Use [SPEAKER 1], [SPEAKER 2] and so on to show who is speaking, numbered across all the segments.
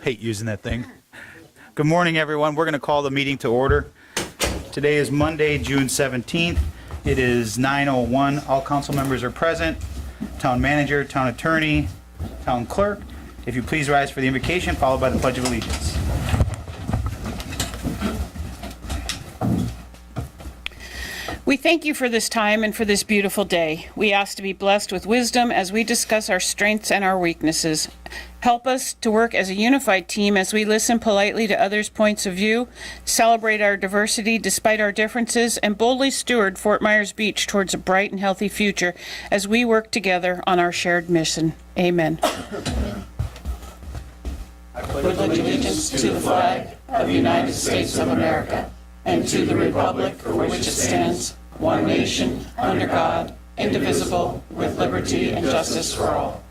[SPEAKER 1] Hate using that thing. Good morning, everyone. We're going to call the meeting to order. Today is Monday, June 17th. It is 9:01. All council members are present. Town manager, town attorney, town clerk. If you please rise for the invocation, followed by the Pledge of Allegiance.
[SPEAKER 2] We thank you for this time and for this beautiful day. We ask to be blessed with wisdom as we discuss our strengths and our weaknesses. Help us to work as a unified team as we listen politely to others' points of view, celebrate our diversity despite our differences, and boldly steward Fort Myers Beach towards a bright and healthy future as we work together on our shared mission. Amen. I pledge allegiance to the flag of the United States of America and to the republic for which it stands, one nation, under God, indivisible, with liberty and justice for all.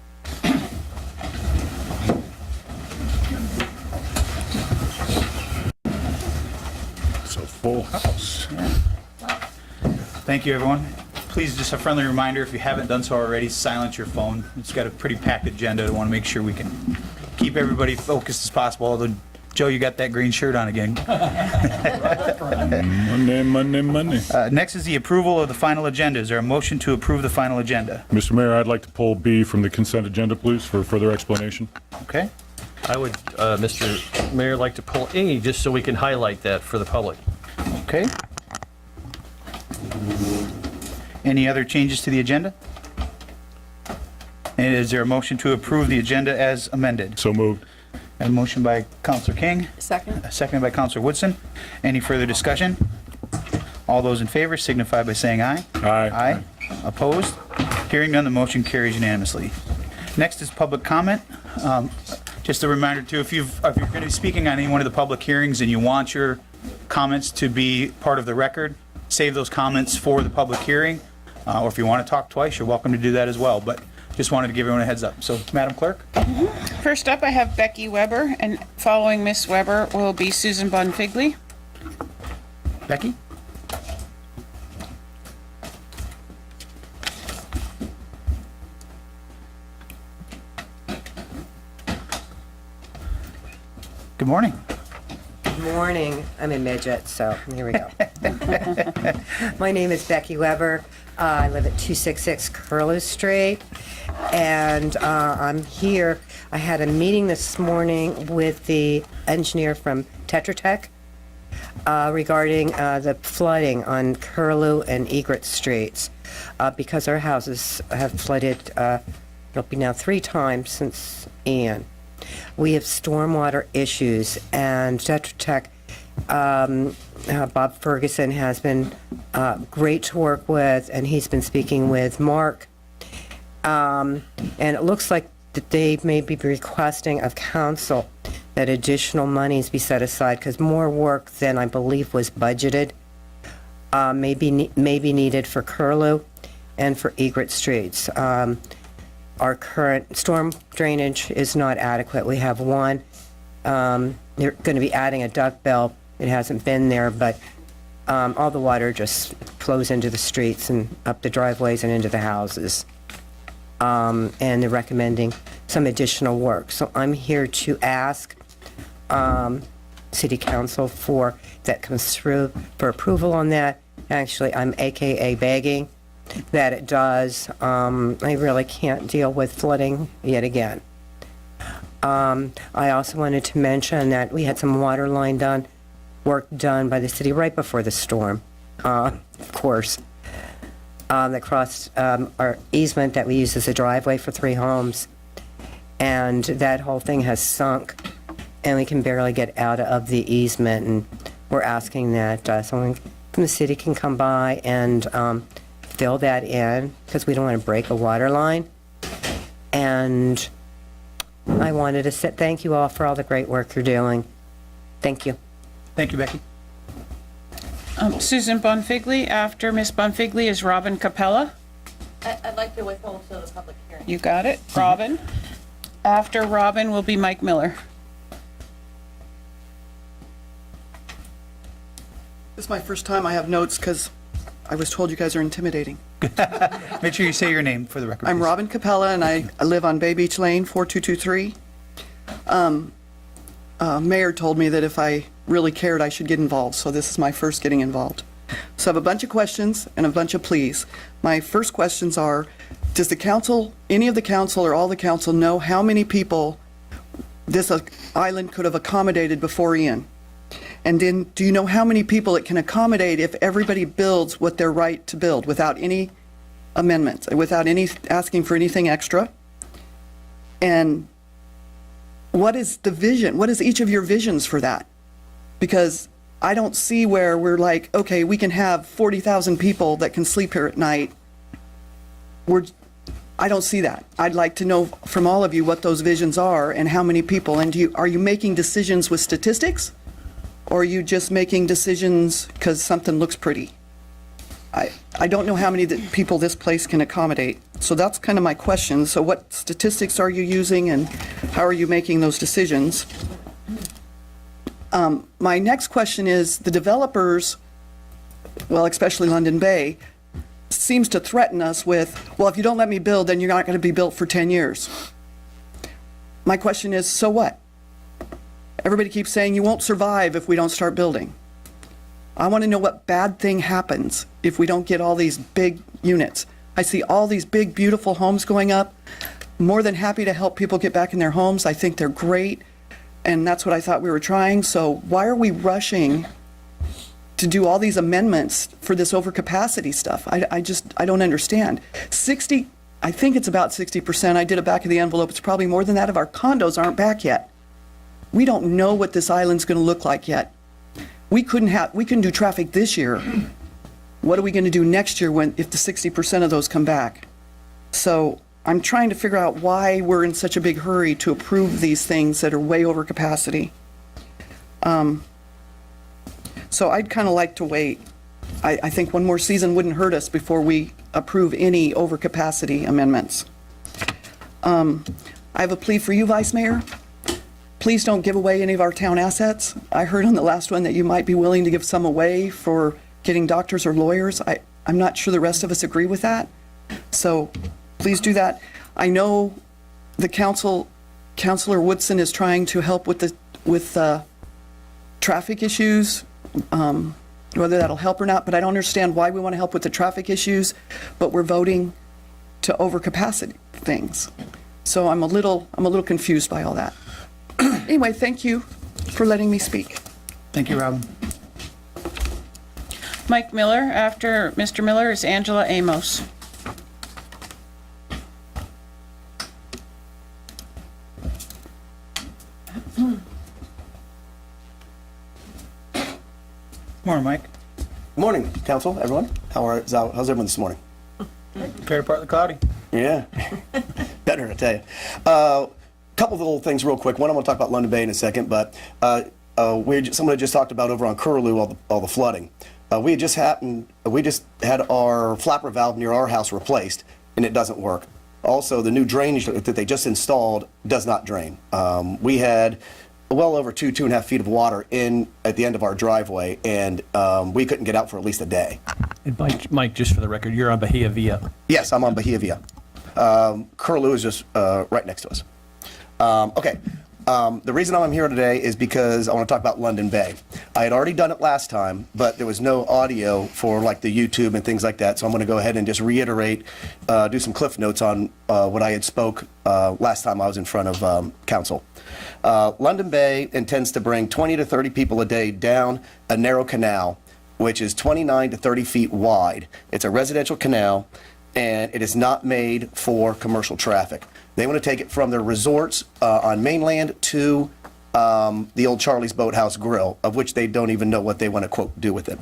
[SPEAKER 3] It's a full house.
[SPEAKER 1] Thank you, everyone. Please, just a friendly reminder, if you haven't done so already, silence your phone. It's got a pretty packed agenda. I want to make sure we can keep everybody focused as possible, although Joe, you got that green shirt on again.
[SPEAKER 3] Monday.
[SPEAKER 1] Next is the approval of the final agenda. Is there a motion to approve the final agenda?
[SPEAKER 3] Mr. Mayor, I'd like to pull B from the consent agenda, please, for further explanation.
[SPEAKER 1] Okay.
[SPEAKER 4] I would, Mr. Mayor, like to pull A just so we can highlight that for the public.
[SPEAKER 1] Okay. Any other changes to the agenda? And is there a motion to approve the agenda as amended?
[SPEAKER 3] So moved.
[SPEAKER 1] A motion by Councilor King.
[SPEAKER 2] Second.
[SPEAKER 1] Seconded by Councilor Woodson. Any further discussion? All those in favor signify by saying aye.
[SPEAKER 3] Aye.
[SPEAKER 1] Opposed? Hearing none, the motion carries unanimously. Next is public comment. Just a reminder too, if you're going to be speaking on any one of the public hearings and you want your comments to be part of the record, save those comments for the public hearing. Or if you want to talk twice, you're welcome to do that as well. But just wanted to give everyone a heads up. So, Madam Clerk?
[SPEAKER 2] First up, I have Becky Weber, and following Miss Weber will be Susan Bonfigley.
[SPEAKER 1] Becky? Good morning.
[SPEAKER 5] Good morning. I'm a midget, so here we go. My name is Becky Weber. I live at 266 Curlew Street, and I'm here. I had a meeting this morning with the engineer from Tetra Tech regarding the flooding on Curlew and Egret Streets because our houses have flooded, it'll be now 3 times since Ian. We have stormwater issues, and Tetra Tech, Bob Ferguson has been great to work with, and he's been speaking with Mark. And it looks like that they may be requesting of council that additional monies be set aside because more work than I believe was budgeted may be needed for Curlew and for Egret Streets. Our current storm drainage is not adequate. We have one. They're going to be adding a duck bell. It hasn't been there, but all the water just flows into the streets and up the driveways and into the houses. And they're recommending some additional work. So I'm here to ask City Council for that comes through for approval on that. Actually, I'm AKA begging that it does. I really can't deal with flooding yet again. I also wanted to mention that we had some water line work done by the city right before the storm, of course, that crossed our easement that we use as a driveway for 3 homes. And that whole thing has sunk, and we can barely get out of the easement. And we're asking that someone from the city can come by and fill that in because we don't want to break a water line. And I wanted to say thank you all for all the great work you're doing. Thank you.
[SPEAKER 1] Thank you, Becky.
[SPEAKER 2] Susan Bonfigley. After Miss Bonfigley is Robin Capella.
[SPEAKER 6] I'd like to withhold till the public hearing.
[SPEAKER 2] You got it. Robin. After Robin will be Mike Miller.
[SPEAKER 7] This is my first time I have notes because I was told you guys are intimidating.
[SPEAKER 1] Make sure you say your name for the record.
[SPEAKER 7] I'm
[SPEAKER 1] please.
[SPEAKER 7] Robin Capella, and I live on Bay Beach Lane, 4223. mayor told me that if I really cared, I should get involved, so this is my first getting involved. So I have a bunch of questions and a bunch of pleas. My first questions are, does the council, any of the council or all the council know how many people this island could have accommodated before Ian? And then, do you know how many people it can accommodate if everybody builds what they're right to build without any amendments, without any asking for anything extra? And what is the vision? What is each of your visions for that? Because I don't see where we're like, okay, we can have 40,000 people that can sleep here at night. I don't see that. I'd like to know from all of you what those visions are and how many people. And are you making decisions with statistics? Or are you just making decisions because something looks pretty? I don't know how many people this place can accommodate. So that's kind of my question. So what statistics are you using and how are you making those decisions? My next question is, the developers, well, especially London Bay, seems to threaten us with, well, if you don't let me build, then you're not going to be built for 10 years. My question is, so what? Everybody keeps saying you won't survive if we don't start building. I want to know what bad thing happens if we don't get all these big units. I see all these big, beautiful homes going up. More than happy to help people get back in their homes. I think they're great, and that's what I thought we were trying. So why are we rushing to do all these amendments for this overcapacity stuff? I don't understand. I think it's about 60%. I did a back of the envelope. It's probably more than that if our condos aren't back yet. We don't know what this island's going to look like yet. We couldn't do traffic this year. What are we going to do next year if the 60% of those come back? So I'm trying to figure out why we're in such a big hurry to approve these things that are way over capacity. So I'd kind of like to wait. I think one more season wouldn't hurt us before we approve any overcapacity amendments. I have a plea for you, Vice Mayor. Please don't give away any of our town assets. I heard on the last one that you might be willing to give some away for getting doctors or lawyers. I'm not sure the rest of us agree with that. So please do that. I know the Councilor Woodson is trying to help with traffic issues, whether that'll help or not, but I don't understand why we want to help with the traffic issues, but we're voting to overcapacity things. So I'm a little confused by all that. Anyway, thank you for letting me speak.
[SPEAKER 1] Thank you, Robin.
[SPEAKER 2] Mike Miller. After Mr. Miller is Angela Amos.
[SPEAKER 1] Morning, Mike.
[SPEAKER 8] Good morning, council, everyone. How's everyone this morning?
[SPEAKER 1] Fair part of the cloudy.
[SPEAKER 8] Yeah, better, I tell you. Couple of little things real quick. One, I'm going to talk about London Bay in a second, but someone had just talked about over on Curlew all the flooding. We just had our flapper valve near our house replaced, and it doesn't work. Also, the new drainage that they just installed does not drain. We had well over 2.5 feet of water at the end of our driveway, and we couldn't get out for at least a day.
[SPEAKER 4] And Mike, just for the record, you're on Bahia Via.
[SPEAKER 8] Yes, I'm on Bahia Via. Curlew is just right next to us. Okay, the reason I'm here today is because I want to talk about London Bay. I had already done it last time, but there was no audio for like the YouTube and things like that, so I'm going to go ahead and just reiterate, do some cliff notes on what I had spoke last time I was in front of council. London Bay intends to bring 20 to 30 people a day down a narrow canal, which is 29 to 30 feet wide. It's a residential canal, and it is not made for commercial traffic. They want to take it from their resorts on mainland to the old Charlie's Boathouse Grill, of which they don't even know what they want to, quote, do with it.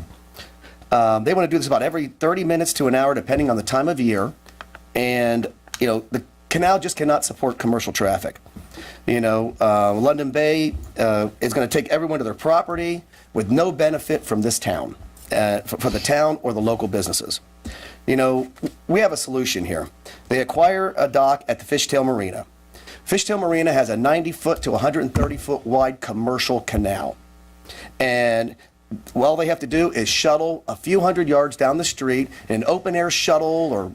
[SPEAKER 8] They want to do this about every 30 minutes to an hour, depending on the time of year. And, the canal just cannot support commercial traffic. London Bay is going to take everyone to their property with no benefit from this town, for the town or the local businesses. We have a solution here. They acquire a dock at the Fishtail Marina. Fishtail Marina has a 90-foot to 130-foot wide commercial canal. And all they have to do is shuttle a few hundred yards down the street, an open-air shuttle or,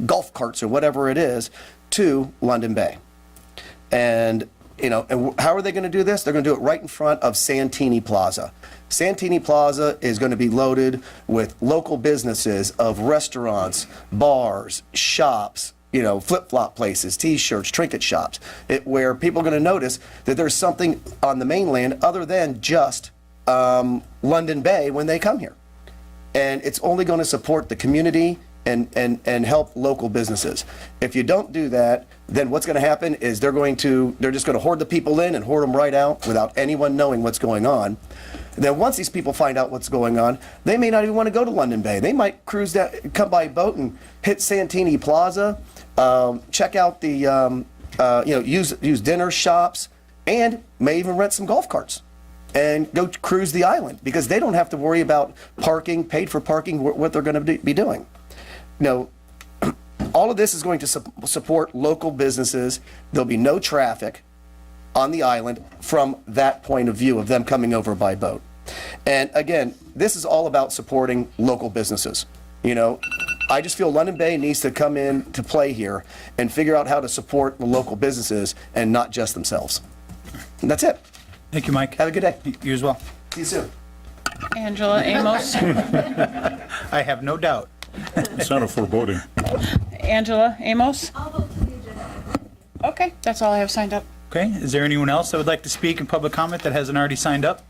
[SPEAKER 8] golf carts or whatever it is, to London Bay. And And how are they going to do this? They're going to do it right in front of Santini Plaza. Santini Plaza is going to be loaded with local businesses of restaurants, bars, shops, flip-flop places, T-shirts, trinket shops, where people are going to notice that there's something on the mainland other than just London Bay when they come here. And it's only going to support the community and help local businesses. If you don't do that, then what's going to happen is they're just going to hoard the people in and hoard them right out without anyone knowing what's going on. And then once these people find out what's going on, they may not even want to go to London Bay. They might cruise down, come by boat and hit Santini Plaza, check out the, use dinner shops, and may even rent some golf carts and go cruise the island because they don't have to worry about parking, paid for parking, what they're going to be doing. All of this is going to support local businesses. There'll be no traffic on the island from that point of view of them coming over by boat. And again, this is all about supporting local businesses. I just feel London Bay needs to come in to play here and figure out how to support the local businesses and not just themselves. And that's it.
[SPEAKER 1] Thank you, Mike.
[SPEAKER 8] Have a good day.
[SPEAKER 1] You as well.
[SPEAKER 8] See you soon.
[SPEAKER 2] Angela Amos.
[SPEAKER 1] I have no doubt.
[SPEAKER 3] Sounded foreboding.
[SPEAKER 2] Angela Amos? Okay, that's all I have signed up.
[SPEAKER 1] Okay, is there anyone else that would like to speak in public comment that hasn't already signed up?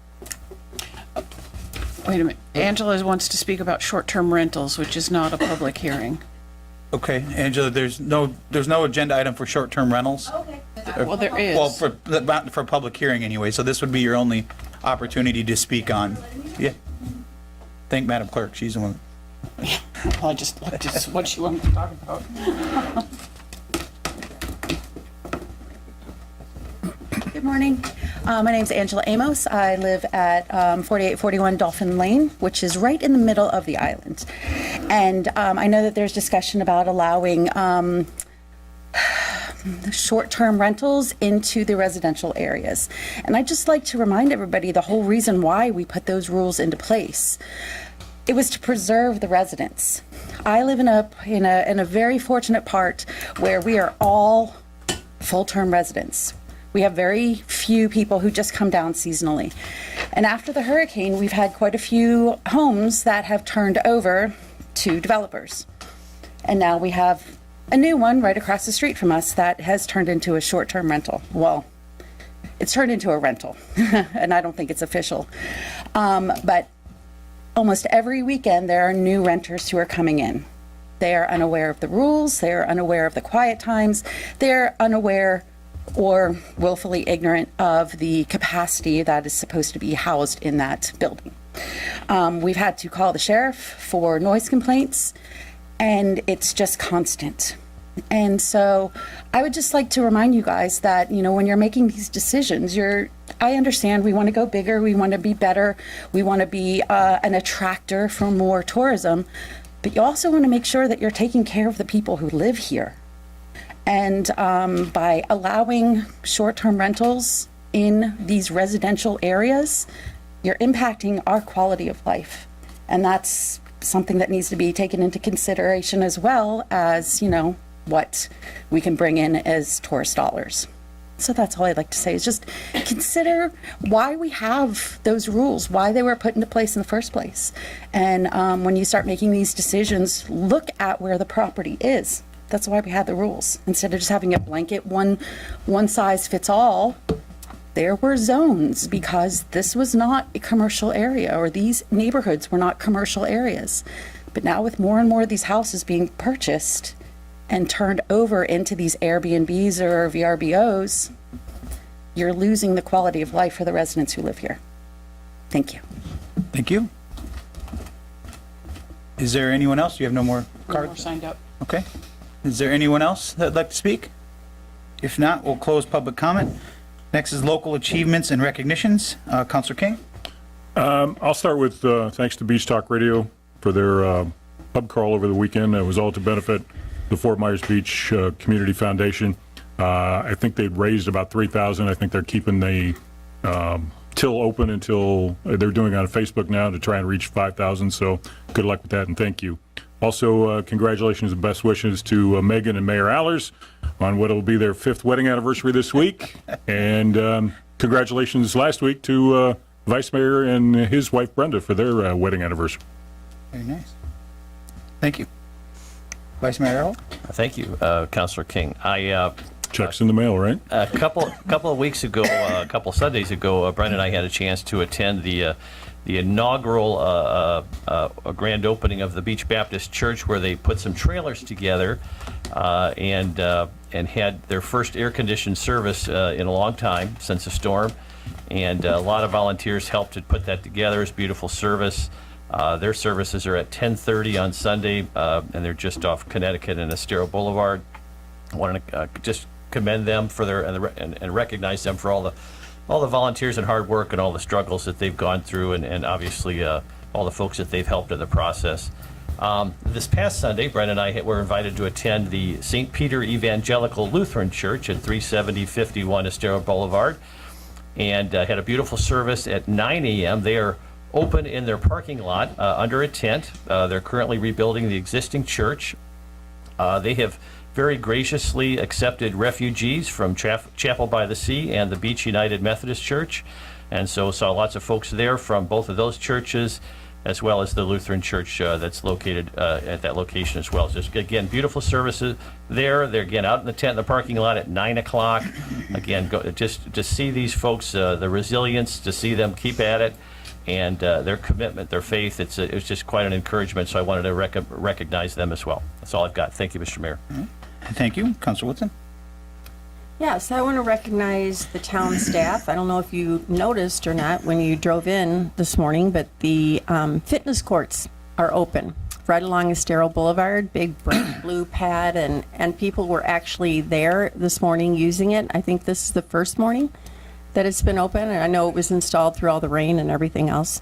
[SPEAKER 2] Wait a minute. Angela wants to speak about short-term rentals, which is not a public hearing.
[SPEAKER 1] Okay, Angela, there's no agenda item for short-term rentals?
[SPEAKER 6] Okay.
[SPEAKER 2] Well, there is.
[SPEAKER 1] Well, for public hearing anyway, so this would be your only opportunity to speak on. Yeah. Thank Madam Clerk, she's the one.
[SPEAKER 2] Well, I just looked at what she wanted to talk about.
[SPEAKER 9] Good morning. My name's Angela Amos. I live at 4841 Dolphin Lane, which is right in the middle of the island. And I know that there's discussion about allowing short-term rentals into the residential areas. And I'd just like to remind everybody the whole reason why we put those rules into place. It was to preserve the residents. I live in a very fortunate part where we are all full-term residents. We have very few people who just come down seasonally. And after the hurricane, we've had quite a few homes that have turned over to developers. And now we have a new one right across the street from us that has turned into a short-term rental. Well, it's turned into a rental, and I don't think it's official. But almost every weekend, there are new renters who are coming in. They are unaware of the rules. They are unaware of the quiet times. They're unaware or willfully ignorant of the capacity that is supposed to be housed in that building. We've had to call the sheriff for noise complaints, and it's just constant. And so I would just like to remind you guys that, when you're making these decisions, I understand we want to go bigger, we want to be better, we want to be an attractor for more tourism, but you also want to make sure that you're taking care of the people who live here. And by allowing short-term rentals in these residential areas, you're impacting our quality of life. And that's something that needs to be taken into consideration as well as, what we can bring in as tourist dollars. So that's all I'd like to say is just consider why we have those rules, why they were put into place in the first place. And when you start making these decisions, look at where the property is. That's why we had the rules. Instead of just having a blanket one size fits all, there were zones because this was not a commercial area, or these neighborhoods were not commercial areas. But now with more and more of these houses being purchased and turned over into these Airbnbs or VRBOs, you're losing the quality of life for the residents who live here. Thank you.
[SPEAKER 1] Thank you. Is there anyone else? You have no more
[SPEAKER 2] No more
[SPEAKER 1] cards?
[SPEAKER 2] signed up.
[SPEAKER 1] Okay. Is there anyone else that'd like to speak? If not, we'll close public comment. Next is local achievements and recognitions. Councilor King?
[SPEAKER 3] I'll start with thanks to Beach Talk Radio for their pub crawl over the weekend. It was all to benefit the Fort Myers Beach Community Foundation. I think they'd raised about $3,000. I think they're keeping the till open until they're doing it on Facebook now to try and reach 5,000. So good luck with that, and thank you. Also, congratulations and best wishes to Megan and Mayor Allers on what will be their 5th wedding anniversary this week. And congratulations last week to Vice Mayor and his wife Brenda for their wedding anniversary.
[SPEAKER 1] Very nice. Thank you. Vice Mayor Earl?
[SPEAKER 4] Thank you, Councilor King.
[SPEAKER 3] Checks in the mail, right?
[SPEAKER 4] A couple of weeks ago, a couple Sundays ago, Brent and I had a chance to attend the inaugural grand opening of the Beach Baptist Church, where they put some trailers together and had their first air-conditioned service in a long time since the storm. And a lot of volunteers helped to put that together. It's a beautiful service. Their services are at 10:30 on Sunday, and they're just off Connecticut and Estero Boulevard. I want to just commend them for their and recognize them for all the volunteers and hard work and all the struggles that they've gone through, and obviously all the folks that they've helped in the process. This past Sunday, Brent and I were invited to attend the St. Peter Evangelical Lutheran Church at 37051 Estero Boulevard, and had a beautiful service at 9 a.m. They are open in their parking lot under a tent. They're currently rebuilding the existing church. They have very graciously accepted refugees from Chapel by the Sea and the Beach United Methodist Church. And so saw lots of folks there from both of those churches, as well as the Lutheran Church that's located at that location as well. So again, beautiful services there. They're again out in the tent in the parking lot at 9 o'clock. Again, just to see these folks, the resilience, to see them keep at it, and their commitment, their faith. It was just quite an encouragement, so I wanted to recognize them as well. That's all I've got. Thank you, Mr. Mayor.
[SPEAKER 1] Thank you. Councilor Woodson?
[SPEAKER 10] Yes, I want to recognize the town staff. I don't know if you noticed or not when you drove in this morning, but the fitness courts are open right along Estero Boulevard, big bright blue pad, and people were actually there this morning using it. I think this is the first morning that it's been open, and I know it was installed through all the rain and everything else.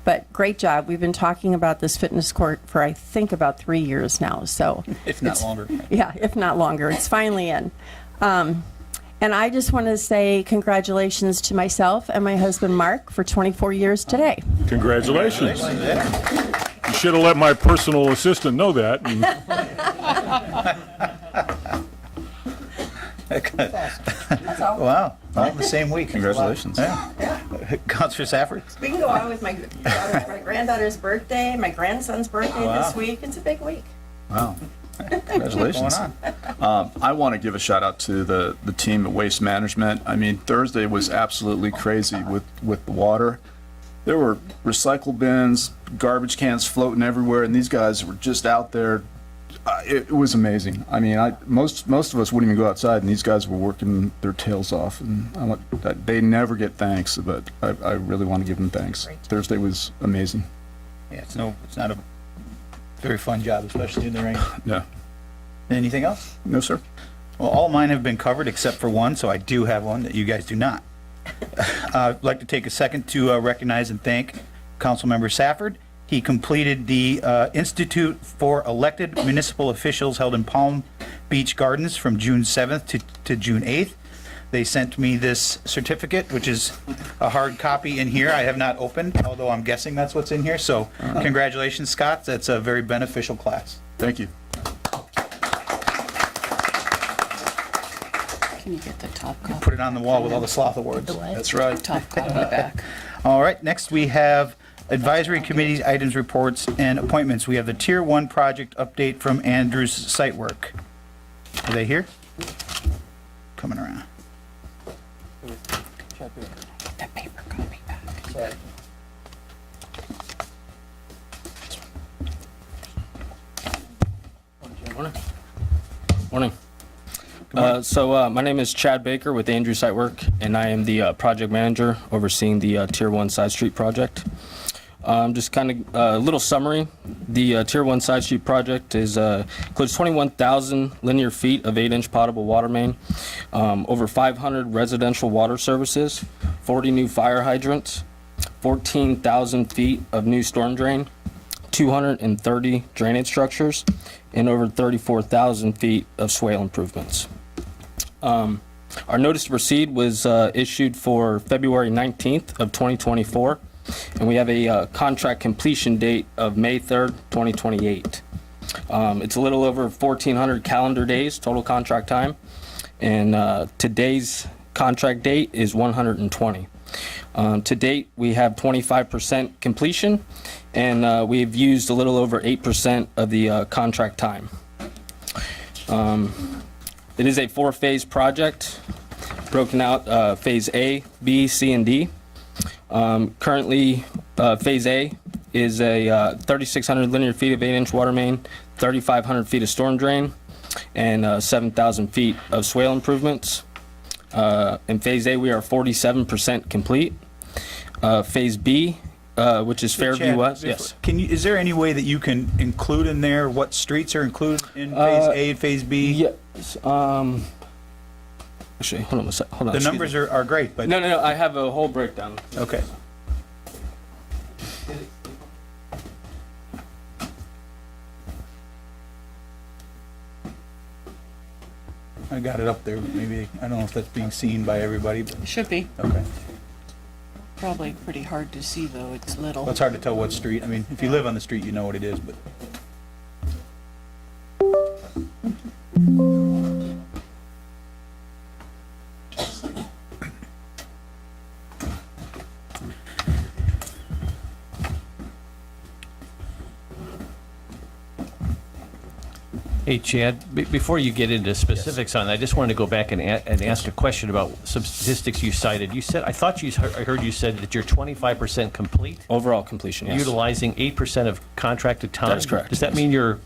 [SPEAKER 10] But great job. We've been talking about this fitness court for, I think, about 3 years now. So
[SPEAKER 1] If not longer.
[SPEAKER 10] yeah, if not longer. It's finally in. And I just want to say congratulations to myself and my husband, Mark, for 24 years today.
[SPEAKER 3] Congratulations. You should have let my personal assistant know that.
[SPEAKER 1] Wow. All the same week.
[SPEAKER 11] Congratulations.
[SPEAKER 1] Yeah. Councilor Safford?
[SPEAKER 10] We can go on with my granddaughter's birthday, my grandson's birthday this week. It's a big week.
[SPEAKER 11] Wow.
[SPEAKER 1] What's
[SPEAKER 11] Congratulations.
[SPEAKER 1] going on?
[SPEAKER 11] I want to give a shout out to the team at Waste Management. I mean, Thursday was absolutely crazy with the water. There were recycle bins, garbage cans floating everywhere, and these guys were just out there. It was amazing. I mean, most of us wouldn't even go outside, and these guys were working their tails off. And they never get thanks, but I really want to give them thanks. Thursday was amazing.
[SPEAKER 1] Yeah, it's not a very fun job, especially in the rain.
[SPEAKER 11] Yeah.
[SPEAKER 1] Anything else?
[SPEAKER 11] No, sir.
[SPEAKER 1] Well, all mine have been covered except for one, so I do have one that you guys do not. I'd like to take a second to recognize and thank Councilmember Safford. He completed the Institute for Elected Municipal Officials held in Palm Beach Gardens from June 7th to June 8th. They sent me this certificate, which is a hard copy in here. I have not opened, although I'm guessing that's what's in here. So congratulations, Scott. That's a very beneficial class.
[SPEAKER 11] Thank you.
[SPEAKER 2] Can you get the top copy?
[SPEAKER 1] Put it on the wall with all the sloth awards.
[SPEAKER 11] That's right.
[SPEAKER 2] Top copy back.
[SPEAKER 1] All right, next we have advisory committee items, reports, and appointments. We have the Tier 1 project update from Andrew's site work. Are they here? Coming around.
[SPEAKER 2] That paper copy back.
[SPEAKER 12] Morning. My name is Chad Baker with Andrew Site Work, and I am the project manager overseeing the Tier 1 Side Street project. Just kind of a little summary. The Tier 1 Side Street project includes 21,000 linear feet of 8-inch potable water main, over 500 residential water services, 40 new fire hydrants, 14,000 feet of new storm drain, 230 drainage structures, and over 34,000 feet of swale improvements. Our notice to proceed was issued for February 19th of 2024, and we have a contract completion date of May 3rd, 2028. It's a little over 1,400 calendar days total contract time, and today's contract date is 120. To date, we have 25% completion, and we've used a little over 8% of the contract time. It is a 4-phase project, broken out Phase A, B, C, and D. Currently, Phase A is a 3,600 linear feet of 8-inch water main, 3,500 feet of storm drain, and 7,000 feet of swale improvements. In Phase A, we are 47% complete. Phase B, which is Fairview
[SPEAKER 1] Chad,
[SPEAKER 12] West, yes.
[SPEAKER 1] Is there any way that you can include in there what streets are included in Phase A and Phase B?
[SPEAKER 12] Yes. Actually, hold on a sec. Hold on.
[SPEAKER 1] The numbers are great, but
[SPEAKER 12] No. I have a whole breakdown.
[SPEAKER 1] okay. I got it up there. Maybe I don't know if that's being seen by everybody. But,
[SPEAKER 2] It should be.
[SPEAKER 1] okay.
[SPEAKER 2] Probably pretty hard to see, though. It's little.
[SPEAKER 1] Well, it's hard to tell what street. I mean, if you live on the street, you know what it is. But
[SPEAKER 4] Hey, Chad, before you get into specifics on that, I just wanted to go back and ask a question about some statistics you cited. You said, I heard you said that you're 25% complete,
[SPEAKER 12] Overall completion, yes.
[SPEAKER 4] utilizing 8% of contracted time.
[SPEAKER 12] That is correct.
[SPEAKER 4] Does that mean you're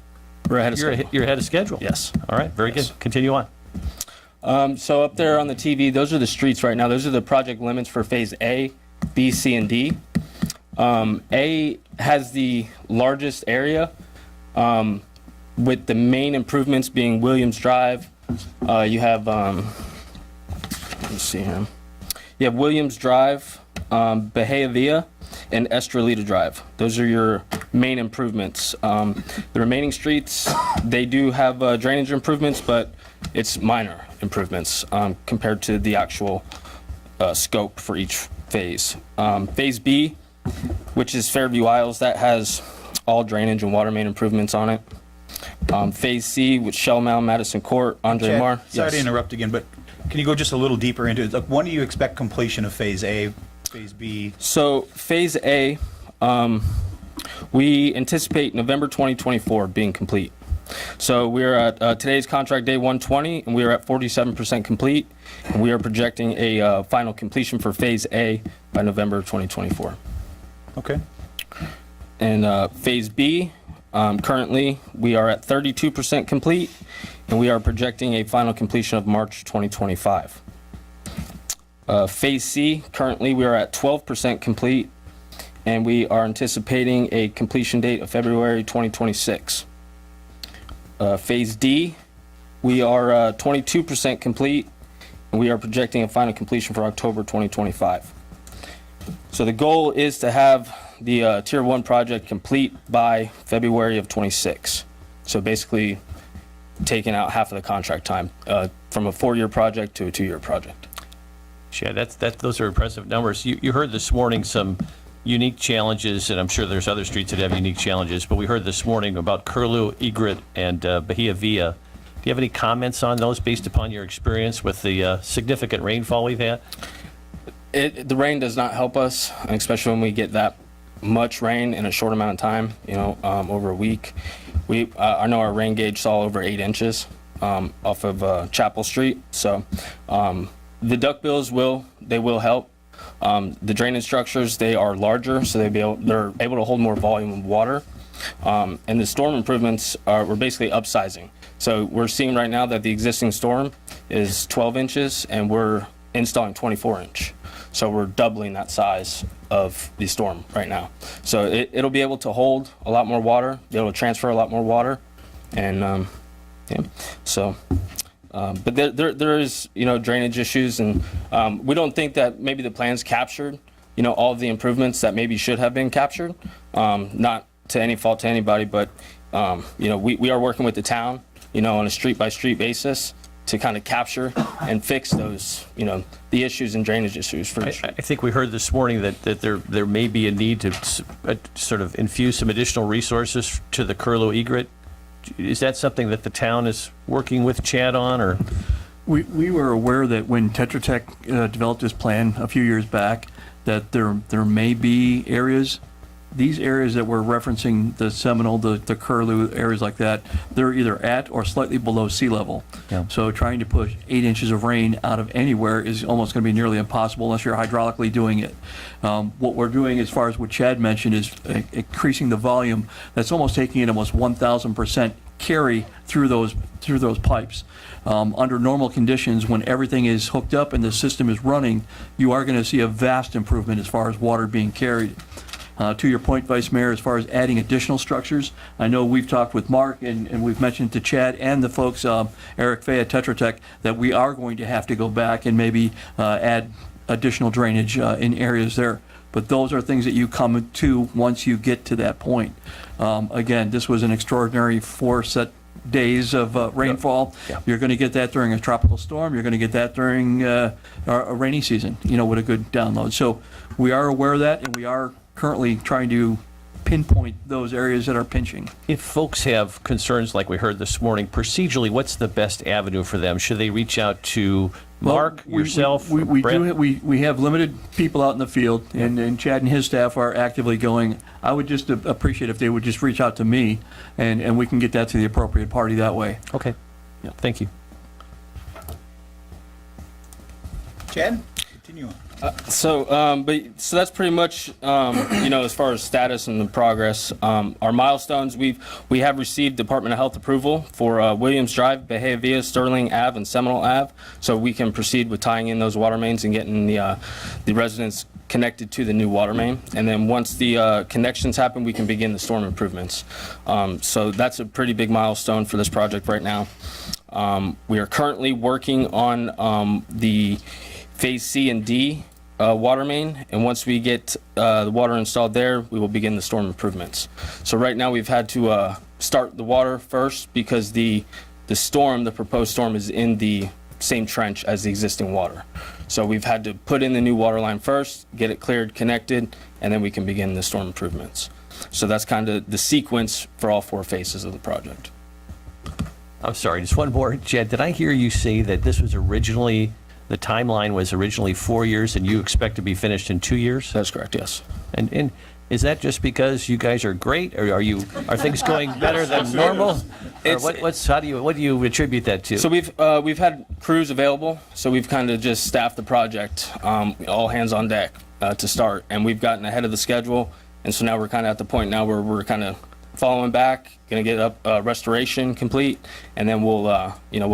[SPEAKER 12] We're ahead of schedule.
[SPEAKER 4] you're ahead of schedule?
[SPEAKER 12] Yes.
[SPEAKER 4] All right, very
[SPEAKER 12] Yes.
[SPEAKER 4] good. Continue on.
[SPEAKER 12] So up there on the TV, those are the streets right now. Those are the project limits for Phase A, B, C, and D. A has the largest area, with the main improvements being Williams Drive. You have, let me see here. You have Williams Drive, Bahia Villa, and Estrelita Drive. Those are your main improvements. The remaining streets, they do have drainage improvements, but it's minor improvements compared to the actual scope for each phase. Phase B, which is Fairview Isles, that has all drainage and water main improvements on it. Phase C, with Shell Mound, Madison Court, Andre
[SPEAKER 1] Chad,
[SPEAKER 12] Mar.
[SPEAKER 1] sorry to interrupt again, but can you go just a little deeper into it? Like, when do you expect completion of Phase A, Phase B?
[SPEAKER 12] So Phase A, we anticipate November 2024 being complete. So we're at today's contract day 120, and we are at 47% complete, and we are projecting a final completion for Phase A by November 2024.
[SPEAKER 1] Okay.
[SPEAKER 12] And Phase B, currently we are at 32% complete, and we are projecting a final completion of March 2025. Phase C, currently we are at 12% complete, and we are anticipating a completion date of February 2026. Phase D, we are 22% complete, and we are projecting a final completion for October 2025. So the goal is to have the Tier 1 project complete by February of 26. So basically taking out half of the contract time from a 4-year project to a 2-year project.
[SPEAKER 4] Chad, those are impressive numbers. You heard this morning some unique challenges, and I'm sure there's other streets that have unique challenges, but we heard this morning about Curlew, Egret, and Bahia Villa. Do you have any comments on those based upon your experience with the significant rainfall we've had?
[SPEAKER 12] The rain does not help us, especially when we get that much rain in a short amount of time, over a week. I know our rain gauge saw over 8 inches off of Chapel Street. So the duckbills will help. The drainage structures, they are larger, so they're able to hold more volume of water. And the storm improvements we're basically upsizing. So we're seeing right now that the existing storm is 12 inches, and we're installing 24-inch. So we're doubling that size of the storm right now. So it'll be able to hold a lot more water, be able to transfer a lot more water, and so. But there is drainage issues, and we don't think that maybe the plans captured all of the improvements that maybe should have been captured. Not to any fault to anybody, but we are working with the town on a street by street basis to kind of capture and fix those, the issues and drainage issues for the street.
[SPEAKER 4] I think we heard this morning that there may be a need to sort of infuse some additional resources to the Curlew Egret is that something that the town is working with Chad on, or?
[SPEAKER 13] We were aware that when Tetra Tech developed this plan a few years back, that there may be areas, these areas that we're referencing, the Seminole, the Curlew, areas like that, they're either at or slightly below sea level.
[SPEAKER 4] Yeah.
[SPEAKER 13] So trying to push 8 inches of rain out of anywhere is almost going to be nearly impossible unless you're hydraulically doing it. What we're doing, as far as what Chad mentioned, is increasing the volume. That's almost taking it almost 1,000% carry through those pipes. Under normal conditions, when everything is hooked up and the system is running, you are going to see a vast improvement as far as water being carried. To your point, Vice Mayor, as far as adding additional structures, I know we've talked with Mark and we've mentioned to Chad and the folks, Eric Fay at Tetra Tech, that we are going to have to go back and maybe add additional drainage in areas there. But those are things that you come to once you get to that point. Again, this was an extraordinary 4 set days of rainfall.
[SPEAKER 4] Yeah.
[SPEAKER 13] You're going to get that during a tropical storm. You're going to get that during a rainy season, with a good download. So we are aware of that, and we are currently trying to pinpoint those areas that are pinching.
[SPEAKER 4] If folks have concerns like we heard this morning, procedurally, what's the best avenue for them? Should they reach out to Mark, yourself, Brent?
[SPEAKER 13] We have limited people out in the field, and Chad and his staff are actively going. I would just appreciate if they would just reach out to me, and we can get that to the appropriate party that way.
[SPEAKER 4] Okay. Yeah. Thank you.
[SPEAKER 1] Chad, continue on.
[SPEAKER 12] So that's pretty much, as far as status and the progress. Our milestones, we have received Department of Health approval for Williams Drive, Bahia Villa, Sterling Ave, and Seminole Ave, so we can proceed with tying in those water mains and getting the residents connected to the new water main. And then once the connections happen, we can begin the storm improvements. So that's a pretty big milestone for this project right now. We are currently working on the Phase C and D water main, and once we get the water installed there, we will begin the storm improvements. So right now we've had to start the water first because the proposed storm is in the same trench as the existing water. So we've had to put in the new water line first, get it cleared, connected, and then we can begin the storm improvements. So that's kind of the sequence for all 4 phases of the project.
[SPEAKER 4] I'm sorry, just one more. Chad, did I hear you say that this was the timeline was originally 4 years and you expect to be finished in 2 years?
[SPEAKER 12] That's correct, yes.
[SPEAKER 4] And is that just because you guys are great, or are things going better than normal? Or what do you attribute that to?
[SPEAKER 12] So we've had crews available, so we've kind of just staffed the project, all hands on deck to start, and we've gotten ahead of the schedule, and so now we're kind of at the point now where we're kind of following back, going to get up restoration complete, and then we'll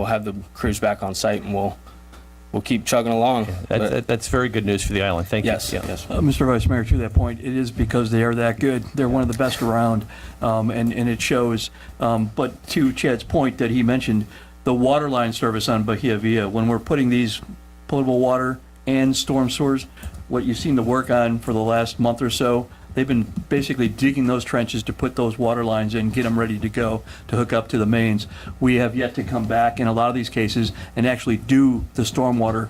[SPEAKER 12] have the crews back on site, and we'll keep chugging along.
[SPEAKER 4] That's very good news for the island. Thank you.
[SPEAKER 12] Yes.
[SPEAKER 13] Mr. Vice Mayor, to that point, it is because they are that good. They're one of the best around, and it shows. But to Chad's point that he mentioned, the water line service on Bahia Villa, when we're putting these potable water and storm sewers, what you've seen the work on for the last month or so, they've been basically digging those trenches to put those water lines in, get them ready to go to hook up to the mains. We have yet to come back in a lot of these cases and actually do the stormwater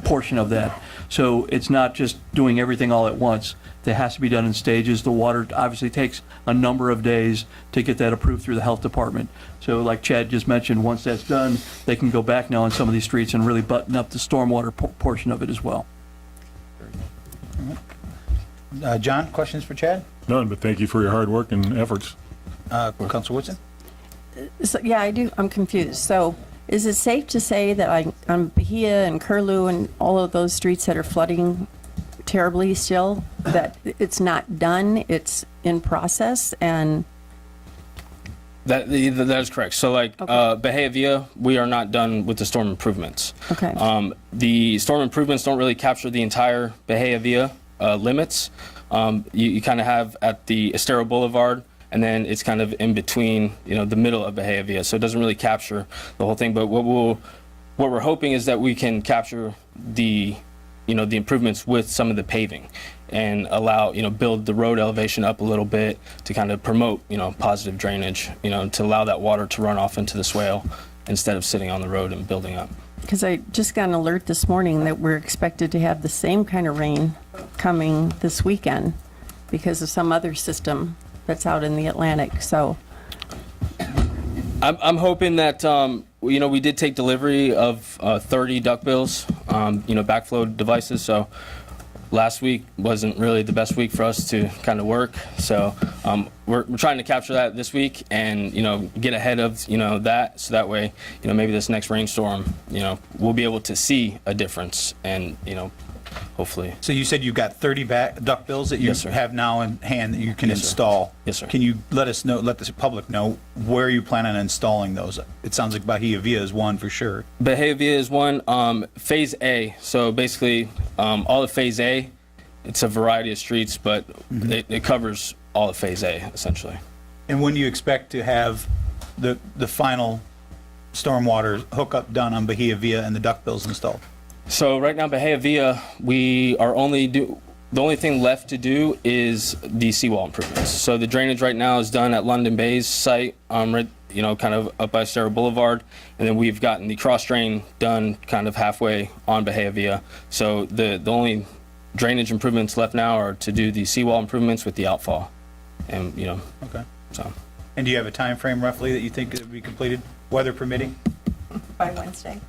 [SPEAKER 13] portion of that. So it's not just doing everything all at once. That has to be done in stages. The water obviously takes a number of days to get that approved through the health department. So like Chad just mentioned, once that's done, they can go back now on some of these streets and really button up the stormwater portion of it as well.
[SPEAKER 1] John, questions for Chad?
[SPEAKER 3] None, but thank you for your hard work and efforts.
[SPEAKER 1] Councilor Woodson?
[SPEAKER 10] So, yeah, I do. I'm confused. So is it safe to say that on Bahia and Curlew and all of those streets that are flooding terribly still, that it's not done, it's in process, and...
[SPEAKER 12] That is correct. So Bahia Villa, we are not done with the storm improvements.
[SPEAKER 10] Okay.
[SPEAKER 12] The storm improvements don't really capture the entire Bahia Villa limits. You kind of have at the Estero Boulevard, and then it's kind of in between, the middle of Bahia Villa. So it doesn't really capture the whole thing. But what we're hoping is that we can capture the improvements with some of the paving, and allow, build the road elevation up a little bit to kind of promote, positive drainage, to allow that water to run off into the swale instead of sitting on the road and building up.
[SPEAKER 10] Because I just got an alert this morning that we're expected to have the same kind of rain coming this weekend because of some other system that's out in the Atlantic. So
[SPEAKER 12] I'm hoping that, we did take delivery of 30 duckbills, backflow devices. So last week wasn't really the best week for us to kind of work. So we're trying to capture that this week and, get ahead of, that. So that way, maybe this next rainstorm, we'll be able to see a difference and, hopefully.
[SPEAKER 1] So you said you've got 30 duckbills that you
[SPEAKER 12] Yes, sir.
[SPEAKER 1] have now in hand that you can
[SPEAKER 12] Yes, sir.
[SPEAKER 1] install.
[SPEAKER 12] Yes, sir.
[SPEAKER 1] Can you let the public know where you plan on installing those? It sounds like Bahia Villa is one for sure.
[SPEAKER 12] Bahia Villa is one. Phase A. So basically, all of Phase A, it's a variety of streets, but it covers all of Phase A, essentially.
[SPEAKER 1] And when do you expect to have the final stormwater hookup done on Bahia Villa and the duckbills installed?
[SPEAKER 12] So right now, Bahia Villa, we are the only thing left to do is the seawall improvements. So the drainage right now is done at London Bay's site, right, kind of up by Sarah Boulevard, and then we've gotten the cross drain done kind of halfway on Bahia Villa. So the only drainage improvements left now are to do the seawall improvements with the outfall, and
[SPEAKER 1] Okay.
[SPEAKER 12] so.
[SPEAKER 1] And do you have a time frame roughly that you think it would be completed, weather permitting?
[SPEAKER 10] By Wednesday.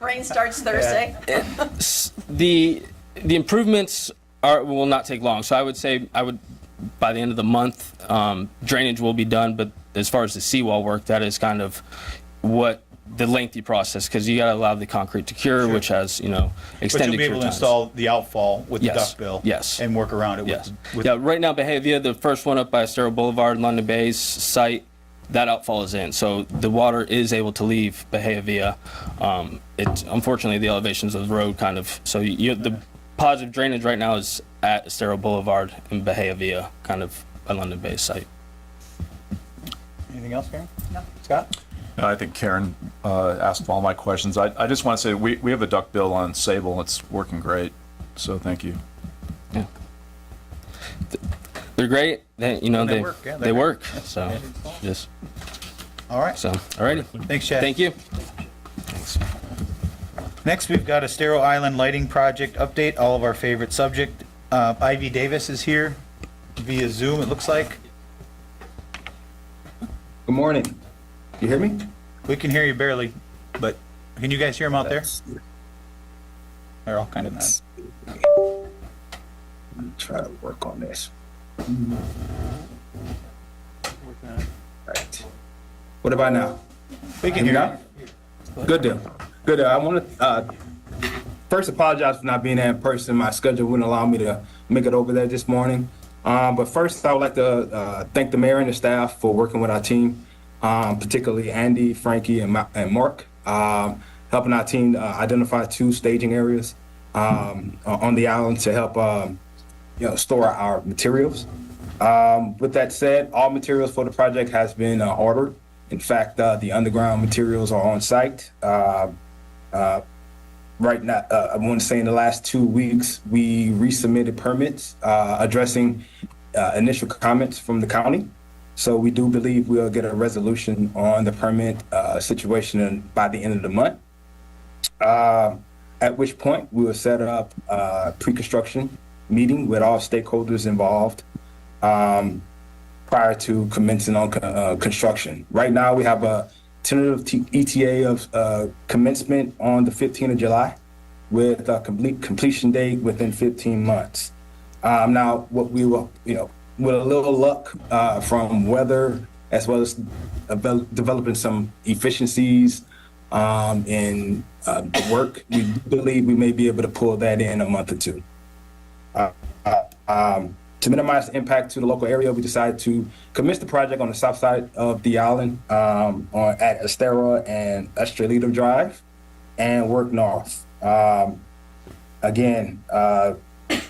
[SPEAKER 10] Rain starts Thursday.
[SPEAKER 12] The improvements will not take long. So I would say by the end of the month, drainage will be done. But as far as the seawall work, that is kind of what the lengthy process, because you got to allow the concrete to cure, which has extended
[SPEAKER 1] But you'll be
[SPEAKER 12] cure
[SPEAKER 1] able to
[SPEAKER 12] times.
[SPEAKER 1] install the outfall with
[SPEAKER 12] Yes.
[SPEAKER 1] the duckbill.
[SPEAKER 12] Yes.
[SPEAKER 1] And work around it
[SPEAKER 12] Yes.
[SPEAKER 1] with
[SPEAKER 12] Yeah. Right now, Bahia Villa, the first one up by Estero Boulevard, London Bay's site, that outfall is in, so the water is able to leave Bahia Villa. It's unfortunately the elevations of the road kind of, so the positive drainage right now is at Estero Boulevard and Bahia Villa, kind of a London Bay site.
[SPEAKER 1] Anything else, Karen? No. Scott?
[SPEAKER 11] I think Karen asked all my questions. I just want to say we have a duck bill on Sable. It's working great. So thank you.
[SPEAKER 12] Yeah. They're great. They
[SPEAKER 1] work, yeah,
[SPEAKER 12] they work. So just
[SPEAKER 1] All right.
[SPEAKER 12] so alrighty.
[SPEAKER 1] Thanks, Chad.
[SPEAKER 12] Thank you.
[SPEAKER 1] Next, we've got a Estero Island lighting project update, all of our favorite subject. Ivy Davis is here via Zoom, it looks like.
[SPEAKER 14] Good morning. You hear me?
[SPEAKER 1] We can hear you barely, but can you guys hear him out there? They're all kind of not.
[SPEAKER 14] Try to work on this. Right. What about now?
[SPEAKER 1] We can hear
[SPEAKER 14] now? Good deal. Good deal. I want to first apologize for not being there in person. My schedule wouldn't allow me to make it over there this morning. But first, I would like to thank the mayor and the staff for working with our team, particularly Andy, Frankie, and Mark, helping our team identify 2 staging areas on the island to help store our materials. With that said, all materials for the project has been ordered. In fact, the underground materials are on site. Right now, I want to say in the last 2 weeks, we resubmitted permits addressing initial comments from the county. So we do believe we'll get a resolution on the permit situation by the end of the month. At which point we will set up a pre-construction meeting with all stakeholders involved prior to commencing on construction. Right now, we have a tentative ETA of commencement on the 15th of July with a completion date within 15 months. Now, what we will, with a little luck from weather, as well as developing some efficiencies in the work, we believe we may be able to pull that in a month or 2. To minimize the impact to the local area, we decided to commence the project on the south side of the island at Estero and Estrelita Drive and work north. Again,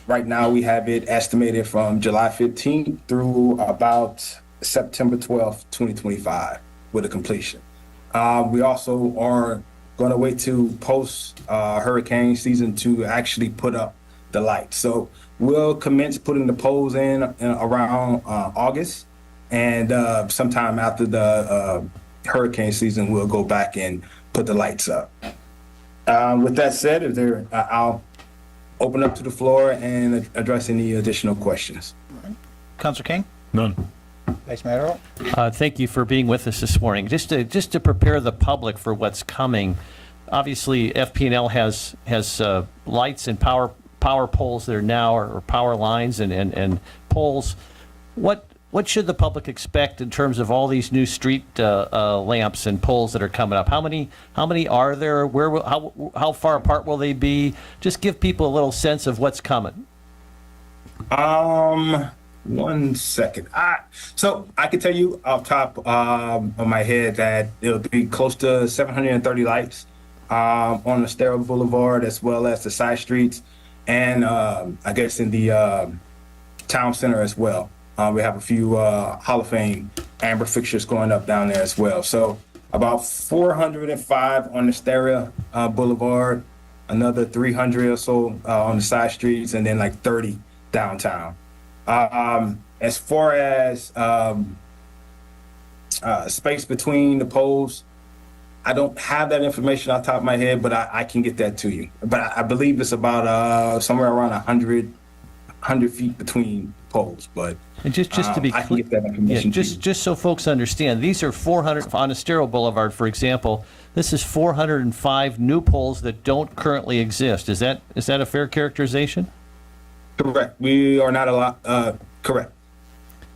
[SPEAKER 14] right now we have it estimated from July 15th through about September 12th, 2025 with a completion. We also are going to wait to post hurricane season to actually put up the lights. So we'll commence putting the poles in around August, and sometime after the hurricane season, we'll go back and put the lights up. With that said, I'll open up to the floor and address any additional questions.
[SPEAKER 1] Councilor King?
[SPEAKER 3] None.
[SPEAKER 1] Vice Mayor Earl?
[SPEAKER 4] Thank you for being with us this morning. Just to prepare the public for what's coming, obviously FP&L has lights and power poles there now, or power lines and poles. What should the public expect in terms of all these new street lamps and poles that are coming up? How many are there? How far apart will they be? Just give people a little sense of what's coming.
[SPEAKER 14] 1 second. So I can tell you off top of my head that it'll be close to 730 lights on Estero Boulevard, as well as the side streets, and I guess in the town center as well. We have a few Hall of Fame amber fixtures going up down there as well. So about 405 on Estero Boulevard, another 300 or so on the side streets, and then like 30 downtown. As far as space between the poles, I don't have that information off the top of my head, but I can get that to you. But I believe it's about somewhere around 100 feet between poles. But
[SPEAKER 4] and just to be
[SPEAKER 14] I can get that information.
[SPEAKER 4] Just so folks understand, these are 400 on Estero Boulevard, for example. This is 405 new poles that don't currently exist. Is that a fair characterization?
[SPEAKER 14] Correct. We are not allowed. Correct.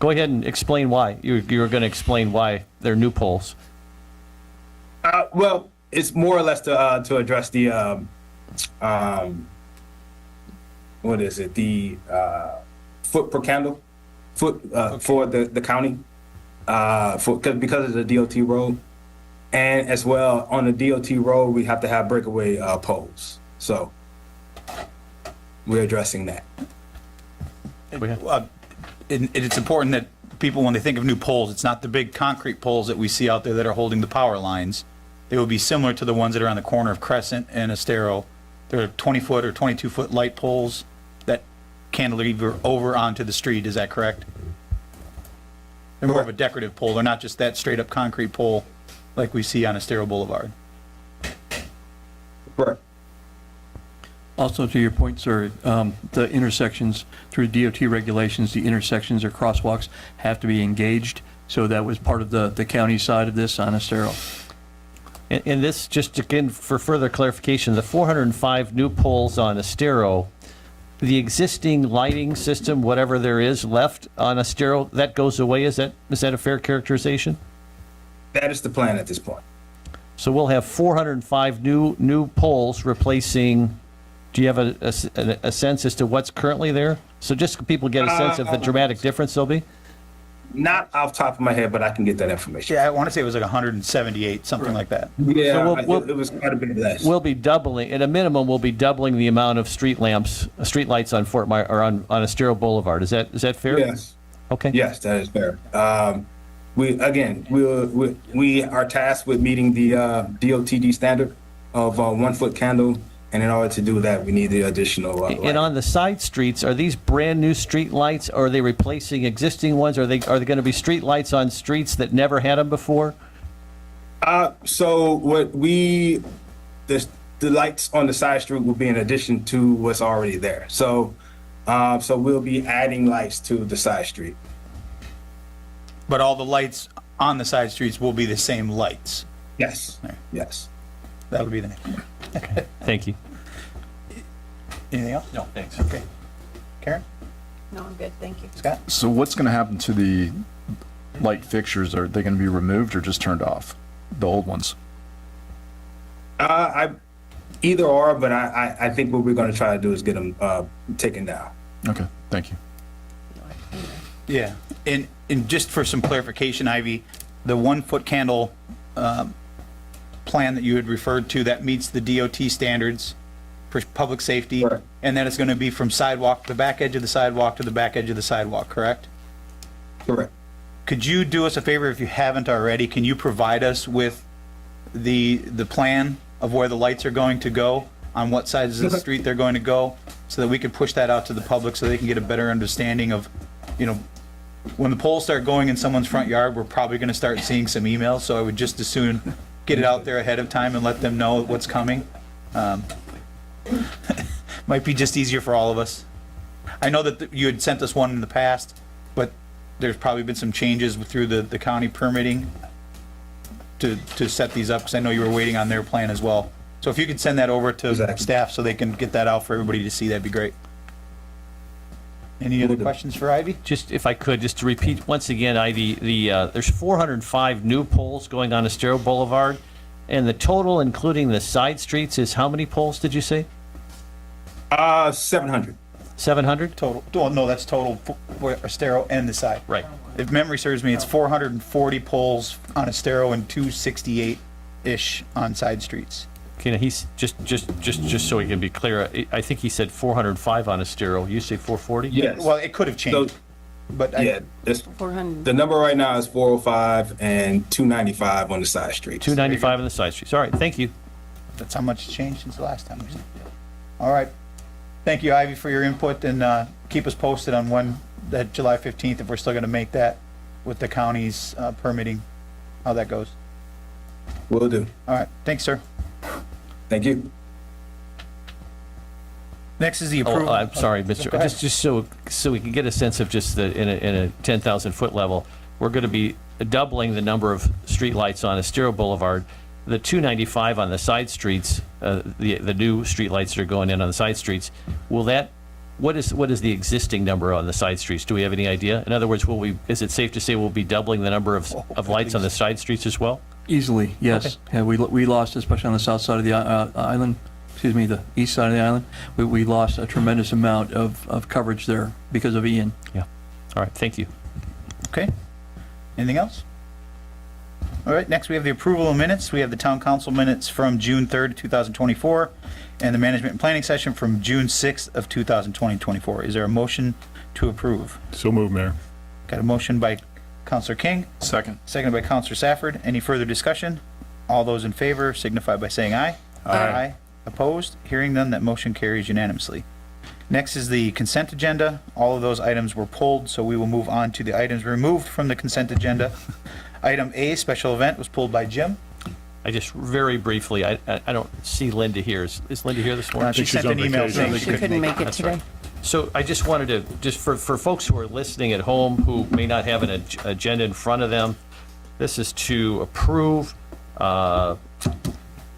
[SPEAKER 4] Go ahead and explain why. You're going to explain why they're new poles.
[SPEAKER 14] Well, it's more or less to address the what is it? The foot per candle, for the county, because it's a DOT road, and as well on the DOT road we have to have breakaway poles. So we're addressing that.
[SPEAKER 1] It's important that people, when they think of new poles, it's not the big concrete poles that we see out there that are holding the power lines. They will be similar to the ones that are on the corner of Crescent and Estero. They're 20-foot or 22-foot light poles that cantilever over onto the street. Is that correct? They're more of a decorative pole. They're not just that straight-up concrete pole like we see on Estero Boulevard.
[SPEAKER 14] Correct.
[SPEAKER 13] Also, to your point, sir, the intersections, through DOT regulations, the intersections or crosswalks have to be engaged. So that was part of the county side of this on Estero.
[SPEAKER 4] And this, just again for further clarification, the 405 new poles on Estero, the existing lighting system, whatever there is left on Estero, that goes away. Is that a fair characterization?
[SPEAKER 14] That is the plan at this point.
[SPEAKER 4] So we'll have 405 new poles replacing. Do you have a sense as to what's currently there? So just so people get a sense of the dramatic difference there'll be?
[SPEAKER 14] Not off the top of my head, but I can get that information.
[SPEAKER 1] Yeah, I want to say it was like 178, something like that.
[SPEAKER 14] Yeah, so it was quite a bit less.
[SPEAKER 4] We'll be doubling, at a minimum, we'll be doubling the amount of street lights on Fort Myers, or on Estero Boulevard. Is that fair?
[SPEAKER 14] Yes.
[SPEAKER 4] Okay.
[SPEAKER 14] Yes, that is fair. We are tasked with meeting the DOTD standard of 1 foot candle. And in order to do that, we need the additional
[SPEAKER 4] and on the side streets, are these brand new street lights, or are they replacing existing ones? Are they going to be street lights on streets that never had them before?
[SPEAKER 14] So the lights on the side street will be in addition to what's already there. So we'll be adding lights to the side street.
[SPEAKER 1] But all the lights on the side streets will be the same lights.
[SPEAKER 14] Yes. Yes.
[SPEAKER 1] That would be the name.
[SPEAKER 4] Okay. Thank you.
[SPEAKER 1] Anything else?
[SPEAKER 4] No, thanks.
[SPEAKER 1] Okay. Karen?
[SPEAKER 6] No, I'm good, thank you.
[SPEAKER 1] Scott?
[SPEAKER 11] So what's going to happen to the light fixtures? Are they going to be removed or just turned off? The old ones?
[SPEAKER 14] Either or, but I think what we're going to try to do is get them taken down.
[SPEAKER 11] Okay, thank you.
[SPEAKER 1] Yeah. And just for some clarification, Ivy, the 1 foot candle plan that you had referred to, that meets the DOT standards for public safety,
[SPEAKER 14] right.
[SPEAKER 1] And that is going to be from sidewalk, the back edge of the sidewalk to the back edge of the sidewalk, correct?
[SPEAKER 14] Correct.
[SPEAKER 1] Could you do us a favor, if you haven't already, can you provide us with the plan of where the lights are going to go, on what sides of the street they're going to go, so that we can push that out to the public so they can get a better understanding of, when the poles start going in someone's front yard, we're probably going to start seeing some emails, so I would just as soon get it out there ahead of time and let them know what's coming. Might be just easier for all of us. I know that you had sent us one in the past, but there's probably been some changes through the county permitting to set these up, because I know you were waiting on their plan as well. So if you could send that over to
[SPEAKER 14] Exactly.
[SPEAKER 1] staff so they can get that out for everybody to see, that'd be great. Any other questions for Ivy?
[SPEAKER 4] Just, if I could, just to repeat once again, Ivy, there's 405 new poles going on Estero Boulevard, and the total, including the side streets, is how many poles did you say?
[SPEAKER 14] 700.
[SPEAKER 4] 700?
[SPEAKER 1] Total, well, no, that's total for Estero and the side.
[SPEAKER 4] Right.
[SPEAKER 1] If memory serves me, it's 440 poles on Estero and 268-ish on side streets.
[SPEAKER 4] Okay, now he's, just so we can be clear, I think he said 405 on Estero. You say 440?
[SPEAKER 14] Yes.
[SPEAKER 1] Well, it could have changed, but
[SPEAKER 14] Yeah, it's,
[SPEAKER 10] 400.
[SPEAKER 14] the number right now is 405 and 295 on the side streets.
[SPEAKER 4] 295 on the side streets. All right, thank you.
[SPEAKER 1] that's how much it's changed since the last time. All right. Thank you, Ivy, for your input, and keep us posted on when, that July 15th, if we're still going to make that with the county's permitting, how that goes.
[SPEAKER 14] Will do.
[SPEAKER 1] All right, thanks, sir.
[SPEAKER 14] Thank you.
[SPEAKER 1] Next is the
[SPEAKER 4] Oh,
[SPEAKER 1] approval.
[SPEAKER 4] I'm sorry, Mr.
[SPEAKER 1] Go ahead.
[SPEAKER 4] Just so we can get a sense of just in a 10,000 foot level, we're going to be doubling the number of streetlights on Estero Boulevard. The 295 on the side streets, the new streetlights that are going in on the side streets, will that, what is the existing number on the side streets? Do we have any idea? In other words, is it safe to say we'll be doubling the number of lights on the side streets as well?
[SPEAKER 13] Easily, yes. Yeah, we lost, especially on the south side of the island, excuse me, the east side of the island, we lost a tremendous amount of coverage there because of Ian.
[SPEAKER 4] Yeah. All right, thank you.
[SPEAKER 1] Okay. Anything else? All right, next we have the approval of minutes. We have the town council minutes from June 3rd, 2024, and the management and planning session from June 6th of 2024. Is there a motion to approve?
[SPEAKER 3] So moved, Mayor.
[SPEAKER 1] Got a motion by Counselor King,
[SPEAKER 11] Second.
[SPEAKER 1] seconded by Counselor Safford. Any further discussion? All those in favor signify by saying aye. Aye. Opposed? Hearing none, that motion carries unanimously. Next is the consent agenda. All of those items were pulled, so we will move on to the items removed from the consent agenda. Item A, special event, was pulled by Jim.
[SPEAKER 4] I just very briefly, I don't see Linda here. Is Linda here this morning?
[SPEAKER 1] She
[SPEAKER 3] she's
[SPEAKER 1] sent
[SPEAKER 3] on
[SPEAKER 1] an email
[SPEAKER 3] vacation.
[SPEAKER 1] saying
[SPEAKER 10] She couldn't make it
[SPEAKER 4] That's
[SPEAKER 10] today.
[SPEAKER 4] right. So I just wanted to, just for folks who are listening at home who may not have an agenda in front of them, this is to approve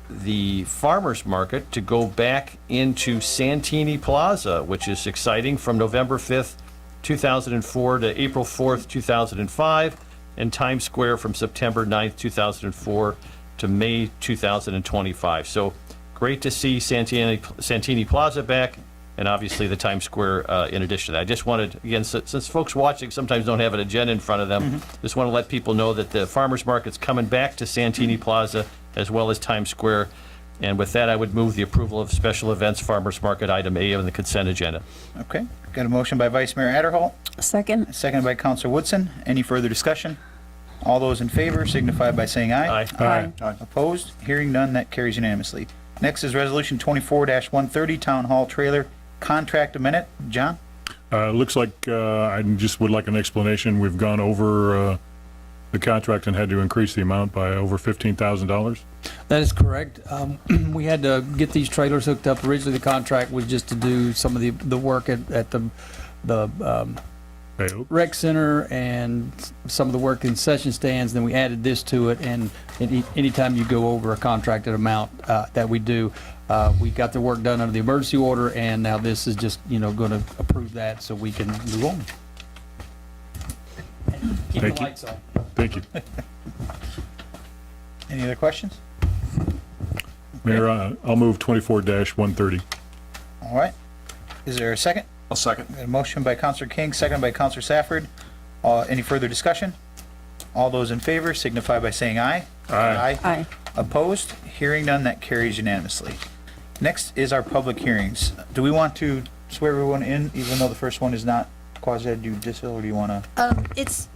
[SPEAKER 4] the farmers market to go back into Santini Plaza, which is exciting, from November 5th, 2004 to April 4th, 2005, and Times Square from September 9th, 2004 to May 2025. So great to see Santini Plaza back, and obviously the Times Square in addition to that. I just wanted, again, since folks watching sometimes don't have an agenda in front of them, just want to let people know that the farmers market's coming back to Santini Plaza as well as Times Square. And with that, I would move the approval of special events farmers market item A on the consent agenda.
[SPEAKER 1] Okay, got a motion by Vice Mayor Adderholt,
[SPEAKER 10] Second.
[SPEAKER 1] seconded by Counselor Woodson. Any further discussion? All those in favor signify by saying aye.
[SPEAKER 4] Aye.
[SPEAKER 1] Opposed? Hearing none, that carries unanimously. Next is Resolution 24-130, Town Hall Trailer Contract Amendment. John?
[SPEAKER 3] Looks like I just would like an explanation. We've gone over the contract and had to increase the amount by over $15,000.
[SPEAKER 15] That is correct. We had to get these trailers hooked up. Originally, the contract was just to do some of the work at the rec center and some of the work in concession stands. Then we added this to it, and anytime you go over a contracted amount that we do, we got the work done under the emergency order, and now this is just, going to approve that so we can move on. Keep the
[SPEAKER 3] Thank you.
[SPEAKER 15] lights on.
[SPEAKER 3] Thank you.
[SPEAKER 1] Any other questions?
[SPEAKER 3] Mayor, I'll move 24-130.
[SPEAKER 1] All right. Is there a second?
[SPEAKER 11] I'll second.
[SPEAKER 1] Got a motion by Counselor King, seconded by Counselor Safford. Any further discussion? All those in favor signify by saying aye.
[SPEAKER 3] Aye.
[SPEAKER 10] Aye.
[SPEAKER 1] Opposed? Hearing none, that carries unanimously. Next is our public hearings. Do we want to swear everyone in, even though the first one is not quasi judicial, or do you want to?
[SPEAKER 6] It's,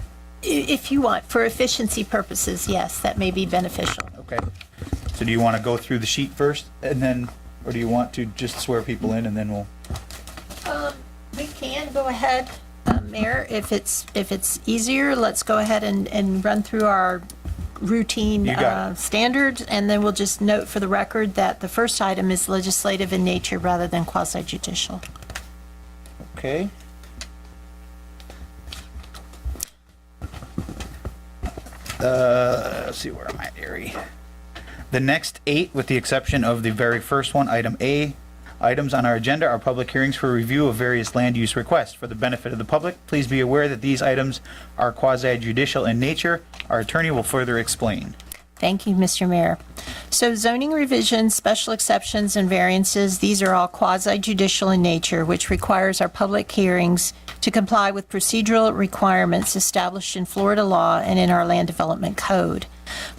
[SPEAKER 6] if you want, for efficiency purposes, yes, that may be beneficial.
[SPEAKER 1] Okay. So do you want to go through the sheet first, and then, or do you want to just swear people in, and then we'll?
[SPEAKER 6] We can go ahead, Mayor, if it's easier, let's go ahead and run through our routine
[SPEAKER 1] You got it.
[SPEAKER 6] standards, and then we'll just note for the record that the first item is legislative in nature rather than quasi judicial.
[SPEAKER 1] Okay. Let's see, where am I, Ari? The next 8, with the exception of the very first one, item A, items on our agenda are public hearings for review of various land use requests. For the benefit of the public, please be aware that these items are quasi-judicial in nature. Our attorney will further explain.
[SPEAKER 6] Thank you, Mr. Mayor. So zoning revisions, special exceptions, and variances, these are all quasi-judicial in nature, which requires our public hearings to comply with procedural requirements established in Florida law and in our land development code.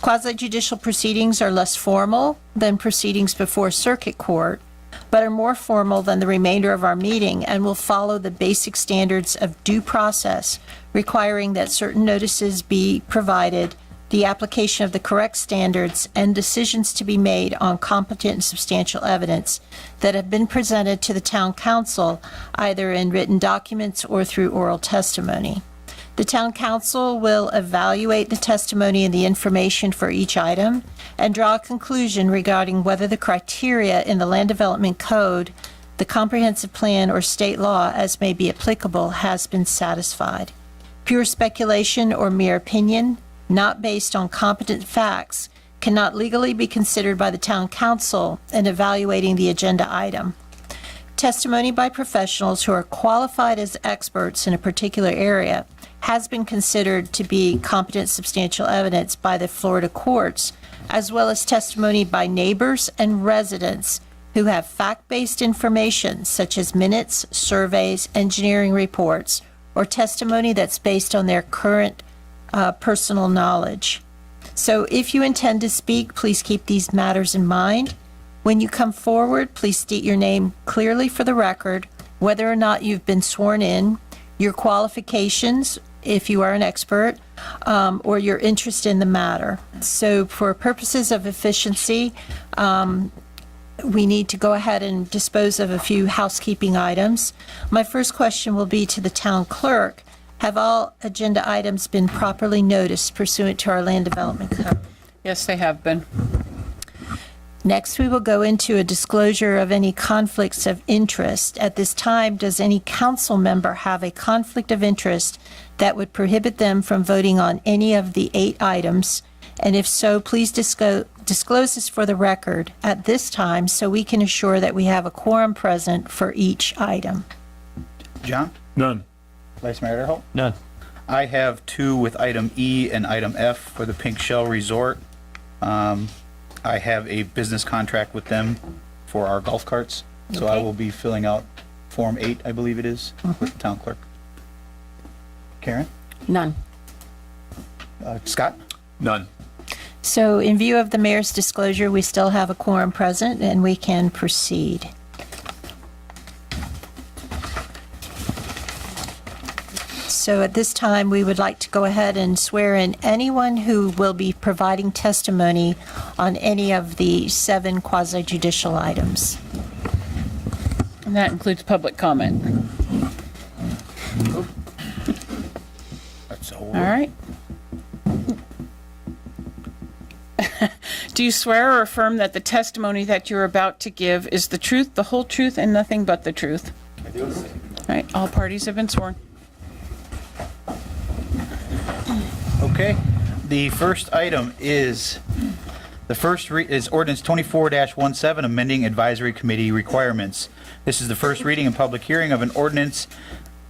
[SPEAKER 6] Quasi-judicial proceedings are less formal than proceedings before circuit court, but are more formal than the remainder of our meeting and will follow the basic standards of due process, requiring that certain notices be provided, the application of the correct standards, and decisions to be made on competent and substantial evidence that have been presented to the town council, either in written documents or through oral testimony. The town council will evaluate the testimony and the information for each item and draw a conclusion regarding whether the criteria in the land development code, the comprehensive plan, or state law, as may be applicable, has been satisfied. Pure speculation or mere opinion, not based on competent facts, cannot legally be considered by the town council in evaluating the agenda item. Testimony by professionals who are qualified as experts in a particular area has been considered to be competent substantial evidence by the Florida courts, as well as testimony by neighbors and residents who have fact-based information such as minutes, surveys, engineering reports, or testimony that's based on their current personal knowledge. So if you intend to speak, please keep these matters in mind. When you come forward, please state your name clearly for the record, whether or not you've been sworn in, your qualifications, if you are an expert, or your interest in the matter. So for purposes of efficiency, we need to go ahead and dispose of a few housekeeping items. My first question will be to the town clerk. Have all agenda items been properly noticed pursuant to our land development code?
[SPEAKER 2] Yes, they have been.
[SPEAKER 6] Next, we will go into a disclosure of any conflicts of interest. At this time, does any council member have a conflict of interest that would prohibit them from voting on any of the 8 items? And if so, please disclose this for the record at this time so we can assure that we have a quorum present for each item.
[SPEAKER 1] John?
[SPEAKER 3] None.
[SPEAKER 1] Vice Mayor Earhart?
[SPEAKER 4] None.
[SPEAKER 1] I have 2 with item E and item F for the Pink Shell Resort. I have a business contract with them for our golf carts, so I will be filling out Form 8, I believe it is, with the town clerk. Karen?
[SPEAKER 10] None.
[SPEAKER 1] Scott?
[SPEAKER 11] None.
[SPEAKER 6] So in view of the mayor's disclosure, we still have a quorum present and we can proceed. So at this time, we would like to go ahead and swear in anyone who will be providing testimony on any of the 7 quasi-judicial items.
[SPEAKER 2] And that includes public comment. All right. Do you swear or affirm that the testimony that you're about to give is the truth, the whole truth, and nothing but the truth?
[SPEAKER 1] I do.
[SPEAKER 2] All right, all parties have been sworn.
[SPEAKER 1] Okay, the first item is, is ordinance 24-17, amending advisory committee requirements. This is the first reading and public hearing of an ordinance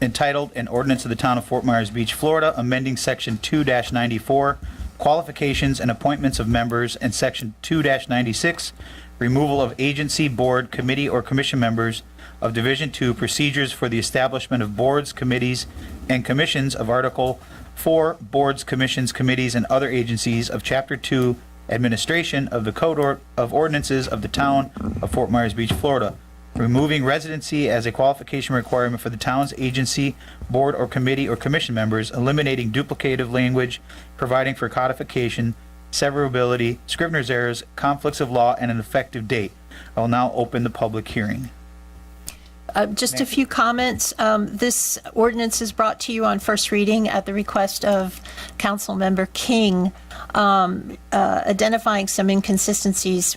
[SPEAKER 1] entitled, An Ordinance of the Town of Fort Myers Beach, Florida, amending section 2-94, qualifications and appointments of members, and section 2-96, removal of agency, board, committee, or commission members of Division 2, procedures for the establishment of boards, committees, and commissions of Article 4, boards, commissions, committees, and other agencies of Chapter 2, administration of the Code of Ordinances of the Town of Fort Myers Beach, Florida, removing residency as a qualification requirement for the town's agency, board, or committee, or commission members, eliminating duplicative language, providing for codification, severability, scrivener's errors, conflicts of law, and an effective date. I will now open the public hearing.
[SPEAKER 6] Just a few comments. This ordinance is brought to you on first reading at the request of Councilmember King, identifying some inconsistencies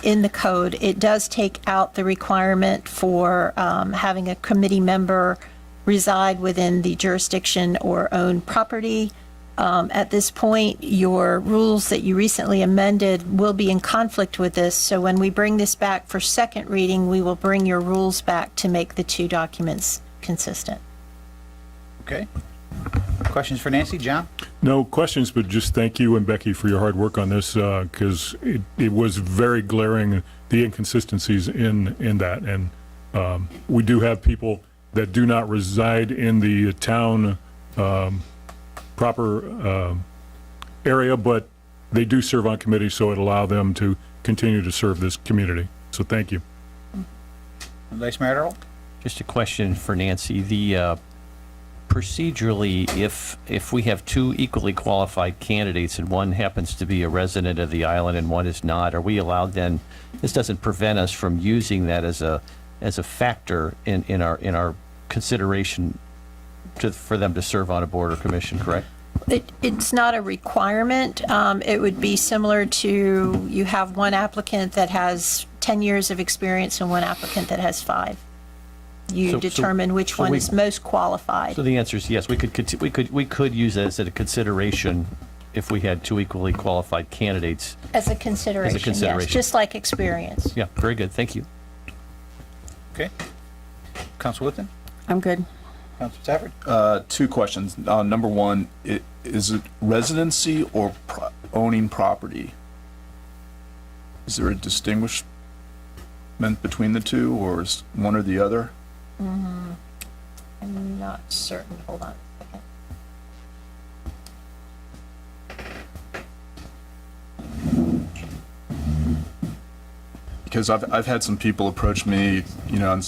[SPEAKER 6] in the code. It does take out the requirement for having a committee member reside within the jurisdiction or own property At this point, your rules that you recently amended will be in conflict with this, so when we bring this back for second reading, we will bring your rules back to make the two documents consistent.
[SPEAKER 1] Okay. Questions for Nancy? John?
[SPEAKER 3] No questions, but just thank you and Becky for your hard work on this, because it was very glaring, the inconsistencies in that. And we do have people that do not reside in the town proper area, but they do serve on committees, so it allow them to continue to serve this community. So thank you.
[SPEAKER 1] Vice Mayor Earl?
[SPEAKER 4] Just a question for Nancy. The procedurally, if we have two equally qualified candidates and one happens to be a resident of the island and one is not, are we allowed then, this doesn't prevent us from using that as a factor in our consideration for them to serve on a board or commission, correct?
[SPEAKER 6] It's not a requirement. It would be similar to, you have one applicant that has 10 years of experience and one applicant that has 5. You determine which one is most qualified.
[SPEAKER 4] So the answer is yes. We could use that as a consideration if we had two equally qualified candidates.
[SPEAKER 6] As a consideration, yes, just like experience.
[SPEAKER 4] Yeah, very good. Thank you.
[SPEAKER 1] Okay. Council Whitton?
[SPEAKER 9] I'm good.
[SPEAKER 1] Council Stafford?
[SPEAKER 11] 2 questions. Number one, is it residency or owning property? Is there a distinguishment between the two, or is one or the other?
[SPEAKER 6] I'm not certain. Hold on a second.
[SPEAKER 11] Because I've had some people approach me, you know, on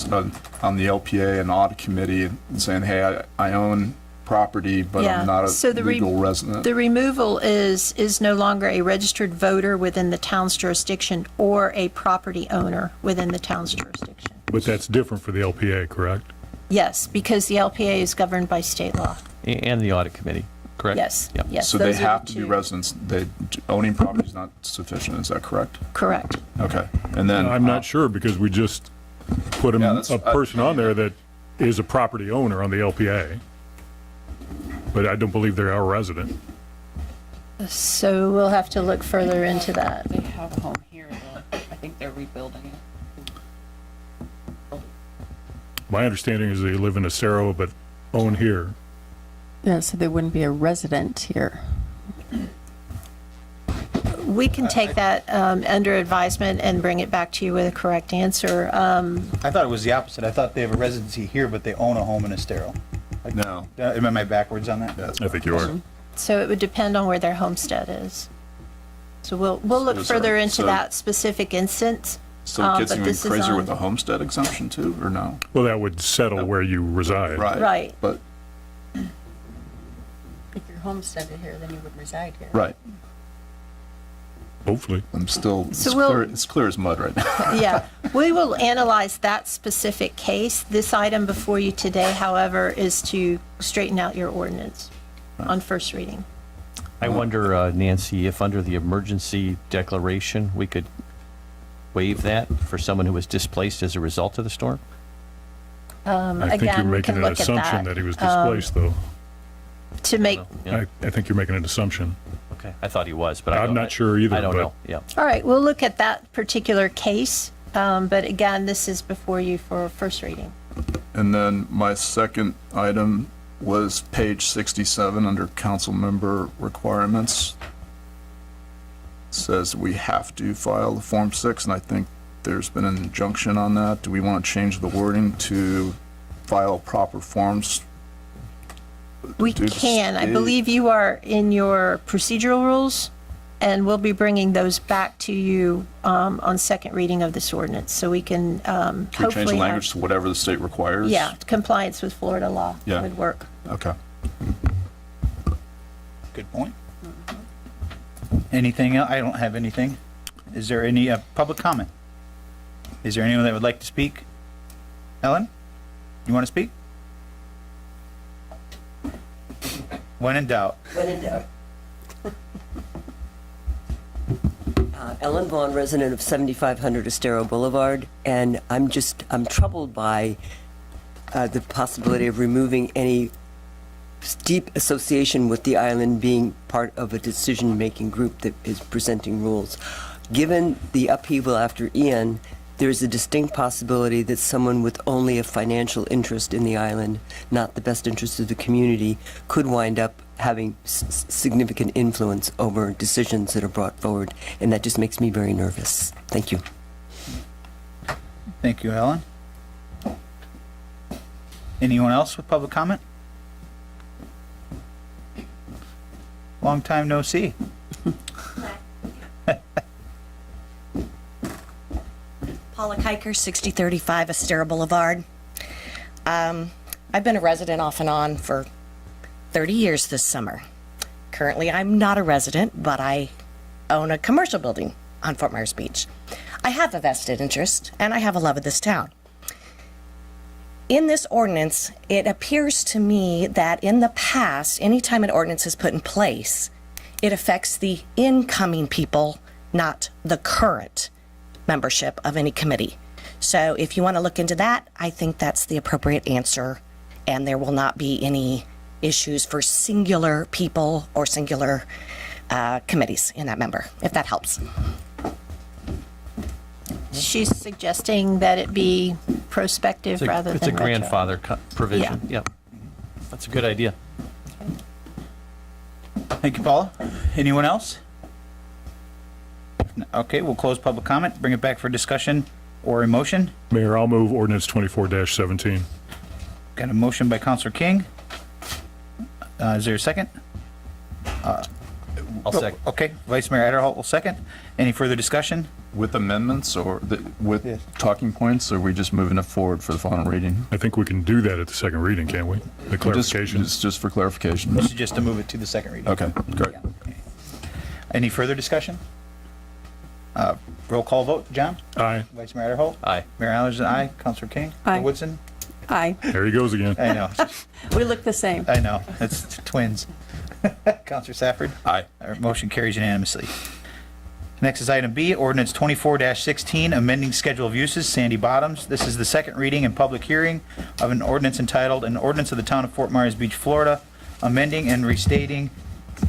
[SPEAKER 11] the LPA and audit committee and saying, hey, I own property, but I'm not a legal resident.
[SPEAKER 6] The removal is no longer a registered voter within the town's jurisdiction or a property owner within the town's jurisdiction.
[SPEAKER 3] But that's different for the LPA, correct?
[SPEAKER 6] Yes, because the LPA is governed by state law.
[SPEAKER 4] And the audit committee, correct?
[SPEAKER 6] Yes,
[SPEAKER 4] Yep.
[SPEAKER 6] yes.
[SPEAKER 11] So they
[SPEAKER 6] those are
[SPEAKER 11] have
[SPEAKER 6] the
[SPEAKER 11] to be
[SPEAKER 6] two.
[SPEAKER 11] residents. Owning property is not sufficient. Is that correct?
[SPEAKER 6] Correct.
[SPEAKER 11] Okay. And then
[SPEAKER 3] I'm not sure, because we just put a person on there that is a property owner on the LPA. But I don't believe they're our resident.
[SPEAKER 6] So we'll have to look further into that.
[SPEAKER 2] They have a home here, though. I think they're rebuilding it.
[SPEAKER 3] My understanding is they live in Acero, but own here.
[SPEAKER 9] Yeah, so there wouldn't be a resident here.
[SPEAKER 6] We can take that under advisement and bring it back to you with a correct answer.
[SPEAKER 1] I thought it was the opposite. I thought they have a residency here, but they own a home in Estero.
[SPEAKER 11] No.
[SPEAKER 1] Am I backwards on that?
[SPEAKER 3] I think you are.
[SPEAKER 6] So it would depend on where their homestead is. So we'll look further into that specific instance.
[SPEAKER 11] So it gets
[SPEAKER 6] but
[SPEAKER 11] even
[SPEAKER 6] this is
[SPEAKER 11] crazier
[SPEAKER 6] on-
[SPEAKER 11] with the homestead exemption too, or no?
[SPEAKER 3] Well, that would settle where you reside.
[SPEAKER 6] Right.
[SPEAKER 11] But,
[SPEAKER 10] If you're homesteaded here, then you would reside here.
[SPEAKER 11] right.
[SPEAKER 3] Hopefully.
[SPEAKER 11] I'm still,
[SPEAKER 6] So
[SPEAKER 11] it's clear as mud right now.
[SPEAKER 6] Yeah, we will analyze that specific case. This item before you today, however, is to straighten out your ordinance on first reading.
[SPEAKER 4] I wonder, Nancy, if under the emergency declaration, we could waive that for someone who was displaced as a result of the storm?
[SPEAKER 3] I think
[SPEAKER 6] Again,
[SPEAKER 3] you're
[SPEAKER 6] we
[SPEAKER 3] making
[SPEAKER 6] can
[SPEAKER 3] an
[SPEAKER 6] look at
[SPEAKER 3] assumption that he was displaced, though.
[SPEAKER 6] To make,
[SPEAKER 4] Yeah.
[SPEAKER 3] I think you're making an assumption.
[SPEAKER 4] Okay, I thought he was, but
[SPEAKER 3] I'm
[SPEAKER 4] don't-
[SPEAKER 3] not sure either,
[SPEAKER 4] I don't
[SPEAKER 3] but-
[SPEAKER 4] know, yeah.
[SPEAKER 6] all right, we'll look at that particular case. But again, this is before you for first reading.
[SPEAKER 11] And then my second item was page 67 under council member requirements. It says we have to file the Form 6, and I think there's been an injunction on that. Do we want to change the wording to file proper forms?
[SPEAKER 6] We
[SPEAKER 11] Do the
[SPEAKER 6] can. I
[SPEAKER 11] state-
[SPEAKER 6] believe you are in your procedural rules, and we'll be bringing those back to you on second reading of this ordinance, so we can
[SPEAKER 11] Can we change
[SPEAKER 6] hopefully
[SPEAKER 11] the
[SPEAKER 6] have-
[SPEAKER 11] language to whatever the state requires?
[SPEAKER 6] Yeah, compliance with Florida law
[SPEAKER 11] Yeah.
[SPEAKER 6] would work.
[SPEAKER 11] Okay.
[SPEAKER 1] Good point. Anything else? I don't have anything. Is there any public comment? Is there anyone that would like to speak? Ellen, you want to speak? When in doubt.
[SPEAKER 16] When in doubt. Ellen Vaughn, resident of 7500 Estero Boulevard, and I'm troubled by the possibility of removing any deep association with the island, being part of a decision-making group that is presenting rules. Given the upheaval after Ian, there's a distinct possibility that someone with only a financial interest in the island, not the best interest of the community, could wind up having significant influence over decisions that are brought forward, and that just makes me very nervous. Thank you.
[SPEAKER 1] Thank you, Ellen. Anyone else with public comment? Long time no see.
[SPEAKER 17] Paula Kiker, 6035 Estero Boulevard. I've been a resident off and on for 30 years this summer. Currently, I'm not a resident, but I own a commercial building on Fort Myers Beach. I have a vested interest, and I have a love of this town. In this ordinance, it appears to me that in the past, anytime an ordinance is put in place, it affects the incoming people, not the current membership of any committee. So if you want to look into that, I think that's the appropriate answer, and there will not be any issues for singular people or singular committees in that member, if that helps.
[SPEAKER 6] She's suggesting that it be prospective rather than
[SPEAKER 4] It's a
[SPEAKER 6] retro.
[SPEAKER 4] grandfather provision. Yep. That's a good idea.
[SPEAKER 1] Thank you, Paula. Anyone else? Okay, we'll close public comment, bring it back for discussion or a motion.
[SPEAKER 3] Mayor, I'll move ordinance 24-17.
[SPEAKER 1] Got a motion by Councilor King. Is there a second?
[SPEAKER 4] I'll second.
[SPEAKER 1] Okay, Vice Mayor Adderholt will second. Any further discussion?
[SPEAKER 11] With amendments or with talking points, or are we just moving it forward for the final reading?
[SPEAKER 3] I think we can do that at the second reading, can't we? The clarification.
[SPEAKER 11] Just for clarification.
[SPEAKER 1] This is just to move it to the second reading.
[SPEAKER 11] Okay, great.
[SPEAKER 1] Any further discussion? Roll call vote. John?
[SPEAKER 3] Aye.
[SPEAKER 1] Vice Mayor Adderholt?
[SPEAKER 4] Aye.
[SPEAKER 1] Mayor Allerson, aye. Councilor King?
[SPEAKER 10] Aye.
[SPEAKER 1] Woodson?
[SPEAKER 10] Aye.
[SPEAKER 3] There he goes again.
[SPEAKER 1] I know.
[SPEAKER 10] We look the same.
[SPEAKER 1] I know. It's twins. Councilor Safford?
[SPEAKER 11] Aye.
[SPEAKER 1] Our motion carries unanimously. Next is item B, ordinance 24-16, amending schedule of uses, Sandy Bottoms. This is the second reading and public hearing of an ordinance entitled, an ordinance of the town of Fort Myers Beach, Florida, amending and restating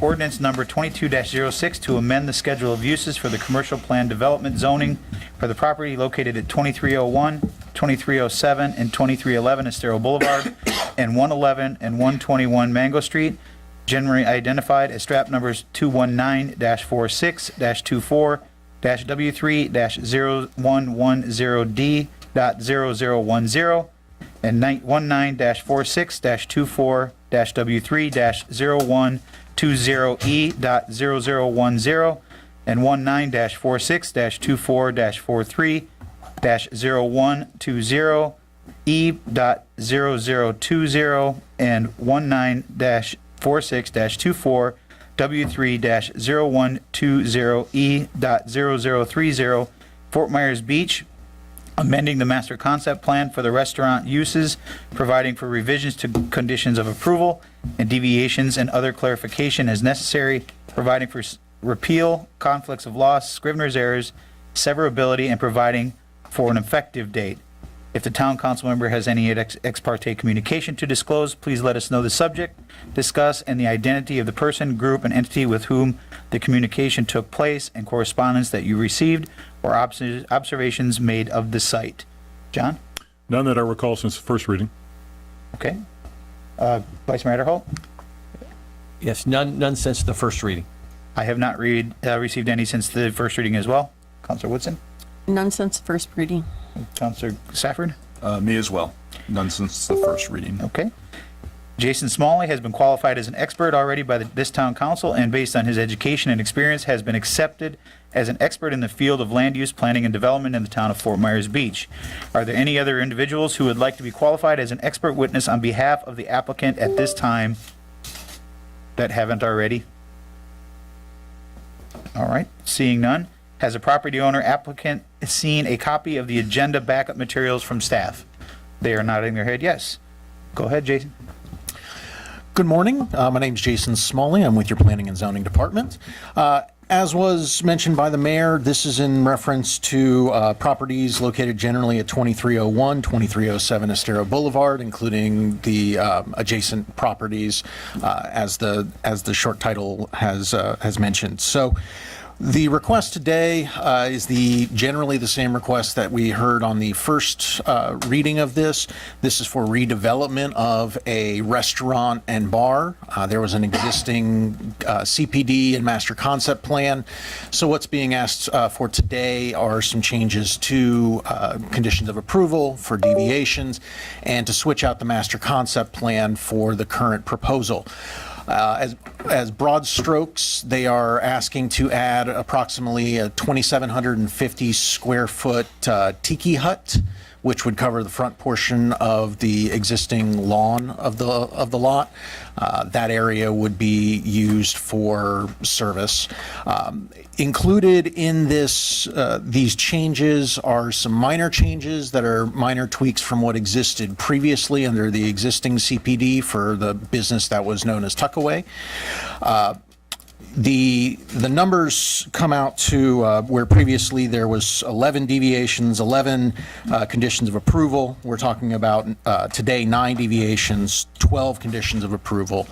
[SPEAKER 1] ordinance number 22-06 to amend the schedule of uses for the commercial plan development zoning for the property located at 2301, 2307, and 2311 Estero Boulevard, and 111 and 121 Mango Street, generally identified as strap numbers 219-46-24-W3-0110D.0010 and 19-46-24-W3-0120E.0010 and 19-46-24-43-0120E.0020 and 19-46-24-W3-0120E.0030 Fort Myers Beach, amending the master concept plan for the restaurant uses, providing for revisions to conditions of approval and deviations and other clarification as necessary, providing for repeal, conflicts of law, scrivener's errors, severability, and providing for an effective date. If the town council member has any ex parte communication to disclose, please let us know the subject, discuss, and the identity of the person, group, and entity with whom the communication took place and correspondence that you received or observations made of the site. John?
[SPEAKER 3] None that I recall since the first reading.
[SPEAKER 1] Okay. Vice Mayor Adderholt?
[SPEAKER 4] Yes, none since the first reading.
[SPEAKER 1] I have not received any since the first reading as well. Councilor Woodson?
[SPEAKER 10] None since first reading.
[SPEAKER 1] Councilor Safford?
[SPEAKER 11] Me as well. None since the first reading.
[SPEAKER 1] Okay. Jason Smalley has been qualified as an expert already by this town council, and based on his education and experience has been accepted as an expert in the field of land use, planning, and development in the town of Fort Myers Beach. Are there any other individuals who would like to be qualified as an expert witness on behalf of the applicant at this time that haven't already? All right, seeing none. Has a property owner applicant seen a copy of the agenda backup materials from staff? They are nodding their head yes. Go ahead, Jason.
[SPEAKER 18] Good morning. My name is Jason Smalley. I'm with your Planning and Zoning Department. As was mentioned by the mayor, this is in reference to properties located generally at 2301, 2307 Estero Boulevard, including the adjacent properties, as the short title has mentioned. So the request today is generally the same request that we heard on the first reading of this. This is for redevelopment of a restaurant and bar. There was an existing CPD and master concept plan. So what's being asked for today are some changes to conditions of approval for deviations and to switch out the master concept plan for the current proposal. As broad strokes, they are asking to add approximately a 2,750 square foot tiki hut, which would cover the front portion of the existing lawn of the lot. That area would be used for service. Included in these changes are some minor changes that are minor tweaks from what existed previously under the existing CPD for the business that was known as Tuckaway. The numbers come out to where previously there was 11 deviations, 11 conditions of approval. We're talking about today 9 deviations, 12 conditions of approval.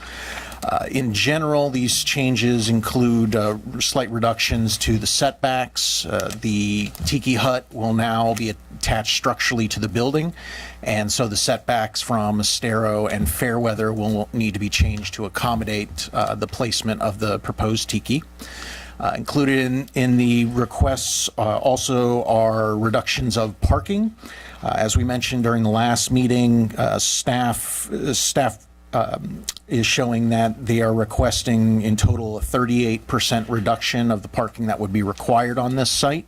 [SPEAKER 18] In general, these changes include slight reductions to the setbacks. The tiki hut will now be attached structurally to the building, and so the setbacks from Estero and Fairweather will need to be changed to accommodate the placement of the proposed tiki. Included in the requests also are reductions of parking. As we mentioned during the last meeting, staff is showing that they are requesting in total a 38% reduction of the parking that would be required on this site.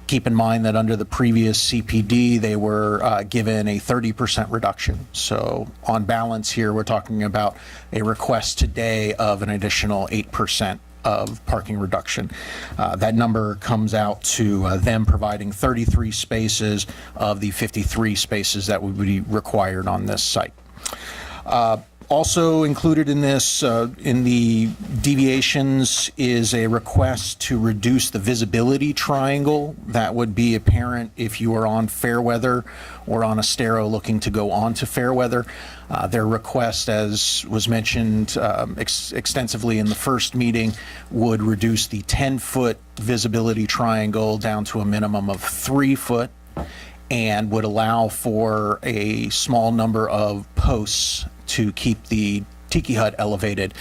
[SPEAKER 18] Keep in mind that under the previous CPD, they were given a 30% reduction. So on balance here, we're talking about a request today of an additional 8% of parking reduction. That number comes out to them providing 33 spaces of the 53 spaces that would be required on this site. Also included in this, in the deviations, is a request to reduce the visibility triangle that would be apparent if you are on Fairweather or on Estero looking to go on to Fairweather. Their request, as was mentioned extensively in the first meeting, would reduce the 10-foot visibility triangle down to a minimum of 3 foot, and would allow for a small number of posts to keep the tiki hut elevated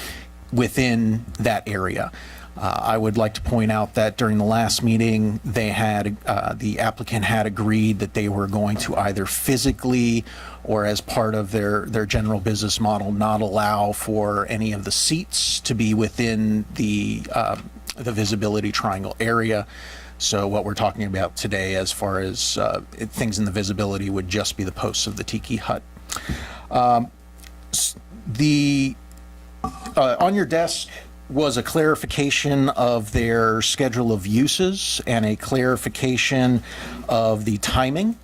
[SPEAKER 18] within that area. I would like to point out that during the last meeting, they had the applicant had agreed that they were going to either physically or as part of their general business model not allow for any of the seats to be within the visibility triangle area. So what we're talking about today as far as things in the visibility would just be the posts of the tiki hut. On your desk was a clarification of their schedule of uses and a clarification of the timing.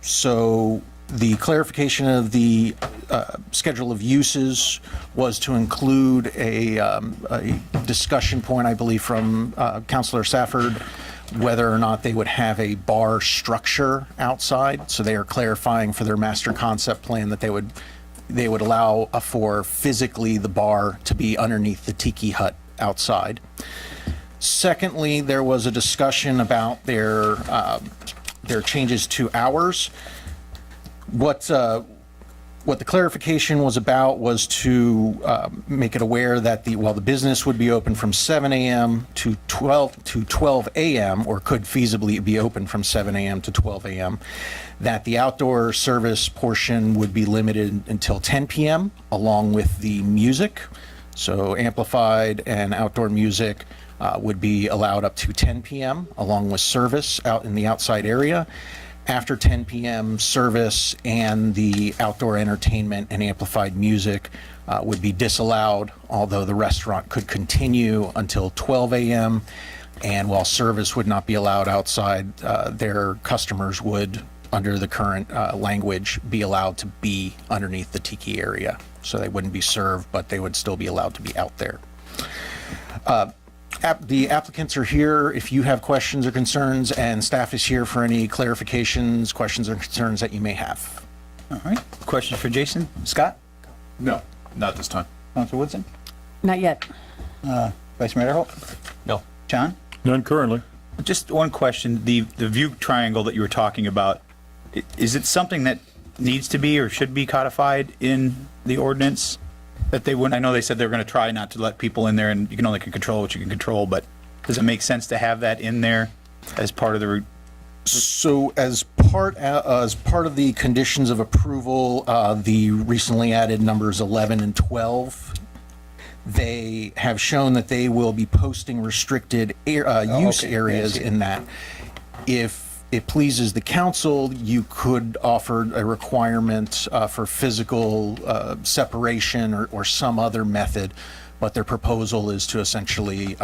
[SPEAKER 18] So the clarification of the schedule of uses was to include a discussion point, I believe, from Councilor Safford, whether or not they would have a bar structure outside. So they are clarifying for their master concept plan that they would allow for physically the bar to be underneath the tiki hut outside. Secondly, there was a discussion about their changes to hours. What the clarification was about was to make it aware that while the business would be open from 7 a.m. to 12 a.m., or could feasibly be open from 7 a.m. to 12 a.m., that the outdoor service portion would be limited until 10 p.m. along with the music. So amplified and outdoor music would be allowed up to 10 p.m. along with service out in the outside area. After 10 p.m., service and the outdoor entertainment and amplified music would be disallowed, although the restaurant could continue until 12 a.m. And while service would not be allowed outside, their customers would, under the current language, be allowed to be underneath the tiki area. So they wouldn't be served, but they would still be allowed to be out there. the applicants are here if you have questions or concerns, and staff is here for any clarifications, questions, or concerns that you may have.
[SPEAKER 1] All right. Questions for Jason? Scott?
[SPEAKER 11] No, not this time.
[SPEAKER 1] Councilor Woodson?
[SPEAKER 10] Not yet.
[SPEAKER 1] Vice Mayor Holt?
[SPEAKER 4] No.
[SPEAKER 1] John?
[SPEAKER 3] None currently.
[SPEAKER 1] Just one question. The view triangle that you were talking about, is it something that needs to be or should be codified in the ordinance? That they wouldn't, I know they said they were going to try not to let people in there, and you can only control what you can control, but does it make sense to have that in there as part of the?
[SPEAKER 18] So as part of the conditions of approval, the recently added numbers 11 and 12, they have shown that they will be posting restricted use areas in that. If it pleases the council, you could offer a requirement for physical separation or some other method, but their proposal is to essentially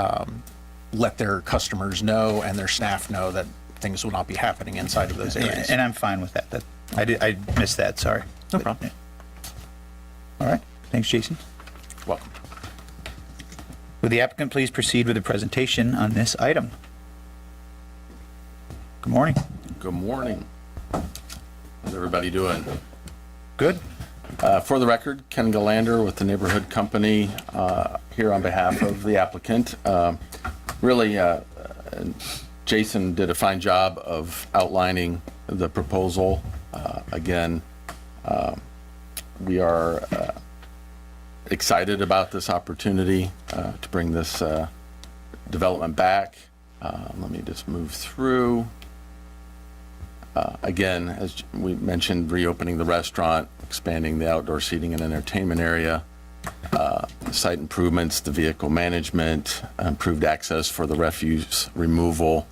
[SPEAKER 18] let their customers know and their staff know that things will not be happening inside of those areas.
[SPEAKER 1] And I'm fine with that. I missed that, sorry.
[SPEAKER 18] No problem.
[SPEAKER 1] All right, thanks, Jason.
[SPEAKER 18] Welcome.
[SPEAKER 1] Would the applicant please proceed with the presentation on this item? Good morning.
[SPEAKER 19] Good morning. How's everybody doing?
[SPEAKER 1] Good.
[SPEAKER 19] For the record, Ken Galander with the Neighborhood Company here on behalf of the applicant. Really, Jason did a fine job of outlining the proposal. Again, we are excited about this opportunity to bring this development back. Let me just move through. Again, as we mentioned, reopening the restaurant, expanding the outdoor seating and entertainment area, site improvements, the vehicle management, improved access for the refuse removal.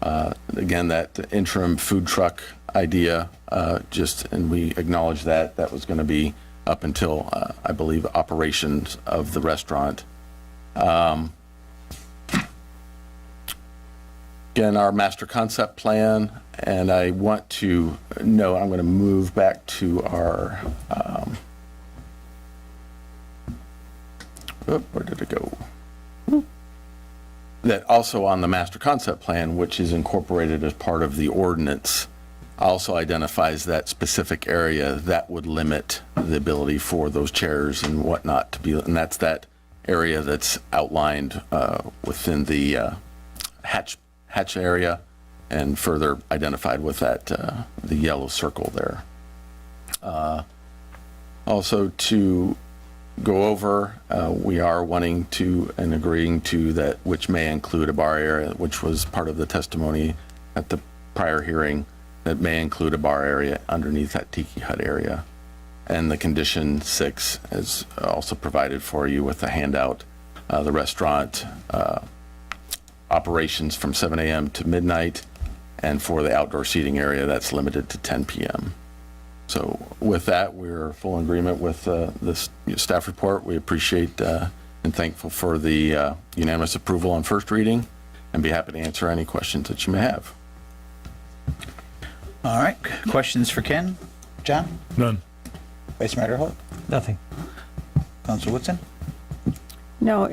[SPEAKER 19] Again, that interim food truck idea, and we acknowledge that was going to be up until, I believe, operations of the restaurant. Again, our master concept plan, and I want to know, I'm going to move back to our, where did it go? That also on the master concept plan, which is incorporated as part of the ordinance, also identifies that specific area that would limit the ability for those chairs and whatnot to be, and that's that area that's outlined within the hatch area and further identified with that the yellow circle there. Also to go over, we are wanting to and agreeing to that, which may include a bar area, which was part of the testimony at the prior hearing, that may include a bar area underneath that tiki hut area. And the condition 6 is also provided for you with a handout. The restaurant operations from 7 a.m. to midnight, and for the outdoor seating area, that's limited to 10 p.m. So with that, we're full agreement with this staff report. We appreciate and thankful for the unanimous approval on first reading, and be happy to answer any questions that you may have.
[SPEAKER 1] All right, questions for Ken? John?
[SPEAKER 3] None.
[SPEAKER 1] Vice Mayor Holt?
[SPEAKER 15] Nothing.
[SPEAKER 1] Councilor Woodson?
[SPEAKER 10] No,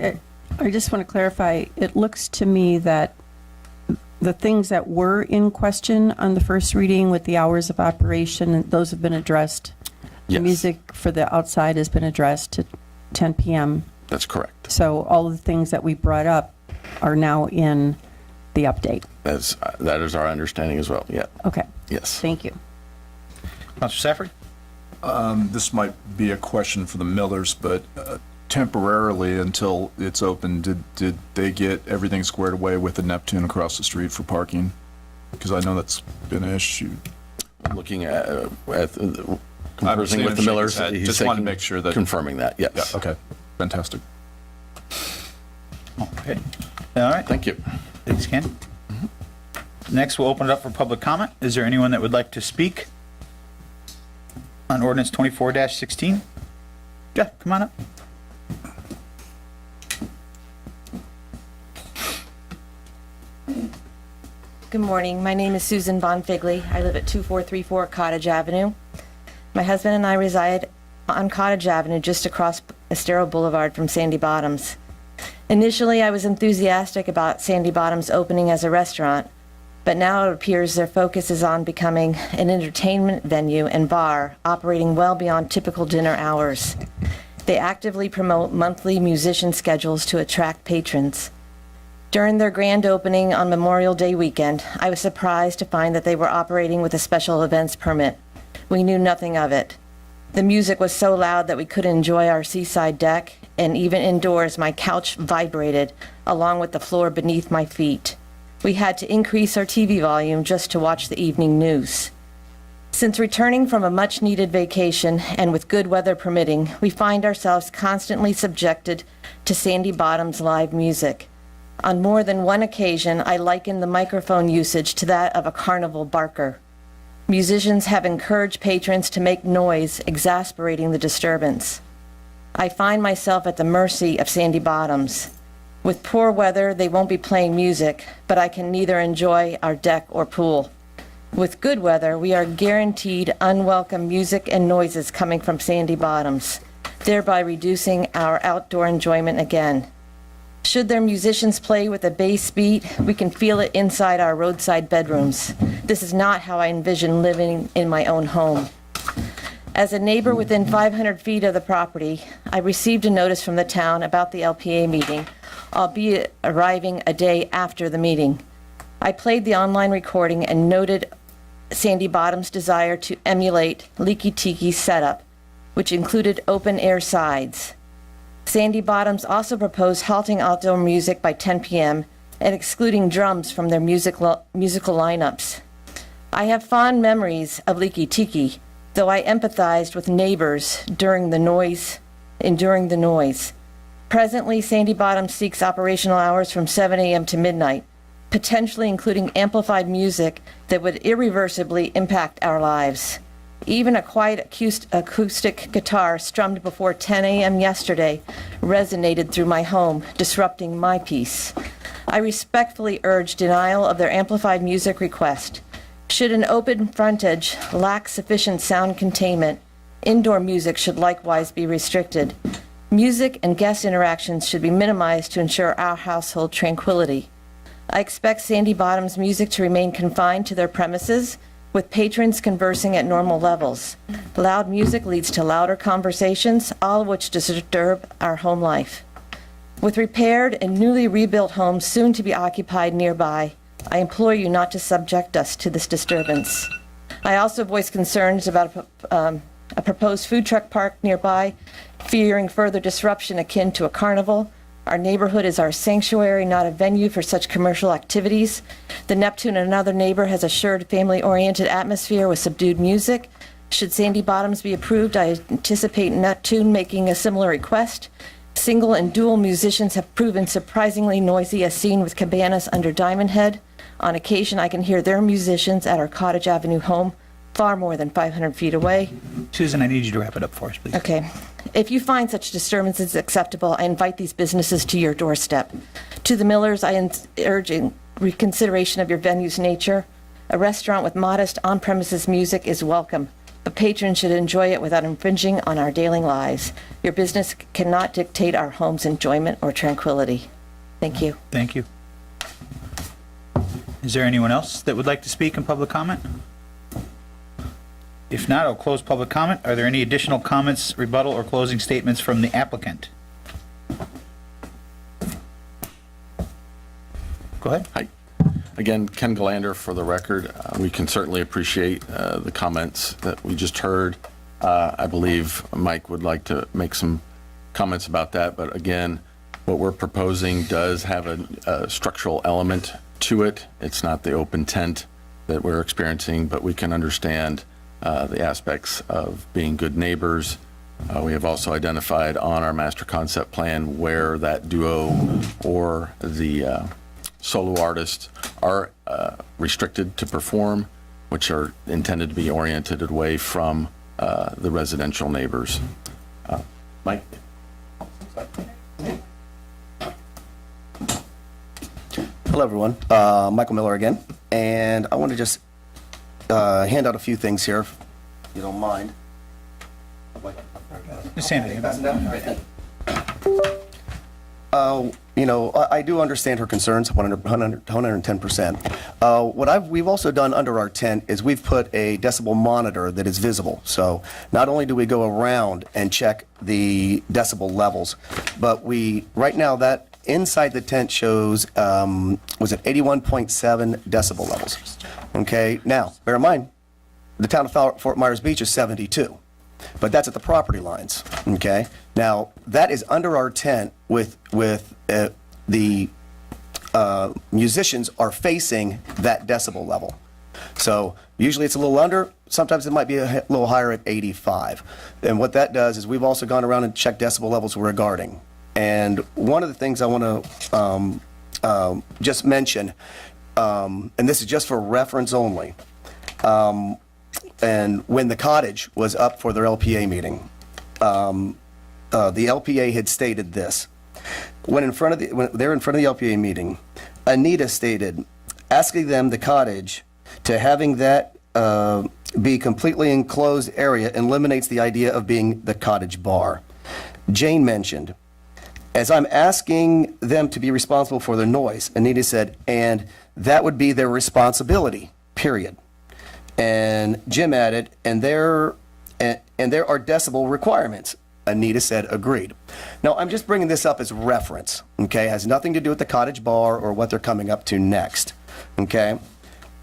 [SPEAKER 10] I just want to clarify, it looks to me that the things that were in question on the first reading with the hours of operation, those have been addressed.
[SPEAKER 19] Yes.
[SPEAKER 10] The music for the outside has been addressed to 10 p.m.
[SPEAKER 19] That's correct.
[SPEAKER 10] So all of the things that we brought up are now in the update.
[SPEAKER 19] That is our understanding as well, yeah.
[SPEAKER 10] Okay.
[SPEAKER 19] Yes.
[SPEAKER 10] Thank you.
[SPEAKER 1] Councilor Safford?
[SPEAKER 11] This might be a question for the Millers, but temporarily until it's open, did they get everything squared away with the Neptune across the street for parking? Because I know that's been an issue.
[SPEAKER 19] Looking at conversing with the Millers, he's
[SPEAKER 11] just want to make sure that
[SPEAKER 19] confirming that. Yes.
[SPEAKER 11] Yeah. Okay. Fantastic.
[SPEAKER 1] Okay. All right.
[SPEAKER 19] Thank you.
[SPEAKER 1] Thanks, Ken. Next, we'll open it up for public comment. Is there anyone that would like to speak on ordinance 24-16? Yeah, come on up.
[SPEAKER 20] Good morning. My name is Susan Von Figley. I live at 2434 Cottage Avenue. My husband and I reside on Cottage Avenue just across Estero Boulevard from Sandy Bottoms. Initially, I was enthusiastic about Sandy Bottom's opening as a restaurant, but now it appears their focus is on becoming an entertainment venue and bar operating well beyond typical dinner hours. They actively promote monthly musician schedules to attract patrons. During their grand opening on Memorial Day weekend, I was surprised to find that they were operating with a special events permit. We knew nothing of it. The music was so loud that we couldn't enjoy our seaside deck, and even indoors my couch vibrated along with the floor beneath my feet. We had to increase our TV volume just to watch the evening news. Since returning from a much-needed vacation and with good weather permitting, we find ourselves constantly subjected to Sandy Bottom's live music. On more than one occasion, I liken the microphone usage to that of a carnival barker. Musicians have encouraged patrons to make noise, exasperating the disturbance. I find myself at the mercy of Sandy Bottoms. With poor weather, they won't be playing music, but I can neither enjoy our deck or pool. With good weather, we are guaranteed unwelcome music and noises coming from Sandy Bottoms, thereby reducing our outdoor enjoyment again. Should their musicians play with a bass beat, we can feel it inside our roadside bedrooms. This is not how I envision living in my own home. As a neighbor within 500 feet of the property, I received a notice from the town about the LPA meeting, albeit arriving a day after the meeting. I played the online recording and noted Sandy Bottom's desire to emulate Leaky Tiki's setup, which included open-air sides. Sandy Bottoms also proposed halting outdoor music by 10 p.m. and excluding drums from their musical lineups. I have fond memories of Leaky Tiki, though I empathized with neighbors enduring the noise. Presently, Sandy Bottoms seeks operational hours from 7 a.m. to midnight, potentially including amplified music that would irreversibly impact our lives. Even a quiet acoustic guitar strummed before 10 a.m. yesterday resonated through my home, disrupting my peace. I respectfully urge denial of their amplified music request. Should an open frontage lack sufficient sound containment, indoor music should likewise be restricted. Music and guest interactions should be minimized to ensure our household tranquility. I expect Sandy Bottom's music to remain confined to their premises, with patrons conversing at normal levels. Loud music leads to louder conversations, all of which disturb our home life. With repaired and newly rebuilt homes soon to be occupied nearby, I implore you not to subject us to this disturbance. I also voice concerns about a proposed food truck park nearby, fearing further disruption akin to a carnival. Our neighborhood is our sanctuary, not a venue for such commercial activities. The Neptune and another neighbor has assured family-oriented atmosphere with subdued music. Should Sandy Bottoms be approved, I anticipate Neptune making a similar request. Single and dual musicians have proven surprisingly noisy, as seen with Cabanas under Diamond Head. On occasion, I can hear their musicians at our Cottage Avenue home, far more than 500 feet away.
[SPEAKER 1] Susan, I need you to wrap it up for us, please.
[SPEAKER 20] Okay. If you find such disturbances acceptable, I invite these businesses to your doorstep. To the Millers, I urge reconsideration of your venue's nature. A restaurant with modest on-premises music is welcome, but patrons should enjoy it without infringing on our daily lives. Your business cannot dictate our home's enjoyment or tranquility. Thank you.
[SPEAKER 1] Thank you. Is there anyone else that would like to speak in public comment? If not, I'll close public comment. Are there any additional comments, rebuttal, or closing statements from the applicant? Go ahead.
[SPEAKER 19] Hi. Again, Ken Galander for the record. We can certainly appreciate the comments that we just heard. I believe Mike would like to make some comments about that, but again, what we're proposing does have a structural element to it. It's not the open tent that we're experiencing, but we can understand the aspects of being good neighbors. We have also identified on our master concept plan where that duo or the solo artists are restricted to perform, which are intended to be oriented away from the residential neighbors. Mike?
[SPEAKER 8] Hello, everyone. Michael Miller again. And I want to just hand out a few things here, if you don't mind.
[SPEAKER 1] Just hand it in.
[SPEAKER 8] You I do understand her concerns, 110%. We've also done under our tent is we've put a decibel monitor that is visible. So not only do we go around and check the decibel levels, but right now that inside the tent shows, was it 81.7 decibel levels? Okay, now, bear in mind, the town of Fort Myers Beach is 72, but that's at the property lines, okay? Now, that is under our tent with the musicians are facing that decibel level. So usually it's a little under, sometimes it might be a little higher at 85. And what that does is we've also gone around and checked decibel levels regarding. And one of the things I want to just mention, and this is just for reference only, and when the Cottage was up for their LPA meeting, the LPA had stated this. When they're in front of the LPA meeting, Anita stated, asking them, the Cottage, to having that be completely enclosed area eliminates the idea of being the Cottage bar. Jane mentioned, as I'm asking them to be responsible for their noise, Anita said, and that would be their responsibility, period. And Jim added, and there are decibel requirements. Anita said, agreed. Now, I'm just bringing this up as reference, okay? It has nothing to do with the Cottage bar or what they're coming up to next, okay?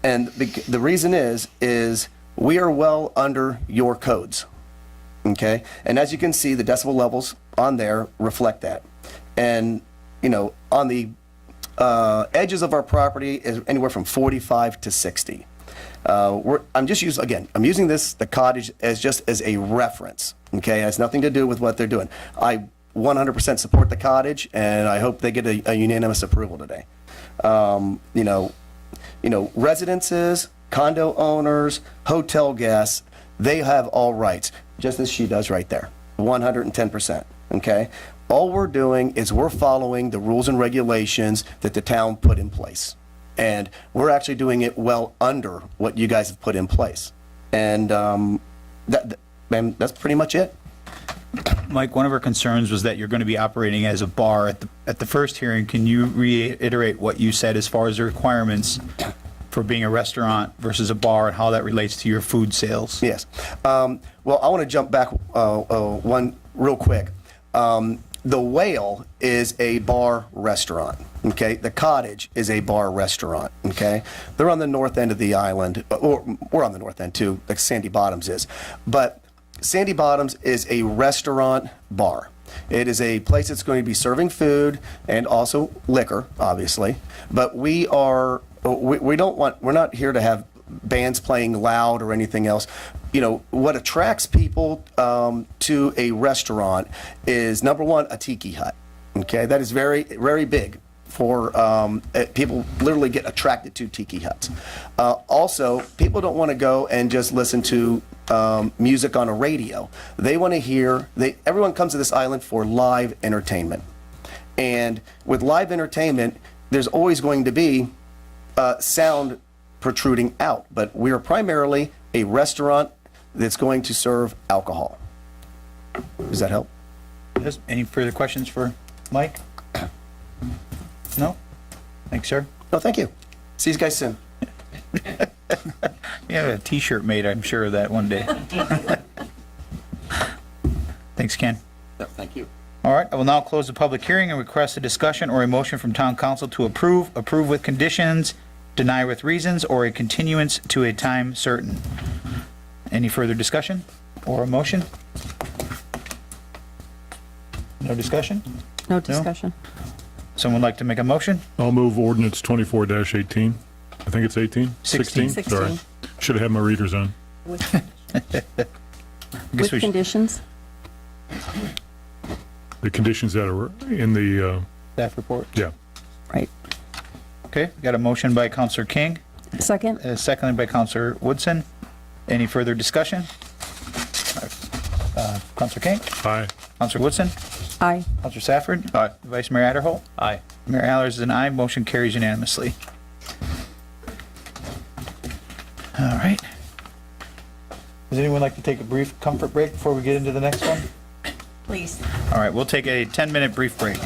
[SPEAKER 8] And the reason is we are well under your codes, okay? And as you can see, the decibel levels on there reflect that. And, on the edges of our property is anywhere from 45 to 60. I'm using the Cottage as a reference, okay? It has nothing to do with what they're doing. I 100% support the Cottage, and I hope they get a unanimous approval today. Residences, condo owners, hotel guests, they have all rights, just as she does right there, 110%, okay? All we're doing is we're following the rules and regulations that the town put in place. And we're actually doing it well under what you guys have put in place. And that's pretty much it.
[SPEAKER 1] Mike, one of our concerns was that you're going to be operating as a bar. At the first hearing, can you reiterate what you said as far as the requirements for being a restaurant versus a bar and how that relates to your food sales?
[SPEAKER 8] Yes. Well, I want to jump back one real quick. The Whale is a bar restaurant, okay? The Cottage is a bar restaurant, okay? They're on the north end of the island, or we're on the north end too, like Sandy Bottoms is. But Sandy Bottoms is a restaurant bar. It is a place that's going to be serving food and also liquor, obviously. But we're not here to have bands playing loud or anything else. What attracts people to a restaurant is, number one, a tiki hut. Okay, that is very, very big for people literally get attracted to tiki huts. Also, people don't want to go and just listen to music on a radio. They want to hear, everyone comes to this island for live entertainment. And with live entertainment, there's always going to be sound protruding out. But we are primarily a restaurant that's going to serve alcohol. Does that help?
[SPEAKER 1] Yes. Any further questions for Mike? No? Thanks, sir.
[SPEAKER 8] No, thank you. See you guys soon.
[SPEAKER 1] Yeah, a t-shirt made, I'm sure of that one day. Thanks, Ken.
[SPEAKER 19] Yeah, thank you.
[SPEAKER 1] All right, I will now close the public hearing and request a discussion or a motion from town council to approve with conditions, deny with reasons, or a continuance to a time certain. Any further discussion or a motion? No discussion?
[SPEAKER 10] No discussion.
[SPEAKER 1] Someone like to make a motion?
[SPEAKER 3] I'll move ordinance 24-18. I think it's 18?
[SPEAKER 1] 16.
[SPEAKER 3] Sorry. Should have had my readers on.
[SPEAKER 10] With conditions?
[SPEAKER 3] The conditions that are in the...
[SPEAKER 1] Staff report?
[SPEAKER 3] Yeah.
[SPEAKER 10] Right.
[SPEAKER 1] Okay, got a motion by Councilor King.
[SPEAKER 10] Second?
[SPEAKER 1] Seconded by Councilor Woodson. Any further discussion? Councilor King?
[SPEAKER 3] Aye.
[SPEAKER 1] Councilor Woodson?
[SPEAKER 10] Aye.
[SPEAKER 1] Councilor Safford?
[SPEAKER 11] Aye.
[SPEAKER 1] Vice Mayor Adderholt?
[SPEAKER 4] Aye.
[SPEAKER 1] Mayor Allers is an aye. Motion carries unanimously. All right. Does anyone like to take a brief comfort break before we get into the next one?
[SPEAKER 20] Please.
[SPEAKER 1] All right, we'll take a 10-minute brief break.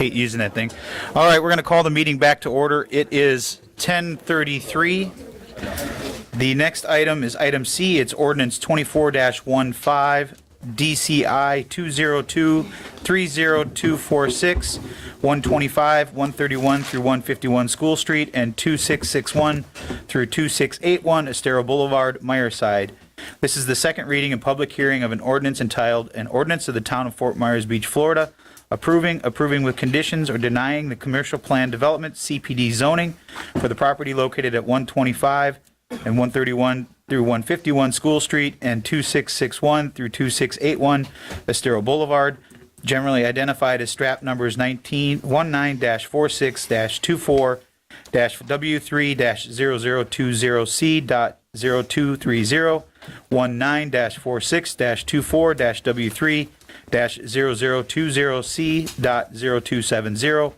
[SPEAKER 1] Hate using that thing. All right, we're going to call the meeting back to order. It is 10:33. The next item is item C. It's ordinance 24-15, DCI 202-30246, 125, 131 through 151 School Street, and 2661 through 2681 Estero Boulevard, Myerside. This is the second reading and public hearing of an ordinance entitled, An Ordinance of the Town of Fort Myers Beach, Florida, approving with conditions, or denying the commercial plan development, CPD zoning, for the property located at 125 and 131 through 151 School Street and 2661 through 2681 Estero Boulevard, generally identified as strap numbers 19-W3-0020C.0230, 19-46-24-W3-0020C.0270,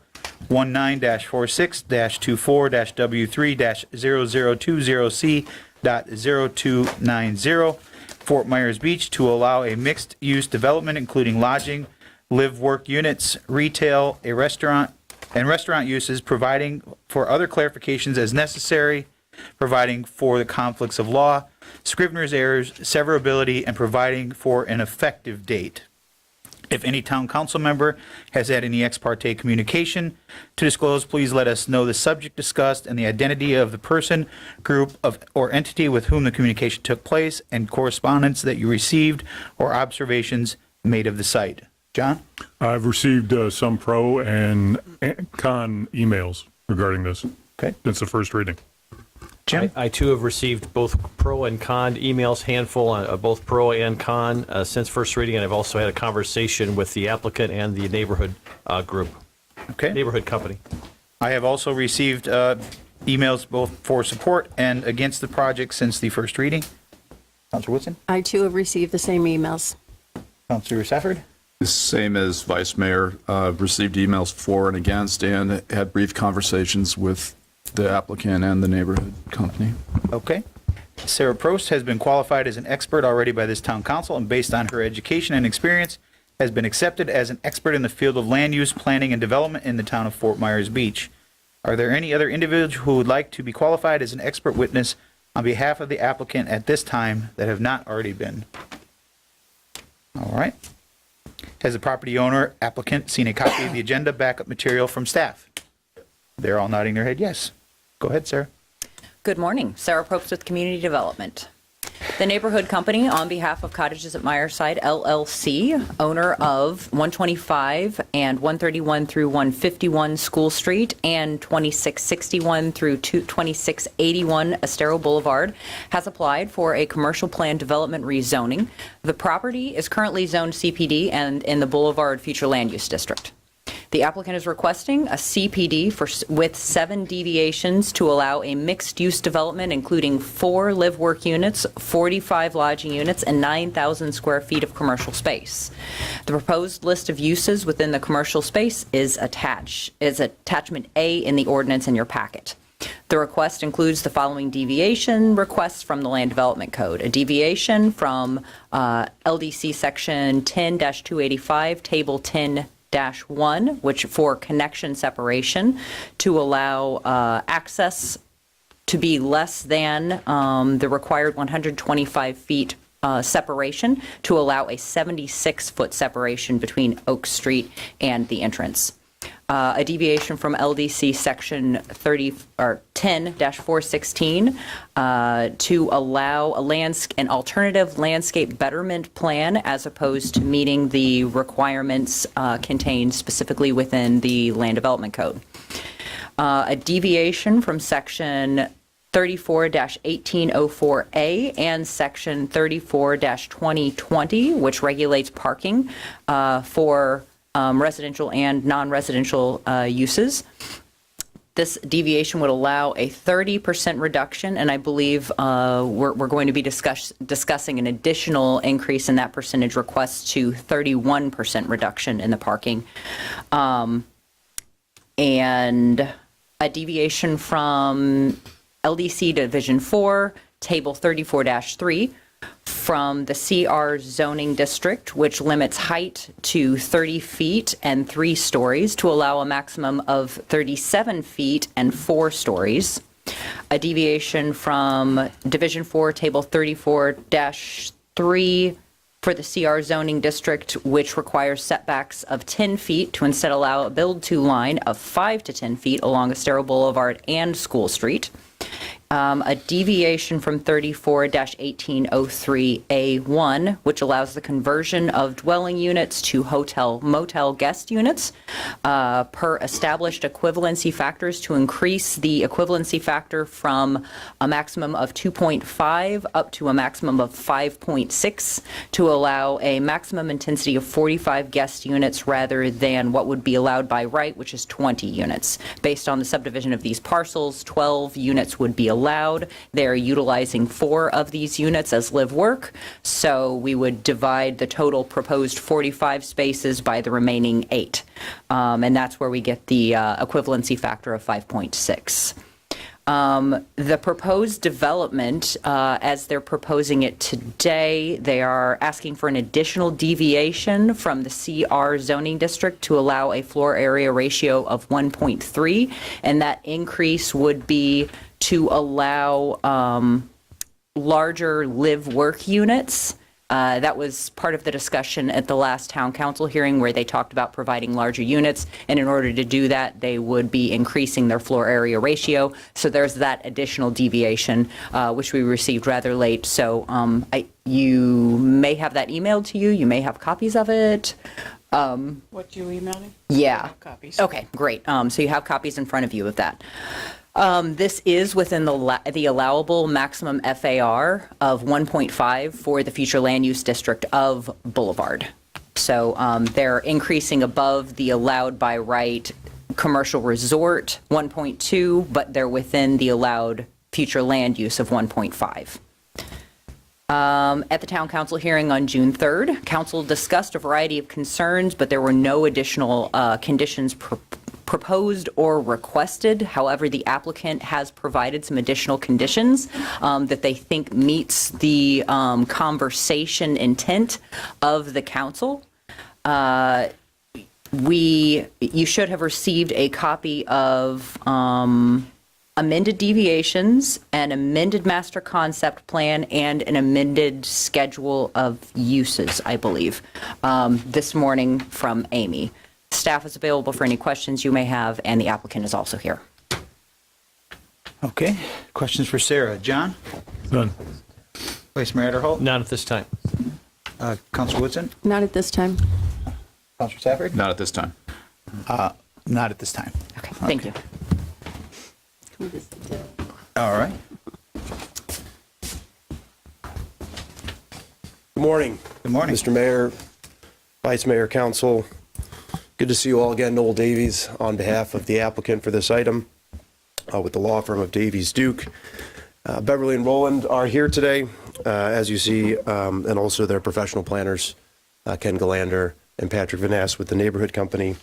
[SPEAKER 1] 19-46-24-W3-0020C.0290, Fort Myers Beach, to allow a mixed-use development including lodging, live-work units, retail, a restaurant, and restaurant uses, providing for other clarifications as necessary, providing for the conflicts of law, Scrivener's errors, severability, and providing for an effective date. If any town council member has had any ex parte communication to disclose, please let us know the subject discussed and the identity of the person, group, or entity with whom the communication took place, and correspondence that you received or observations made of the site. John?
[SPEAKER 3] I've received some pro and con emails regarding this.
[SPEAKER 1] Okay.
[SPEAKER 3] Since the first reading.
[SPEAKER 1] Jim?
[SPEAKER 4] I too have received both pro and con emails, handful of both pro and con since first reading, and I've also had a conversation with the applicant and the neighborhood group.
[SPEAKER 1] Okay.
[SPEAKER 4] Neighborhood company.
[SPEAKER 1] I have also received emails both for support and against the project since the first reading. Councilor Woodson?
[SPEAKER 10] I too have received the same emails.
[SPEAKER 1] Councilor Safford?
[SPEAKER 11] The same as Vice Mayor, received emails for and against, and had brief conversations with the applicant and the neighborhood company.
[SPEAKER 1] Okay. Sarah Prost has been qualified as an expert already by this town council, and based on her education and experience, has been accepted as an expert in the field of land use, planning, and development in the town of Fort Myers Beach. Are there any other individuals who would like to be qualified as an expert witness on behalf of the applicant at this time that have not already been? All right. Has the property owner applicant seen a copy of the agenda backup material from staff? They're all nodding their head yes. Go ahead, Sarah.
[SPEAKER 21] Good morning. Sarah Probst with Community Development. The neighborhood company, on behalf of Cottages at Myerside, LLC, owner of 125 and 131 through 151 School Street and 2661 through 2681 Estero Boulevard, has applied for a commercial plan development rezoning. The property is currently zoned CPD and in the Boulevard Future Land Use District. The applicant is requesting a CPD with 7 deviations to allow a mixed-use development, including 4 live-work units, 45 lodging units, and 9,000 square feet of commercial space. The proposed list of uses within the commercial space is attachment A in the ordinance in your packet. The request includes the following deviation requests from the Land Development Code. A deviation from LDC Section 10-285, Table 10-1, which for connection separation to allow access to be less than the required 125 feet separation to allow a 76-foot separation between Oak Street and the entrance. A deviation from LDC Section 10-416 to allow an alternative landscape betterment plan as opposed to meeting the requirements contained specifically within the Land Development Code. A deviation from Section 34-1804A and Section 34-2020, which regulates parking for residential and non-residential uses. This deviation would allow a 30% reduction, and I believe we're going to be discussing an additional increase in that percentage request to 31% reduction in the parking. And a deviation from LDC Division 4, Table 34-3, from the CR zoning district, which limits height to 30 feet and 3 stories to allow a maximum of 37 feet and 4 stories. A deviation from Division 4, Table 34-3 for the CR zoning district, which requires setbacks of 10 feet to instead allow a build-to line of 5 to 10 feet along Estero Boulevard and School Street. A deviation from 34-1803A1, which allows the conversion of dwelling units to hotel-motel guest units per established equivalency factors to increase the equivalency factor from a maximum of 2.5 up to a maximum of 5.6 to allow a maximum intensity of 45 guest units rather than what would be allowed by right, which is 20 units. Based on the subdivision of these parcels, 12 units would be allowed. They're utilizing 4 of these units as live-work, so we would divide the total proposed 45 spaces by the remaining 8, and that's where we get the equivalency factor of 5.6. The proposed development, as they're proposing it today, they are asking for an additional deviation from the CR zoning district to allow a floor area ratio of 1.3, and that increase would be to allow larger live-work units. That was part of the discussion at the last town council hearing where they talked about providing larger units, and in order to do that, they would be increasing their floor area ratio. So there's that additional deviation, which we received rather late. So you may have that emailed to you. You may have copies of it.
[SPEAKER 2] What you emailing?
[SPEAKER 21] Yeah.
[SPEAKER 2] Copies.
[SPEAKER 21] Okay, great. So you have copies in front of you of that. This is within the allowable maximum FAR of 1.5 for the future land use district of Boulevard. So they're increasing above the allowed by right commercial resort 1.2, but they're within the allowed future land use of 1.5. At the town council hearing on June 3rd, council discussed a variety of concerns, but there were no additional conditions proposed or requested. However, the applicant has provided some additional conditions that they think meets the conversation intent of the council. You should have received a copy of amended deviations, an amended master concept plan, and an amended schedule of uses, I believe, this morning from Amy. Staff is available for any questions you may have, and the applicant is also here.
[SPEAKER 1] Okay, questions for Sarah. John?
[SPEAKER 3] None.
[SPEAKER 1] Vice Mayor Adderholt?
[SPEAKER 4] Not at this time.
[SPEAKER 1] Councilor Woodson?
[SPEAKER 10] Not at this time.
[SPEAKER 1] Councilor Stafford?
[SPEAKER 11] Not at this time.
[SPEAKER 1] Not at this time.
[SPEAKER 21] Okay, thank you.
[SPEAKER 1] All right.
[SPEAKER 5] Good morning.
[SPEAKER 1] Good morning.
[SPEAKER 5] Mr. Mayor, Vice Mayor, Council. Good to see you all again. Noel Davies on behalf of the applicant for this item with the law firm of Davies Duke. Beverly and Roland are here today, as you see, and also their professional planners, Ken Galander and Patrick Vaness with the Neighborhood Company.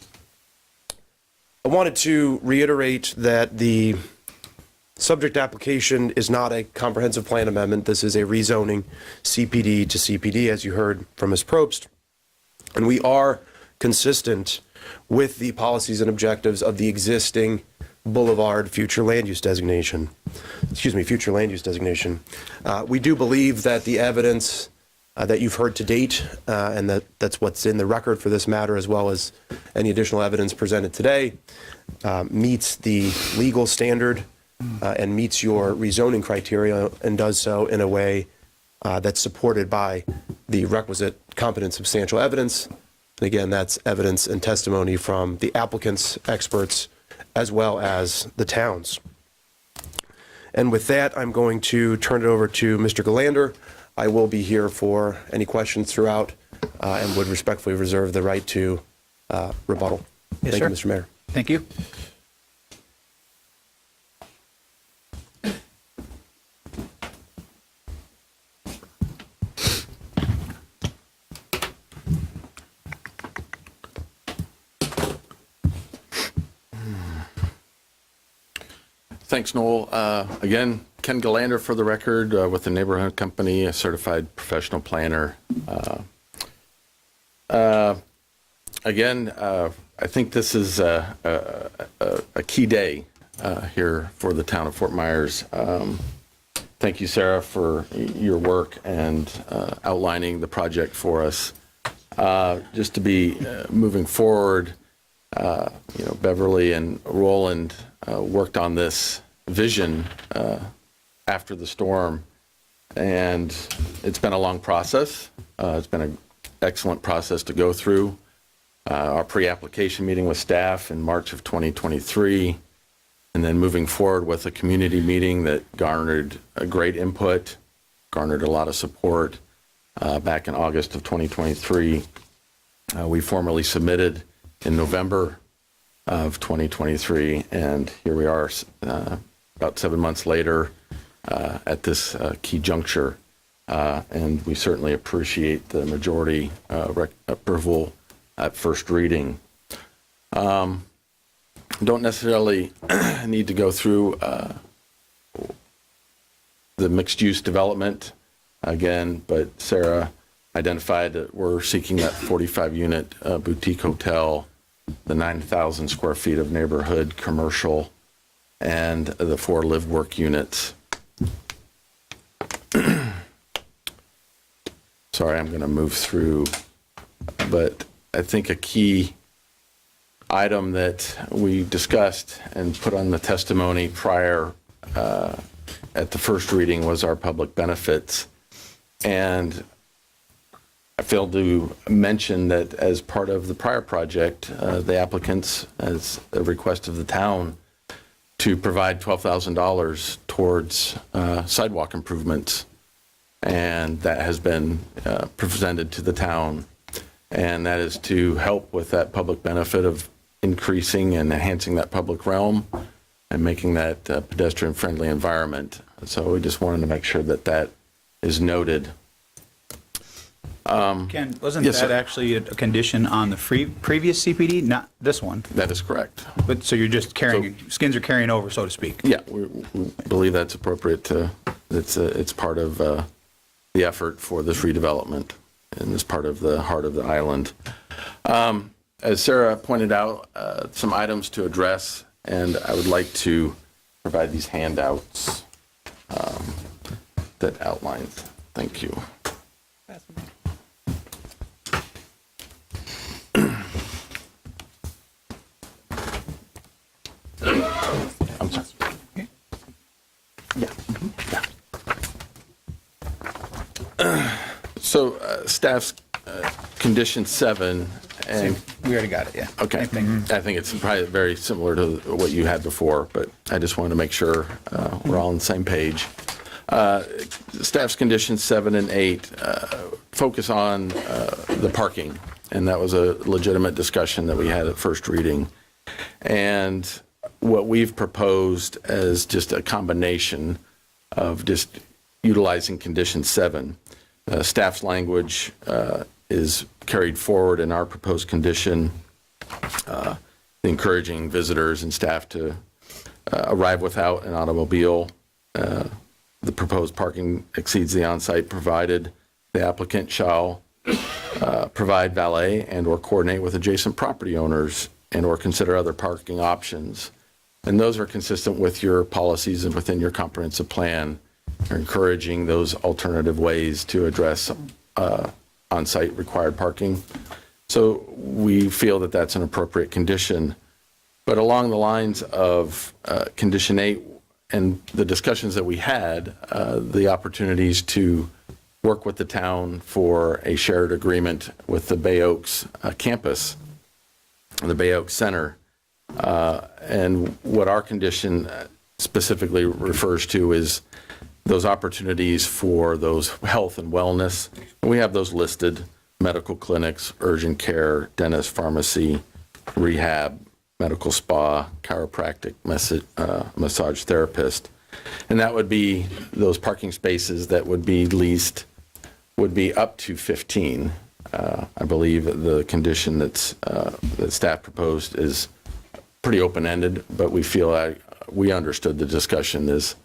[SPEAKER 5] I wanted to reiterate that the subject application is not a comprehensive plan amendment. This is a rezoning CPD to CPD, as you heard from Ms. Probst. And we are consistent with the policies and objectives of the existing Boulevard future land use designation. Future land use designation. We do believe that the evidence that you've heard to date, and that's what's in the record for this matter, as well as any additional evidence presented today, meets the legal standard and meets your rezoning criteria, and does so in a way that's supported by the requisite competent substantial evidence. And again, that's evidence and testimony from the applicant's experts as well as the town's. And with that, I'm going to turn it over to Mr. Galander. I will be here for any questions throughout and would respectfully reserve the right to rebuttal.
[SPEAKER 1] Yes,
[SPEAKER 5] Thank
[SPEAKER 1] sir.
[SPEAKER 5] you, Mr. Mayor.
[SPEAKER 1] Thank you.
[SPEAKER 19] Thanks, Noel. Again, Ken Galander for the record, with the Neighborhood Company, a certified professional planner. Again, I think this is a key day here for the town of Fort Myers. Thank you, Sarah, for your work and outlining the project for us. Just to be moving forward, Beverly and Roland worked on this vision after the storm, and it's been a long process. It's been an excellent process to go through. Our pre-application meeting with staff in March of 2023, and then moving forward with a community meeting that garnered a great input, garnered a lot of support back in August of 2023. We formally submitted in November of 2023, and here we are about 7 months later at this key juncture. And we certainly appreciate the majority approval at first reading. Don't necessarily need to go through the mixed-use development again, but Sarah identified that we're seeking that 45-unit boutique hotel, the 9,000 square feet of neighborhood commercial, and the 4 live-work units. Sorry, I'm going to move through, but I think a key item that we discussed and put on the testimony prior at the first reading was our public benefits. And I failed to mention that as part of the prior project, the applicants, as a request of the town, to provide $12,000 towards sidewalk improvements. And that has been presented to the town. And that is to help with that public benefit of increasing and enhancing that public realm and making that pedestrian-friendly environment. So we just wanted to make sure that that is noted.
[SPEAKER 1] Ken, wasn't
[SPEAKER 19] yes,
[SPEAKER 1] that
[SPEAKER 19] sir.
[SPEAKER 1] actually a condition on the previous CPD, not this one?
[SPEAKER 19] That is correct.
[SPEAKER 1] But so you're just carrying, skins are carrying over, so to speak?
[SPEAKER 19] Yeah, we believe that's appropriate. It's part of the effort for this redevelopment and is part of the heart of the island. As Sarah pointed out, some items to address, and I would like to provide these handouts that outlines. Thank you. I'm sorry. Yeah. So staff's condition 7, and
[SPEAKER 1] we already got it. Yeah.
[SPEAKER 19] Okay. I think it's probably very similar to what you had before, but I just wanted to make sure we're all on the same page. Staff's conditions 7 and 8 focus on the parking, and that was a legitimate discussion that we had at first reading. And what we've proposed as just a combination of just utilizing condition 7. Staff's language is carried forward in our proposed condition, encouraging visitors and staff to arrive without an automobile. The proposed parking exceeds the on-site provided. The applicant shall provide valet and or coordinate with adjacent property owners and or consider other parking options. And those are consistent with your policies and within your comprehensive plan. You're encouraging those alternative ways to address on-site required parking. So we feel that that's an appropriate condition. But along the lines of condition 8 and the discussions that we had, the opportunities to work with the town for a shared agreement with the Bay Oaks campus, the Bay Oaks Center. And what our condition specifically refers to is those opportunities for those health and wellness. We have those listed: medical clinics, urgent care, dentist, pharmacy, rehab, medical spa, chiropractic, massage therapist. And that would be those parking spaces that would be leased would be up to 15. I believe the condition that staff proposed is pretty open-ended, but we feel we understood the discussion is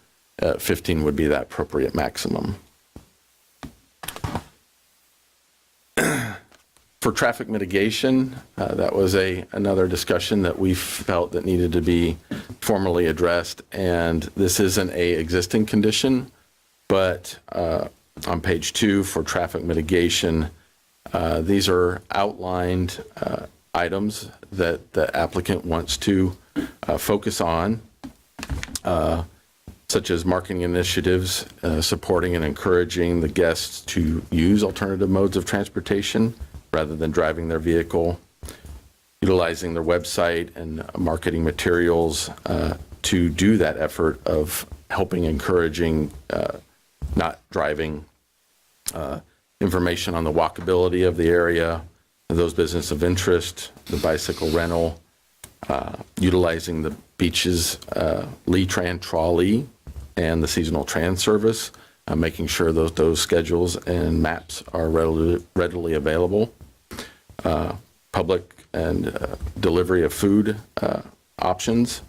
[SPEAKER 19] 15 would be that appropriate maximum. For traffic mitigation, that was another discussion that we felt that needed to be formally addressed. And this isn't a existing condition, but on page 2 for traffic mitigation, these are outlined items that the applicant wants to focus on, such as marketing initiatives, supporting and encouraging the guests to use alternative modes of transportation rather than driving their vehicle, utilizing their website and marketing materials to do that effort of helping encouraging not driving, information on the walkability of the area, those business of interest, the bicycle rental, utilizing the beaches, Lee Tran trolley, and the seasonal trans service, making sure those schedules and maps are readily available. Public and delivery of food options,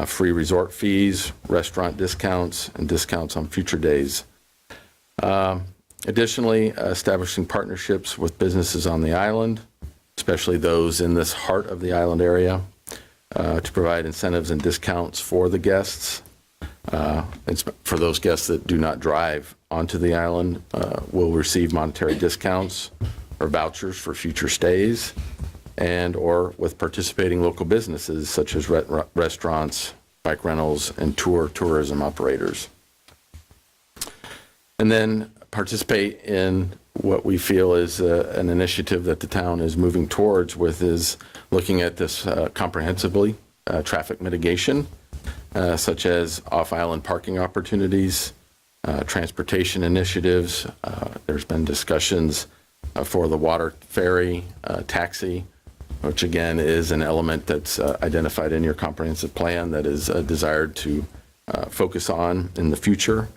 [SPEAKER 19] free resort fees, restaurant discounts, and discounts on future days. Additionally, establishing partnerships with businesses on the island, especially those in this heart of the island area, to provide incentives and discounts for the guests. For those guests that do not drive onto the island, will receive monetary discounts or vouchers for future stays, and or with participating local businesses such as restaurants, bike rentals, and tourism operators. And then participate in what we feel is an initiative that the town is moving towards with is looking at this comprehensively, traffic mitigation, such as off-island parking opportunities, transportation initiatives. There's been discussions for the water ferry, taxi, which again is an element that's identified in your comprehensive plan that is desired to focus on in the future.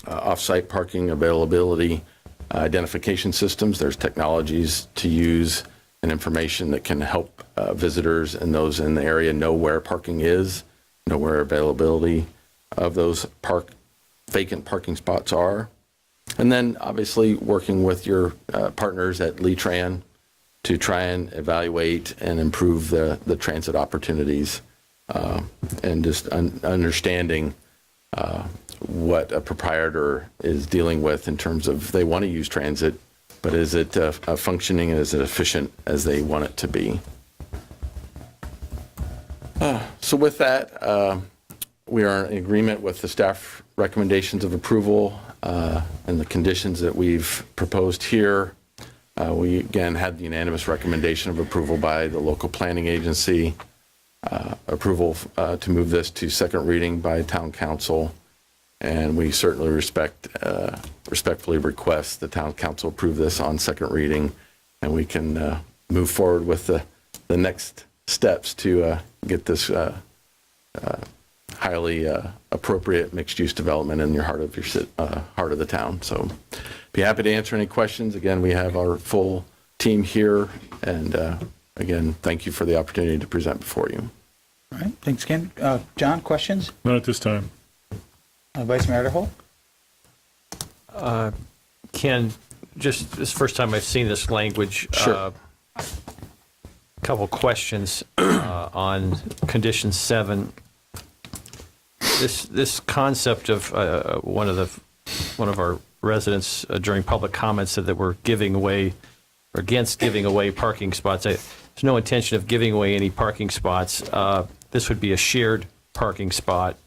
[SPEAKER 19] Off-site parking availability, identification systems. There's technologies to use and information that can help visitors and those in the area know where parking is, know where availability of those vacant parking spots are. And then obviously working with your partners at Lee Tran to try and evaluate and improve the transit opportunities, and just understanding what a proprietor is dealing with in terms of they want to use transit, but is it functioning and is it efficient as they want it to be? So with that, we are in agreement with the staff recommendations of approval and the conditions that we've proposed here. We again had the unanimous recommendation of approval by the local planning agency, approval to move this to second reading by town council, and we certainly respectfully request the town council approve this on second reading, and we can move forward with the next steps to get this highly appropriate mixed-use development in your heart of the town. So be happy to answer any questions. Again, we have our full team here, and again, thank you for the opportunity to present before you.
[SPEAKER 1] All right, thanks, Ken. John, questions?
[SPEAKER 3] Not at this time.
[SPEAKER 1] Vice Mayor Hall?
[SPEAKER 4] Ken, just this first time I've seen this language.
[SPEAKER 19] Sure.
[SPEAKER 4] Couple questions on condition 7. This concept of one of our residents during public comments said that we're giving away or against giving away parking spots. There's no intention of giving away any parking spots. This would be a shared parking spot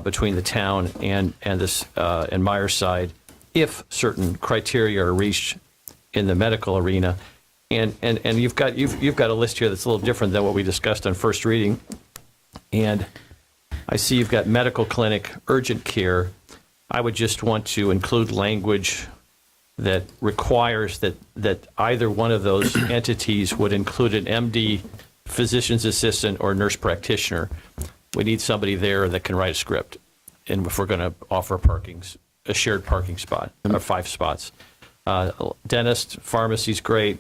[SPEAKER 4] between the town and Myerside if certain criteria are reached in the medical arena. And you've got a list here that's a little different than what we discussed on first reading. And I see you've got medical clinic, urgent care. I would just want to include language that requires that either one of those entities would include an MD, physician's assistant, or nurse practitioner. We need somebody there that can write a script, and if we're going to offer a shared parking spot, or 5 spots. Dentist, pharmacy's great.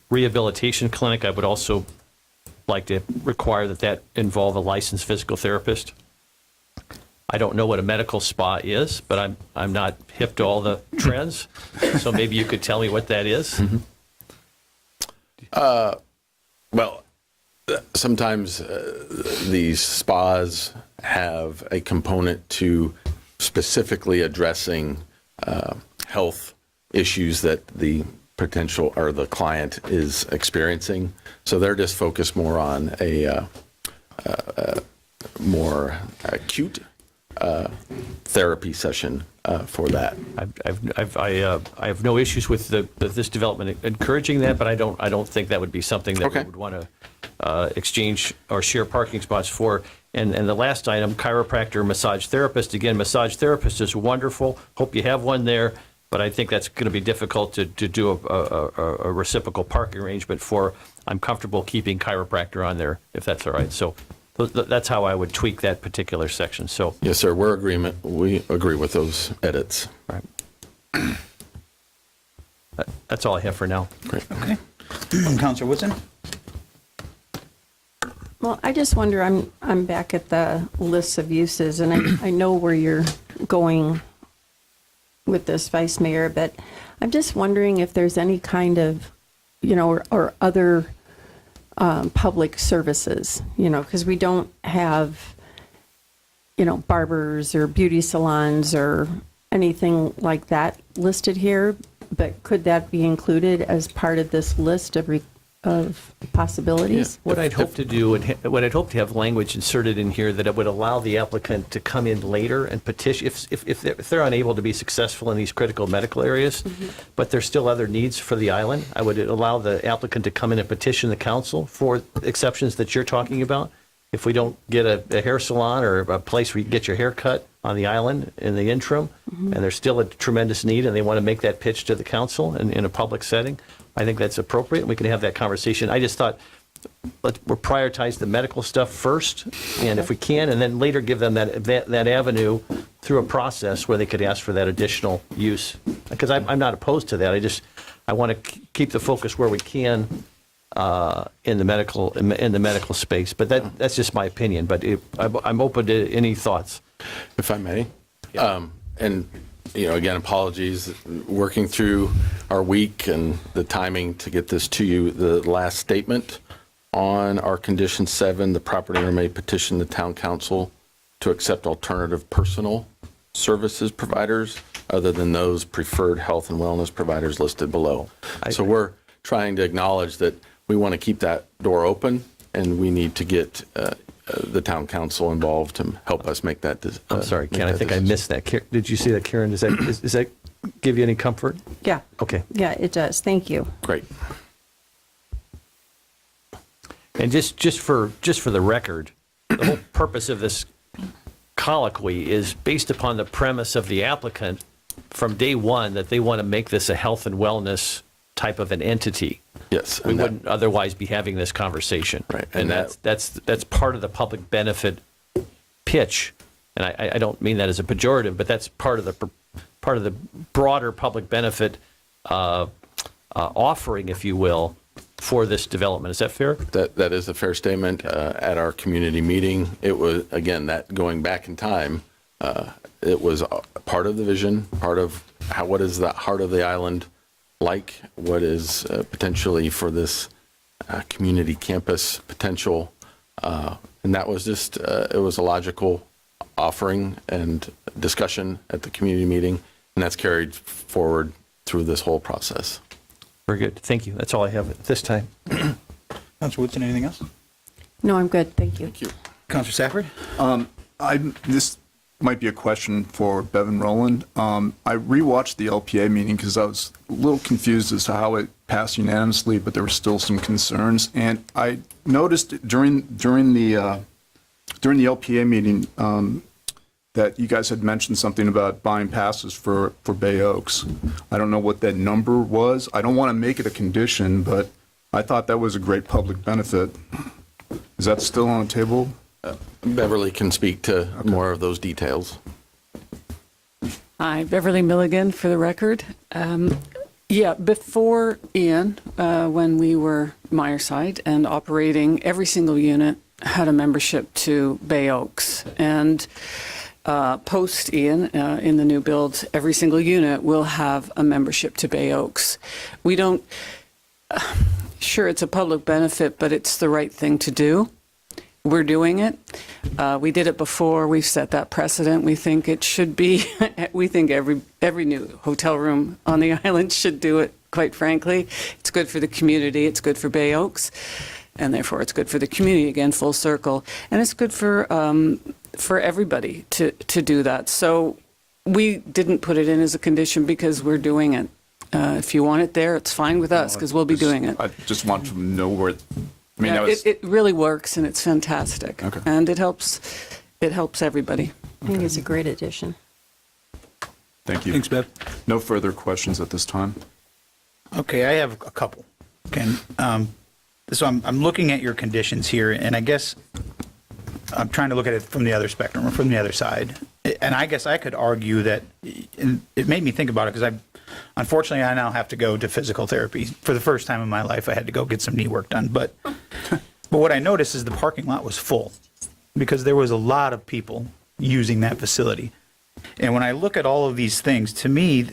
[SPEAKER 4] Rehabilitation clinic, I would also like to require that involve a licensed physical therapist. I don't know what a medical spa is, but I'm not hip to all the trends. So maybe you could tell me what that is.
[SPEAKER 19] Well, sometimes these spas have a component to specifically addressing health issues that the potential or the client is experiencing. So they're just focused more on a more acute therapy session for that.
[SPEAKER 4] I have no issues with this development encouraging that, but I don't think that would be something that we would want to exchange or share parking spots for. And the last item, chiropractor, massage therapist. Again, massage therapist is wonderful. Hope you have one there, but I think that's going to be difficult to do a reciprocal parking arrangement for. I'm comfortable keeping chiropractor on there if that's all right. So that's how I would tweak that particular section. So
[SPEAKER 19] yes, sir. We agree with those edits.
[SPEAKER 4] Right. That's all I have for now.
[SPEAKER 19] Great.
[SPEAKER 1] Okay. Councilor Woodson?
[SPEAKER 10] Well, I just wonder, I'm back at the list of uses, and I know where you're going with this, Vice Mayor, but I'm just wondering if there's any kind of, or other public services, because we don't have, barbers or beauty salons or anything like that listed here, but could that be included as part of this list of possibilities?
[SPEAKER 4] Yeah. What I'd hope to do, what I'd hope to have language inserted in here that it would allow the applicant to come in later and petition, if they're unable to be successful in these critical medical areas, but there's still other needs for the island, I would allow the applicant to come in and petition the council for exceptions that you're talking about. If we don't get a hair salon or a place where you can get your hair cut on the island in the interim, and there's still a tremendous need and they want to make that pitch to the council in a public setting, I think that's appropriate. We can have that conversation. I just thought we'll prioritize the medical stuff first, and if we can, and then later give them that avenue through a process where they could ask for that additional use. Because I'm not opposed to that. I want to keep the focus where we can in the medical space. But that's just my opinion. But I'm open to any thoughts,
[SPEAKER 19] if I may. And again, apologies, working through our week and the timing to get this to you. The last statement on our condition 7, the property owner may petition the town council to accept alternative personal services providers other than those preferred health and wellness providers listed below. So we're trying to acknowledge that we want to keep that door open, and we need to get the town council involved to help us make that decision.
[SPEAKER 4] I'm sorry, Ken, I think I missed that. Did you see that, Karen? Does that give you any comfort?
[SPEAKER 10] Yeah.
[SPEAKER 4] Okay.
[SPEAKER 10] Yeah, it does. Thank you.
[SPEAKER 19] Great.
[SPEAKER 4] And just for the record, the whole purpose of this colloquy is based upon the premise of the applicant from day one that they want to make this a health and wellness type of an entity.
[SPEAKER 19] Yes.
[SPEAKER 4] We wouldn't otherwise be having this conversation.
[SPEAKER 19] Right.
[SPEAKER 4] And that's part of the public benefit pitch. And I don't mean that as a pejorative, but that's part of the broader public benefit offering, if you will, for this development. Is that fair?
[SPEAKER 19] That is a fair statement. At our community meeting, it was, again, that going back in time, it was part of the vision, part of what is the heart of the island like, what is potentially for this community campus potential. And that was just, it was a logical offering and discussion at the community meeting, and that's carried forward through this whole process.
[SPEAKER 4] Very good. Thank you. That's all I have at this time.
[SPEAKER 1] Councilor Woodson, anything else?
[SPEAKER 10] No, I'm good. Thank you.
[SPEAKER 19] Thank you.
[SPEAKER 1] Councilor Safford?
[SPEAKER 11] This might be a question for Bevan Rowland. I rewatched the LPA meeting because I was a little confused as to how it passed unanimously, but there were still some concerns. And I noticed during the LPA meeting that you guys had mentioned something about buying passes for Bay Oaks. I don't know what that number was. I don't want to make it a condition, but I thought that was a great public benefit. Is that still on the table?
[SPEAKER 19] Beverly can speak to more of those details.
[SPEAKER 7] Hi, Beverly Milligan for the record. Before Ian, when we were Myerside and operating, every single unit had a membership to Bay Oaks. And post, Ian, in the new build, every single unit will have a membership to Bay Oaks. We don't, sure, it's a public benefit, but it's the right thing to do. We're doing it. We did it before. We've set that precedent. We think it should be, we think every new hotel room on the island should do it, quite frankly. It's good for the community. It's good for Bay Oaks. And therefore, it's good for the community, again, full circle. And it's good for everybody to do that. So we didn't put it in as a condition because we're doing it. If you want it there, it's fine with us because we'll be doing it.
[SPEAKER 11] I just want to know where. I mean,
[SPEAKER 7] Yeah,
[SPEAKER 11] that was,
[SPEAKER 7] it really works and it's fantastic.
[SPEAKER 11] Okay.
[SPEAKER 7] And it helps everybody.
[SPEAKER 10] I think it's a great addition.
[SPEAKER 11] Thank you.
[SPEAKER 1] Thanks, Bev.
[SPEAKER 11] No further questions at this time.
[SPEAKER 1] Okay, I have a couple. Ken, so I'm looking at your conditions here, and I guess I'm trying to look at it from the other spectrum, or from the other side. And I guess I could argue that, and it made me think about it, because unfortunately, I now have to go to physical therapy. For the first time in my life, I had to go get some knee work done. But what I noticed is the parking lot was full, because there was a lot of people using that facility. And when I look at all of these things, to me,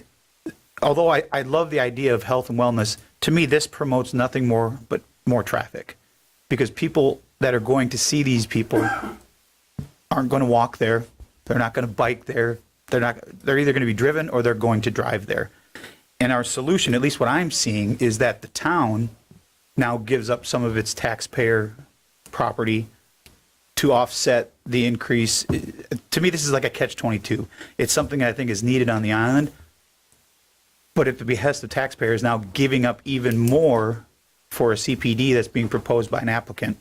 [SPEAKER 1] although I love the idea of health and wellness, to me, this promotes nothing more but more traffic, because people that are going to see these people aren't going to walk there. They're not going to bike there. They're either going to be driven or they're going to drive there. And our solution, at least what I'm seeing, is that the town now gives up some of its taxpayer property to offset the increase. To me, this is like a catch-22. It's something I think is needed on the island, but at the behest of taxpayers now giving up even more for a CPD that's being proposed by an applicant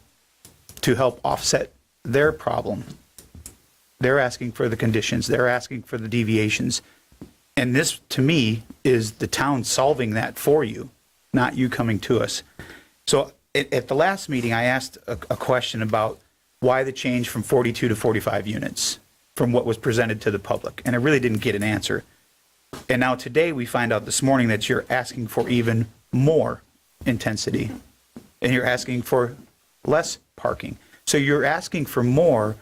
[SPEAKER 1] to help offset their problem. They're asking for the conditions, they're asking for the deviations. And this, to me, is the town solving that for you, not you coming to us. So at the last meeting, I asked a question about why the change from 42 to 45 units from what was presented to the public, and I really didn't get an answer. And now today we find out this morning that you're asking for even more intensity, and you're asking for less parking. So you're asking for more,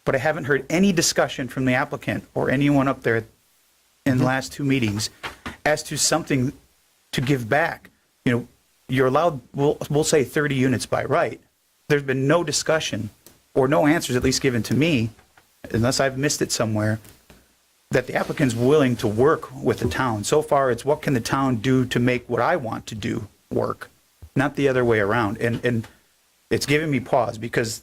[SPEAKER 1] but I haven't heard any discussion from the applicant or anyone up there in the last two meetings as to something to give back. You know, you're allowed, we'll say 30 units by right. There's been no discussion or no answers, at least given to me, unless I've missed it somewhere, that the applicant's willing to work with the town. So far, it's what can the town do to make what I want to do work, not the other way around. And it's giving me pause, because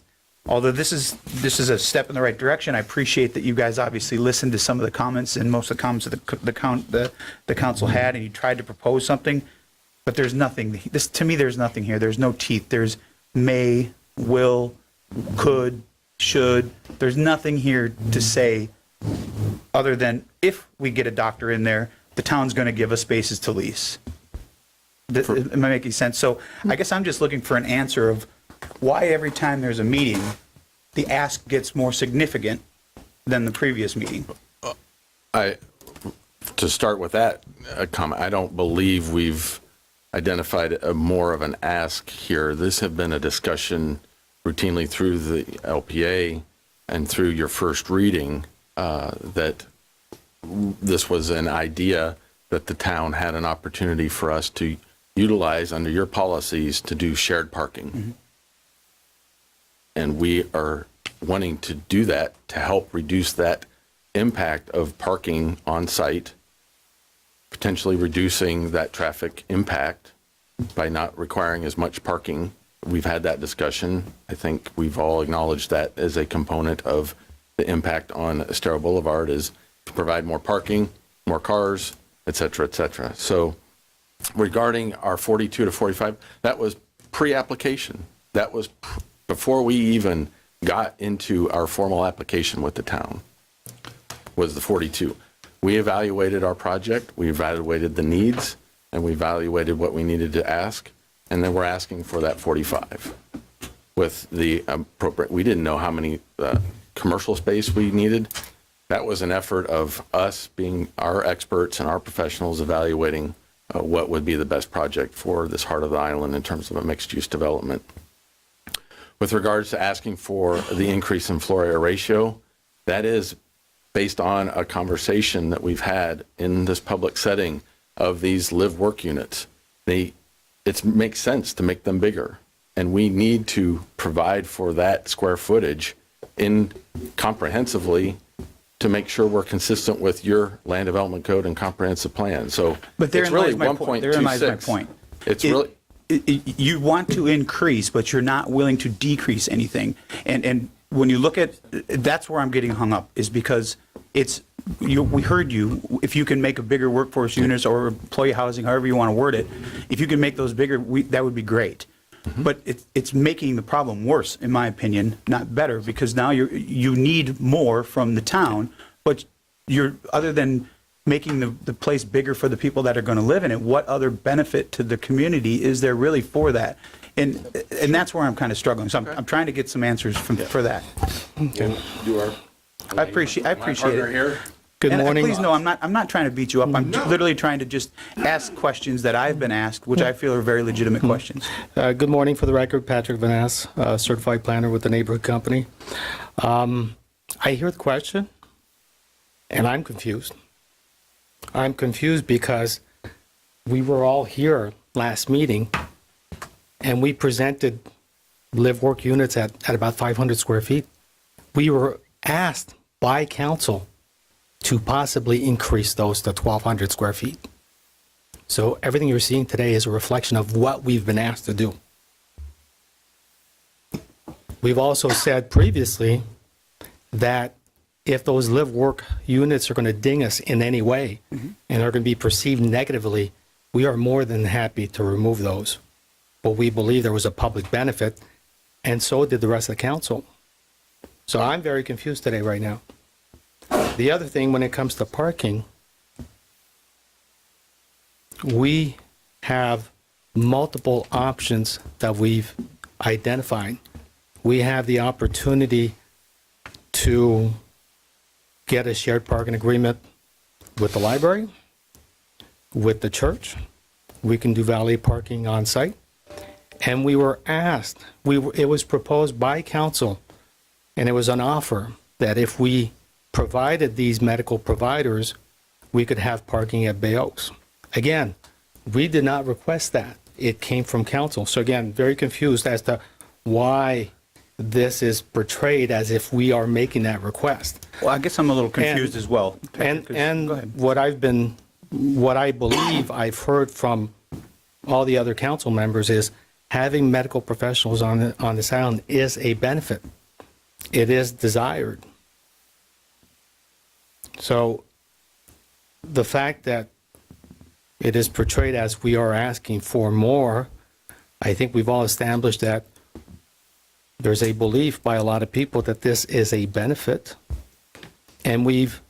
[SPEAKER 1] although this is a step in the right direction, I appreciate that you guys obviously listened to some of the comments and most of the comments that the council had, and you tried to propose something, but there's nothing. To me, there's nothing here. There's no teeth. There's may, will, could, should. There's nothing here to say other than if we get a doctor in there, the town's going to give us spaces to lease. Am I making sense? So I guess I'm just looking for an answer of why every time there's a meeting, the ask gets more significant than the previous meeting.
[SPEAKER 19] To start with that comment, I don't believe we've identified more of an ask here. This has been a discussion routinely through the LPA and through your first reading, that this was an idea that the town had an opportunity for us to utilize under your policies to do shared parking. Mm-hmm. And we are wanting to do that to help reduce that impact of parking on site, potentially reducing that traffic impact by not requiring as much parking. We've had that discussion. I think we've all acknowledged that as a component of the impact on Estero Boulevard is to provide more parking, more cars, et cetera, et cetera. So regarding our 42 to 45, that was pre-application. That was before we even got into our formal application with the town, was the 42. We evaluated our project, we evaluated the needs, and we evaluated what we needed to ask, and then we're asking for that 45 with the appropriate. We didn't know how many commercial space we needed. That was an effort of us being our experts and our professionals evaluating what would be the best project for this heart of the island in terms of a mixed-use development. With regards to asking for the increase in floor area ratio, that is based on a conversation that we've had in this public setting of these live-work units. It makes sense to make them bigger, and we need to provide for that square footage in comprehensively to make sure we're consistent with your land development code and comprehensive plan. So
[SPEAKER 1] But
[SPEAKER 19] it's really 1.26.
[SPEAKER 1] Therein lies my point. You want to increase, but you're not willing to decrease anything. And when you look at, that's where I'm getting hung up, is because we heard you, if you can make a bigger workforce units or employee housing, however you want to word it, if you can make those bigger, that would be great. But it's making the problem worse, in my opinion, not better, because now you need more from the town, but other than making the place bigger for the people that are going to live in it, what other benefit to the community is there really for that? And that's where I'm kind of struggling. So I'm trying to get some answers for that.
[SPEAKER 19] Okay. You are.
[SPEAKER 1] I appreciate it.
[SPEAKER 19] Here.
[SPEAKER 12] Good morning.
[SPEAKER 1] Please know I'm not trying to beat you up. I'm literally trying to just ask questions that I've been asked, which I feel are very legitimate questions.
[SPEAKER 12] Good morning. For the record, Patrick Van Ness, certified planner with the neighborhood company. I hear the question, and I'm confused. I'm confused because we were all here last meeting, and we presented live-work units at about 500 square feet. We were asked by council to possibly increase those to 1,200 square feet. So everything you're seeing today is a reflection of what we've been asked to do. We've also said previously that if those live-work units are going to ding us in any way and are going to be perceived negatively, we are more than happy to remove those. But we believe there was a public benefit, and so did the rest of the council. So I'm very confused today right now. The other thing, when it comes to parking, we have multiple options that we've identified. We have the opportunity to get a shared parking agreement with the library, with the church. We can do valet parking on site. And we were asked, it was proposed by council, and it was an offer that if we provided these medical providers, we could have parking at Bay Oaks. Again, we did not request that. It came from council. So again, very confused as to why this is portrayed as if we are making that request.
[SPEAKER 1] Well, I guess I'm a little confused as well.
[SPEAKER 12] And what I believe I've heard from all the other council members is having medical professionals on this island is a benefit. It is desired. So the fact that it is portrayed as we are asking for more, I think we've all established that there's a belief by a lot of people that this is a benefit. And we've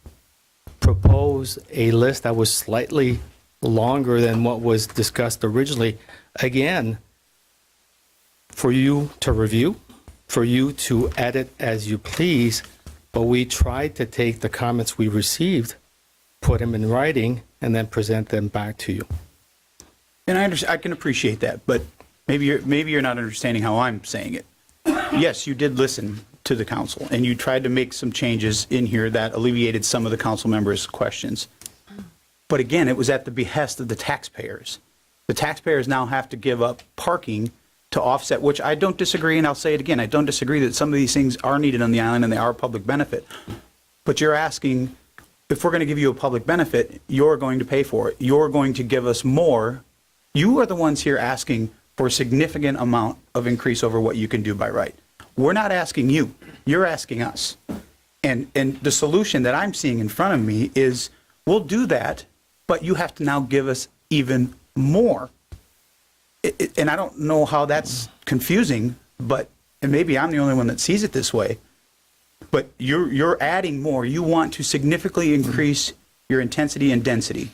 [SPEAKER 12] proposed a list that was slightly longer than what was discussed originally. Again, for you to review, for you to edit as you please, but we tried to take the comments we received, put them in writing, and then present them back to you.
[SPEAKER 1] And I can appreciate that, but maybe you're not understanding how I'm saying it. Yes, you did listen to the council, and you tried to make some changes in here that alleviated some of the council members' questions. But again, it was at the behest of the taxpayers. The taxpayers now have to give up parking to offset, which I don't disagree, and I'll say it again, I don't disagree that some of these things are needed on the island and they are a public benefit. But you're asking, if we're going to give you a public benefit, you're going to pay for it. You're going to give us more. You are the ones here asking for a significant amount of increase over what you can do by right. We're not asking you. You're asking us. And the solution that I'm seeing in front of me is, we'll do that, but you have to now give us even more. And I don't know how that's confusing, but and maybe I'm the only one that sees it this way. But you're adding more. You want to significantly increase your intensity and density.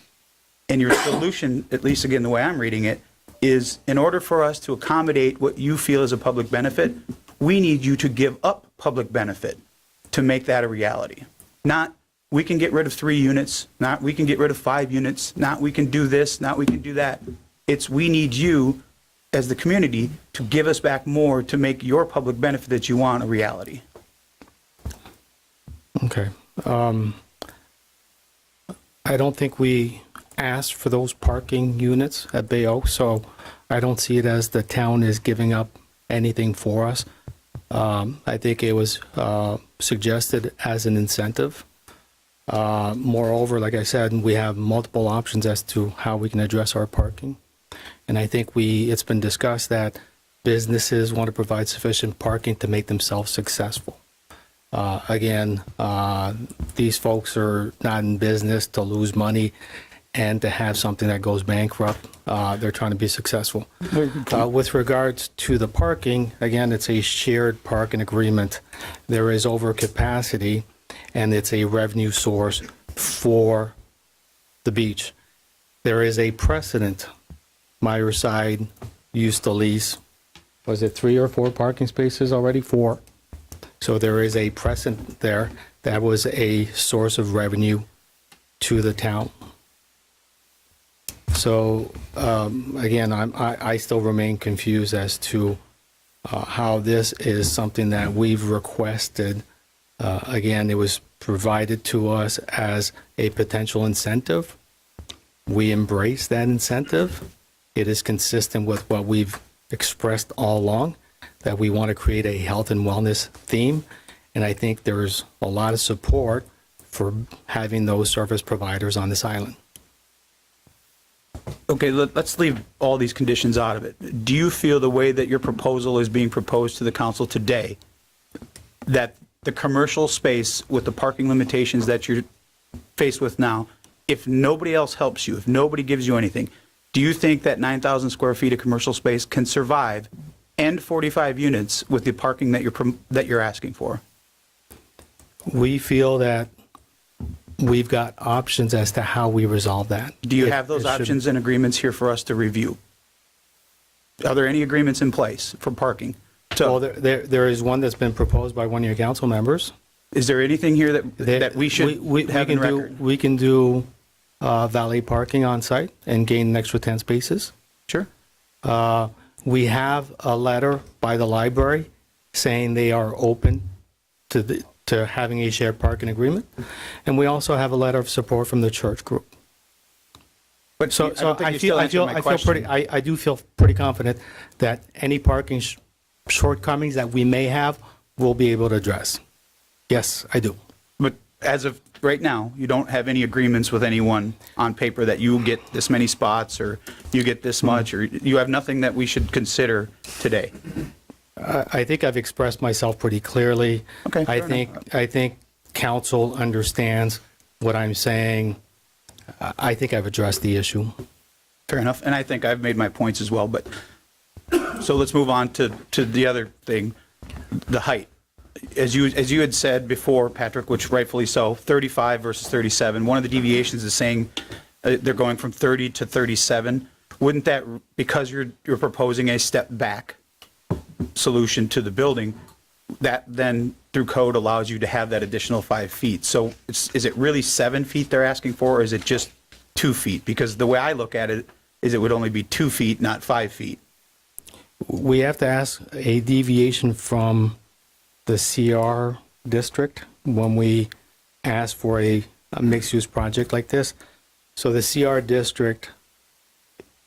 [SPEAKER 1] And your solution, at least again the way I'm reading it, is in order for us to accommodate what you feel is a public benefit, we need you to give up public benefit to make that a reality. Not we can get rid of 3 units, not we can get rid of 5 units, not we can do this, not we can do that. It's we need you as the community to give us back more to make your public benefit that you want a reality.
[SPEAKER 12] Okay. I don't think we asked for those parking units at Bay Oak, so I don't see it as the town is giving up anything for us. I think it was suggested as an incentive. Moreover, like I said, we have multiple options as to how we can address our parking. And I think it's been discussed that businesses want to provide sufficient parking to make themselves successful. Again, these folks are not in business to lose money and to have something that goes bankrupt. They're trying to be successful. With regards to the parking, again, it's a shared parking agreement. There is overcapacity, and it's a revenue source for the beach. There is a precedent. Myerside used to lease, was it 3 or 4 parking spaces already? 4. So there is a precedent there that was a source of revenue to the town. So again, I still remain confused as to how this is something that we've requested. Again, it was provided to us as a potential incentive. We embrace that incentive. It is consistent with what we've expressed all along, that we want to create a health and wellness theme. And I think there's a lot of support for having those service providers on this island.
[SPEAKER 1] Okay, let's leave all these conditions out of it. Do you feel the way that your proposal is being proposed to the council today, that the commercial space with the parking limitations that you're faced with now, if nobody else helps you, if nobody gives you anything, do you think that 9,000 square feet of commercial space can survive and 45 units with the parking that you're asking for?
[SPEAKER 12] We feel that we've got options as to how we resolve that.
[SPEAKER 1] Do you have those options and agreements here for us to review? Are there any agreements in place for parking?
[SPEAKER 12] Well, there is one that's been proposed by one of your council members.
[SPEAKER 1] Is there anything here that we should have in record?
[SPEAKER 12] We can do valet parking on site and gain an extra 10 spaces.
[SPEAKER 1] Sure.
[SPEAKER 12] We have a letter by the library saying they are open to having a shared parking agreement. And we also have a letter of support from the church group.
[SPEAKER 1] But
[SPEAKER 12] so I do feel pretty confident that any parking shortcomings that we may have, we'll be able to address. Yes, I do.
[SPEAKER 1] But as of right now, you don't have any agreements with anyone on paper that you get this many spots or you get this much, or you have nothing that we should consider today?
[SPEAKER 12] I think I've expressed myself pretty clearly.
[SPEAKER 1] Okay.
[SPEAKER 12] I think council understands what I'm saying. I think I've addressed the issue.
[SPEAKER 1] Fair enough. And I think I've made my points as well. But so let's move on to the other thing, the height. As you had said before, Patrick, which rightfully so, 35 versus 37. One of the deviations is saying they're going from 30 to 37. Wouldn't that, because you're proposing a step back solution to the building, that then through code allows you to have that additional 5 feet? So is it really 7 feet they're asking for, or is it just 2 feet? Because the way I look at it is it would only be 2 feet, not 5 feet.
[SPEAKER 12] We have to ask a deviation from the CR district when we ask for a mixed-use project like this. So the CR district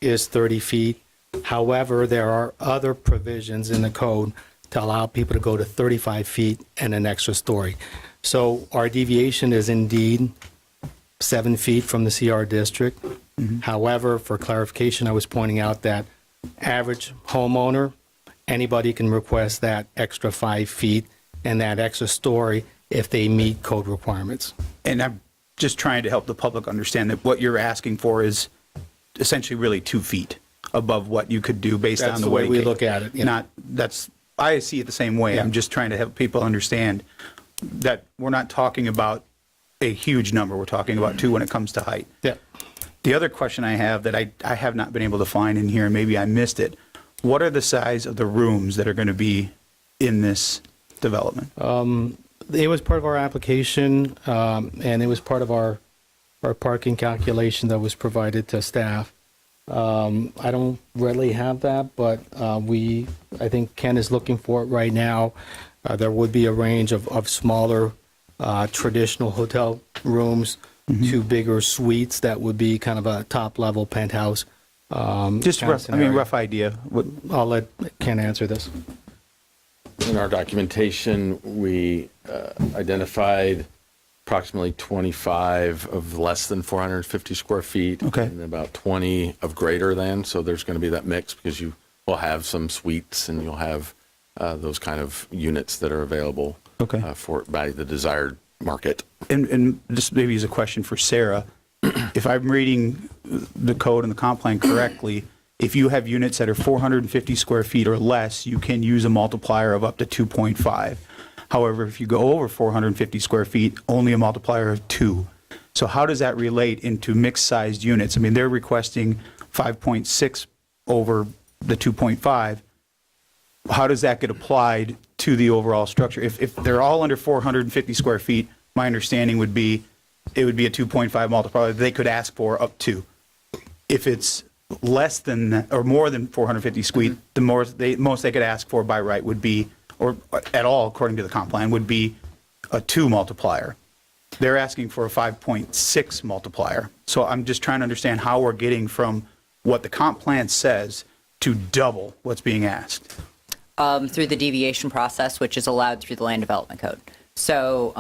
[SPEAKER 12] is 30 feet. However, there are other provisions in the code to allow people to go to 35 feet and an extra story. So our deviation is indeed 7 feet from the CR district. Mm-hmm. However, for clarification, I was pointing out that average homeowner, anybody can request that extra 5 feet and that extra story if they meet code requirements.
[SPEAKER 1] And I'm just trying to help the public understand that what you're asking for is essentially really 2 feet above what you could do based on the way
[SPEAKER 12] we look at it.
[SPEAKER 1] I see it the same way. Yeah. I'm just trying to help people understand that we're not talking about a huge number. We're talking about 2 when it comes to height.
[SPEAKER 12] Yeah.
[SPEAKER 1] The other question I have that I have not been able to find in here, and maybe I missed it, what are the size of the rooms that are going to be in this development?
[SPEAKER 12] It was part of our application, and it was part of our parking calculation that was provided to staff. I don't really have that, but I think Ken is looking for it right now. There would be a range of smaller traditional hotel rooms to bigger suites that would be kind of a top-level penthouse.
[SPEAKER 1] Just
[SPEAKER 12] kind of scenario.
[SPEAKER 1] rough idea.
[SPEAKER 12] I'll let Ken answer this.
[SPEAKER 19] In our documentation, we identified approximately 25 of less than 450 square feet.
[SPEAKER 1] Okay.
[SPEAKER 19] And about 20 of greater than. So there's going to be that mix because you will have some suites and you'll have those kind of units that are available by the desired market.
[SPEAKER 1] And this maybe is a question for Sarah. If I'm reading the code and the comp plan correctly, if you have units that are 450 square feet or less, you can use a multiplier of up to 2.5. However, if you go over 450 square feet, only a multiplier of 2. So how does that relate into mixed-sized units? I mean, they're requesting 5.6 over the 2.5. How does that get applied to the overall structure? If they're all under 450 square feet, my understanding would be it would be a 2.5 multiplier they could ask for up to. If it's less than that, or more than 450 square feet, the most they could ask for by right would be, or at all according to the comp plan, would be a 2 multiplier. They're asking for a 5.6 multiplier. So I'm just trying to understand how we're getting from what the comp plan says to double what's being asked.
[SPEAKER 21] Through the deviation process, which is allowed through the Land Development Code. So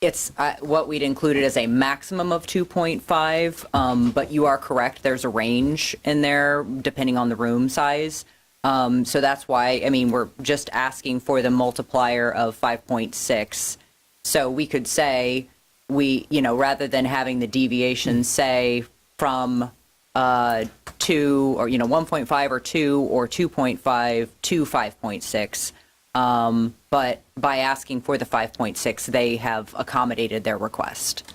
[SPEAKER 21] it's what we'd included as a maximum of 2.5, but you are correct. There's a range in there depending on the room size. So that's why, I mean, we're just asking for the multiplier of 5.6. So we could say rather than having the deviation say from 2 or 1.5 or 2 or 2.5 to 5.6. But by asking for the 5.6, they have accommodated their request.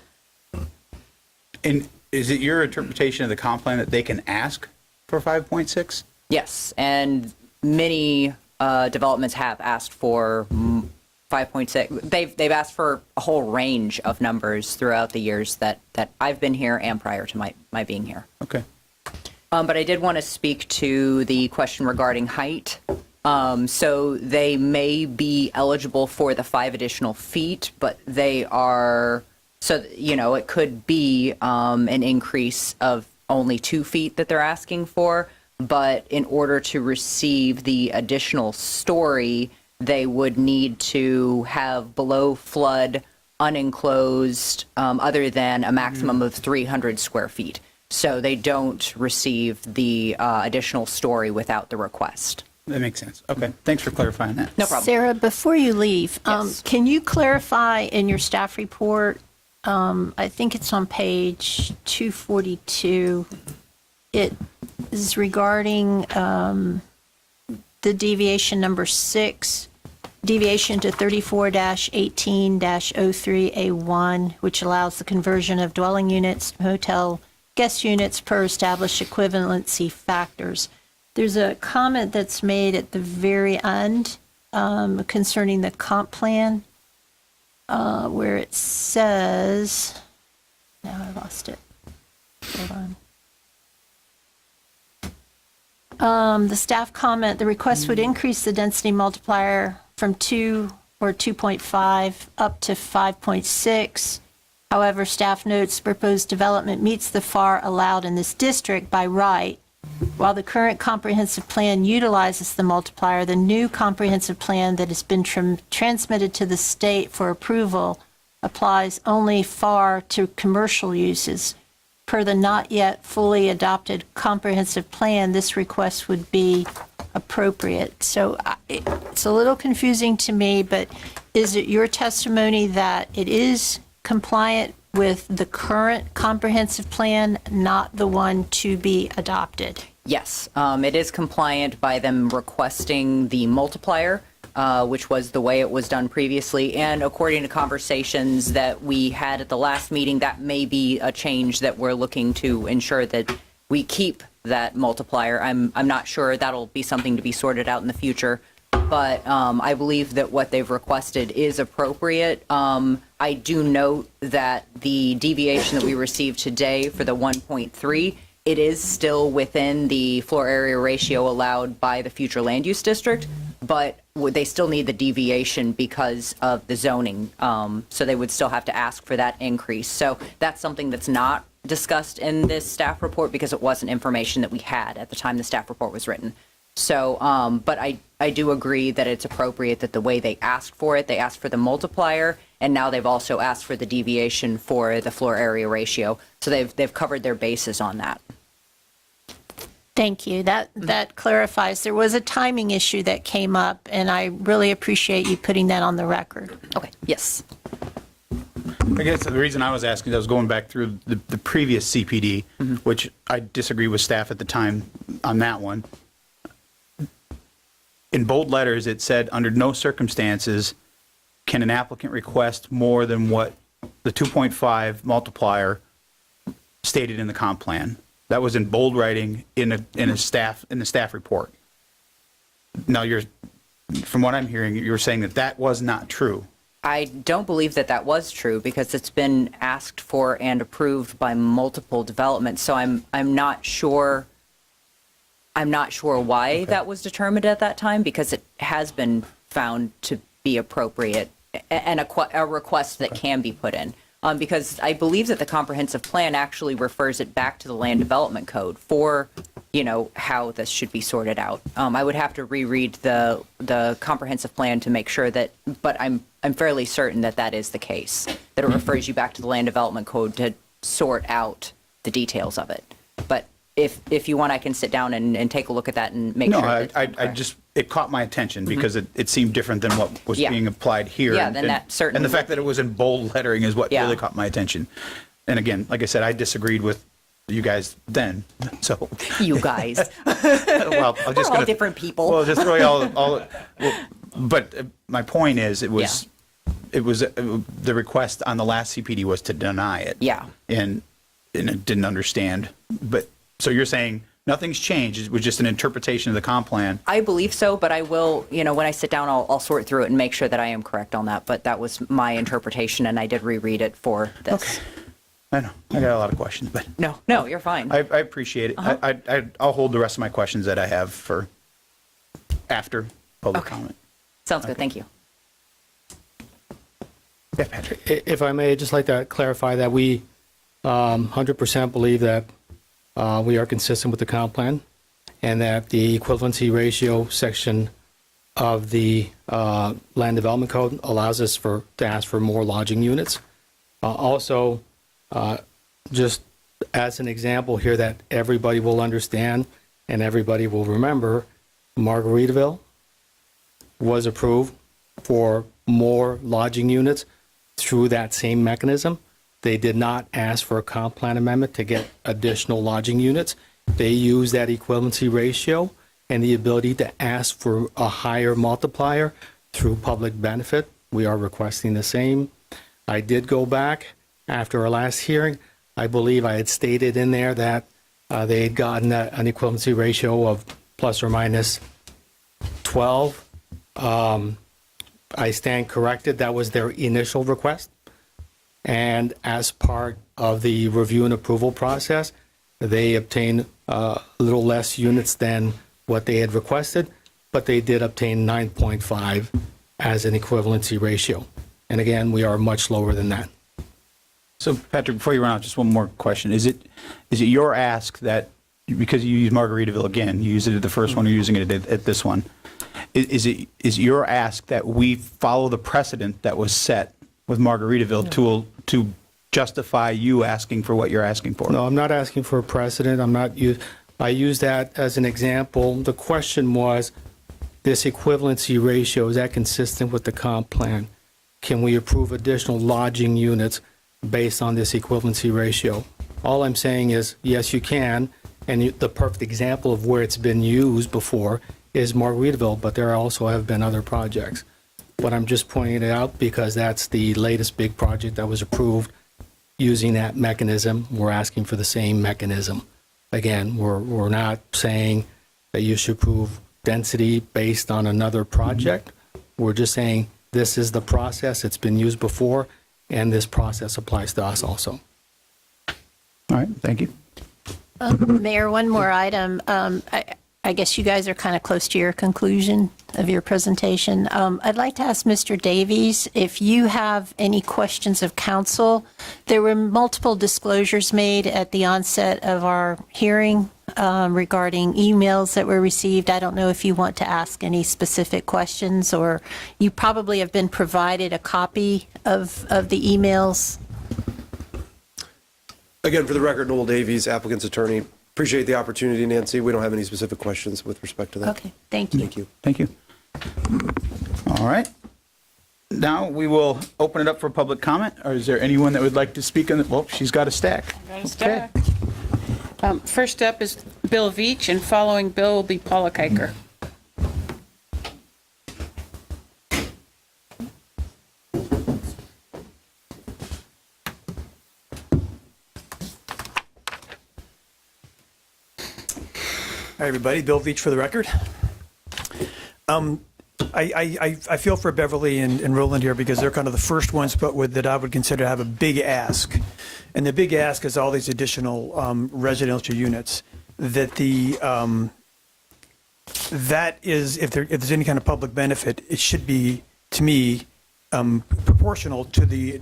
[SPEAKER 1] And is it your interpretation of the comp plan that they can ask for 5.6?
[SPEAKER 21] Yes, and many developments have asked for 5.6. They've asked for a whole range of numbers throughout the years that I've been here and prior to my being here.
[SPEAKER 1] Okay.
[SPEAKER 21] But I did want to speak to the question regarding height. So they may be eligible for the 5 additional feet, but they are, it could be an increase of only 2 feet that they're asking for. But in order to receive the additional story, they would need to have below flood, unenclosed, other than a maximum of 300 square feet. So they don't receive the additional story without the request.
[SPEAKER 1] That makes sense. Okay. Thanks for clarifying that.
[SPEAKER 21] No problem.
[SPEAKER 6] Sarah, before you leave,
[SPEAKER 21] Yes.
[SPEAKER 6] can you clarify in your staff report, I think it's on page 242, it is regarding the deviation number 6, deviation to 34-18-03A1, which allows the conversion of dwelling units to hotel guest units per established equivalency factors. There's a comment that's made at the very end concerning the comp plan where it says, now I lost it. Hold on. The staff comment, the request would increase the density multiplier from 2 or 2.5 up to 5.6. However, staff notes the proposed development meets the FAR allowed in this district by right. While the current comprehensive plan utilizes the multiplier, the new comprehensive plan that has been transmitted to the state for approval applies only FAR to commercial uses. Per the not yet fully adopted comprehensive plan, this request would be appropriate. So it's a little confusing to me, but is it your testimony that it is compliant with the current comprehensive plan, not the one to be adopted?
[SPEAKER 21] Yes, it is compliant by them requesting the multiplier, which was the way it was done previously. And according to conversations that we had at the last meeting, that may be a change that we're looking to ensure that we keep that multiplier. I'm not sure. That'll be something to be sorted out in the future. But I believe that what they've requested is appropriate. I do note that the deviation that we received today for the 1.3, it is still within the floor area ratio allowed by the future land use district, but they still need the deviation because of the zoning. So they would still have to ask for that increase. So that's something that's not discussed in this staff report because it wasn't information that we had at the time the staff report was written. So, but I do agree that it's appropriate that the way they asked for it, they asked for the multiplier, and now they've also asked for the deviation for the floor area ratio. So they've covered their bases on that.
[SPEAKER 6] Thank you. That clarifies. There was a timing issue that came up, and I really appreciate you putting that on the record.
[SPEAKER 21] Okay, yes.
[SPEAKER 1] I guess the reason I was asking is I was going back through the previous CPD, which I disagree with staff at the time on that one. In bold letters, it said, under no circumstances can an applicant request more than what the 2.5 multiplier stated in the comp plan. That was in bold writing in the staff report. Now, from what I'm hearing, you're saying that was not true.
[SPEAKER 21] I don't believe that was true because it's been asked for and approved by multiple developments. So I'm not sure. I'm not sure why that was determined at that time because it has been found to be appropriate and a request that can be put in. Because I believe that the comprehensive plan actually refers it back to the land development code for, how this should be sorted out. I would have to reread the comprehensive plan to make sure that, but I'm fairly certain that is the case, that it refers you back to the land development code to sort out the details of it. But if you want, I can sit down and take a look at that and make sure.
[SPEAKER 1] No, it caught my attention because it seemed different than what was being applied here.
[SPEAKER 21] Yeah, then that certainly.
[SPEAKER 1] And the fact that it was in bold lettering is what really caught my attention. And again, like I said, I disagreed with you guys then, so.
[SPEAKER 21] You guys.
[SPEAKER 1] Well,
[SPEAKER 21] We're all different people.
[SPEAKER 1] Well, just really but my point is, it was the request on the last CPD was to deny it.
[SPEAKER 21] Yeah.
[SPEAKER 1] And it didn't understand, but. So you're saying nothing's changed, it was just an interpretation of the comp plan?
[SPEAKER 21] I believe so, but I will, when I sit down, I'll sort through it and make sure that I am correct on that. But that was my interpretation, and I did reread it for this.
[SPEAKER 1] Okay. I know, I got a lot of questions, but.
[SPEAKER 21] No, you're fine.
[SPEAKER 1] I appreciate it. I'll hold the rest of my questions that I have for after public comment.
[SPEAKER 21] Sounds good, thank you.
[SPEAKER 1] Yeah, Patrick.
[SPEAKER 12] If I may, I'd just like to clarify that we 100% believe that we are consistent with the comp plan, and that the equivalency ratio section of the land development code allows us to ask for more lodging units. Also, just as an example here that everybody will understand and everybody will remember, Margaritaville was approved for more lodging units through that same mechanism. They did not ask for a comp plan amendment to get additional lodging units. They used that equivalency ratio and the ability to ask for a higher multiplier through public benefit. We are requesting the same. I did go back after our last hearing. I believe I had stated in there that they had gotten an equivalency ratio of plus or minus 12. I stand corrected. That was their initial request. And as part of the review and approval process, they obtained a little less units than what they had requested, but they did obtain 9.5 as an equivalency ratio. And again, we are much lower than that.
[SPEAKER 1] So Patrick, before you run out, just one more question. Is it your ask that, because you use Margaritaville again, you used it at the first one, you're using it at this one, is your ask that we follow the precedent that was set with Margaritaville to justify you asking for what you're asking for?
[SPEAKER 12] No, I'm not asking for a precedent. I use that as an example. The question was, this equivalency ratio, is that consistent with the comp plan? Can we approve additional lodging units based on this equivalency ratio? All I'm saying is, yes, you can. And the perfect example of where it's been used before is Margaritaville, but there also have been other projects. But I'm just pointing it out because that's the latest big project that was approved using that mechanism. We're asking for the same mechanism. Again, we're not saying that you should approve density based on another project. We're just saying this is the process. It's been used before, and this process applies to us also.
[SPEAKER 1] All right, thank you.
[SPEAKER 6] Mayor, one more item. I guess you guys are kind of close to your conclusion. of your presentation. I'd like to ask Mr. Davies if you have any questions of council. There were multiple disclosures made at the onset of our hearing regarding emails that were received. I don't know if you want to ask any specific questions, or you probably have been provided a copy of the emails.
[SPEAKER 5] Again, for the record, Noel Davies, applicant's attorney. Appreciate the opportunity, Nancy. We don't have any specific questions with respect to that.
[SPEAKER 6] Okay, thank you.
[SPEAKER 5] Thank you.
[SPEAKER 1] Thank you. All right. Now we will open it up for public comment. Or is there anyone that would like to speak on the, well, she's got a stack.
[SPEAKER 2] Got a stack. First up is Bill Veach, and following Bill will be Paula Kiker.
[SPEAKER 14] Hi, everybody. Bill Veach for the record. I feel for Beverly and Roland here because they're kind of the first ones that I would consider to have a big ask. And the big ask is all these additional residential units that that is, if there's any kind of public benefit, it should be, to me, proportional to the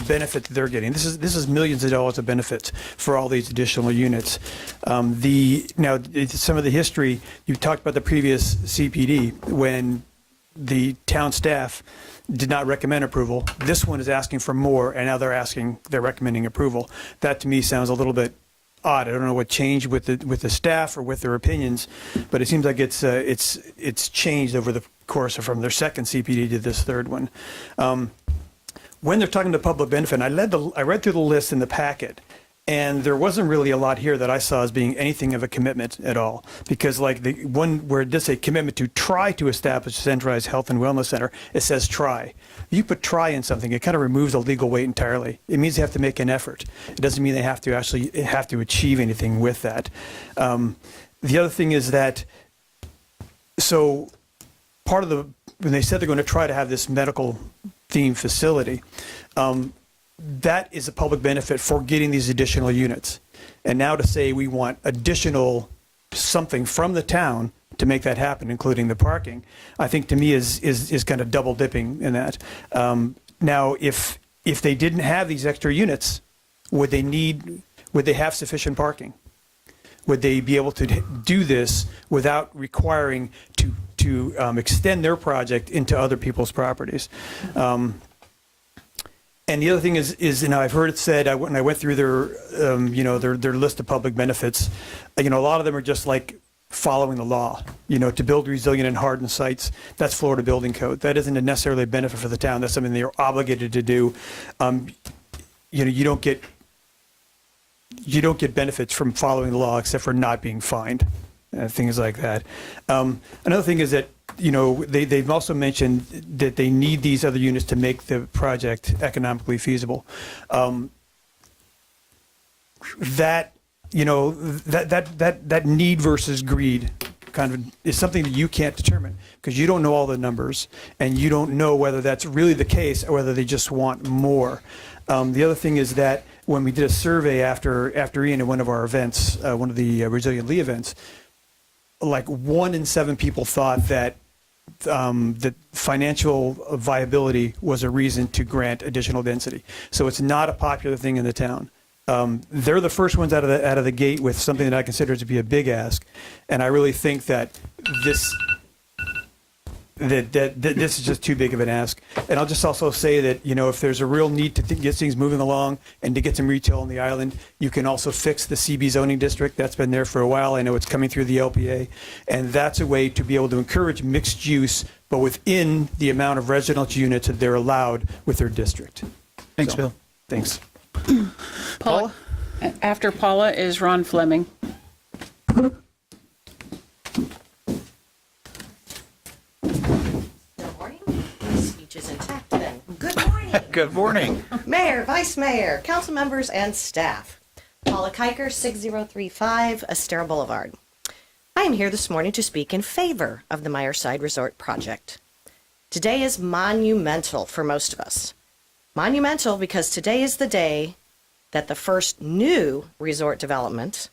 [SPEAKER 14] benefit that they're getting. This is millions of dollars of benefits for all these additional units. Some of the history, you talked about the previous CPD when the town staff did not recommend approval. This one is asking for more, and now they're recommending approval. That to me sounds a little bit odd. I don't know what changed with the staff or with their opinions, but it seems like it's changed over the course from their second CPD to this third one. When they're talking to public benefit, I read through the list in the packet, and there wasn't really a lot here that I saw as being anything of a commitment at all. Because like the one where it does say commitment to try to establish a centralized health and wellness center, it says try. You put try in something, it kind of removes the legal weight entirely. It means they have to make an effort. It doesn't mean they have to achieve anything with that. The other thing is that, so part of when they said they're going to try to have this medical themed facility, that is a public benefit for getting these additional units. And now to say we want additional something from the town to make that happen, including the parking, I think to me is kind of double dipping in that. Now, if they didn't have these extra units, would they have sufficient parking? Would they be able to do this without requiring to extend their project into other people's properties? And the other thing is, I've heard it said, when I went through their list of public benefits, a lot of them are just like following the law, to build resilient and hardened sites. That's Florida Building Code. That isn't necessarily a benefit for the town. That's something they're obligated to do. You don't get benefits from following the law except for not being fined, things like that. Another thing is that they've also mentioned that they need these other units to make the project economically feasible. That need versus greed kind of is something that you can't determine because you don't know all the numbers and you don't know whether that's really the case or whether they just want more. The other thing is that when we did a survey after Ian at one of our events, one of the Resilient Lee events, like 1 in 7 people thought that that financial viability was a reason to grant additional density. So it's not a popular thing in the town. They're the first ones out of the gate with something that I consider to be a big ask, and I really think that this is just too big of an ask. And I'll just also say that if there's a real need to get things moving along and to get some retail on the island, you can also fix the CB zoning district. That's been there for a while. I know it's coming through the LPA, and that's a way to be able to encourage mixed use, but within the amount of residential units that they're allowed with their district.
[SPEAKER 1] Thanks, Bill.
[SPEAKER 14] Thanks.
[SPEAKER 2] Paula? After Paula is Ron Fleming.
[SPEAKER 17] Speech is intact then. Good morning.
[SPEAKER 1] Good morning.
[SPEAKER 17] Mayor, Vice Mayor, council members, and staff. Paula Kiker, 6035 Estera Boulevard. I am here this morning to speak in favor of the Myerside Resort project. Today is monumental for most of us. Monumental because today is the day that the first new resort development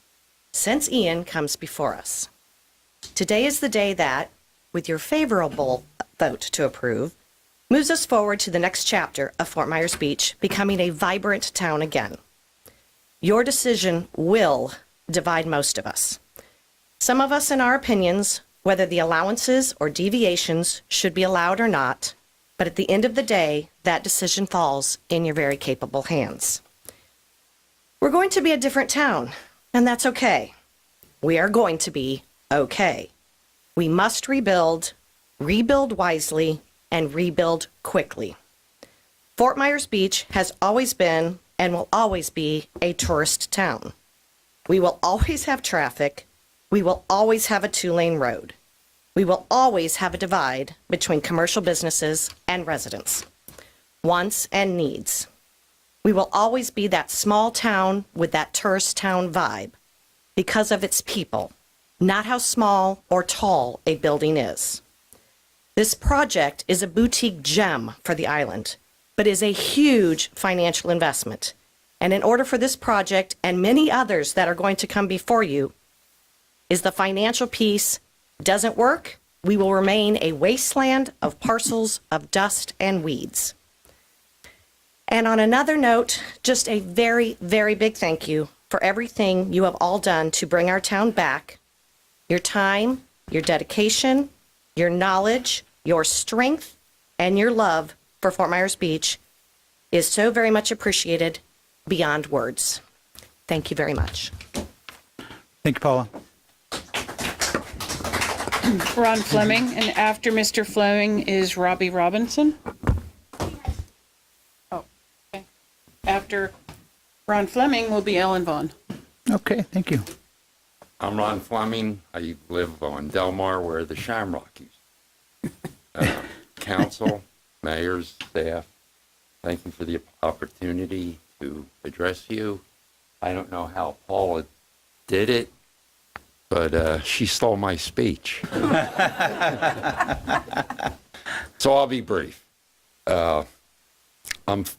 [SPEAKER 17] since Ian comes before us. Today is the day that with your favorable vote to approve, moves us forward to the next chapter of Fort Myers Beach becoming a vibrant town again. Your decision will divide most of us. Some of us in our opinions, whether the allowances or deviations should be allowed or not, but at the end of the day, that decision falls in your very capable hands. We're going to be a different town, and that's okay. We are going to be okay. We must rebuild wisely, and rebuild quickly. Fort Myers Beach has always been and will always be a tourist town. We will always have traffic. We will always have a two-lane road. We will always have a divide between commercial businesses and residents, wants and needs. We will always be that small town with that tourist town vibe because of its people, not how small or tall a building is. This project is a boutique gem for the island, but is a huge financial investment. And in order for this project and many others that are going to come before you, is the financial piece doesn't work, we will remain a wasteland of parcels of dust and weeds. And on another note, just a very, very big thank you for everything you have all done to bring our town back. Your time, your dedication, your knowledge, your strength, and your love for Fort Myers Beach is so very much appreciated beyond words. Thank you very much.
[SPEAKER 1] Thank you, Paula.
[SPEAKER 2] Ron Fleming, and after Mr. Fleming is Robbie Robinson. Oh, okay. After Ron Fleming will be Ellen Vaughn.
[SPEAKER 1] Okay, thank you.
[SPEAKER 13] I'm Ron Fleming. I live on Delmar where the Shamrock is. Council, mayors, staff, thank you for the opportunity to address you. I don't know how Paula did it, but she stole my speech. So I'll be brief. I'm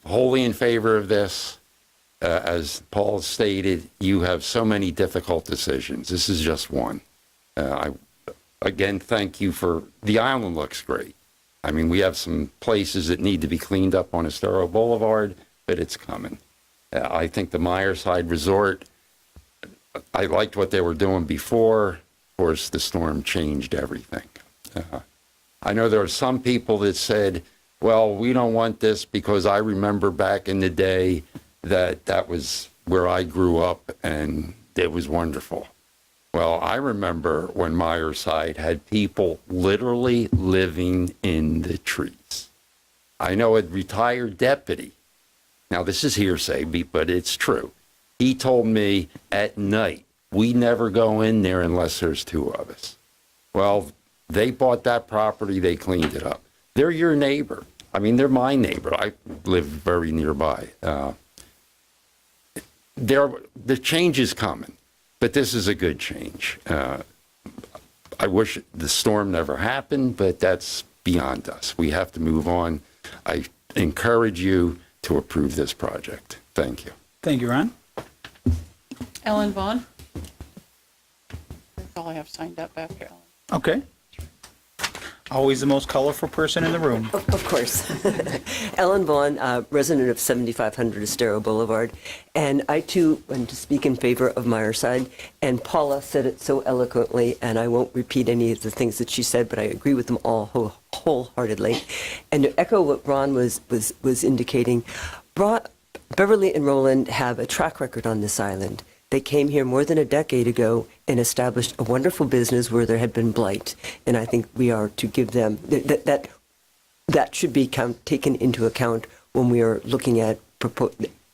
[SPEAKER 13] wholly in favor of this. As Paul stated, you have so many difficult decisions. This is just one. Again, thank you for, the island looks great. I mean, we have some places that need to be cleaned up on Estero Boulevard, but it's coming. I think the Myerside Resort, I liked what they were doing before. Of course, the storm changed everything. I know there are some people that said, well, we don't want this because I remember back in the day that was where I grew up and it was wonderful. Well, I remember when Myerside had people literally living in the trees. I know a retired deputy, now this is hearsay, but it's true. He told me at night, we never go in there unless there's two of us. Well, they bought that property, they cleaned it up. They're your neighbor. I mean, they're my neighbor. I live very nearby. The change is coming. But this is a good change. I wish the storm never happened, but that's beyond us. We have to move on. I encourage you to approve this project. Thank you.
[SPEAKER 1] Thank you, Ron.
[SPEAKER 2] Ellen Vaughn. That's all I have signed up after Ellen.
[SPEAKER 1] Okay. Always the most colorful person in the room.
[SPEAKER 16] Of course. Ellen Vaughn, resident of 7500 Estero Boulevard. And I, too, want to speak in favor of Myerside. And Paula said it so eloquently, and I won't repeat any of the things that she said, but I agree with them all wholeheartedly. And to echo what Ron was indicating, Beverly and Roland have a track record on this island. They came here more than a decade ago and established a wonderful business where there had been blight. And I think we are to give them, that should be taken into account when we are looking at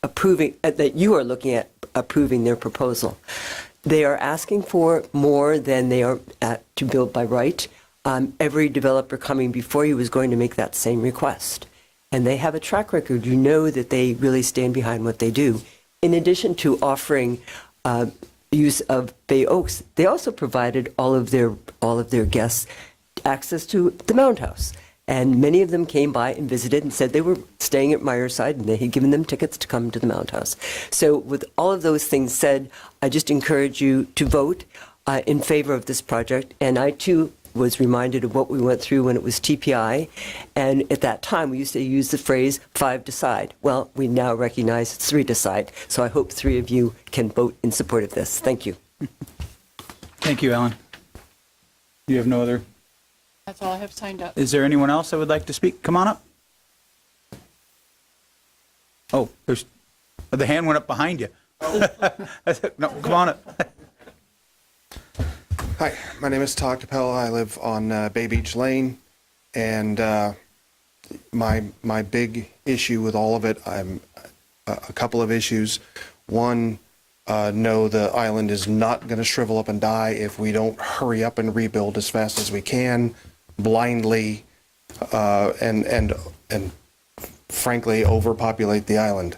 [SPEAKER 16] approving, that you are looking at approving their proposal. They are asking for more than they are to build by right. Every developer coming before you is going to make that same request. And they have a track record. You know that they really stand behind what they do. In addition to offering use of Bay Oaks, they also provided all of their guests access to the Mound House. And many of them came by and visited and said they were staying at Myerside and they had given them tickets to come to the Mound House. So with all of those things said, I just encourage you to vote in favor of this project. And I, too, was reminded of what we went through when it was TPI. And at that time, we used to use the phrase 5 decide. Well, we now recognize it's 3 decide. So I hope 3 of you can vote in support of this. Thank you.
[SPEAKER 1] Thank you, Ellen. You have no other?
[SPEAKER 2] That's all I have signed up.
[SPEAKER 1] Is there anyone else that would like to speak? Come on up. Oh, the hand went up behind you. No, come on up.
[SPEAKER 9] Hi, my name is Todd Capella. I live on Bay Beach Lane, and my big issue with all of it, a couple of issues. One, no, the island is not going to shrivel up and die if we don't hurry up and rebuild as fast as we can, blindly, and frankly overpopulate the island.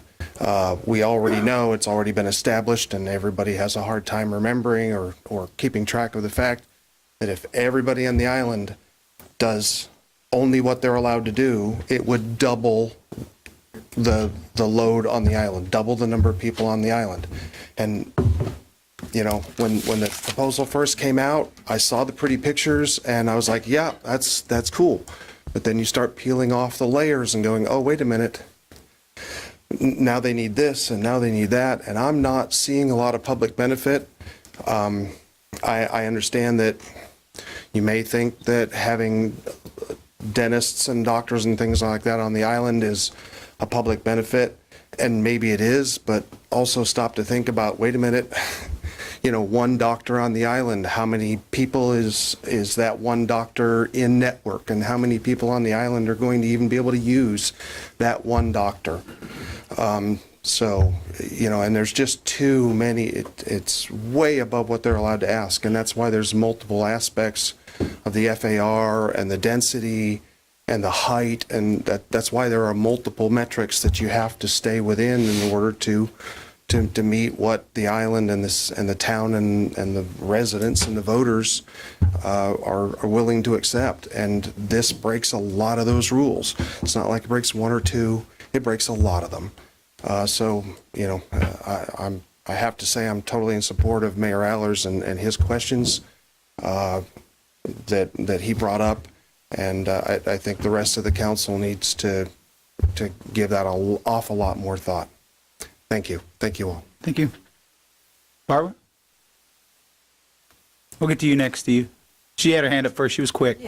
[SPEAKER 9] We already know, it's already been established, and everybody has a hard time remembering or keeping track of the fact that if everybody on the island does only what they're allowed to do, it would double the load on the island, double the number of people on the island. And you know, when the proposal first came out, I saw the pretty pictures and I was like, yeah, that's cool. But then you start peeling off the layers and going, oh, wait a minute. Now they need this and now they need that, and I'm not seeing a lot of public benefit. I understand that you may think that having dentists and doctors and things like that on the island is a public benefit, and maybe it is, but also stop to think about, wait a minute, you know, one doctor on the island, how many people is that one doctor in network, and how many people on the island are going to even be able to use that one doctor? So, you know, and there's just too many, it's way above what they're allowed to ask, and that's why there's multiple aspects of the FAR and the density and the height, and that's why there are multiple metrics that you have to stay within in order to meet what the island and the town and the residents and the voters are willing to accept. And this breaks a lot of those rules. It's not like it breaks one or two, it breaks a lot of them. So, you know, I have to say I'm totally in support of Mayor Allers and his questions that he brought up, and I think the rest of the council needs to give that an awful lot more thought. Thank you. Thank you all.
[SPEAKER 1] Thank you. Barbara? We'll get to you next, Steve. She had her hand up first. She was quick.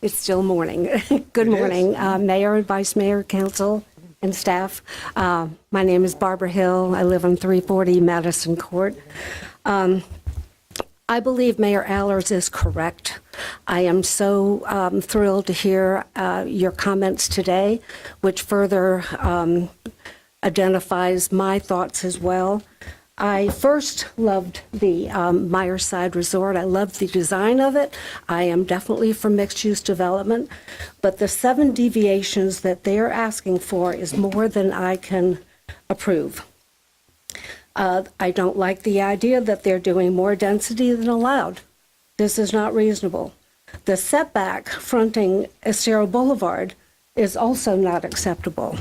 [SPEAKER 22] It's still morning. Good morning, Mayor and Vice Mayor, Council, and staff. My name is Barbara Hill. I live on 340 Madison Court. I believe Mayor Allers is correct. I am so thrilled to hear your comments today, which further identifies my thoughts as well. I first loved the Myerside Resort. I loved the design of it. I am definitely for mixed-use development, but the 7 deviations that they're asking for is more than I can approve. I don't like the idea that they're doing more density than allowed. This is not reasonable. The setback fronting Estero Boulevard is also not acceptable.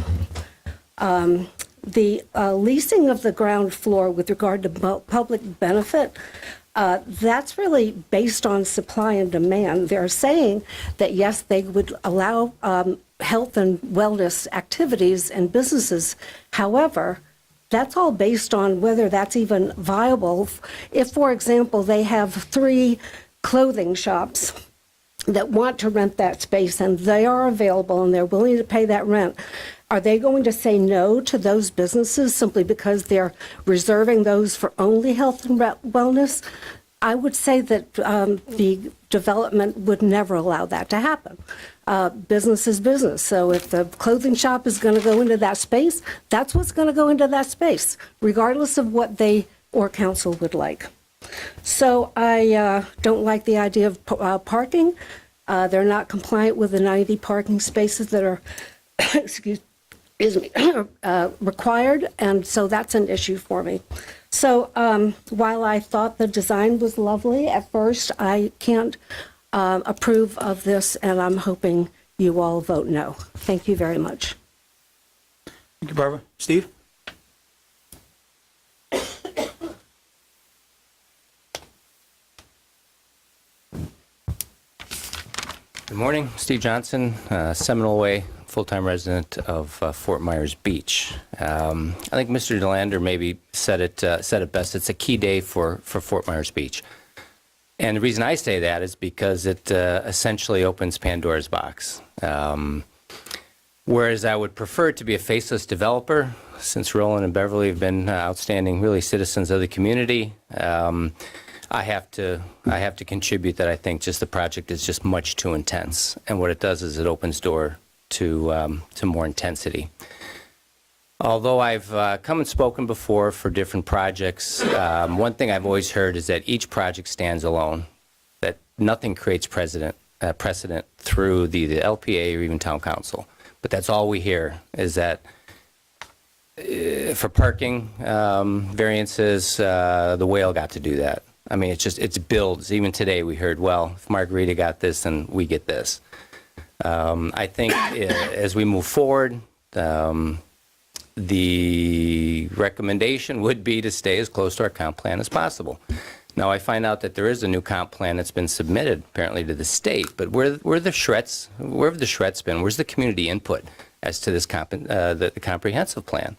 [SPEAKER 22] The leasing of the ground floor with regard to public benefit, that's really based on supply and demand. They're saying that, yes, they would allow health and wellness activities and businesses. However, that's all based on whether that's even viable. If, for example, they have 3 clothing shops that want to rent that space and they are available and they're willing to pay that rent, are they going to say no to those businesses simply because they're reserving those for only health and wellness? I would say that the development would never allow that to happen. Business is business. So if the clothing shop is going to go into that space, that's what's going to go into that space, regardless of what they or council would like. So I don't like the idea of parking. They're not compliant with the 90 parking spaces that are required, and so that's an issue for me. So while I thought the design was lovely at first, I can't approve of this, and I'm hoping you all vote no. Thank you very much.
[SPEAKER 1] Thank you, Barbara. Steve?
[SPEAKER 15] Good morning, Steve Johnson, Seminole Way, full-time resident of Fort Myers Beach. I think Mr. DeLander maybe said it best. It's a key day for Fort Myers Beach. And the reason I say that is because it essentially opens Pandora's box. Whereas I would prefer it to be a faceless developer, since Roland and Beverly have been outstanding, really, citizens of the community, I have to contribute that I think just the project is just much too intense. And what it does is it opens door to more intensity. Although I've come and spoken before for different projects, one thing I've always heard is that each project stands alone, that nothing creates precedent through the LPA or even town council. But that's all we hear, is that for parking variances, the whale got to do that. I mean, it's builds. Even today we heard, well, if Margarita got this, then we get this. I think as we move forward, the recommendation would be to stay as close to our comp plan as possible. Now, I find out that there is a new comp plan that's been submitted, apparently, to the state, but where have the shreds been? Where's the community input as to this the comprehensive plan?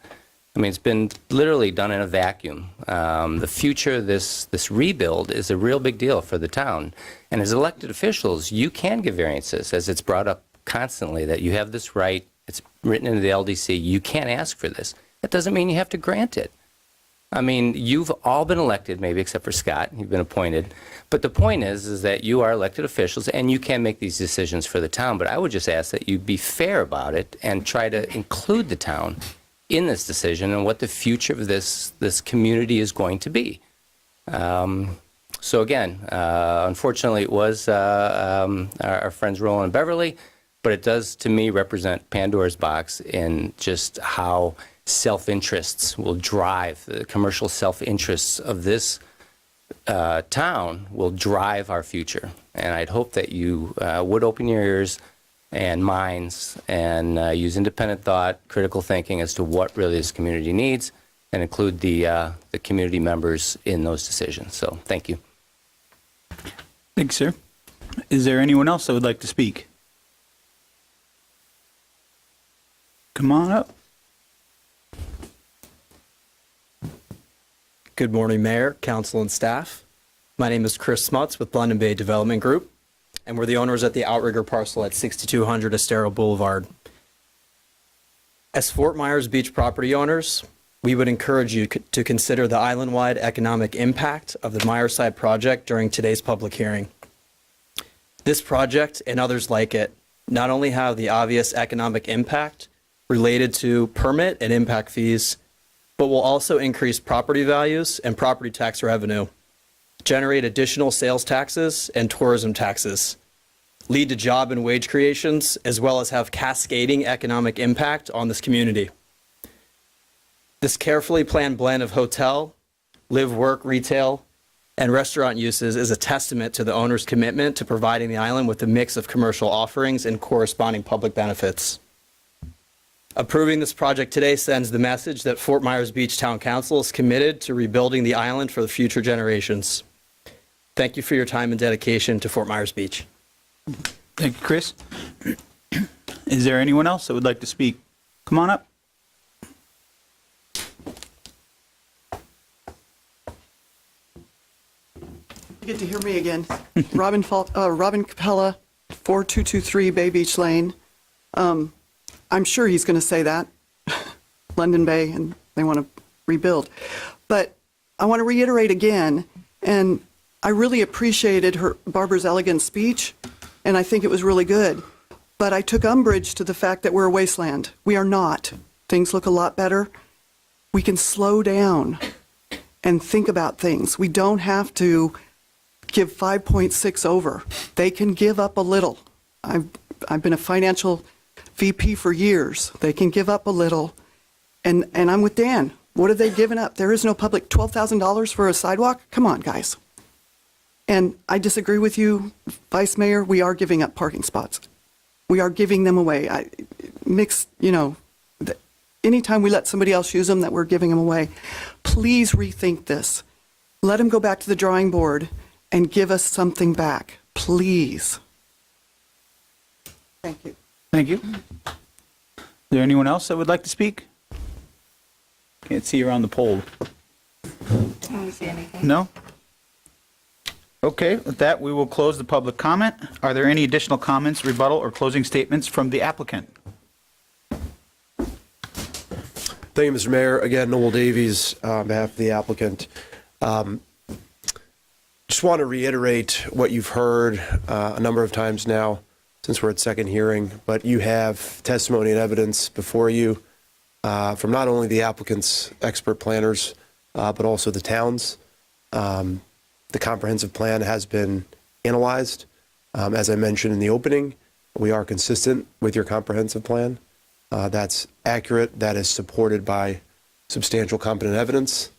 [SPEAKER 15] I mean, it's been literally done in a vacuum. The future of this rebuild is a real big deal for the town. And as elected officials, you can give variances, as it's brought up constantly, that you have this right. It's written into the LDC. You can't ask for this. That doesn't mean you have to grant it. I mean, you've all been elected, maybe except for Scott. You've been appointed. But the point is that you are elected officials, and you can make these decisions for the town. But I would just ask that you be fair about it and try to include the town in this decision and what the future of this community is going to be. So again, unfortunately, it was our friends Roland and Beverly, but it does, to me, represent Pandora's box in just how self-interests will drive, the commercial self-interests of this town will drive our future. And I'd hope that you would open your ears and minds and use independent thought, critical thinking as to what really this community needs, and include the community members in those decisions. So thank you.
[SPEAKER 1] Thanks, sir. Is there anyone else that would like to speak? Come on up.
[SPEAKER 18] Good morning, Mayor, Council, and staff. My name is Chris Smuts with London Bay Development Group, and we're the owners at the Outrigger parcel at 6200 Estero Boulevard. As Fort Myers Beach property owners, we would encourage you to consider the island-wide economic impact of the Myerside project during today's public hearing. This project and others like it not only have the obvious economic impact related to permit and impact fees, but will also increase property values and property tax revenue, generate additional sales taxes and tourism taxes, lead to job and wage creations, as well as have cascading economic impact on this community. This carefully planned blend of hotel, live, work, retail, and restaurant uses is a testament to the owner's commitment to providing the island with a mix of commercial offerings and corresponding public benefits. Approving this project today sends the message that Fort Myers Beach Town Council is committed to rebuilding the island for the future generations. Thank you for your time and dedication to Fort Myers Beach.
[SPEAKER 1] Thank you, Chris. Is there anyone else that would like to speak? Come on up.
[SPEAKER 23] You get to hear me again. Robin Capella, 4223 Bay Beach Lane. I'm sure he's going to say that, London Bay, and they want to rebuild. But I want to reiterate again, and I really appreciated Barbara's elegant speech, and I think it was really good. But I took umbrage to the fact that we're a wasteland. We are not. Things look a lot better. We can slow down and think about things. We don't have to give 5.6 over. They can give up a little. I've been a financial VP for years. They can give up a little. And I'm with Dan. What have they given up? There is no public $12,000 for a sidewalk? Come on, guys. And I disagree with you, Vice Mayor. We are giving up parking spots. We are giving them away. Anytime we let somebody else use them, that we're giving them away. Please rethink this. Let them go back to the drawing board and give us something back, please. Thank you.
[SPEAKER 1] Thank you. Is there anyone else that would like to speak? Can't see around the poll.
[SPEAKER 21] Don't see anything.
[SPEAKER 1] No? Okay, with that, we will close the public comment. Are there any additional comments, rebuttal, or closing statements from the applicant?
[SPEAKER 5] Thank you, Mr. Mayor. Again, Noel Davies on behalf of the applicant. Just want to reiterate what you've heard a number of times now since we're at second hearing, but you have testimony and evidence before you from not only the applicant's expert planners, but also the town's. The comprehensive plan has been analyzed. As I mentioned in the opening, we are consistent with your comprehensive plan. That's accurate. That is supported by substantial competent evidence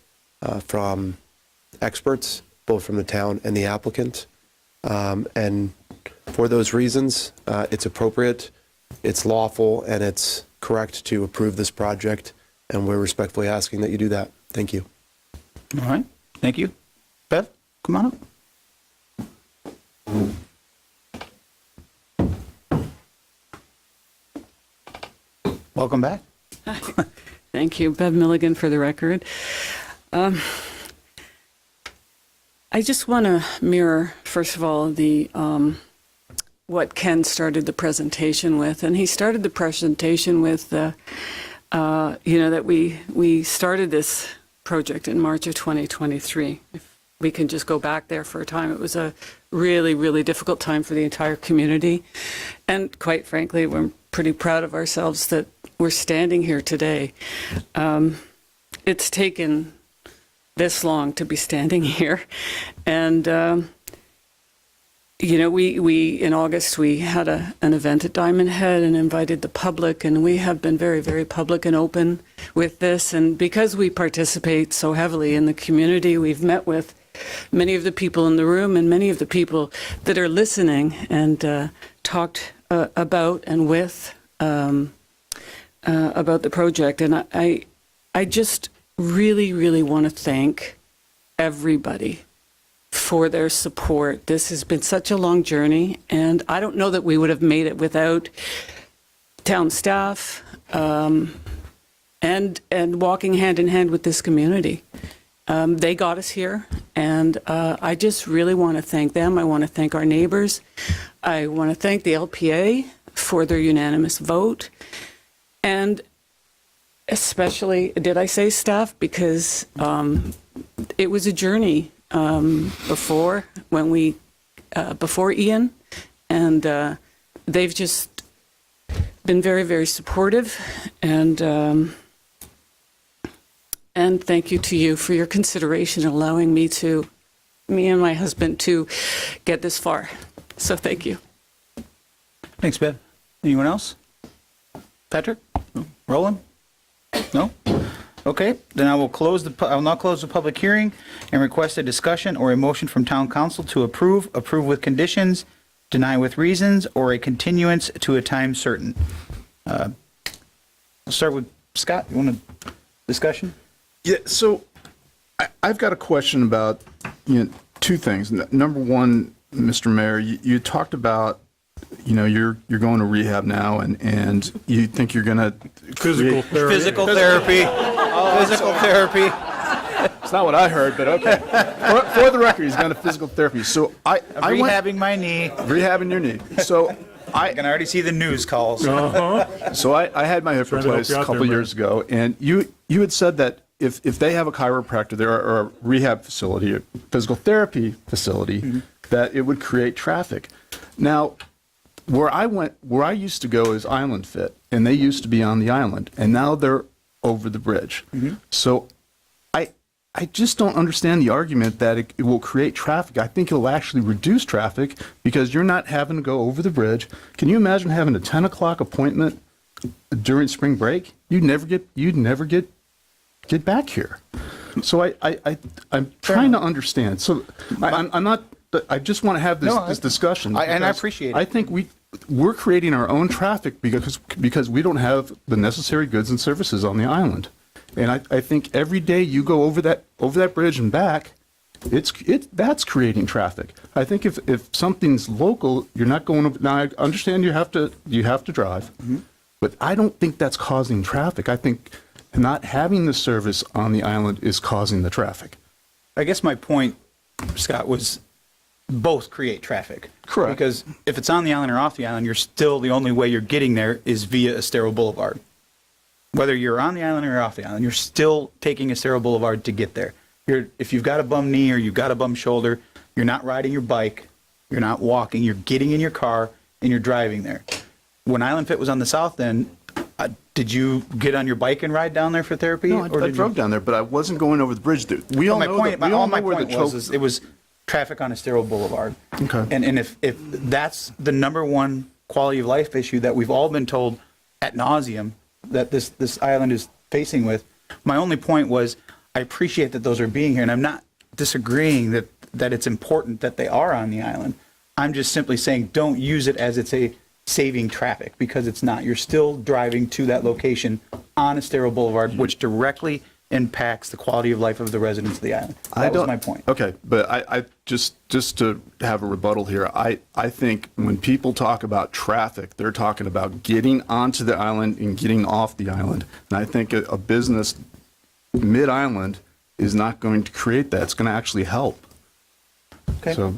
[SPEAKER 5] from experts, both from the town and the applicant. And for those reasons, it's appropriate, it's lawful, and it's correct to approve this project. And we're respectfully asking that you do that. Thank you.
[SPEAKER 1] All right, thank you. Bev, come on up. Welcome back.
[SPEAKER 7] Thank you. Bev Milligan for the record. I just want to mirror, first of all, the what Ken started the presentation with. And he started the presentation with, that we started this project in March of 2023. If we can just go back there for a time, it was a really, really difficult time for the entire community. And quite frankly, we're pretty proud of ourselves that we're standing here today. It's taken this long to be standing here. And, we in August, we had an event at Diamond Head and invited the public, and we have been very, very public and open with this. And because we participate so heavily in the community, we've met with many of the people in the room and many of the people that are listening and talked about and with about the project. And I just really, really want to thank everybody for their support. This has been such a long journey, and I don't know that we would have made it without town staff and walking hand in hand with this community. They got us here, and I just really want to thank them. I want to thank our neighbors. I want to thank the LPA for their unanimous vote, and especially, did I say staff? Because it was a journey before Ian, and they've just been very, very supportive, and thank you to you for your consideration, allowing me and my husband to get this far. So thank you.
[SPEAKER 1] Thanks, Bev. Anyone else? Patrick? No. Roland? No? Okay, then I will now close the public hearing and request a discussion or a motion from town council to approve with conditions, deny with reasons, or a continuance to a time certain. We'll start with Scott. You want a discussion?
[SPEAKER 11] Yeah, so I've got a question about two things. Number one, Mr. Mayor, you talked about you're going to rehab now, and you think you're going to
[SPEAKER 1] Physical therapy. Physical therapy.
[SPEAKER 11] It's not what I heard, but okay. For the record, he's going to physical therapy. So I'm
[SPEAKER 1] rehabbing my knee.
[SPEAKER 11] Rehabbing your knee. So
[SPEAKER 1] I can already see the news calls.
[SPEAKER 11] So I had my hip replaced a couple years ago, and you had said that if they have a chiropractor there or a rehab facility, a physical therapy facility, that it would create traffic. Now, where I used to go is Island Fit, and they used to be on the island, and now they're over the bridge. So I just don't understand the argument that it will create traffic. I think it'll actually reduce traffic because you're not having to go over the bridge. Can you imagine having a 10 o'clock appointment during spring break? You'd never get back here. So I'm trying to understand. So I'm not. I just want to have this discussion.
[SPEAKER 1] And I appreciate it.
[SPEAKER 11] I think we're creating our own traffic because we don't have the necessary goods and services on the island. And I think every day you go over that bridge and back, that's creating traffic. I think if something's local, you're not going over, now I understand you have to drive, but I don't think that's causing traffic. I think not having the service on the island is causing the traffic.
[SPEAKER 1] I guess my point, Scott, was both create traffic.
[SPEAKER 11] Correct.
[SPEAKER 1] Because if it's on the island or off the island, you're still, the only way you're getting there is via Estero Boulevard. Whether you're on the island or off the island, you're still taking Estero Boulevard to get there. If you've got a bum knee or you've got a bum shoulder, you're not riding your bike, you're not walking, you're getting in your car and you're driving there. When Island Fit was on the south end, did you get on your bike and ride down there for therapy?
[SPEAKER 11] No, I drove down there, but I wasn't going over the bridge. We all know
[SPEAKER 1] my point
[SPEAKER 11] where the
[SPEAKER 1] was it was traffic on Estero Boulevard.
[SPEAKER 11] Okay.
[SPEAKER 1] And if that's the number one quality of life issue that we've all been told ad nauseum that this island is facing with, my only point was I appreciate that those are being here, and I'm not disagreeing that it's important that they are on the island. I'm just simply saying don't use it as it's a saving traffic, because it's not. You're still driving to that location on Estero Boulevard, which directly impacts the quality of life of the residents of the island. That was my point.
[SPEAKER 11] Okay, but I just to have a rebuttal here, I think when people talk about traffic, they're talking about getting onto the island and getting off the island. And I think a business mid-island is not going to create that. It's going to actually help.
[SPEAKER 1] Okay.
[SPEAKER 11] So,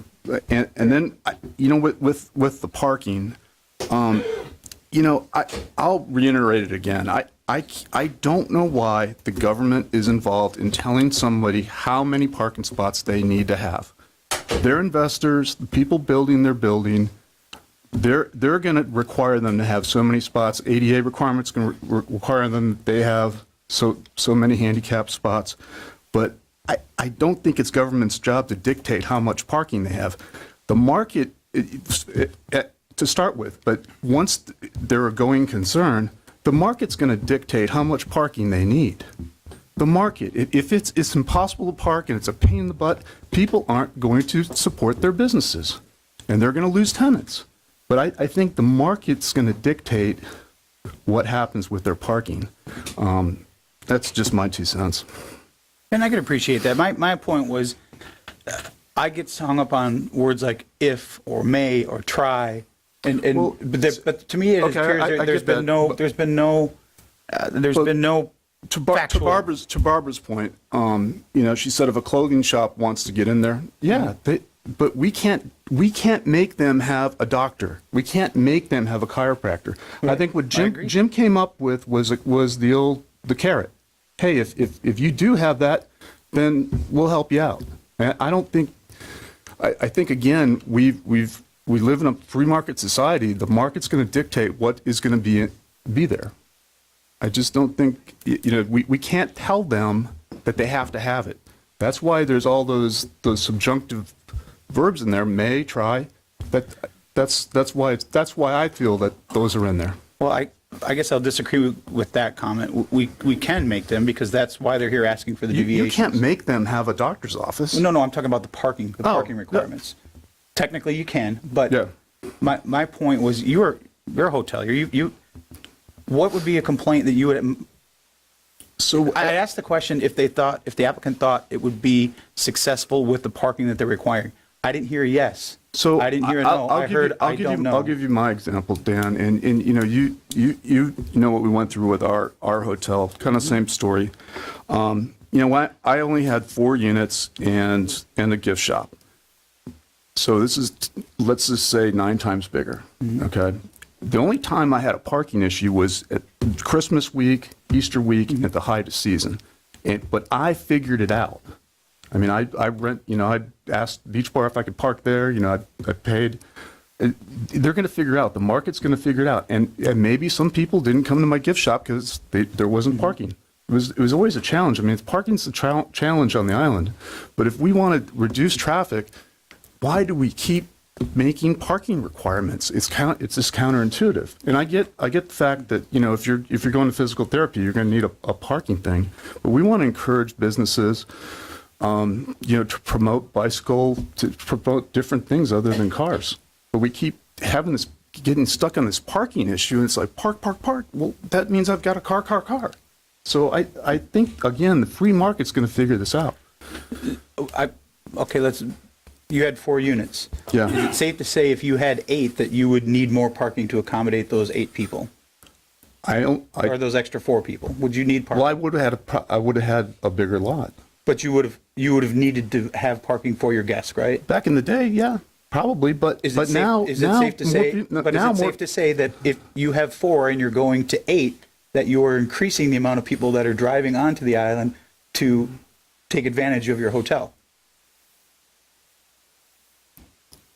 [SPEAKER 11] and then, with the parking, I'll reiterate it again. I don't know why the government is involved in telling somebody how many parking spots they need to have. They're investors, the people building their building, they're going to require them to have so many spots. ADA requirements going to require them that they have so many handicap spots. But I don't think it's government's job to dictate how much parking they have. The market, to start with, but once they're a going concern, the market's going to dictate how much parking they need. The market, if it's impossible to park and it's a pain in the butt, people aren't going to support their businesses, and they're going to lose tenants. But I think the market's going to dictate what happens with their parking. That's just my 2 cents.
[SPEAKER 1] And I could appreciate that. My point was, I get hung up on words like if or may or try, but to me it appears there's been no
[SPEAKER 11] to Barbara's point. She said if a clothing shop wants to get in there, but we can't make them have a doctor. We can't make them have a chiropractor. Right. I think what Jim came up with was the carrot. Hey, if you do have that, then we'll help you out. And I think again we live in a free market society. The market's going to dictate what is going to be there. I just don't think we can't tell them that they have to have it. That's why there's all those subjunctive verbs in there. May, try. That's why I feel that those are in there.
[SPEAKER 1] Well, I guess I'll disagree with that comment. We can make them, because that's why they're here asking for the deviation.
[SPEAKER 11] You can't make them have a doctor's office.
[SPEAKER 1] No, I'm talking about the parking requirements. Technically, you can, but my point was you're a hotelier. What would be a complaint that you would? So I asked the question if the applicant thought it would be successable with the parking that they're requiring. I didn't hear a yes.
[SPEAKER 11] So
[SPEAKER 1] I didn't hear a no. I heard I don't know.
[SPEAKER 11] I'll give you my example, Dan, and you know what we went through with our hotel, kind of same story. What I only had 4 units and a gift shop. So this is, let's just say 9 times bigger. Okay. The only time I had a parking issue was at Christmas week, Easter week, at the height of season. But I figured it out. I mean, I asked Beach Bar if I could park there. I paid. They're going to figure out. The market's going to figure it out. And maybe some people didn't come to my gift shop because there wasn't parking. It was always a challenge. I mean, parking's a challenge on the island. But if we want to reduce traffic, why do we keep making parking requirements? It's just counterintuitive. And I get the fact that if you're going to physical therapy, you're going to need a parking thing. But we want to encourage businesses, to promote bicycle, to promote different things other than cars. But we keep getting stuck on this parking issue, and it's like park. Well, that means I've got a car. So I think again the free market's going to figure this out.
[SPEAKER 1] okay, you had 4 units.
[SPEAKER 11] Yeah.
[SPEAKER 1] Is it safe to say if you had 8 that you would need more parking to accommodate those 8 people? Or those extra 4 people? Would you need parking?
[SPEAKER 11] Well, I would have had a bigger lot.
[SPEAKER 1] But you would have needed to have parking for your guests, right?
[SPEAKER 11] Back in the day, yeah, probably. But
[SPEAKER 1] Is
[SPEAKER 11] but
[SPEAKER 1] it
[SPEAKER 11] now,
[SPEAKER 1] safe, is it safe to say? But is it
[SPEAKER 11] more,
[SPEAKER 1] safe to say that if you have 4 and you're going to 8, that you are increasing the amount of people that are driving onto the island to take advantage of your hotel?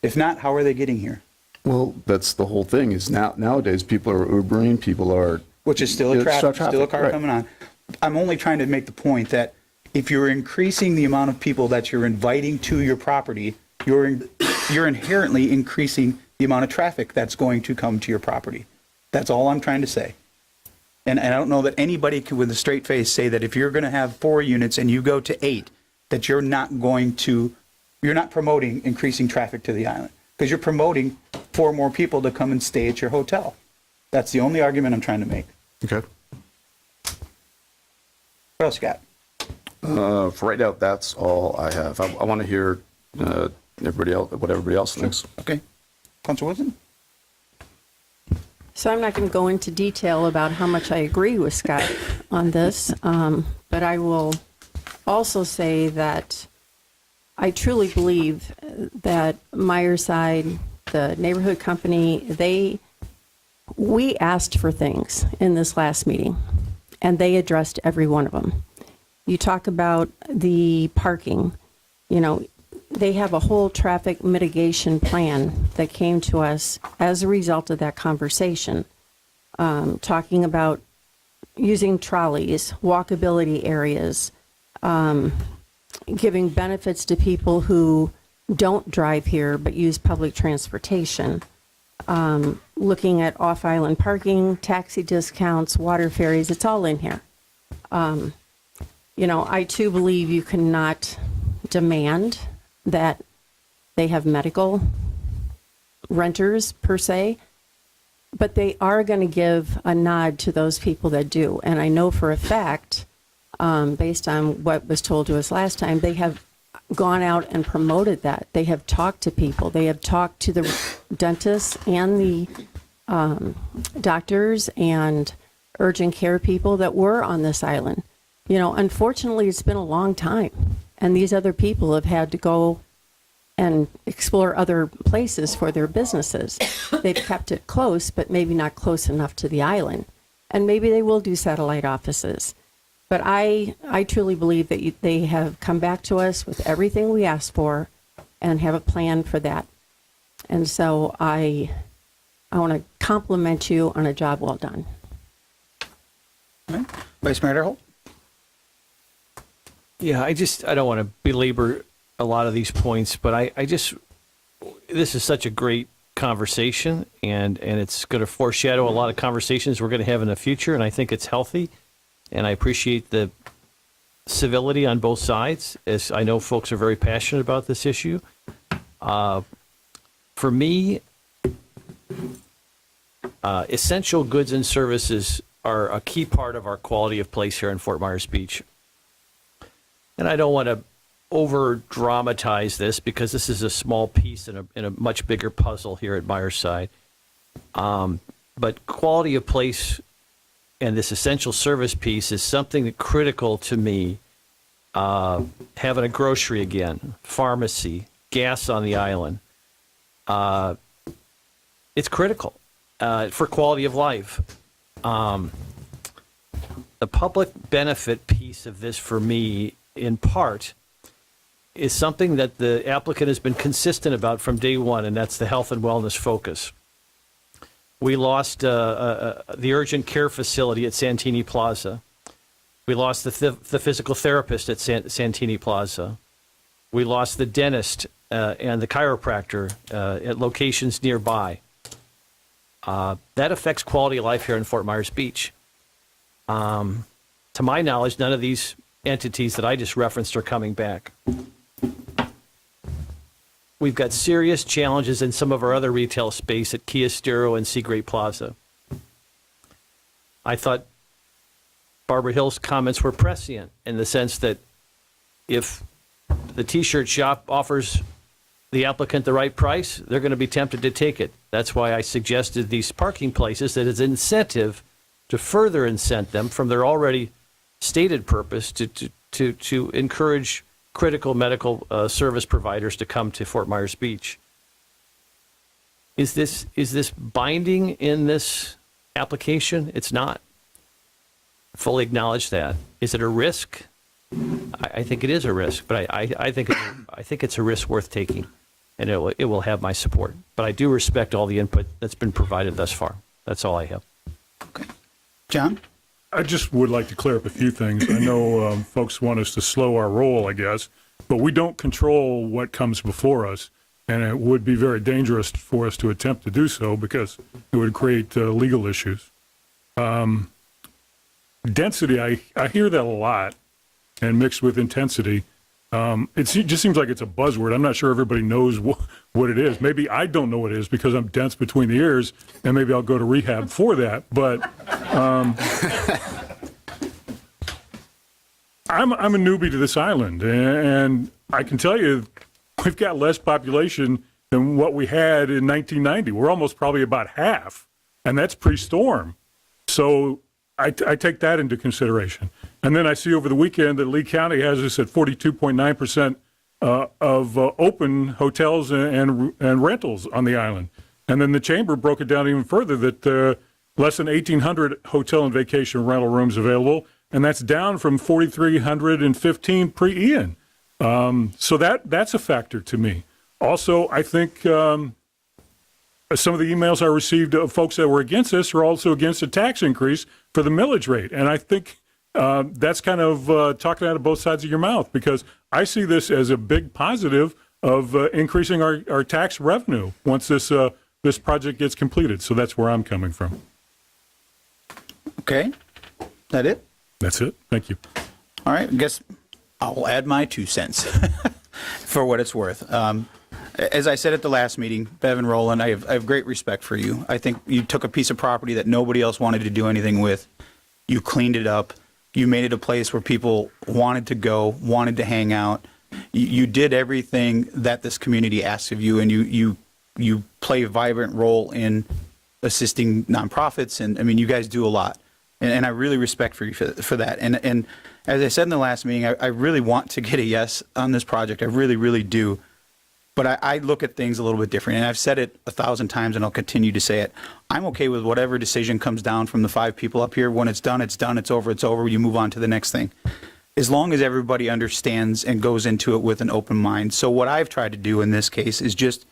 [SPEAKER 1] If not, how are they getting here?
[SPEAKER 11] Well, that's the whole thing. Is nowadays people are Ubering, people are,
[SPEAKER 1] Which is still a traffic, still a car
[SPEAKER 11] right.
[SPEAKER 1] coming on. I'm only trying to make the point that if you're increasing the amount of people that you're inviting to your property, you're inherently increasing the amount of traffic that's going to come to your property. That's all I'm trying to say. And I don't know that anybody can, with a straight face, say that if you're going to have 4 units and you go to 8, that you're not promoting increasing traffic to the island, because you're promoting 4 more people to come and stay at your hotel. That's the only argument I'm trying to make.
[SPEAKER 11] Okay.
[SPEAKER 1] What else you got?
[SPEAKER 11] For right now, that's all I have. I want to hear everybody else, what everybody else thinks.
[SPEAKER 1] Okay. Councilor Wilson?
[SPEAKER 10] So I'm not going to go into detail about how much I agree with Scott on this, but I will also say that I truly believe that Myerside, the neighborhood company, we asked for things in this last meeting, and they addressed every one of them. You talk about the parking, they have a whole traffic mitigation plan that came to us as a result of that conversation, talking about using trolleys, walkability areas, giving benefits to people who don't drive here but use public transportation, looking at off-island parking, taxi discounts, water ferries. It's all in here. I too believe you cannot demand that they have medical renters per se, but they are going to give a nod to those people that do. And I know for a fact, based on what was told to us last time, they have gone out and promoted that. They have talked to people. They have talked to the dentists and the doctors and urgent care people that were on this island. Unfortunately, it's been a long time, and these other people have had to go and explore other places for their businesses. They've kept it close, but maybe not close enough to the island. And maybe they will do satellite offices. But I truly believe that they have come back to us with everything we asked for and have a plan for that. And so I want to compliment you on a job well done.
[SPEAKER 1] Okay. Vice Mayor Holt?
[SPEAKER 4] Yeah, I don't want to belabor a lot of these points, but this is such a great conversation, and it's going to foreshadow a lot of conversations we're going to have in the future, and I think it's healthy, and I appreciate the civility on both sides, as I know folks are very passionate about this issue. For me, essential goods and services are a key part of our quality of place here in Fort Myers Beach. And I don't want to over-dramatize this, because this is a small piece in a much bigger puzzle here at Myerside. But quality of place and this essential service piece is something critical to me. Having a grocery again, pharmacy, gas on the island. It's critical for quality of life. The public benefit piece of this for me, in part, is something that the applicant has been consistent about from day one, and that's the health and wellness focus. We lost the urgent care facility at Santini Plaza. We lost the physical therapist at Santini Plaza. We lost the dentist and the chiropractor at locations nearby. That affects quality of life here in Fort Myers Beach. To my knowledge, none of these entities that I just referenced are coming back. We've got serious challenges in some of our other retail space at Kia Stero and Seagrape Plaza. I thought Barbara Hill's comments were prescient in the sense that if the T-shirt shop offers the applicant the right price, they're going to be tempted to take it. That's why I suggested these parking places, that is incentive to further incent them from their already stated purpose to encourage critical medical service providers to come to Fort Myers Beach. Is this binding in this application? It's not. Fully acknowledge that. Is it a risk? I think it is a risk, but I think it's a risk worth taking, and it will have my support. But I do respect all the input that's been provided thus far. That's all I have.
[SPEAKER 1] Okay. John?
[SPEAKER 3] I just would like to clear up a few things. I know folks want us to slow our roll, I guess, but we don't control what comes before us, and it would be very dangerous for us to attempt to do so because it would create legal issues. Density, I hear that a lot, and mixed with intensity. It just seems like it's a buzzword. I'm not sure everybody knows what it is. Maybe I don't know what it is because I'm dense between the ears, and maybe I'll go to rehab for that. But I'm a newbie to this island, and I can tell you we've got less population than what we had in 1990. We're almost probably about half, and that's pre-storm. So I take that into consideration. And then I see over the weekend that Lee County has us at 42.9% of open hotels and rentals on the island. And then the chamber broke it down even further that less than 1,800 hotel and vacation rental rooms available, and that's down from 4,315 pre-Ian. So that's a factor to me. Also, I think some of the emails I received of folks that were against this are also against a tax increase for the millage rate. And I think that's kind of talking out of both sides of your mouth, because I see this as a big positive of increasing our tax revenue once this project gets completed. So that's where I'm coming from.
[SPEAKER 1] Okay. That it?
[SPEAKER 3] That's it. Thank you.
[SPEAKER 1] All right. I guess I'll add my 2 cents for what it's worth. As I said at the last meeting, Bevan Rowland, I have great respect for you. I think you took a piece of property that nobody else wanted to do anything with. You cleaned it up. You made it a place where people wanted to go, wanted to hang out. You did everything that this community asks of you, and you play a vibrant role in assisting nonprofits. And I mean, you guys do a lot. And I really respect for you for that. And as I said in the last meeting, I really want to get a yes on this project. I really, really do. But I look at things a little bit different, and I've said it 1,000 times, and I'll continue to say it. I'm okay with whatever decision comes down from the 5 people up here. When it's done, it's done, it's over, you move on to the next thing. As long as everybody understands and goes into it with an open mind. So what I've tried to do in this case is just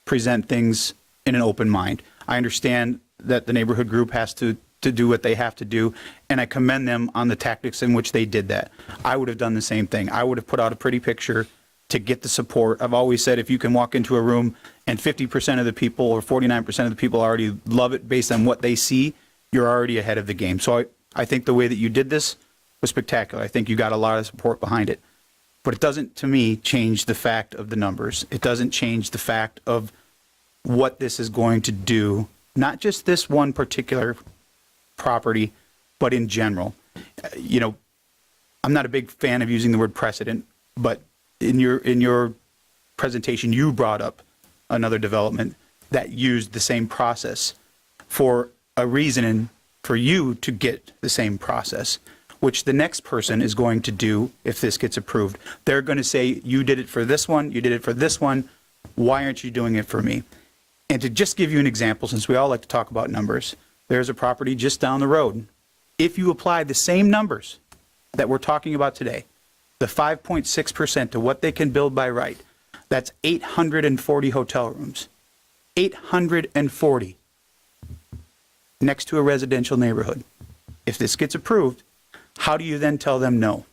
[SPEAKER 1] present things in an open mind. I understand that the neighborhood group has to do what they have to do, and I commend them on the tactics in which they did that. I would have done the same thing. I would have put out a pretty picture to get the support. I've always said if you can walk into a room and 50% of the people or 49% of the people already love it based on what they see, you're already ahead of the game. So I think the way that you did this was spectacular. I think you got a lot of support behind it. But it doesn't, to me, change the fact of the numbers. It doesn't change the fact of what this is going to do, not just this one particular property, but in general. You know, I'm not a big fan of using the word precedent, but in your presentation, you brought up another development that used the same process for a reason, and for you to get the same process, which the next person is going to do if this gets approved. They're going to say, you did it for this one, you did it for this one, why aren't you doing it for me? And to just give you an example, since we all like to talk about numbers, there's a property just down the road. If you apply the same numbers that we're talking about today, the 5.6% to what they can build by right, that's 840 hotel rooms. 840 next to a residential neighborhood. If this gets approved, how do you then tell them no?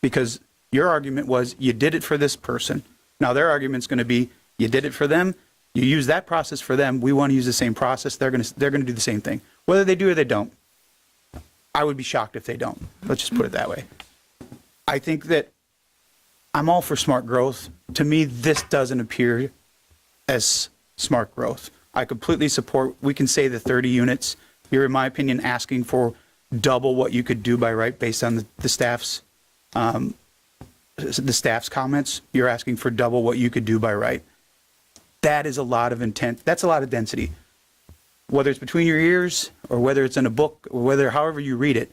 [SPEAKER 1] Because your argument was you did it for this person. Now their argument's going to be you did it for them, you use that process for them, we want to use the same process, they're going to do the same thing. Whether they do or they don't, I would be shocked if they don't. Let's just put it that way. I think that I'm all for smart growth. To me, this doesn't appear as smart growth. I completely support, we can say the 30 units. You're, in my opinion, asking for double what you could do by right based on the staff's the staff's comments, you're asking for double what you could do by right. That is a lot of intent. That's a lot of density. Whether it's between your ears or whether it's in a book or however you read it,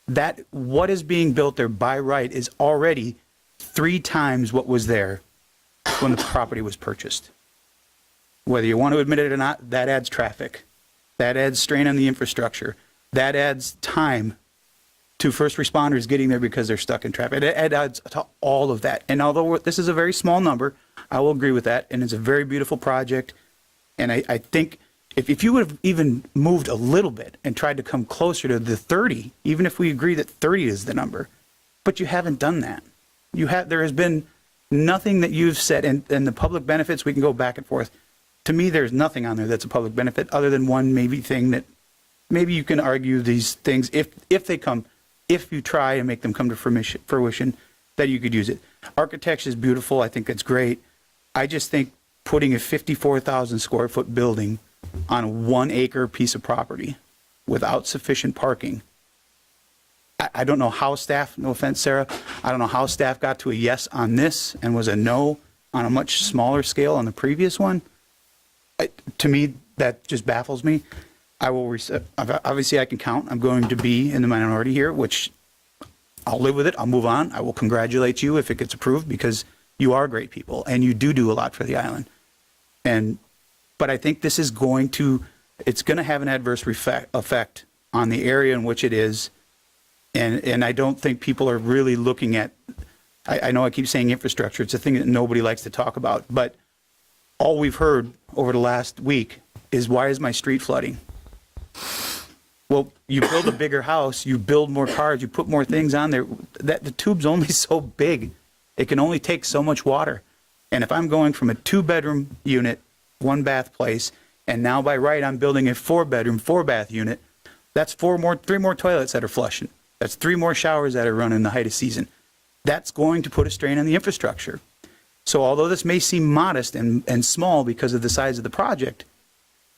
[SPEAKER 1] that what is being built there by right is already 3 times what was there when the property was purchased. Whether you want to admit it or not, that adds traffic. That adds strain on the infrastructure. That adds time to first responders getting there because they're stuck in traffic. It adds to all of that. And although this is a very small number, I will agree with that. And it's a very beautiful project. And I think if you would have even moved a little bit and tried to come closer to the 30, even if we agree that 30 is the number, but you haven't done that. There has been nothing that you've said, and the public benefits, we can go back and forth. To me, there's nothing on there that's a public benefit other than one maybe thing that maybe you can argue these things if you try and make them come to fruition, that you could use it. Architecture is beautiful. I think that's great. I just think putting a 54,000 square foot building on a 1 acre piece of property without sufficient parking. I don't know how staff, no offense, Sarah, I don't know how staff got to a yes on this and was a no on a much smaller scale on the previous one. To me, that just baffles me. Obviously I can count. I'm going to be in the minority here, which I'll live with it. I'll move on. I will congratulate you if it gets approved because you are great people and you do a lot for the island. But I think this is it's going to have an adverse effect on the area in which it is. And I don't think people are really looking at, I know I keep saying infrastructure. It's a thing that nobody likes to talk about. But all we've heard over the last week is, why is my street flooding? Well, you build a bigger house, you build more cars, you put more things on there. The tube's only so big. It can only take so much water. And if I'm going from a 2-bedroom unit, 1-bath place, and now by right I'm building a 4-bedroom, 4-bath unit, that's 3 more toilets that are flushing. That's 3 more showers that are running in the height of season. That's going to put a strain on the infrastructure. So although this may seem modest and small because of the size of the project,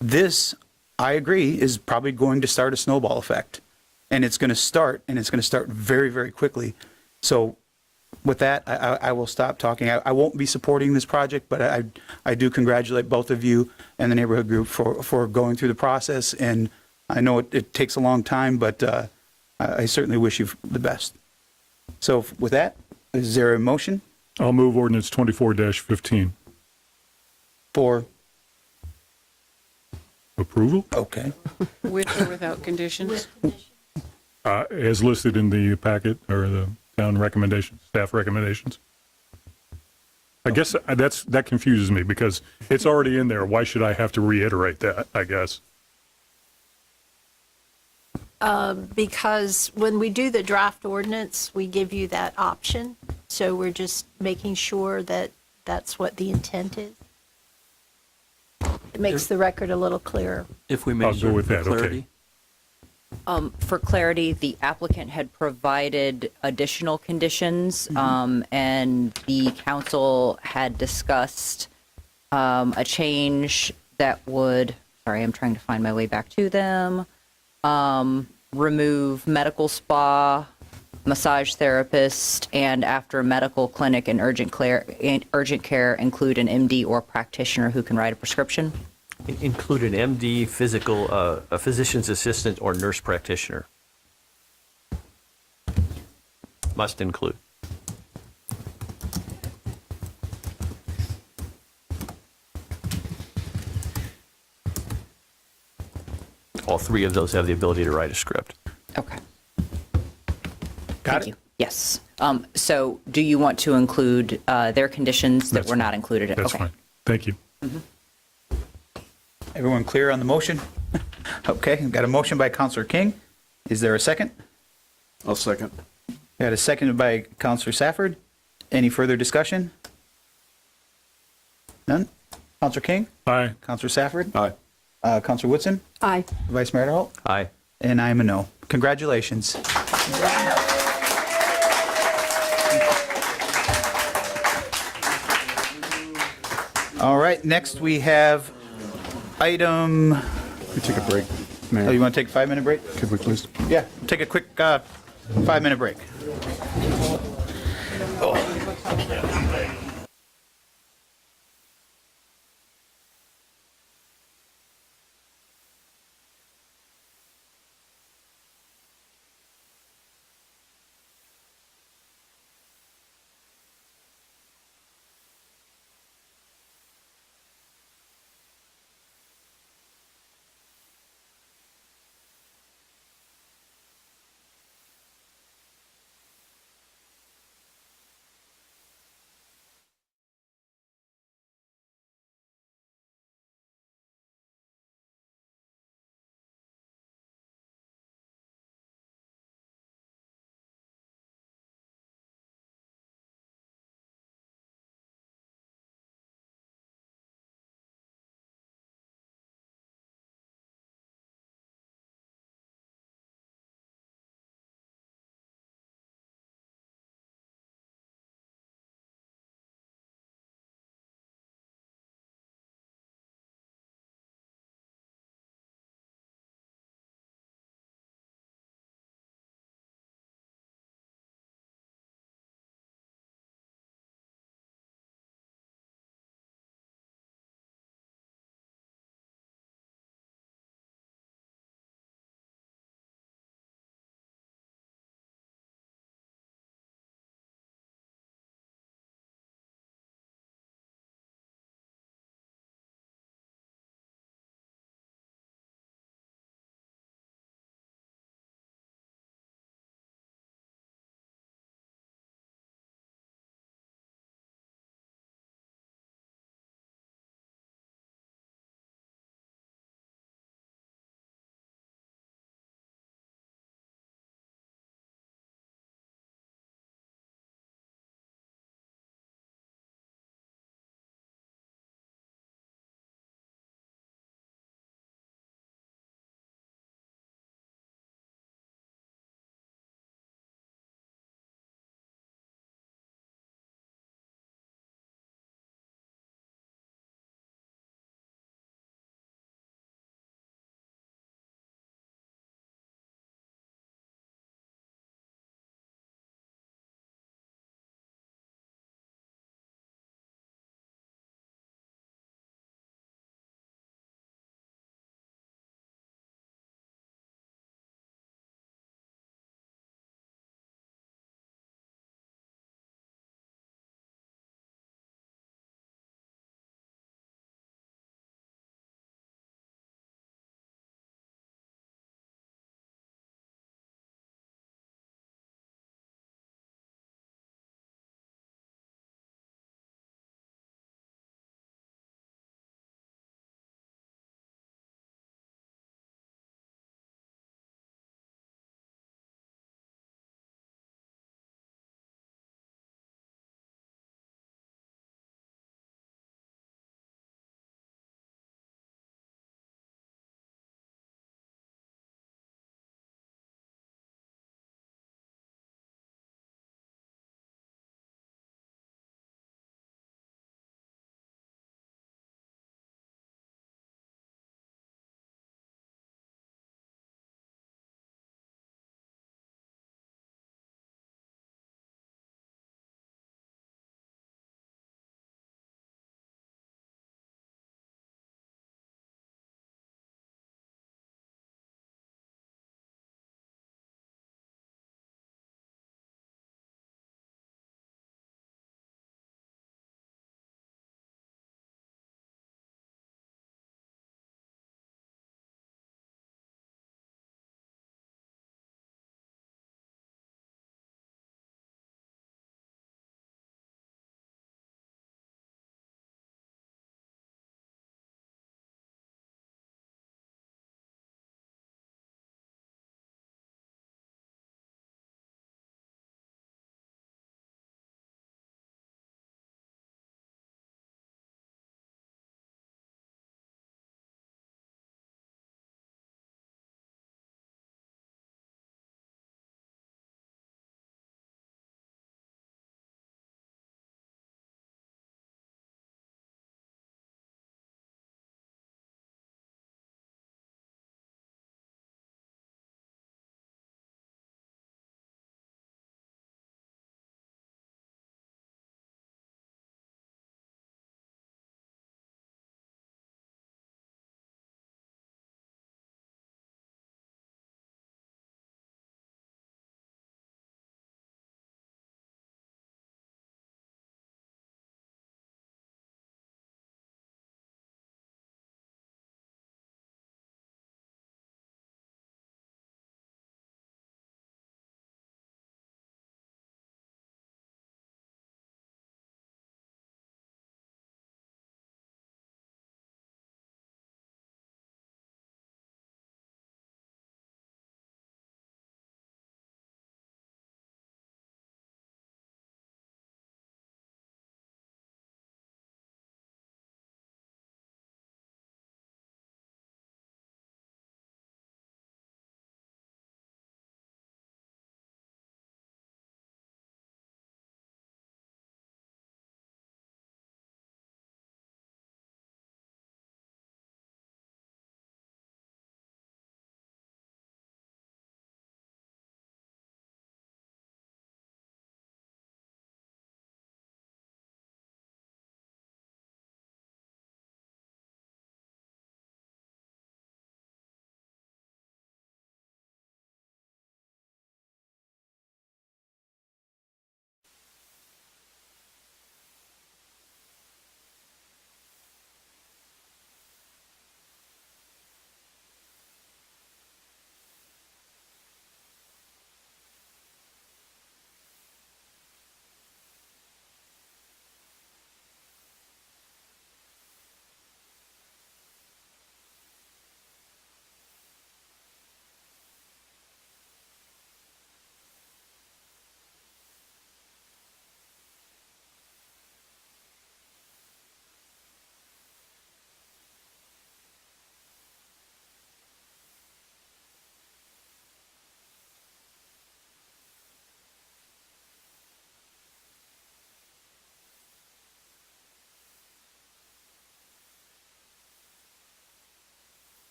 [SPEAKER 1] this, I agree, is probably going to start a snowball effect. And it's going to start very, very quickly. So with that, I will stop talking. I won't be supporting this project, but I do congratulate both of you and the neighborhood group for going through the process. And I know it takes a long time, but I certainly wish you the best. So with that, is there a motion?
[SPEAKER 3] I'll move ordinance 24-15.
[SPEAKER 1] For
[SPEAKER 3] approval?
[SPEAKER 1] Okay.
[SPEAKER 2] With or without conditions?
[SPEAKER 3] As listed in the packet or the town recommendations, staff recommendations. I guess that confuses me because it's already in there. Why should I have to reiterate that, I guess?
[SPEAKER 6] Because when we do the draft ordinance, we give you that option. So we're just making sure that that's what the intent is. It makes the record a little clearer.
[SPEAKER 8] If we may,
[SPEAKER 3] I'll go with that,
[SPEAKER 8] clarity.
[SPEAKER 3] okay.
[SPEAKER 21] For clarity, the applicant had provided additional conditions, and the council had discussed a change that would, sorry, I'm trying to find my way back to them, remove medical spa, massage therapist, and after medical clinic and urgent care, include an MD or practitioner who can write a prescription.
[SPEAKER 4] Include an MD, a physician's assistant, or nurse practitioner. Must include. All 3 of those have the ability to write a script.
[SPEAKER 21] Okay.
[SPEAKER 1] Got
[SPEAKER 21] Thank you. Yes. So do you want to include their conditions that were not included?
[SPEAKER 3] That's
[SPEAKER 21] Okay.
[SPEAKER 3] fine. Thank you.
[SPEAKER 1] Everyone clear on the motion? Okay, we've got a motion by Councilor King. Is there a second?
[SPEAKER 11] I'll second.
[SPEAKER 1] We got a second by Councilor Safford. Any further discussion? None? Councilor King?
[SPEAKER 3] Aye.
[SPEAKER 1] Councilor Safford?
[SPEAKER 11] Aye.
[SPEAKER 1] Councilor Woodson?
[SPEAKER 22] Aye.
[SPEAKER 1] Vice Mayor Holt?
[SPEAKER 4] Aye.
[SPEAKER 1] And I'm a no. Congratulations. All right, next we have item,
[SPEAKER 11] We take a break, Mayor.
[SPEAKER 1] oh, you want to take a 5-minute break?
[SPEAKER 11] Could we please?
[SPEAKER 1] Yeah, take a quick 5-minute break. Oh.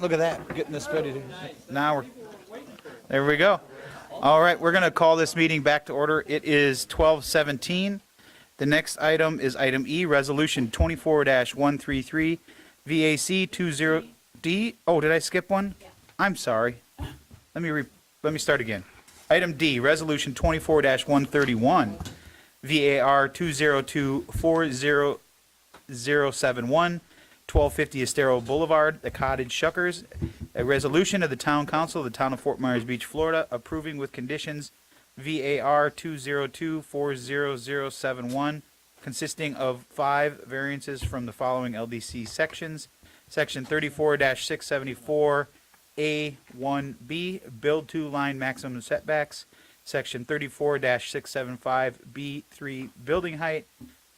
[SPEAKER 1] Look at that, getting this ready to, now we're, there we go. All right, we're going to call this meeting back to order. It is 12:17. The next item is item E, Resolution 24-133, VAC 20D. Oh, did I skip one? I'm sorry. Let me start again. Item D, Resolution 24-131, VAR 2024071, 1250 Estero Boulevard, the Cottage Shuckers. A resolution of the Town Council of the Town of Fort Myers Beach, Florida, approving with conditions VAR 2024071, consisting of 5 variances from the following LDC sections. Section 34-674 A1B, build to line maximum setbacks. Section 34-675 B3, building height.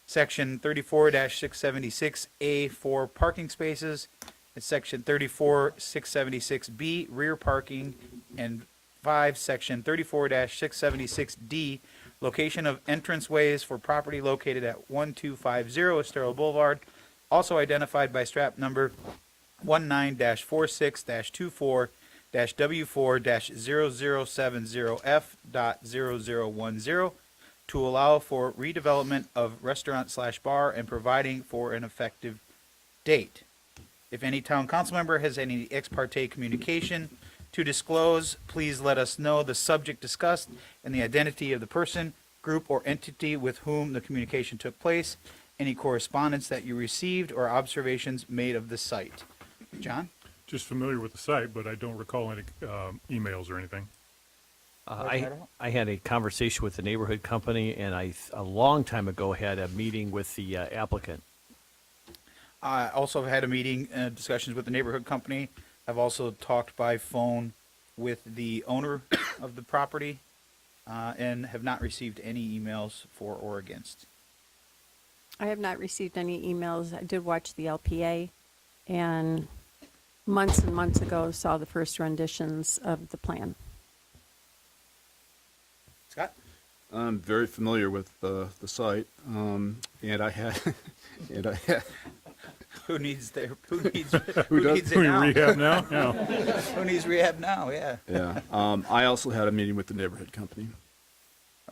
[SPEAKER 1] Section 34-676 A4, parking spaces. And Section 34-676B, rear parking. And 5, Section 34-676D, location of entranceways for property located at 1250 Estero Boulevard, also identified by strap number 19-46-24-W4-0070F.0010, to allow for redevelopment of restaurant/bar and providing for an effective date. If any town council member has any ex parte communication to disclose, please let us know the subject discussed and the identity of the person, group, or entity with whom the communication took place, any correspondence that you received, or observations made of the site. John?
[SPEAKER 3] Just familiar with the site, but I don't recall any emails or anything.
[SPEAKER 4] I had a conversation with the neighborhood company, and a long time ago, had a meeting with the applicant.
[SPEAKER 1] I also had a meeting, discussions with the neighborhood company. I've also talked by phone with the owner of the property, and have not received any emails for or against.
[SPEAKER 10] I have not received any emails. I did watch the LPA, and months and months ago saw the first renditions of the plan.
[SPEAKER 1] Scott?
[SPEAKER 11] I'm very familiar with the site, and I had,
[SPEAKER 1] Who needs it now?
[SPEAKER 3] Rehab now? Yeah.
[SPEAKER 1] Who needs rehab now? Yeah.
[SPEAKER 11] yeah. I also had a meeting with the neighborhood company.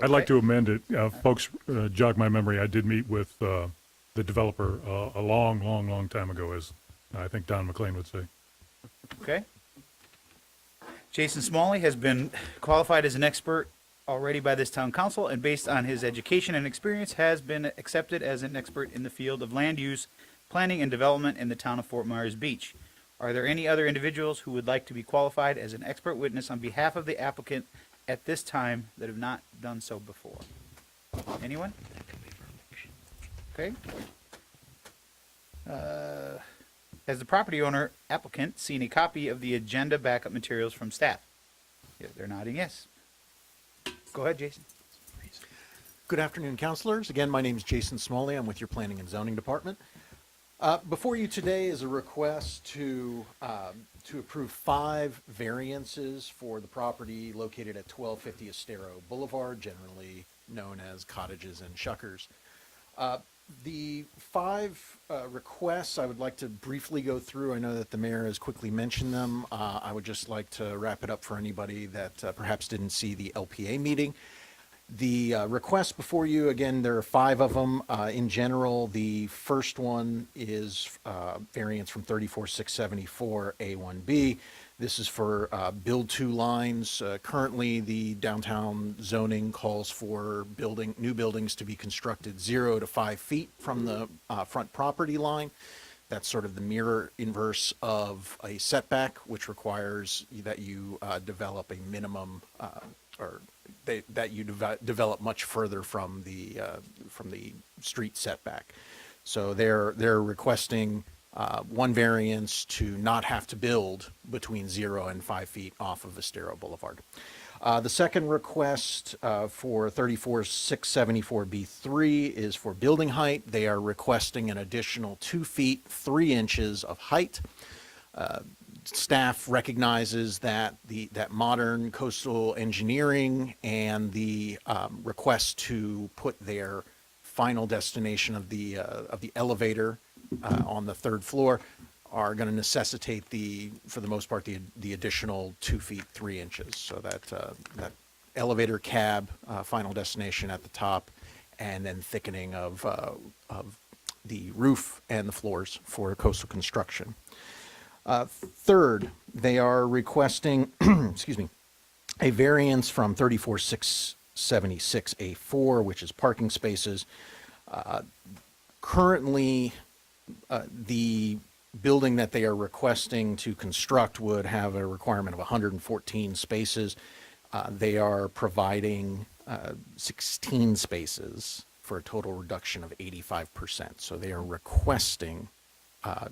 [SPEAKER 3] I'd like to amend it. Folks, jog my memory. I did meet with the developer a long time ago, as I think Don McLean would say.
[SPEAKER 1] Okay. Jason Smalley has been qualified as an expert already by this town council, and based on his education and experience has been accepted as an expert in the field of land use, planning, and development in the town of Fort Myers Beach. Are there any other individuals who would like to be qualified as an expert witness on behalf of the applicant at this time that have not done so before? Anyone? Okay. Has the property owner applicant seen a copy of the agenda backup materials from staff? Yeah, they're nodding yes. Go ahead, Jason.
[SPEAKER 8] Good afternoon, councilors. Again, my name is Jason Smalley. I'm with your Planning and Zoning Department. Before you today is a request to approve 5 variances for the property located at 1250 Estero Boulevard, generally known as Cottages and Shuckers. The 5 requests I would like to briefly go through. I know that the mayor has quickly mentioned them. I would just like to wrap it up for anybody that perhaps didn't see the LPA meeting. The requests before you, again, there are 5 of them. In general, the first one is variance from 34-674 A1B. This is for build 2 lines. Currently, the downtown zoning calls for new buildings to be constructed 0 to 5 feet from the front property line. That's sort of the mirror inverse of a setback, which requires that you develop a minimum that you develop much further from the street setback. So they're requesting 1 variance to not have to build between 0 and 5 feet off of Estero Boulevard. The second request for 34-674B3 is for building height. They are requesting an additional 2 feet 3 inches of height. Staff recognizes that that modern coastal engineering and the request to put their final destination of the elevator on the 3rd floor are going to necessitate for the most part, the additional 2 feet 3 inches. So that elevator cab, final destination at the top, and then thickening of the roof and the floors for coastal construction. Third, they are requesting, excuse me, a variance from 34676A4, which is parking spaces. Currently, the building that they are requesting to construct would have a requirement of 114 spaces. They are providing 16 spaces for a total reduction of 85%. So they are requesting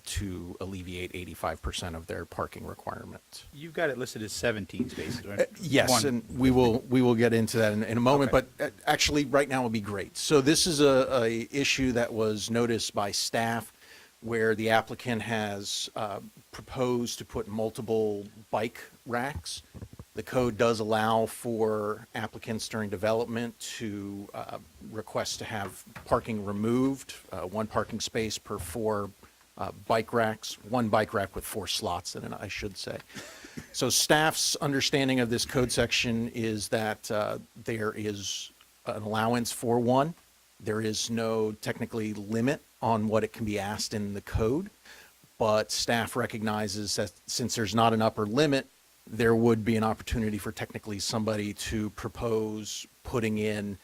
[SPEAKER 8] to alleviate 85% of their parking requirement.
[SPEAKER 1] You've got it listed as 17 spaces, right?
[SPEAKER 8] Yes,
[SPEAKER 1] One.
[SPEAKER 8] and we will get into that in a moment,
[SPEAKER 1] Okay.
[SPEAKER 8] but actually, right now would be great. So this is a issue that was noticed by staff where the applicant has proposed to put multiple bike racks. The code does allow for applicants during development to request to have parking removed, one parking space per 4 bike racks, one bike rack with 4 slots in it, I should say. So staff's understanding of this code section is that there is an allowance for one. There is no technically limit on what it can be asked in the code, but staff recognizes that since there's not an upper limit, there would be an opportunity for technically somebody to propose putting in,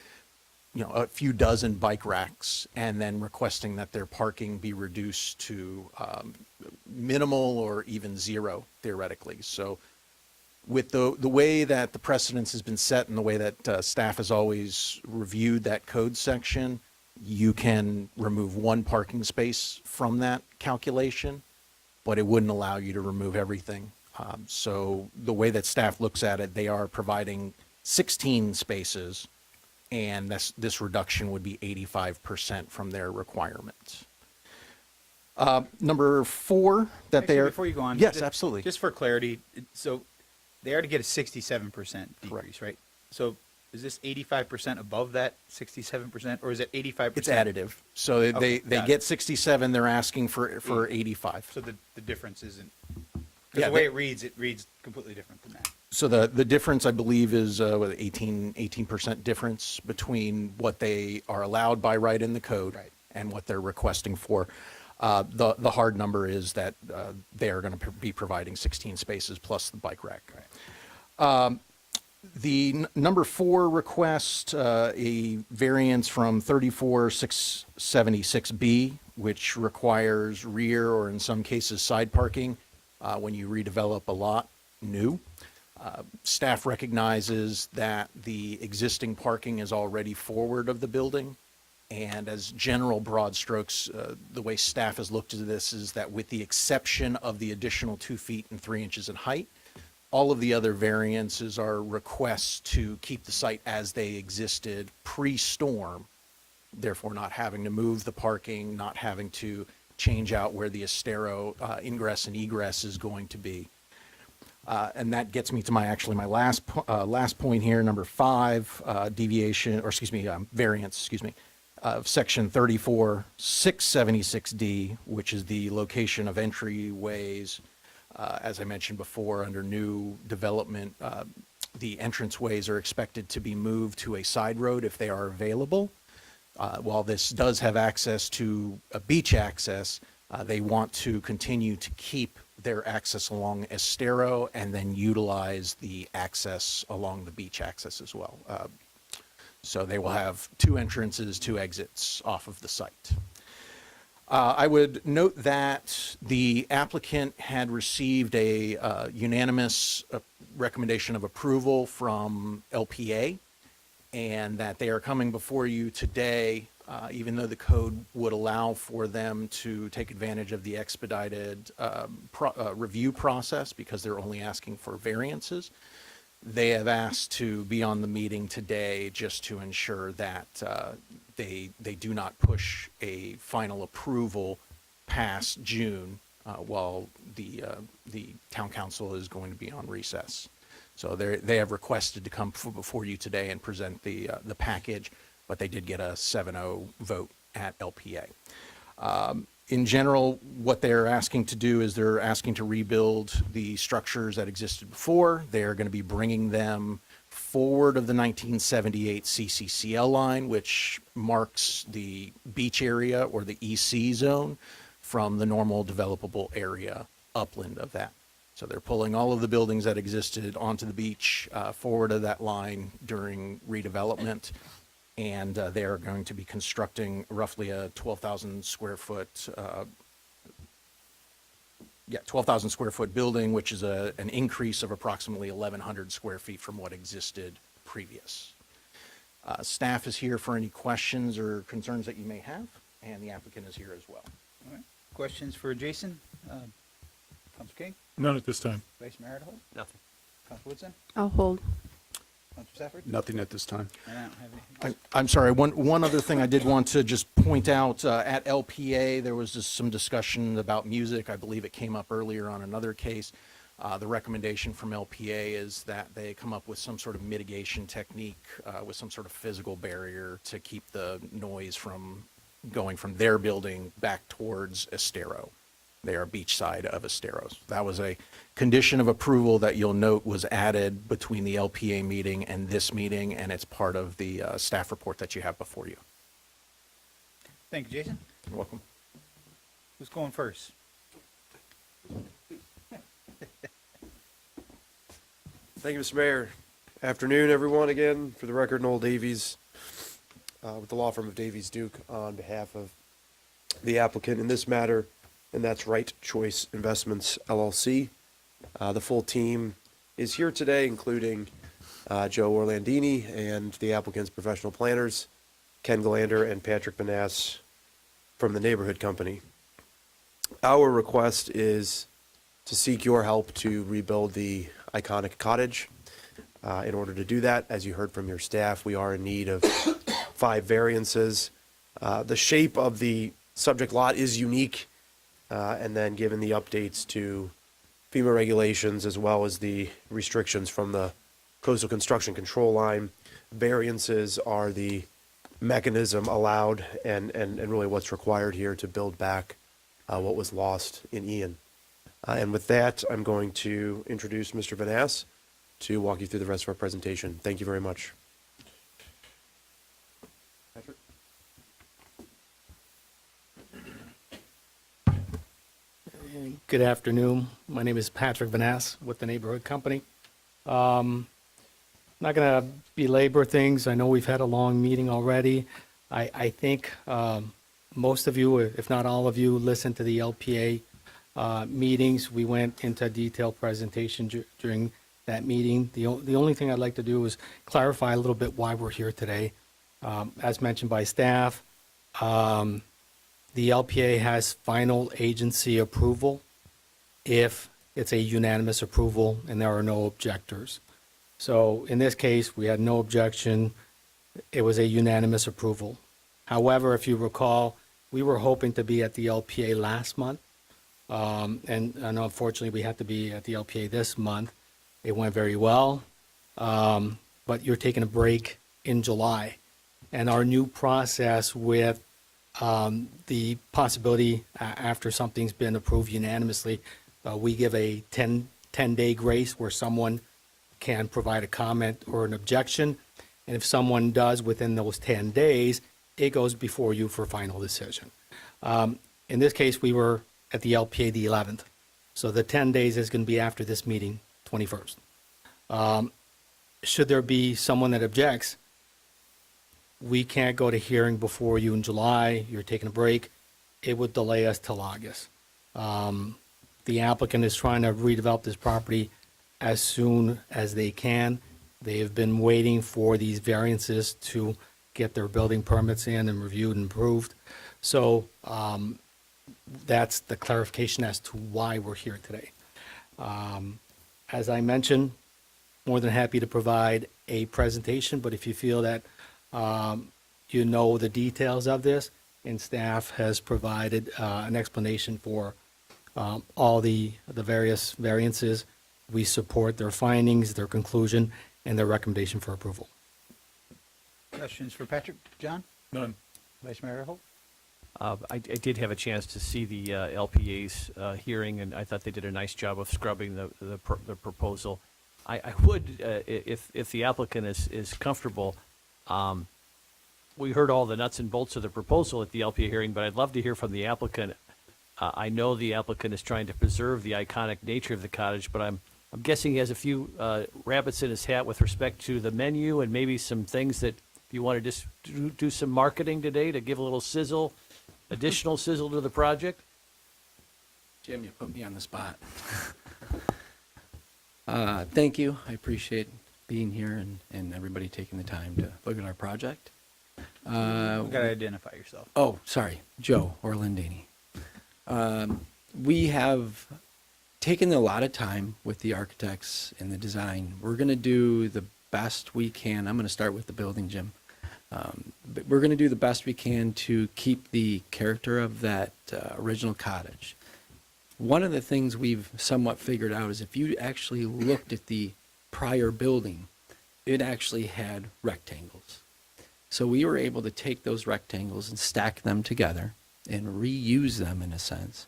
[SPEAKER 8] a few dozen bike racks and then requesting that their parking be reduced to minimal or even zero, theoretically. So with the way that the precedence has been set and the way that staff has always reviewed that code section, you can remove one parking space from that calculation, but it wouldn't allow you to remove everything. So the way that staff looks at it, they are providing 16 spaces, and this reduction would be 85% from their requirements. Number 4, that they
[SPEAKER 1] Actually,
[SPEAKER 8] are...
[SPEAKER 1] before you go on.
[SPEAKER 8] Yes, absolutely.
[SPEAKER 1] Just for clarity, so they already get a 67% decrease, right? So is this 85% above that 67%, or is it 85%?
[SPEAKER 8] It's additive. So they
[SPEAKER 1] got
[SPEAKER 8] get
[SPEAKER 1] it.
[SPEAKER 8] 67, they're asking for 85.
[SPEAKER 1] So the difference isn't,
[SPEAKER 8] Yeah,
[SPEAKER 1] the way it reads completely different than that.
[SPEAKER 8] So the difference, I believe, is 18% difference between what they are allowed by right in the code and what they're requesting for. The hard number is that they are going to be providing 16 spaces plus the bike rack. The number 4 request, a variance from 34676B, which requires rear or in some cases side parking when you redevelop a lot new. Staff recognizes that the existing parking is already forward of the building. And as general broad strokes, the way staff has looked at this is that with the exception of the additional 2 feet and 3 inches in height, all of the other variances are requests to keep the site as they existed pre-storm, therefore not having to move the parking, not having to change out where the Estero ingress and egress is going to be. And that gets me to my last point here, number 5, variance, of section 34676D, which is the location of entryways. As I mentioned before, under new development, the entranceways are expected to be moved to a side road if they are available. While this does have access to a beach access, they want to continue to keep their access along Estero and then utilize the access along the beach access as well. So they will have 2 entrances, 2 exits off of the site. I would note that the applicant had received a unanimous recommendation of approval from LPA, and that they are coming before you today, even though the code would allow for them to take advantage of the expedited review process because they're only asking for variances. They have asked to be on the meeting today just to ensure that they do not push a final approval past June while the town council is going to be on recess. So they have requested to come before you today and present the package, but they did get a 7-0 vote at LPA. In general, what they're asking to do is they're asking to rebuild the structures that existed before. They're going to be bringing them forward of the 1978 CCCL line, which marks the beach area or the EC zone from the normal developable area upland of that. So they're pulling all of the buildings that existed onto the beach forward of that line during redevelopment. And they are going to be constructing roughly a 12,000 square foot 12,000 square foot building, which is an increase of approximately 1,100 square feet from what existed previous. Staff is here for any questions or concerns that you may have, and the applicant is here as well.
[SPEAKER 1] All right. Questions for Jason? Councilor King?
[SPEAKER 3] None at this time.
[SPEAKER 1] Vice Mayor Adderholt?
[SPEAKER 4] Nothing.
[SPEAKER 1] Councilor Woodson?
[SPEAKER 22] I'll hold.
[SPEAKER 1] Councilor Stafford?
[SPEAKER 11] Nothing at this time.
[SPEAKER 1] And I don't have anything.
[SPEAKER 8] I'm sorry, one other thing I did want to just point out, at LPA, there was just some discussion about music. I believe it came up earlier on another case. The recommendation from LPA is that they come up with some sort of mitigation technique with some sort of physical barrier to keep the noise from going from their building back towards Estero. They are beachside of Esteros. That was a condition of approval that you'll note was added between the LPA meeting and this meeting, and it's part of the staff report that you have before you.
[SPEAKER 1] Thank you, Jason.
[SPEAKER 8] You're welcome.
[SPEAKER 1] Who's going first?
[SPEAKER 5] Thank you, Mr. Mayor. Afternoon, everyone, again. For the record, Noel Davies with the law firm of Davies Duke on behalf of the applicant in this matter, and that's Right Choice Investments, LLC. The full team is here today, including Joe Orlandini and the applicant's professional planners, Ken Glander and Patrick Benass from the Neighborhood Company. Our request is to seek your help to rebuild the iconic cottage. In order to do that, as you heard from your staff, we are in need of 5 variances. The shape of the subject lot is unique, and then given the updates to FEMA regulations as well as the restrictions from the coastal construction control line, variances are the mechanism allowed and really what's required here to build back what was lost in Ian. And with that, I'm going to introduce Mr. Benass to walk you through the rest of our presentation. Thank you very much. Patrick?
[SPEAKER 12] Good afternoon. My name is Patrick Benass with the Neighborhood Company. I'm not going to belabor things. I know we've had a long meeting already. I think most of you, if not all of you, listened to the LPA meetings. We went into a detailed presentation during that meeting. The only thing I'd like to do is clarify a little bit why we're here today. As mentioned by staff, the LPA has final agency approval if it's a unanimous approval and there are no objectors. So in this case, we had no objection. It was a unanimous approval. However, if you recall, we were hoping to be at the LPA last month. And unfortunately, we had to be at the LPA this month. It went very well, but you're taking a break in July. And our new process with the possibility after something's been approved unanimously, we give a 10-day grace where someone can provide a comment or an objection. And if someone does within those 10 days, it goes before you for final decision. In this case, we were at the LPA the 11th. So the 10 days is going to be after this meeting, 21st. Should there be someone that objects, we can't go to hearing before you in July. You're taking a break. It would delay us till August. The applicant is trying to redevelop this property as soon as they can. They have been waiting for these variances to get their building permits in and reviewed and approved. So that's the clarification as to why we're here today. As I mentioned, more than happy to provide a presentation, but if you feel that you know the details of this, and staff has provided an explanation for all the various variances, we support their findings, their conclusion, and their recommendation for approval.
[SPEAKER 1] Questions for Patrick? John?
[SPEAKER 3] None.
[SPEAKER 1] Vice Mayor Holt?
[SPEAKER 4] I did have a chance to see the LPA's hearing, and I thought they did a nice job of scrubbing the proposal. I would, if the applicant is comfortable, we heard all the nuts and bolts of the proposal at the LPA hearing, but I'd love to hear from the applicant. I know the applicant is trying to preserve the iconic nature of the cottage, but I'm guessing he has a few rabbits in his hat with respect to the menu and maybe some things that if you want to just do some marketing today to give a little sizzle, additional sizzle to the project.
[SPEAKER 14] Jim, you put me on the spot. Thank you. I appreciate being here and everybody taking the time to look at our project.
[SPEAKER 1] You got to identify yourself.
[SPEAKER 14] Oh, sorry, Joe Orlandini. We have taken a lot of time with the architects and the design. We're going to do the best we can. I'm going to start with the building, Jim. But we're going to do the best we can to keep the character of that original cottage. One of the things we've somewhat figured out is if you actually looked at the prior building, it actually had rectangles. So we were able to take those rectangles and stack them together and reuse them in a sense.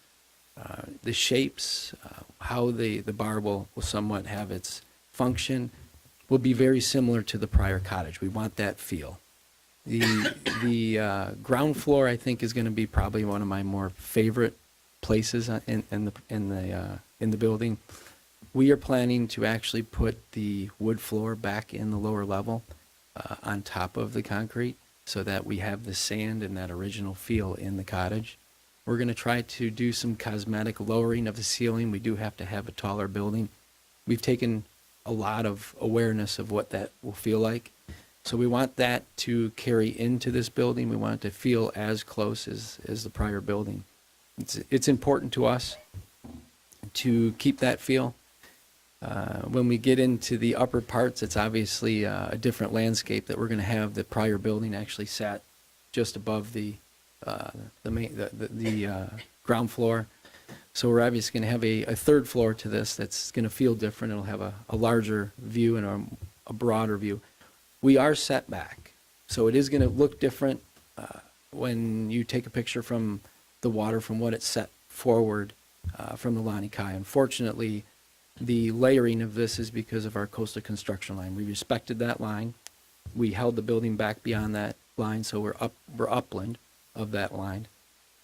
[SPEAKER 14] The shapes, how the bar will somewhat have its function, will be very similar to the prior cottage. We want that feel. The ground floor, I think, is going to be probably one of my more favorite places in the building. We are planning to actually put the wood floor back in the lower level on top of the concrete so that we have the sand and that original feel in the cottage. We're going to try to do some cosmetic lowering of the ceiling. We do have to have a taller building. We've taken a lot of awareness of what that will feel like. So we want that to carry into this building. We want it to feel as close as the prior building. It's important to us to keep that feel. When we get into the upper parts, it's obviously a different landscape that we're going to have. The prior building actually sat just above the ground floor. So we're obviously going to have a third floor to this that's going to feel different. It'll have a larger view and a broader view. We are set back, so it is going to look different when you take a picture from the water from what it's set forward from the Lani Kai. Unfortunately, the layering of this is because of our coastal construction line. We respected that line. We held the building back beyond that line, so we're upland of that line.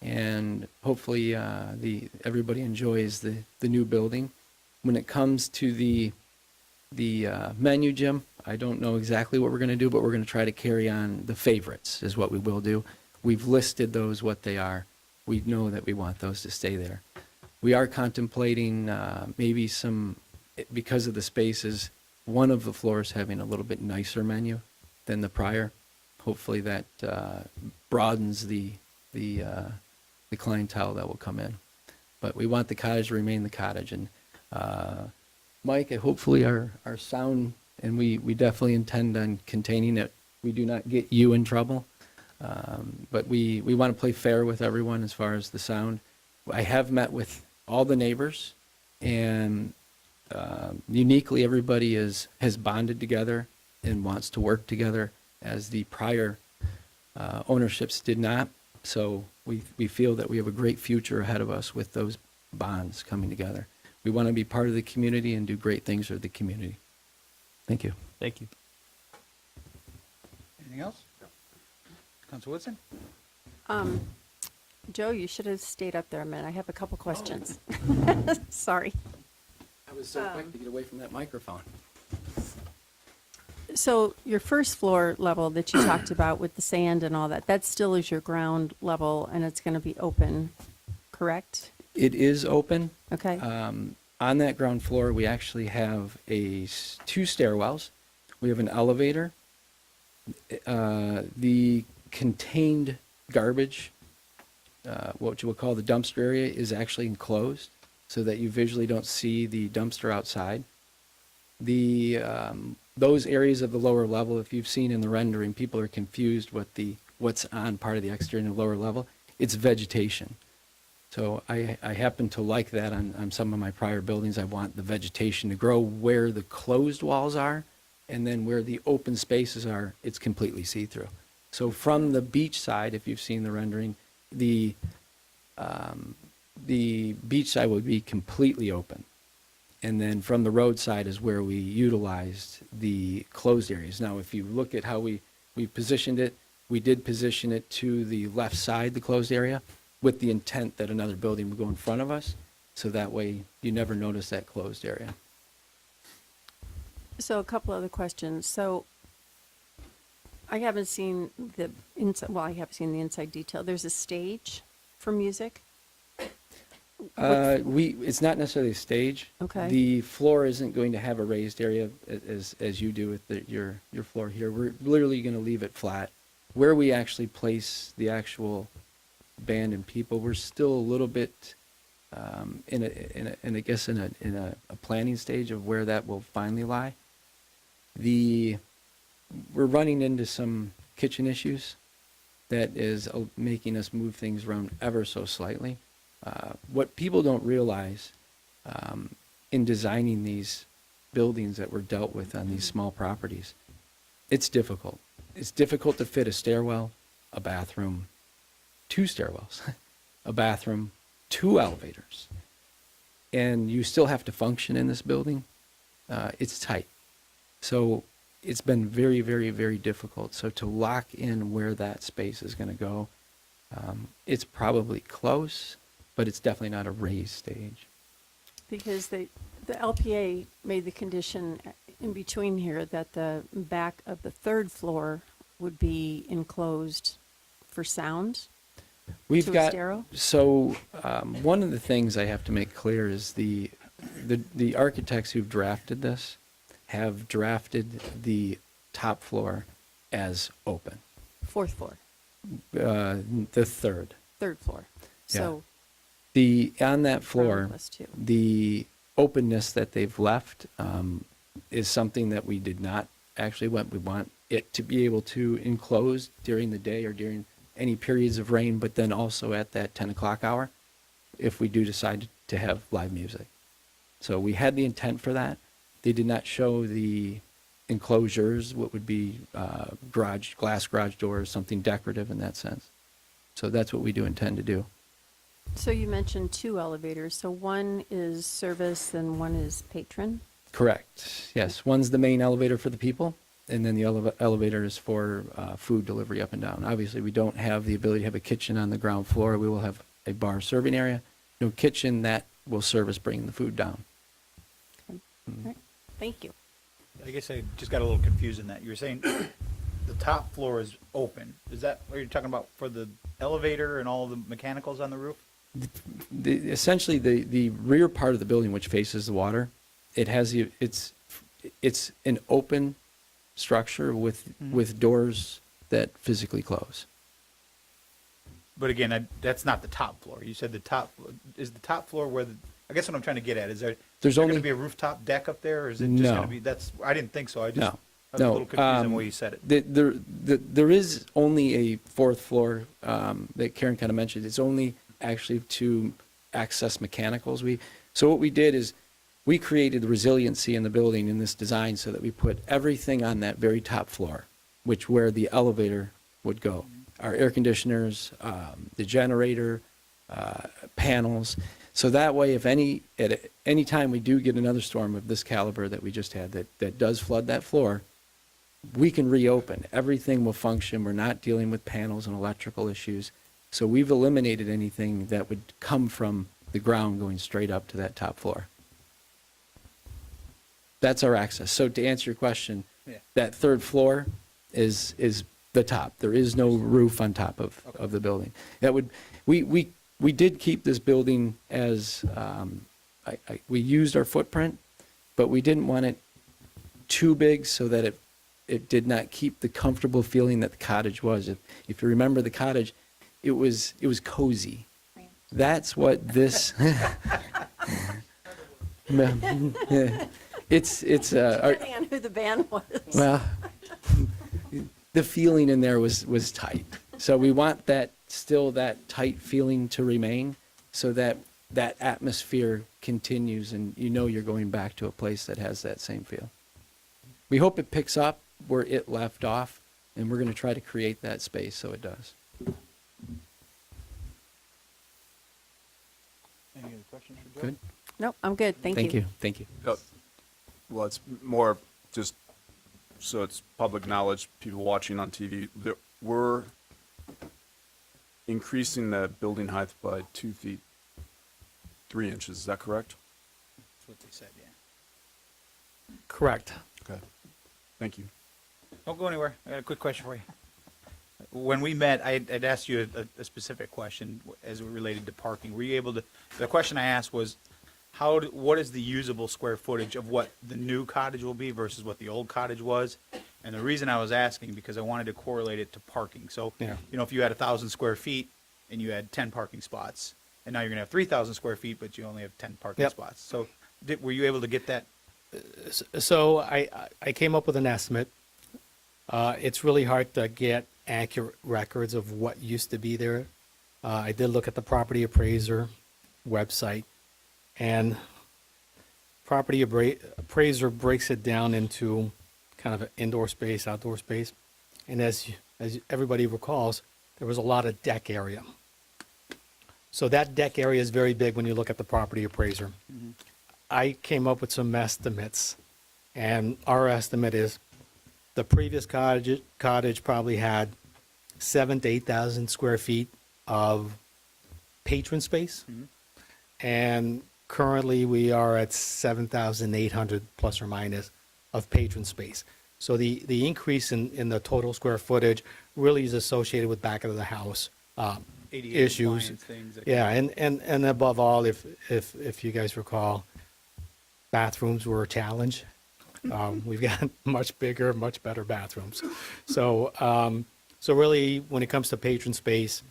[SPEAKER 14] And hopefully everybody enjoys the new building. When it comes to the menu, Jim, I don't know exactly what we're going to do, but we're going to try to carry on the favorites is what we will do. We've listed those what they are. We know that we want those to stay there. We are contemplating maybe some, because of the spaces, one of the floors having a little bit nicer menu than the prior. Hopefully that broadens the clientele that will come in. But we want the cottage to remain the cottage. And Mike, hopefully our sound, and we definitely intend on containing it. We do not get you in trouble. But we want to play fair with everyone as far as the sound. I have met with all the neighbors, and uniquely everybody has bonded together and wants to work together as the prior ownerships did not. So we feel that we have a great future ahead of us with those bonds coming together. We want to be part of the community and do great things for the community. Thank you.
[SPEAKER 4] Thank you.
[SPEAKER 1] Anything else? Council Woodson?
[SPEAKER 10] Joe, you should have stayed up there a minute. I have a couple questions. Sorry.
[SPEAKER 14] I was so quick to get away from that microphone.
[SPEAKER 10] So your first floor level that you talked about with the sand and all that still is your ground level, and it's going to be open, correct?
[SPEAKER 14] It is open.
[SPEAKER 10] Okay.
[SPEAKER 14] On that ground floor, we actually have two stairwells. We have an elevator. The contained garbage, what you will call the dumpster area, is actually enclosed so that you visually don't see the dumpster outside. Those areas of the lower level, if you've seen in the rendering, people are confused what's on part of the exterior and the lower level. It's vegetation. So I happen to like that on some of my prior buildings. I want the vegetation to grow where the closed walls are, and then where the open spaces are, it's completely see-through. So from the beach side, if you've seen the rendering, the beach side would be completely open. And then from the roadside is where we utilized the closed areas. Now, if you look at how we positioned it, we did position it to the left side, the closed area, with the intent that another building would go in front of us. So that way you never notice that closed area.
[SPEAKER 10] So a couple other questions. So I haven't seen the inside, well, I have seen the inside detail. There's a stage for music?
[SPEAKER 14] It's not necessarily a stage.
[SPEAKER 10] Okay.
[SPEAKER 14] The floor isn't going to have a raised area as you do with your floor here. We're literally going to leave it flat. Where we actually place the actual band and people, we're still a little bit in a planning stage of where that will finally lie. We're running into some kitchen issues that is making us move things around ever so slightly. What people don't realize in designing these buildings that were dealt with on these small properties, it's difficult. It's difficult to fit a stairwell, a bathroom, 2 stairwells, a bathroom, 2 elevators. And you still have to function in this building. It's tight. So it's been very, very, very difficult. So to lock in where that space is going to go, it's probably close, but it's definitely not a raised stage.
[SPEAKER 10] Because the LPA made the condition in between here that the back of the 3rd floor would be enclosed for sound.
[SPEAKER 14] We've
[SPEAKER 10] to a
[SPEAKER 14] got
[SPEAKER 10] stereo?
[SPEAKER 14] So one of the things I have to make clear is the architects who've drafted this have drafted the top floor as open.
[SPEAKER 10] 4th floor,
[SPEAKER 14] The 3rd.
[SPEAKER 10] 3rd floor. So
[SPEAKER 14] On that floor,
[SPEAKER 10] Ground +2.
[SPEAKER 14] the openness that they've left is something that we did not actually want. We want it to be able to enclose during the day or during any periods of rain, but then also at that 10 o'clock hour if we do decide to have live music. So we had the intent for that. They did not show the enclosures, what would be glass garage doors, something decorative in that sense. So that's what we do intend to do.
[SPEAKER 10] So you mentioned 2 elevators. So one is service and one is patron?
[SPEAKER 14] Correct. Yes. One's the main elevator for the people, and then the elevator is for food delivery up and down. Obviously, we don't have the ability to have a kitchen on the ground floor. We will have a bar serving area. No kitchen that will service bringing the food down.
[SPEAKER 10] Okay. All right. Thank you.
[SPEAKER 1] I guess I just got a little confused in that. You were saying the top floor is open. Is that what you're talking about for the elevator and all the mechanicals on the roof?
[SPEAKER 14] Essentially, the rear part of the building, which faces the water, it's an open structure with doors that physically close.
[SPEAKER 1] But again, that's not the top floor. You said the top floor where I guess what I'm trying to get at is there's going to be a rooftop deck up there, or is it just going to be? I didn't think so. I was a little confused on the way you said it.
[SPEAKER 14] There is only a 4th floor that Karen kind of mentioned. It's only actually to access mechanicals. So what we did is we created the resiliency in the building in this design so that we put everything on that very top floor, where the elevator would go. Our air conditioners, the generator, panels. So that way, at any time we do get another storm of this caliber that we just had that does flood that floor, we can reopen. Everything will function. We're not dealing with panels and electrical issues. So we've eliminated anything that would come from the ground going straight up to that top floor. That's our access. So to answer your question, that 3rd floor is the top. There is no roof on top of the building. We did keep this building as we used our footprint, but we didn't want it too big so that it did not keep the comfortable feeling that the cottage was. If you remember the cottage, it was cozy. That's what this. It's
[SPEAKER 10] Depending on who the band was.
[SPEAKER 14] Well, the feeling in there was tight. So we want that tight feeling to remain so that atmosphere continues and you're going back to a place that has that same feel. We hope it picks up where it left off, and we're going to try to create that space so it does. Good?
[SPEAKER 10] Nope, I'm good. Thank you.
[SPEAKER 14] Thank you.
[SPEAKER 11] Well, it's more just so it's public knowledge, people watching on TV. We're increasing the building height by 2 feet, 3 inches. Is that correct?
[SPEAKER 1] That's what they said, yeah.
[SPEAKER 12] Correct.
[SPEAKER 11] Okay. Thank you.
[SPEAKER 1] Don't go anywhere. I got a quick question for you. When we met, I'd asked you a specific question as it related to parking. Were you able to, the question I asked was, what is the usable square footage of what the new cottage will be versus what the old cottage was? And the reason I was asking, because I wanted to correlate it to parking. So,
[SPEAKER 12] Yeah.
[SPEAKER 1] if you had 1,000 square feet and you had 10 parking spots, and now you're going to have 3,000 square feet, but you only have 10 parking
[SPEAKER 12] Yep.
[SPEAKER 1] spots. So were you able to get that?
[SPEAKER 12] So I came up with an estimate. It's really hard to get accurate records of what used to be there. I did look at the property appraiser website, and property appraiser breaks it down into kind of an indoor space, outdoor space. And as everybody recalls, there was a lot of deck area. So that deck area is very big when you look at the property appraiser. I came up with some estimates, and our estimate is the previous cottage probably had 7,000 to 8,000 square feet of patron space, and currently we are at 7,800 plus or minus of patron space. So the increase in the total square footage really is associated with back of the house
[SPEAKER 1] ADA
[SPEAKER 12] issues.
[SPEAKER 1] compliance things that-
[SPEAKER 12] Yeah, and above all, if you guys recall, bathrooms were a challenge. We've got much bigger, much better bathrooms. So really, when it comes to patron space,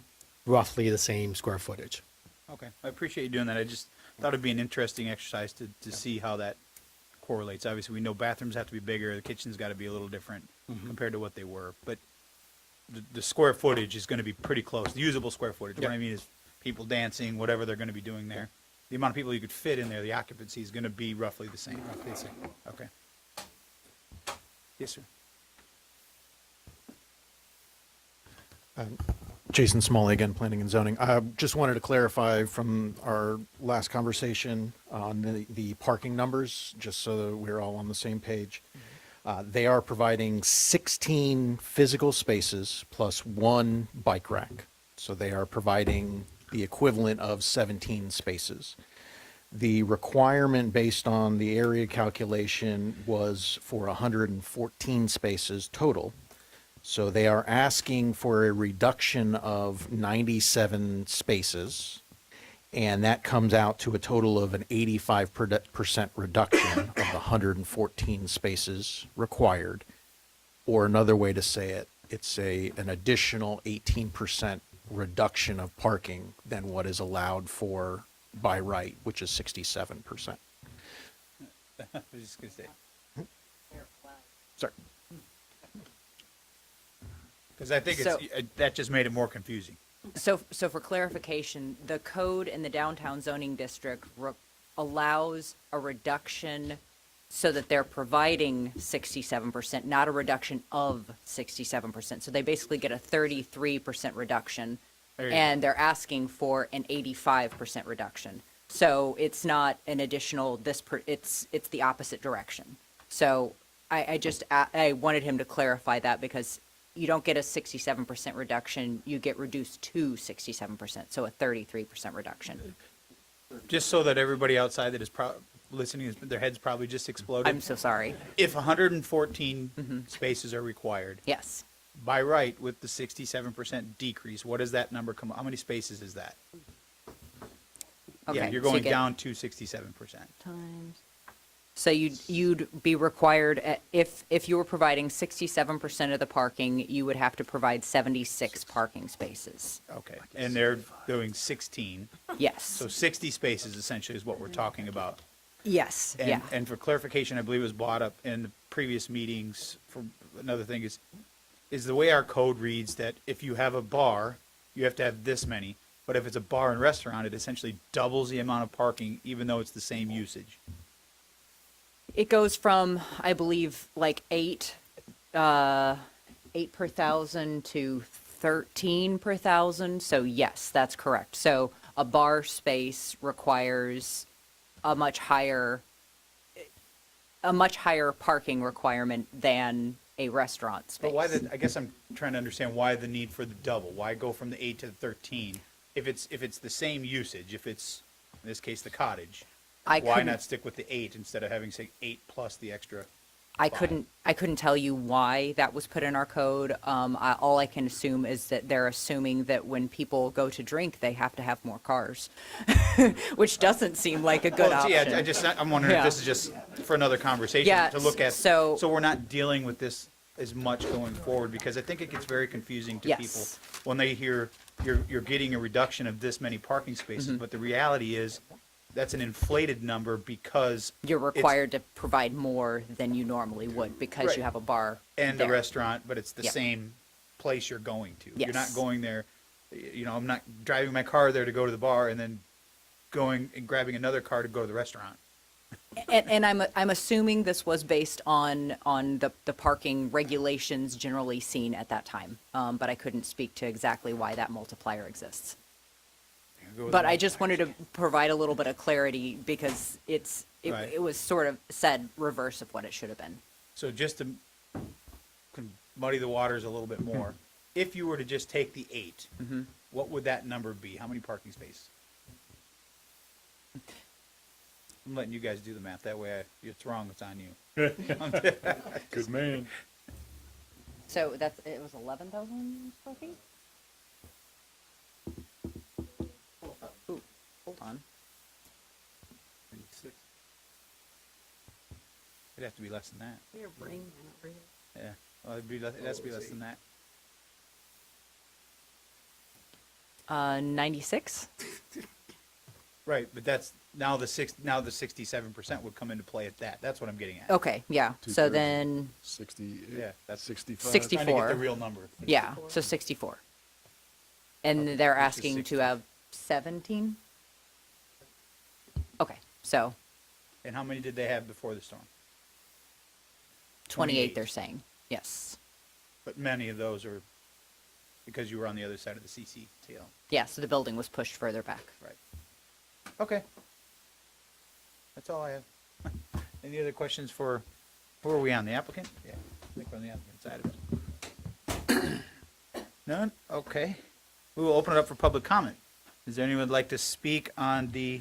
[SPEAKER 12] roughly the same square footage.
[SPEAKER 1] Okay, I appreciate you doing that. I just thought it'd be an interesting exercise to see how that correlates. Obviously, we know bathrooms have to be bigger, the kitchen's got to be a little different compared to what they were, but the square footage is going to be pretty close. The usable square footage. What I mean is people dancing, whatever they're going to be doing there. The amount of people you could fit in there, the occupancy is going to be roughly the same. Roughly the same. Okay. Yes, sir.
[SPEAKER 8] Jason Smalley again, Planning and Zoning. I just wanted to clarify from our last conversation on the parking numbers, just so that we're all on the same page. They are providing 16 physical spaces plus 1 bike rack. So they are providing the equivalent of 17 spaces. The requirement based on the area calculation was for 114 spaces total. So they are asking for a reduction of 97 spaces, and that comes out to a total of an 85% reduction of the 114 spaces required. Or another way to say it, it's an additional 18% reduction of parking than what is allowed for by right, which is 67%.
[SPEAKER 1] I was just going to say.
[SPEAKER 8] Sorry.
[SPEAKER 1] Because I think that just made it more confusing.
[SPEAKER 21] So for clarification, the code in the downtown zoning district allows a reduction so that they're providing 67%, not a reduction of 67%. So they basically get a 33% reduction, and they're asking for an 85% reduction. So it's not an additional it's the opposite direction. So I wanted him to clarify that, because you don't get a 67% reduction, you get reduced to 67%, so a 33% reduction.
[SPEAKER 1] Just so that everybody outside that is listening, their heads probably just exploded.
[SPEAKER 21] I'm so sorry.
[SPEAKER 1] If 114 spaces are required.
[SPEAKER 21] Yes.
[SPEAKER 1] By right, with the 67% decrease, what does that number come, how many spaces is that?
[SPEAKER 21] Okay,
[SPEAKER 1] Yeah, you're
[SPEAKER 21] so you
[SPEAKER 1] going
[SPEAKER 21] get-
[SPEAKER 1] down to 67%.
[SPEAKER 21] So you'd be required, if you were providing 67% of the parking, you would have to provide 76 parking spaces.
[SPEAKER 1] Okay, and they're doing 16.
[SPEAKER 21] Yes.
[SPEAKER 1] So 60 spaces essentially is what we're talking about.
[SPEAKER 21] Yes,
[SPEAKER 1] And,
[SPEAKER 21] yeah.
[SPEAKER 1] and for clarification, I believe it was brought up in the previous meetings, for another thing is the way our code reads that if you have a bar, you have to have this many, but if it's a bar and restaurant, it essentially doubles the amount of parking, even though it's the same usage.
[SPEAKER 21] It goes from, I believe, like 8 per 1,000 to 13 per 1,000. So yes, that's correct. So a bar space requires a much higher parking requirement than a restaurant space.
[SPEAKER 1] But why I guess I'm trying to understand why the need for the double. Why go from the 8 to the 13? If it's the same usage, if it's, in this case, the cottage, why
[SPEAKER 21] couldn't-
[SPEAKER 1] not stick with the 8 instead of having, say, 8 plus the extra?
[SPEAKER 21] I couldn't tell you why that was put in our code. All I can assume is that they're assuming that when people go to drink, they have to have more cars, which doesn't seem like a good option.
[SPEAKER 1] Yeah, I'm wondering if
[SPEAKER 21] Yeah.
[SPEAKER 1] this is just for another conversation
[SPEAKER 21] Yeah,
[SPEAKER 1] to look at.
[SPEAKER 21] so
[SPEAKER 1] we're not dealing with this as much going forward, because I think it gets very confusing to
[SPEAKER 21] Yes.
[SPEAKER 1] people when they hear you're getting a reduction of this many parking spaces,
[SPEAKER 21] Mm-hmm.
[SPEAKER 1] but the reality is that's an inflated number because
[SPEAKER 21] You're
[SPEAKER 1] it's-
[SPEAKER 21] required to provide more than you normally would because
[SPEAKER 1] Right.
[SPEAKER 21] you have a bar
[SPEAKER 1] and
[SPEAKER 21] there.
[SPEAKER 1] a restaurant, but it's the
[SPEAKER 21] Yep.
[SPEAKER 1] same place you're going to. You're not
[SPEAKER 21] Yes.
[SPEAKER 1] going there, I'm not driving my car there to go to the bar and then going and grabbing another car to go to the restaurant.
[SPEAKER 21] And I'm assuming this was based on the parking regulations generally seen at that time, but I couldn't speak to exactly why that multiplier exists. But I just wanted to provide a little bit of clarity because
[SPEAKER 1] Right.
[SPEAKER 21] it was sort of said reverse of what it should have been.
[SPEAKER 1] So just to muddy the waters a little bit more, if you were to just take the 8, what would that number be? How many parking spaces? I'm letting you guys do the math. That way, if it's wrong, it's on you.
[SPEAKER 3] Good man.
[SPEAKER 21] So it was 11,000 square feet? Ooh, hold on.
[SPEAKER 1] It'd have to be less than that.
[SPEAKER 21] Your brain cannot read.
[SPEAKER 1] Yeah, well, it has to be less than that.
[SPEAKER 21] 96?
[SPEAKER 1] Right, but that's now the 67% would come into play at that. That's what I'm getting at.
[SPEAKER 21] Okay, yeah. So then
[SPEAKER 11] 60,
[SPEAKER 1] Yeah, that's
[SPEAKER 11] 65.
[SPEAKER 21] 64.
[SPEAKER 1] Trying to get the real number.
[SPEAKER 21] Yeah, so 64. And they're
[SPEAKER 1] Which is
[SPEAKER 21] asking
[SPEAKER 1] 60.
[SPEAKER 21] to have 17? Okay, so
[SPEAKER 1] And how many did they have before the storm?
[SPEAKER 21] 28 they're saying, yes.
[SPEAKER 1] But many of those are because you were on the other side of the CCTL.
[SPEAKER 21] Yeah, so the building was pushed further back.
[SPEAKER 1] Right. Okay. That's all I have. Any other questions for, who are we on, the applicant? Yeah, I think we're on the applicant side of it. None? Okay. We will open it up for public comment. Is there anyone who'd like to speak on the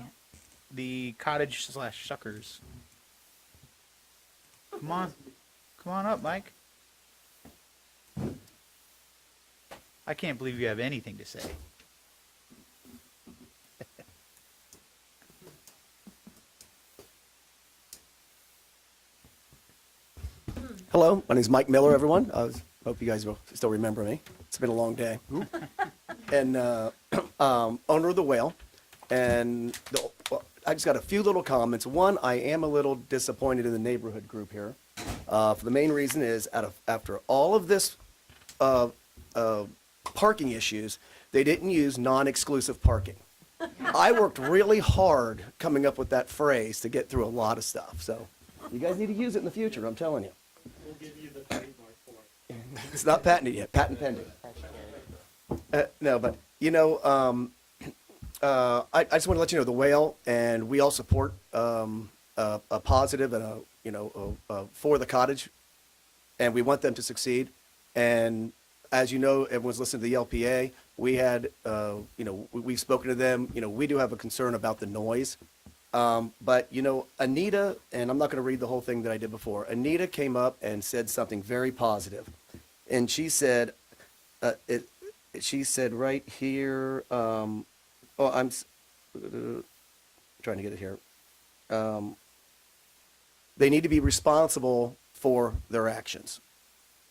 [SPEAKER 1] cottage / suckers? Come on up, Mike. I can't believe you have anything to say.
[SPEAKER 17] Hello, my name is Mike Miller, everyone. I hope you guys will still remember me. It's been a long day. And owner of the Whale. And I just got a few little comments. One, I am a little disappointed in the neighborhood group here. For the main reason is, after all of this parking issues, they didn't use non-exclusive parking. I worked really hard coming up with that phrase to get through a lot of stuff. So you guys need to use it in the future, I'm telling you.
[SPEAKER 12] We'll give you the trademark for it.
[SPEAKER 17] It's not patented yet, patent pending. No, but, I just want to let you know, the Whale, and we all support a positive and for the cottage, and we want them to succeed. And as you know, everyone's listened to the LPA. We had, we've spoken to them. We do have a concern about the noise. But, Anita, and I'm not going to read the whole thing that I did before. Anita came up and said something very positive. And she said, she said right here, I'm trying to get it here. They need to be responsible for their actions.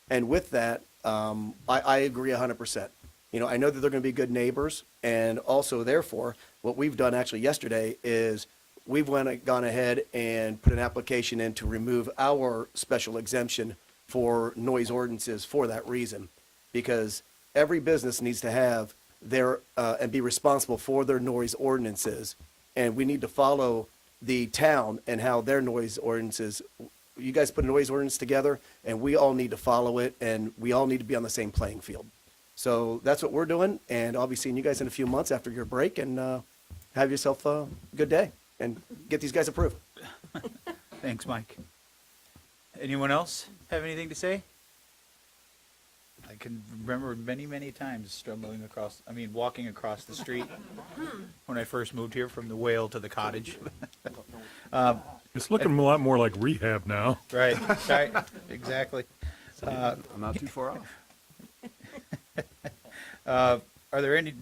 [SPEAKER 17] And with that, I agree 100%. I know that they're going to be good neighbors, and also, therefore, what we've done actually yesterday is we've gone ahead and put an application in to remove our special exemption for noise ordinances for that reason, because every business needs to have their and be responsible for their noise ordinances, and we need to follow the town and how their noise ordinances. You guys put a noise ordinance together, and we all need to follow it, and we all need to be on the same playing field. So that's what we're doing, and I'll be seeing you guys in a few months after your break, and have yourself a good day. and get these guys approved.
[SPEAKER 1] Thanks, Mike. Anyone else have anything to say? I can remember many, many times walking across the street when I first moved here from the Whale to the Cottage.
[SPEAKER 3] It's looking a lot more like rehab now.
[SPEAKER 1] Right, exactly.
[SPEAKER 11] I'm not too far off.
[SPEAKER 1] Are there any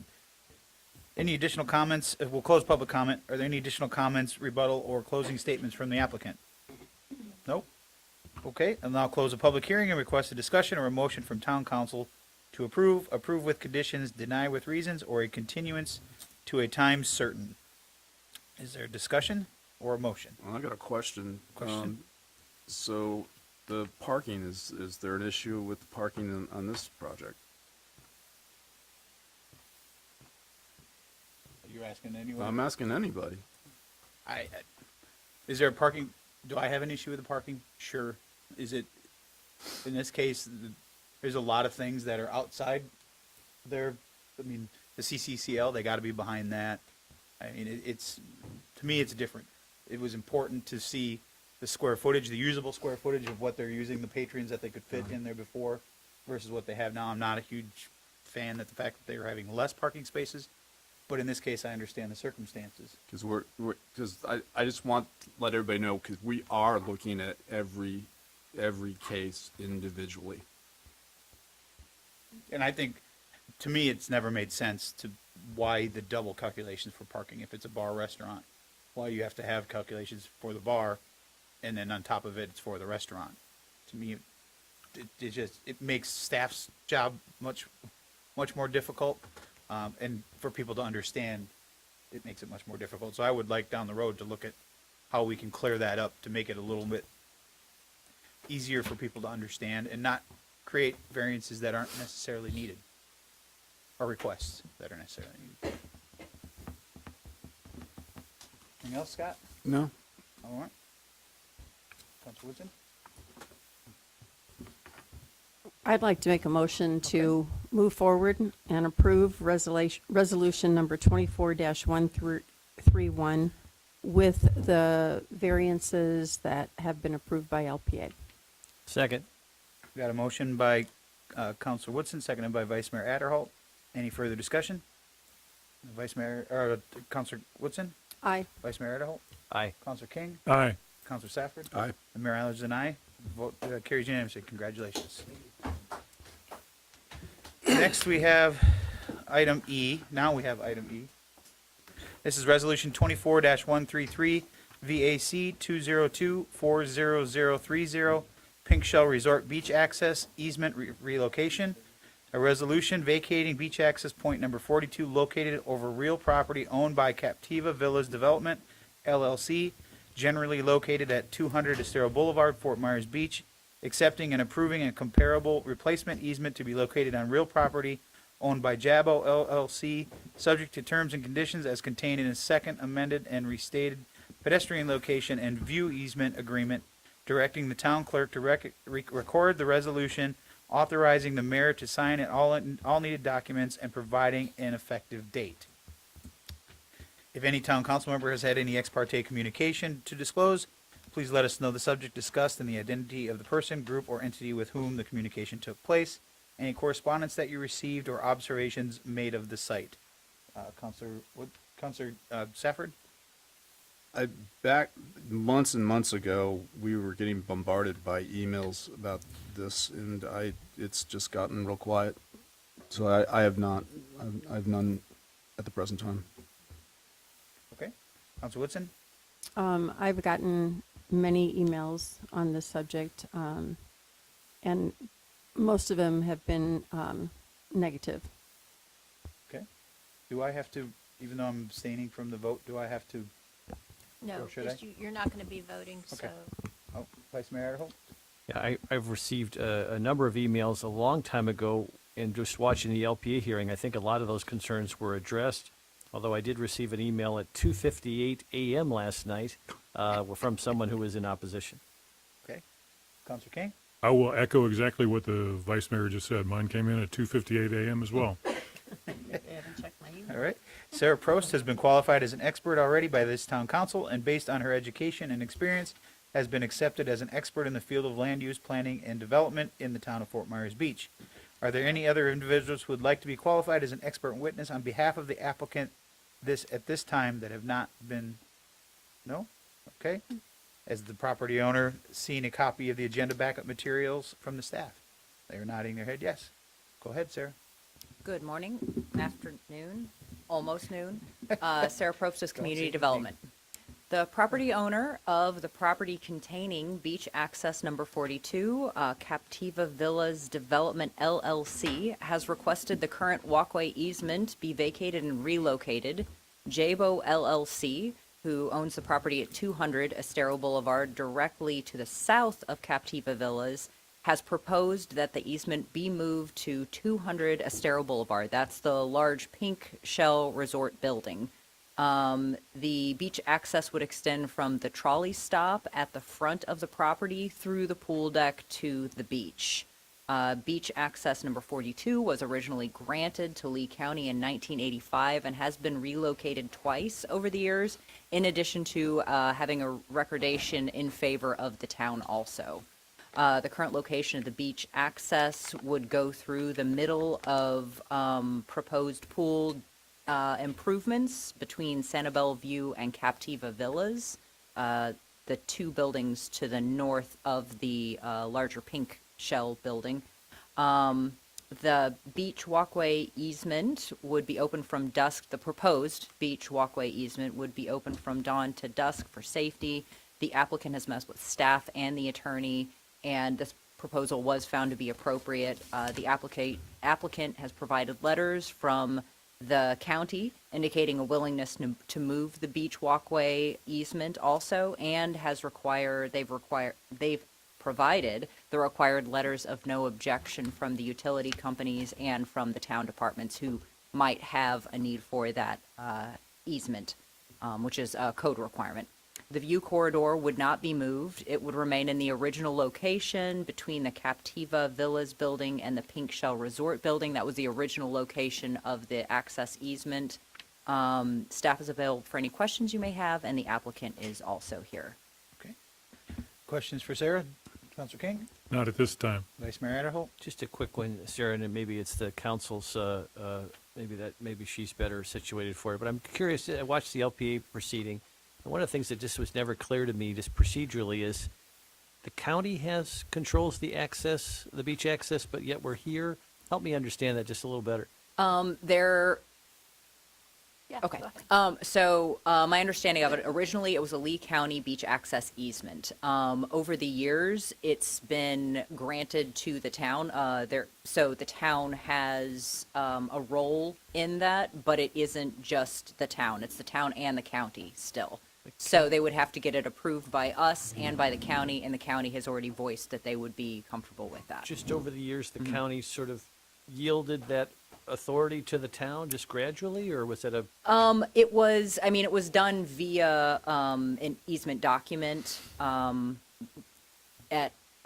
[SPEAKER 1] additional comments? We'll close public comment. Are there any additional comments, rebuttal, or closing statements from the applicant? Nope. Okay, I'll now close the public hearing and request a discussion or a motion from town council to approve with conditions, deny with reasons, or a continuance to a time certain. Is there a discussion or a motion?
[SPEAKER 11] Well, I got a question. So the parking, is there an issue with the parking on this project?
[SPEAKER 1] You're asking anyone?
[SPEAKER 11] I'm asking anybody.
[SPEAKER 1] Is there a parking, do I have an issue with the parking? Sure. Is it, in this case, there's a lot of things that are outside there. I mean, the CCCL, they got to be behind that. I mean, to me, it's different. It was important to see the square footage, the usable square footage of what they're using, the patrons that they could fit in there before versus what they have now. I'm not a huge fan that the fact that they're having less parking spaces, but in this case, I understand the circumstances.
[SPEAKER 11] Because I just want to let everybody know, because we are looking at every case individually.
[SPEAKER 1] And I think, to me, it's never made sense to why the double calculations for parking if it's a bar restaurant. Why you have to have calculations for the bar, and then on top of it, it's for the restaurant. To me, it makes staff's job much more difficult, and for people to understand, it makes it much more difficult. So I would like down the road to look at how we can clear that up to make it a little bit easier for people to understand and not create variances that aren't necessarily needed or requests that are necessarily needed. Anything else, Scott?
[SPEAKER 11] No.
[SPEAKER 1] All right. Councilor Woodson?
[SPEAKER 10] I'd like to make a motion to move forward and approve resolution number 24-131 with the variances that have been approved by LPA.
[SPEAKER 4] Second.
[SPEAKER 1] Got a motion by Councilor Woodson, seconded by Vice Mayor Adderholt. Any further discussion? Councilor Woodson?
[SPEAKER 10] Aye.
[SPEAKER 1] Vice Mayor Adderholt?
[SPEAKER 4] Aye.
[SPEAKER 1] Councilor King?
[SPEAKER 3] Aye.
[SPEAKER 1] Councilor Safford?
[SPEAKER 11] Aye.
[SPEAKER 1] And Mayor Allen is an aye. Vote carries unanimously. Congratulations. Next, we have item E. Now we have item E. This is Resolution 24-133, VAC 202-40030, Pink Shell Resort Beach Access Easement Relocation. A resolution vacating beach access point number 42 located over real property owned by Captiva Villas Development, LLC, generally located at 200 Estero Boulevard, Fort Myers Beach, accepting and approving a comparable replacement easement to be located on real property owned by Jabo LLC, subject to terms and conditions as contained in a second amended and restated pedestrian location and view easement agreement, directing the town clerk to record the resolution, authorizing the mayor to sign all needed documents, and providing an effective date. If any town council member has had any ex parte communication to disclose, please let us know the subject discussed and the identity of the person, group, or entity with whom the communication took place, any correspondence that you received, or observations made of the site. Councilor Safford?
[SPEAKER 11] Back months and months ago, we were getting bombarded by emails about this, and it's just gotten real quiet. So I have not. I have none at the present time.
[SPEAKER 1] Okay. Councilor Woodson?
[SPEAKER 10] I've gotten many emails on this subject, and most of them have been negative.
[SPEAKER 1] Okay. Do I have to, even though I'm abstaining from the vote, do I have to?
[SPEAKER 6] No,
[SPEAKER 1] Or should I?
[SPEAKER 6] you're not going to be voting,
[SPEAKER 1] Okay.
[SPEAKER 6] so.
[SPEAKER 1] Oh, Vice Mayor Adderholt?
[SPEAKER 4] Yeah, I've received a number of emails a long time ago, and just watching the LPA hearing, I think a lot of those concerns were addressed, although I did receive an email at 2:58 a.m. last night from someone who was in opposition.
[SPEAKER 1] Okay. Councilor King?
[SPEAKER 3] I will echo exactly what the vice mayor just said. Mine came in at 2:58 a.m. as well.
[SPEAKER 1] All right. Sarah Prost has been qualified as an expert already by this town council, and based on her education and experience, has been accepted as an expert in the field of land use, planning, and development in the town of Fort Myers Beach. Are there any other individuals who would like to be qualified as an expert witness on behalf of the applicant at this time that have not been? No? Okay. As the property owner, seeing a copy of the agenda backup materials from the staff. They are nodding their head yes. Go ahead, Sarah.
[SPEAKER 21] Good morning, afternoon, almost noon. Sarah Probst, Community Development. The property owner of the property containing beach access number 42, Captiva Villas Development LLC, has requested the current walkway easement be vacated and relocated. Jabo LLC, who owns the property at 200 Estero Boulevard directly to the south of Captiva Villas, has proposed that the easement be moved to 200 Estero Boulevard. That's the large pink shell resort building. The beach access would extend from the trolley stop at the front of the property through the pool deck to the beach. Beach access number 42 was originally granted to Lee County in 1985 and has been relocated twice over the years, in addition to having a recordation in favor of the town also. The current location of the beach access would go through the middle of proposed pool improvements between Sanibel View and Captiva Villas, the two buildings to the north of the larger pink shell building. The beach walkway easement would be open from dusk. The proposed beach walkway easement would be open from dawn to dusk for safety. The applicant has met with staff and the attorney, and this proposal was found to be appropriate. The applicant has provided letters from the county indicating a willingness to move the beach walkway easement also, and they've provided the required letters of no objection from the utility companies and from the town departments who might have a need for that easement, which is a code requirement. The view corridor would not be moved. It would remain in the original location between the Captiva Villas building and the Pink Shell Resort building. That was the original location of the access easement. Staff is available for any questions you may have, and the applicant is also here.
[SPEAKER 1] Okay. Questions for Sarah? Councilor King?
[SPEAKER 3] Not at this time.
[SPEAKER 1] Vice Mayor Adderholt?
[SPEAKER 4] Just a quick one, Sarah, and maybe it's the council's, maybe she's better situated for it, but I'm curious, I watched the LPA proceeding, and one of the things that just was never clear to me, just procedurally, is the county controls the access, the beach access, but yet we're here. Help me understand that just a little better.
[SPEAKER 21] My understanding of it, originally it was a Lee County beach access easement. Over the years, it's been granted to the town. So the town has a role in that, but it isn't just the town. It's the town and the county still. So they would have to get it approved by us and by the county, and the county has already voiced that they would be comfortable with that.
[SPEAKER 4] Just over the years, the county sort of yielded that authority to the town just gradually, or was it a?
[SPEAKER 21] It was done via an easement document. I'm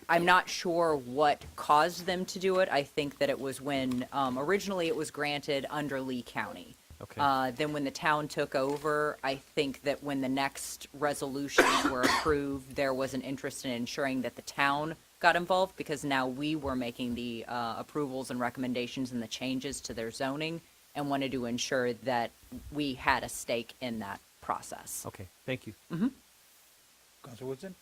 [SPEAKER 21] not sure what caused them to do it. I think that it was when originally it was granted under Lee County.
[SPEAKER 4] Okay.
[SPEAKER 21] Then when the town took over, I think that when the next resolutions were approved, there was an interest in ensuring that the town got involved, because now we were making the approvals and recommendations and the changes to their zoning, and wanted to ensure that we had a stake in that process.
[SPEAKER 4] Okay, thank you.
[SPEAKER 21] Mm-hmm.
[SPEAKER 1] Councilor Woodson?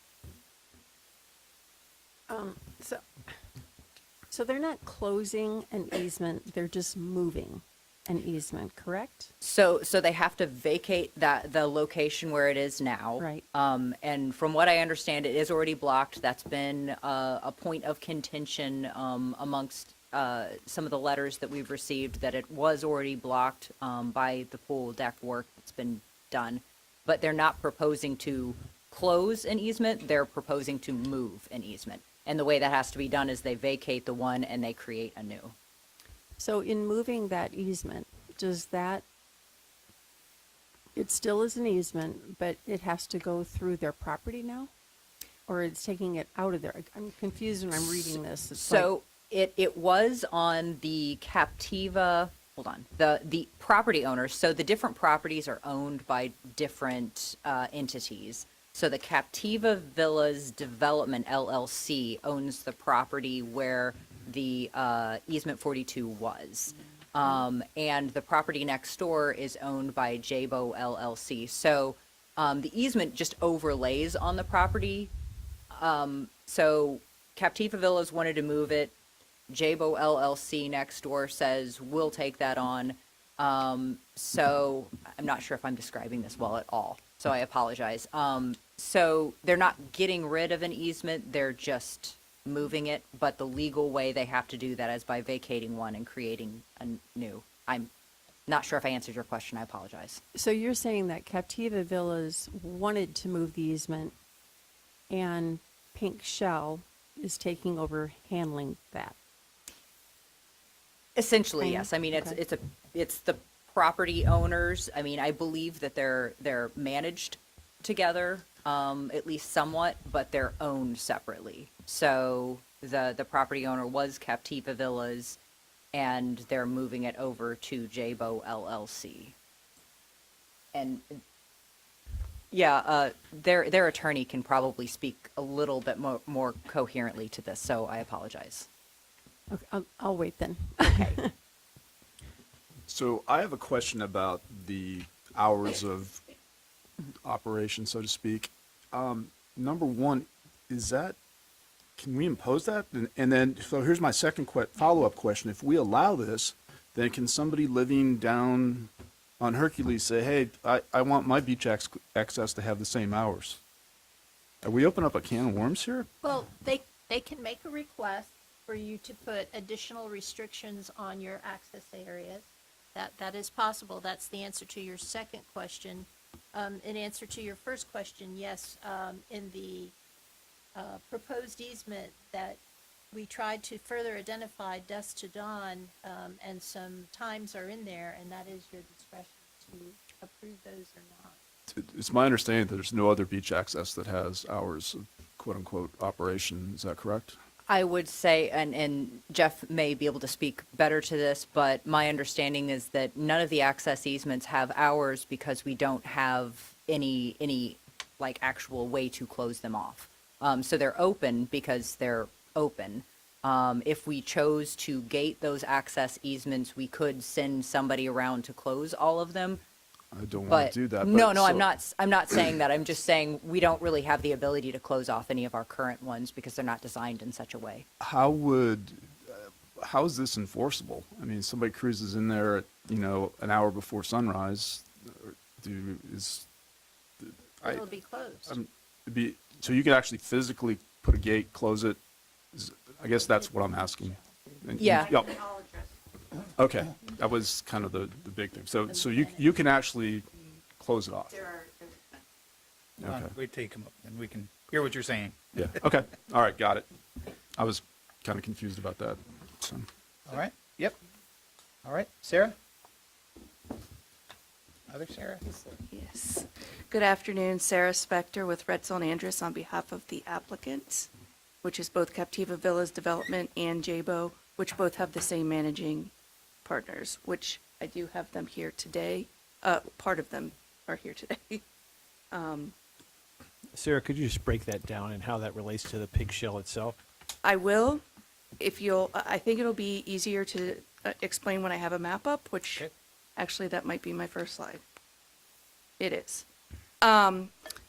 [SPEAKER 10] So they're not closing an easement, they're just moving an easement, correct?
[SPEAKER 21] So they have to vacate the location where it is now.
[SPEAKER 10] Right.
[SPEAKER 21] And from what I understand, it is already blocked. That's been a point of contention amongst some of the letters that we've received, that it was already blocked by the pool deck work that's been done. But they're not proposing to close an easement, they're proposing to move an easement. And the way that has to be done is they vacate the one and they create a new.
[SPEAKER 10] So in moving that easement, it still is an easement, but it has to go through their property now? Or it's taking it out of there? I'm confused when I'm reading this.
[SPEAKER 21] It was on the Captiva hold on, the property owners, so the different properties are owned by different entities. So the Captiva Villas Development LLC owns the property where the easement 42 was. And the property next door is owned by Jabo LLC. So the easement just overlays on the property. So Captiva Villas wanted to move it. Jabo LLC next door says, we'll take that on. So I'm not sure if I'm describing this well at all, so I apologize. So they're not getting rid of an easement, they're just moving it, but the legal way they have to do that is by vacating one and creating a new. I'm not sure if I answered your question, I apologize.
[SPEAKER 10] So you're saying that Captiva Villas wanted to move the easement and Pink Shell is taking over handling that?
[SPEAKER 21] Essentially, yes. I mean,
[SPEAKER 10] Okay.
[SPEAKER 21] it's the property owners. I mean, I believe that they're managed together, at least somewhat, but they're owned separately. So the property owner was Captiva Villas, and they're moving it over to Jabo LLC. And yeah, their attorney can probably speak a little bit more coherently to this, so I apologize.
[SPEAKER 10] Okay, I'll wait then.
[SPEAKER 21] Okay.
[SPEAKER 11] So I have a question about the hours of operation, so to speak. Number one, can we impose that? And then, so here's my second follow-up question. If we allow this, then can somebody living down on Hercules say, hey, I want my beach access to have the same hours? Are we opening up a can of worms here?
[SPEAKER 6] Well, they can make a request for you to put additional restrictions on your access areas. That is possible. That's the answer to your second question. In answer to your first question, yes, in the proposed easement that we tried to further identify dusk to dawn, and some times are in there, and that is your discretion to approve those or not.
[SPEAKER 11] It's my understanding that there's no other beach access that has hours of quote-unquote operation. Is that correct?
[SPEAKER 21] I would say, and Jeff may be able to speak better to this, but my understanding is that none of the access easements have hours because we don't have any like actual way to close them off. So they're open because they're open. If we chose to gate those access easements, we could send somebody around to close all of them.
[SPEAKER 11] I don't want to do that.
[SPEAKER 21] No,
[SPEAKER 11] so-
[SPEAKER 21] I'm not saying that. I'm just saying we don't really have the ability to close off any of our current ones because they're not designed in such a way.
[SPEAKER 11] How is this enforceable? I mean, somebody cruises in there at, an hour before sunrise.
[SPEAKER 6] It'll be closed.
[SPEAKER 11] So you could actually physically put a gate, close it? I guess that's what I'm asking. And
[SPEAKER 21] Yeah.
[SPEAKER 11] Yep. Okay, that was kind of the big thing. So you can actually close it off? Okay.
[SPEAKER 1] Wait till you come up, and we can hear what you're saying.
[SPEAKER 11] Yeah, okay, all right, got it. I was kind of confused about that. So.
[SPEAKER 1] All right, yep. All right, Sarah? Other Sarah?
[SPEAKER 13] Yes. Good afternoon, Sarah Spector with Retzone Andrus on behalf of the applicants, which is both Captiva Villas Development and Jabo, which both have the same managing partners, which I do have them here today. Part of them are here today.
[SPEAKER 19] Sarah, could you just break that down and how that relates to the pig shell itself?
[SPEAKER 13] I will, I think it'll be easier to explain when I have a map up, which actually that might be my first slide. It is.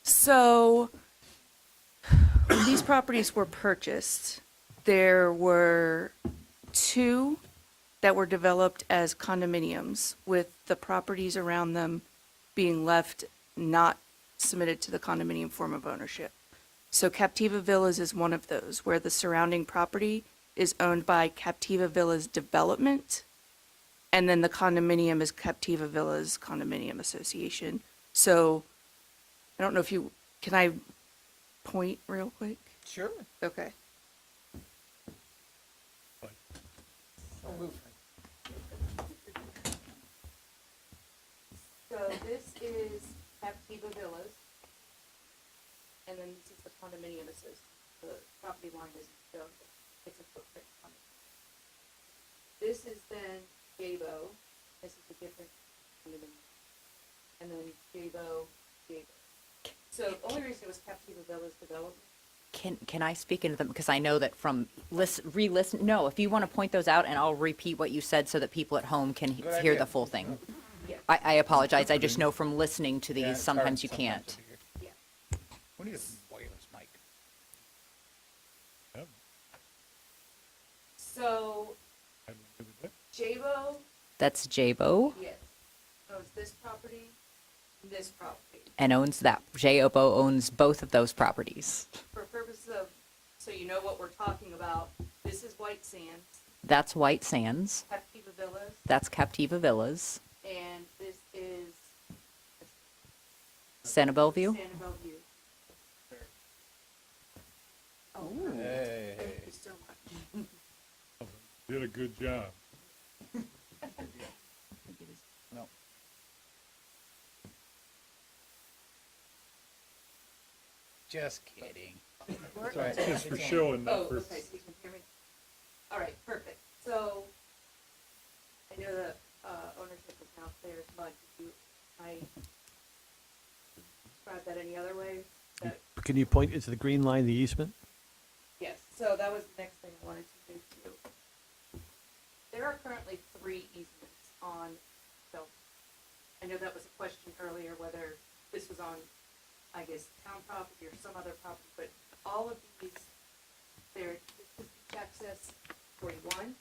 [SPEAKER 13] So when these properties were purchased, there were 2 that were developed as condominiums, with the properties around them being left not submitted to the condominium form of ownership. So Captiva Villas is one of those, where the surrounding property is owned by Captiva Villas Development, and then the condominium is Captiva Villas Condominium Association. So I don't know if can I point real quick?
[SPEAKER 1] Sure.
[SPEAKER 13] Okay. So this is Captiva Villas, and then this is the condominium association. The property line is it's a footprint condominium. This is then Jabo, This is a different condominium. And then Jabo. So the only reason it was Captiva Villas development.
[SPEAKER 21] Can I speak into them? Because I know that from re-listen, no, if you want to point those out, and I'll repeat what you said so that people at home can hear the full thing. I apologize. I just know from listening to these, sometimes you can't.
[SPEAKER 1] We need a wireless mic.
[SPEAKER 13] So, Jabo.
[SPEAKER 21] That's Jabo.
[SPEAKER 13] Yes. Owns this property, and this property.
[SPEAKER 21] And owns that. Jabo owns both of those properties.
[SPEAKER 13] For purposes of, so you know what we're talking about, this is White Sands,
[SPEAKER 21] That's White Sands.
[SPEAKER 13] Captiva Villas,
[SPEAKER 21] That's Captiva Villas.
[SPEAKER 13] and this is
[SPEAKER 21] Sanibel View.
[SPEAKER 13] Sanibel View. Oh.
[SPEAKER 1] Hey.
[SPEAKER 13] Thank you so much.
[SPEAKER 3] Did a good job.
[SPEAKER 1] No. Just kidding.
[SPEAKER 3] Sorry. Just for show and not for.
[SPEAKER 13] Okay, so you can hear me? All right, perfect. So, I know the ownership is now clear as mud. I describe that any other way?
[SPEAKER 19] Can you point into the green line, the easement?
[SPEAKER 13] Yes, so that was the next thing I wanted to move to. There are currently 3 easements on Bellevue. I know that was a question earlier, whether this was on, I guess, town property or some other property, but all of these, this is beach access 41.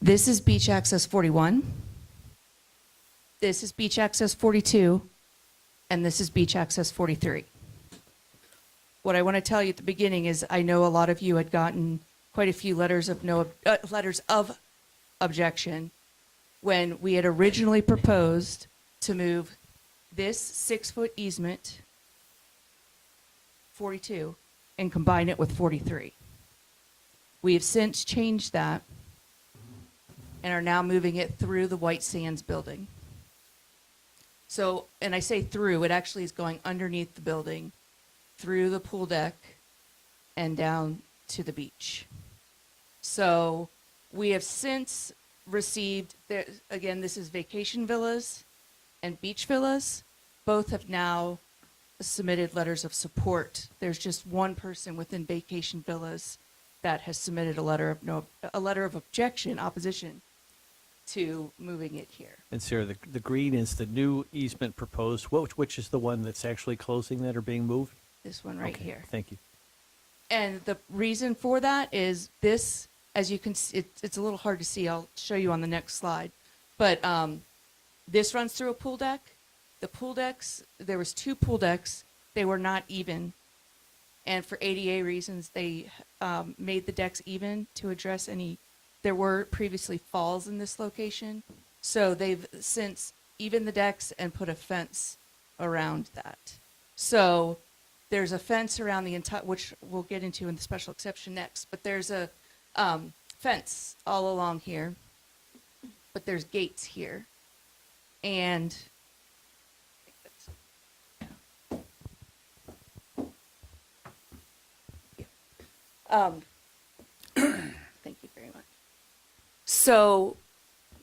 [SPEAKER 9] This is beach access 41. This is beach access 42. And this is beach access 43. What I want to tell you at the beginning is I know a lot of you had gotten quite a few letters of objection when we had originally proposed to move this 6-foot easement 42 and combine it with 43. We have since changed that and are now moving it through the White Sands building. So, and I say through, it actually is going underneath the building, through the pool deck, and down to the beach. So, we have since received, again, this is vacation villas and beach villas. Both have now submitted letters of support. There's just one person within vacation villas that has submitted a letter of objection, opposition, to moving it here.
[SPEAKER 19] And Sarah, the green is the new easement proposed. Which is the one that's actually closing that or being moved?
[SPEAKER 9] This one right here.
[SPEAKER 19] Thank you.
[SPEAKER 9] And the reason for that is this, as you can see, it's a little hard to see. I'll show you on the next slide. But this runs through a pool deck. The pool decks, there was 2 pool decks. They were not even. And for ADA reasons, they made the decks even to address any. There were previously falls in this location. So they've since evened the decks and put a fence around that. So there's a fence around the entire, which we'll get into in the special exception next, but there's a fence all along here, but there's gates here. And thank you very much. So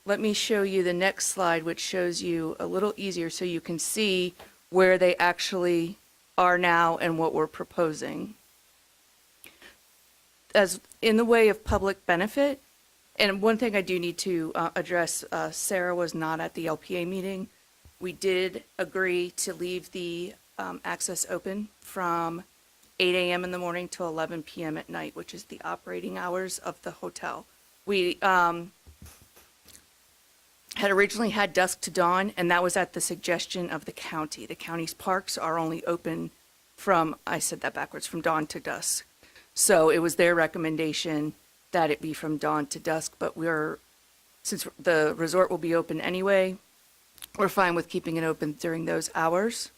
[SPEAKER 9] let me show you the next slide, which shows you a little easier so you can see where they actually are now and what we're proposing. As in the way of public benefit, and one thing I do need to address, Sarah was not at the LPA meeting. We did agree to leave the access open from 8 a.m. in the morning to 11 p.m. at night, which is the operating hours of the hotel. We had originally had dusk to dawn, and that was at the suggestion of the county. The county's parks are only open from, I said that backwards, from dawn to dusk. So it was their recommendation that it be from dawn to dusk, but since the resort will be open anyway, we're fine with keeping it open during those hours.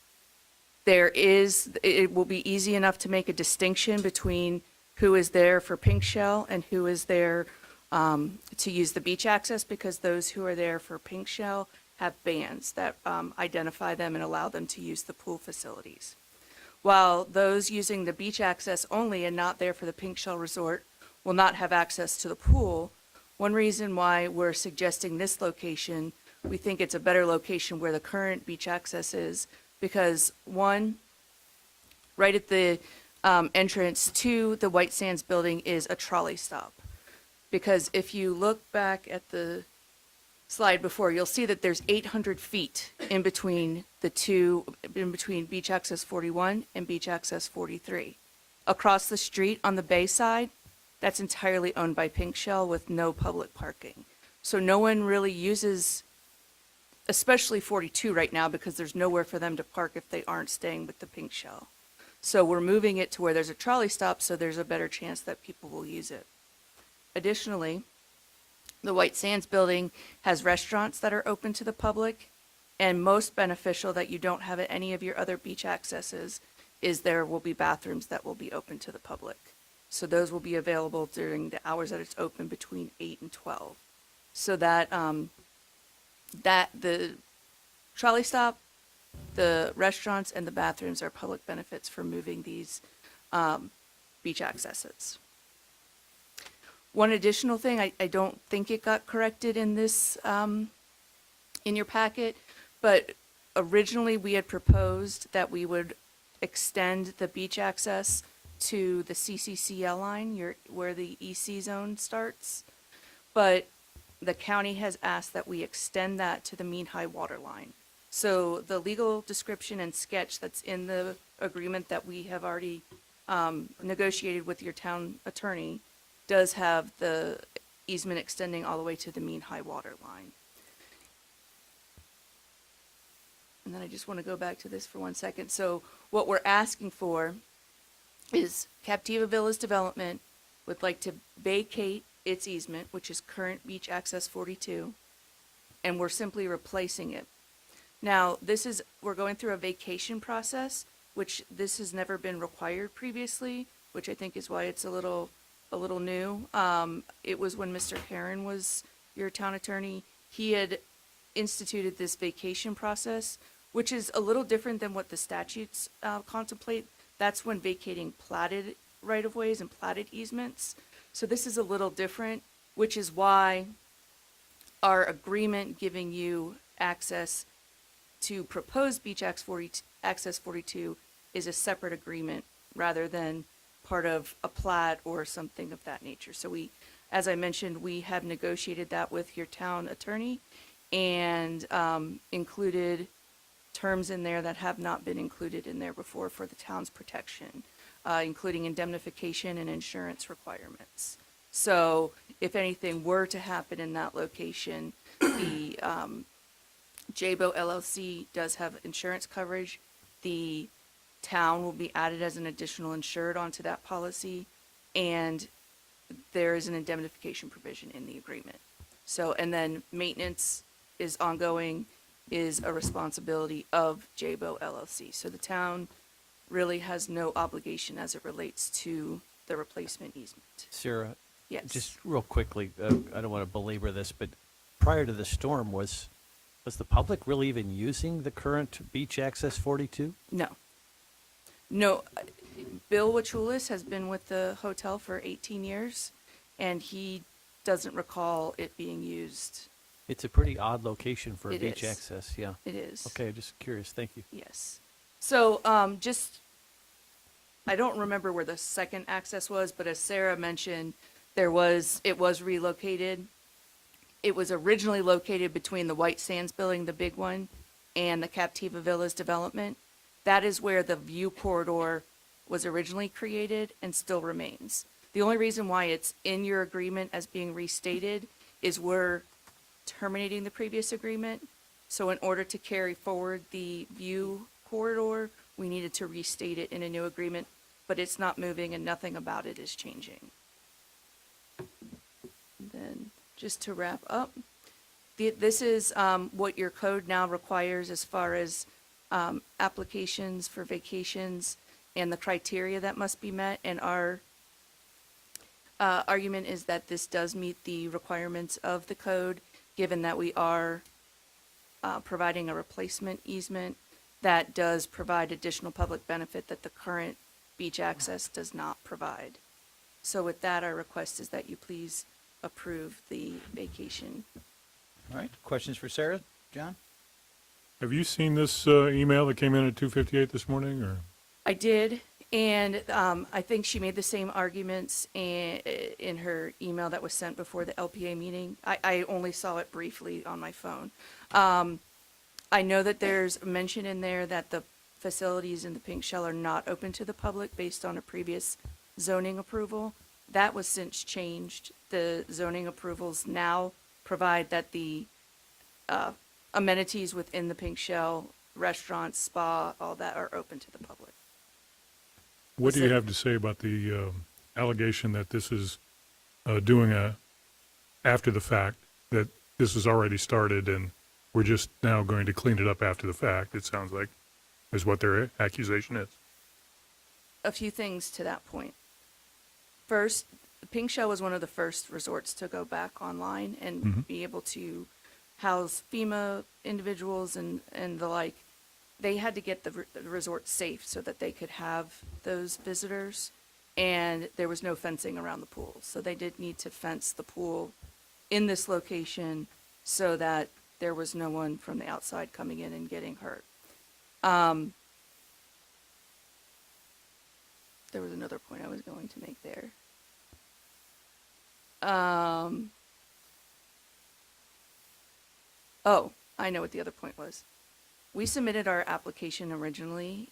[SPEAKER 9] It will be easy enough to make a distinction between who is there for pink shell and who is there to use the beach access, because those who are there for pink shell
[SPEAKER 13] have bans that identify them and allow them to use the pool facilities. While those using the beach access only and not there for the Pink Shell Resort will not have access to the pool, one reason why we're suggesting this location, we think it's a better location where the current beach access is, because one, right at the entrance to the White Sands building is a trolley stop. Because if you look back at the slide before, you'll see that there's 800 feet in between the two, in between Beach Access 41 and Beach Access 43. Across the street on the bay side, that's entirely owned by Pink Shell with no public parking. So no one really uses, especially 42 right now, because there's nowhere for them to park if they aren't staying with the Pink Shell. So we're moving it to where there's a trolley stop, so there's a better chance that people will use it. Additionally, the White Sands building has restaurants that are open to the public, and most beneficial that you don't have at any of your other beach accesses is there will be bathrooms that will be open to the public. So those will be available during the hours that it's open between 8 and 12. So that the trolley stop, the restaurants, and the bathrooms are public benefits for moving these beach accesses. One additional thing, I don't think it got corrected in this, in your packet, but originally we had proposed that we would extend the beach access to the CCCL line, where the EC zone starts. But the county has asked that we extend that to the mean high water line. So the legal description and sketch that's in the agreement that we have already negotiated with your town attorney does have the easement extending all the way to the mean high water line. And then I just want to go back to this for 1 second. So what we're asking for is Captiva Villas Development would like to vacate its easement, which is current Beach Access 42, and we're simply replacing it. Now, we're going through a vacation process, which this has never been required previously, which I think is why it's a little new. It was when Mr. Heron was your town attorney. He had instituted this vacation process, which is a little different than what the statutes contemplate. That's when vacating platted right-of-ways and platted easements. So this is a little different, which is why our agreement giving you access to propose Beach Access 42 is a separate agreement rather than part of a plat or something of that nature. So we, as I mentioned, we have negotiated that with your town attorney and included terms in there that have not been included in there before for the town's protection, including indemnification and insurance requirements. So if anything were to happen in that location, the JBO LLC does have insurance coverage. The town will be added as an additional insured onto that policy, and there is an indemnification provision in the agreement. So, and then maintenance is ongoing, is a responsibility of JBO LLC. So the town really has no obligation as it relates to the replacement easement.
[SPEAKER 19] Sarah?
[SPEAKER 13] Yes.
[SPEAKER 19] Just real quickly, I don't want to belabor this, but prior to the storm, was the public really even using the current Beach Access 42?
[SPEAKER 13] No. No. Bill Wachulis has been with the hotel for 18 years, and he doesn't recall it being used.
[SPEAKER 19] It's a pretty odd location for a
[SPEAKER 13] It
[SPEAKER 19] beach
[SPEAKER 13] is.
[SPEAKER 19] access, yeah.
[SPEAKER 13] It is.
[SPEAKER 19] Okay, just curious, thank you.
[SPEAKER 13] Yes. So I don't remember where the second access was, but as Sarah mentioned, it was relocated. It was originally located between the White Sands building, the big one, and the Captiva Villas development. That is where the view corridor was originally created and still remains. The only reason why it's in your agreement as being restated is we're terminating the previous agreement. So in order to carry forward the view corridor, we needed to restate it in a new agreement, but it's not moving and nothing about it is changing. And then just to wrap up, this is what your code now requires as far as applications for vacations and the criteria that must be met. And our argument is that this does meet the requirements of the code, given that we are providing a replacement easement that does provide additional public benefit that the current beach access does not provide. So with that, our request is that you please approve the vacation.
[SPEAKER 1] All right, questions for Sarah? John?
[SPEAKER 3] Have you seen this email that came in at 2:58 this morning, or?
[SPEAKER 13] I did, and I think she made the same arguments in her email that was sent before the LPA meeting. I only saw it briefly on my phone. I know that there's a mention in there that the facilities in the pink shell are not open to the public based on a previous zoning approval. That was since changed. The zoning approvals now provide that the amenities within the pink shell, restaurants, spa, all that are open to the public.
[SPEAKER 3] What do you have to say about the allegation that this is doing after the fact, that this has already started and we're just now going to clean it up after the fact? It sounds like is what their accusation is.
[SPEAKER 13] A few things to that point. First, the pink shell was one of the first resorts to go back online and be able to house FEMA individuals and the like. They had to get the resort safe so that they could have those visitors, and there was no fencing around the pool. So they did need to fence the pool in this location so that there was no one from the outside coming in and getting hurt. There was another point I was going to make there. Oh, I know what the other point was. We submitted our application originally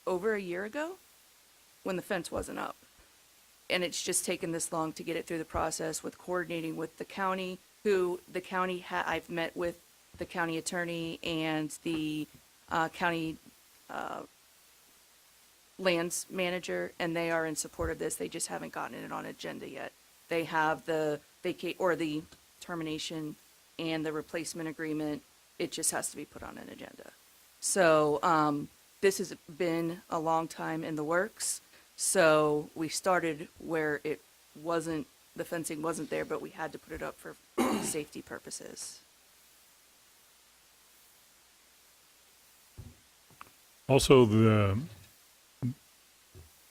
[SPEAKER 13] over a year ago when the fence wasn't up. And it's just taken this long to get it through the process with coordinating with the county, who the county I've met with the county attorney and the county lands manager, and they are in support of this. They just haven't gotten it on agenda yet. They have the vacate or the termination and the replacement agreement. It just has to be put on an agenda. So this has been a long time in the works. So we started where it wasn't, the fencing wasn't there, but we had to put it up for safety purposes.
[SPEAKER 3] Also,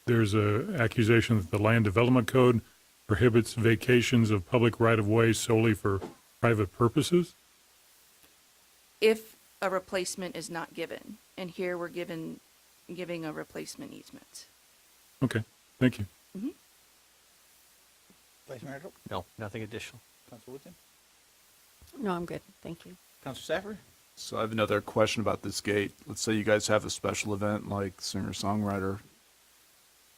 [SPEAKER 3] there's a accusation that the Land Development Code prohibits vacations of public right-of-way solely for private purposes?
[SPEAKER 13] If a replacement is not given, and here we're giving a replacement easement.
[SPEAKER 3] Okay, thank you.
[SPEAKER 1] Vice Mayor?
[SPEAKER 19] No, nothing additional.
[SPEAKER 1] Council Woodson?
[SPEAKER 10] No, I'm good. Thank you.
[SPEAKER 1] Council Stafford?
[SPEAKER 11] So I have another question about this gate. Let's say you guys have a special event like singer-songwriter.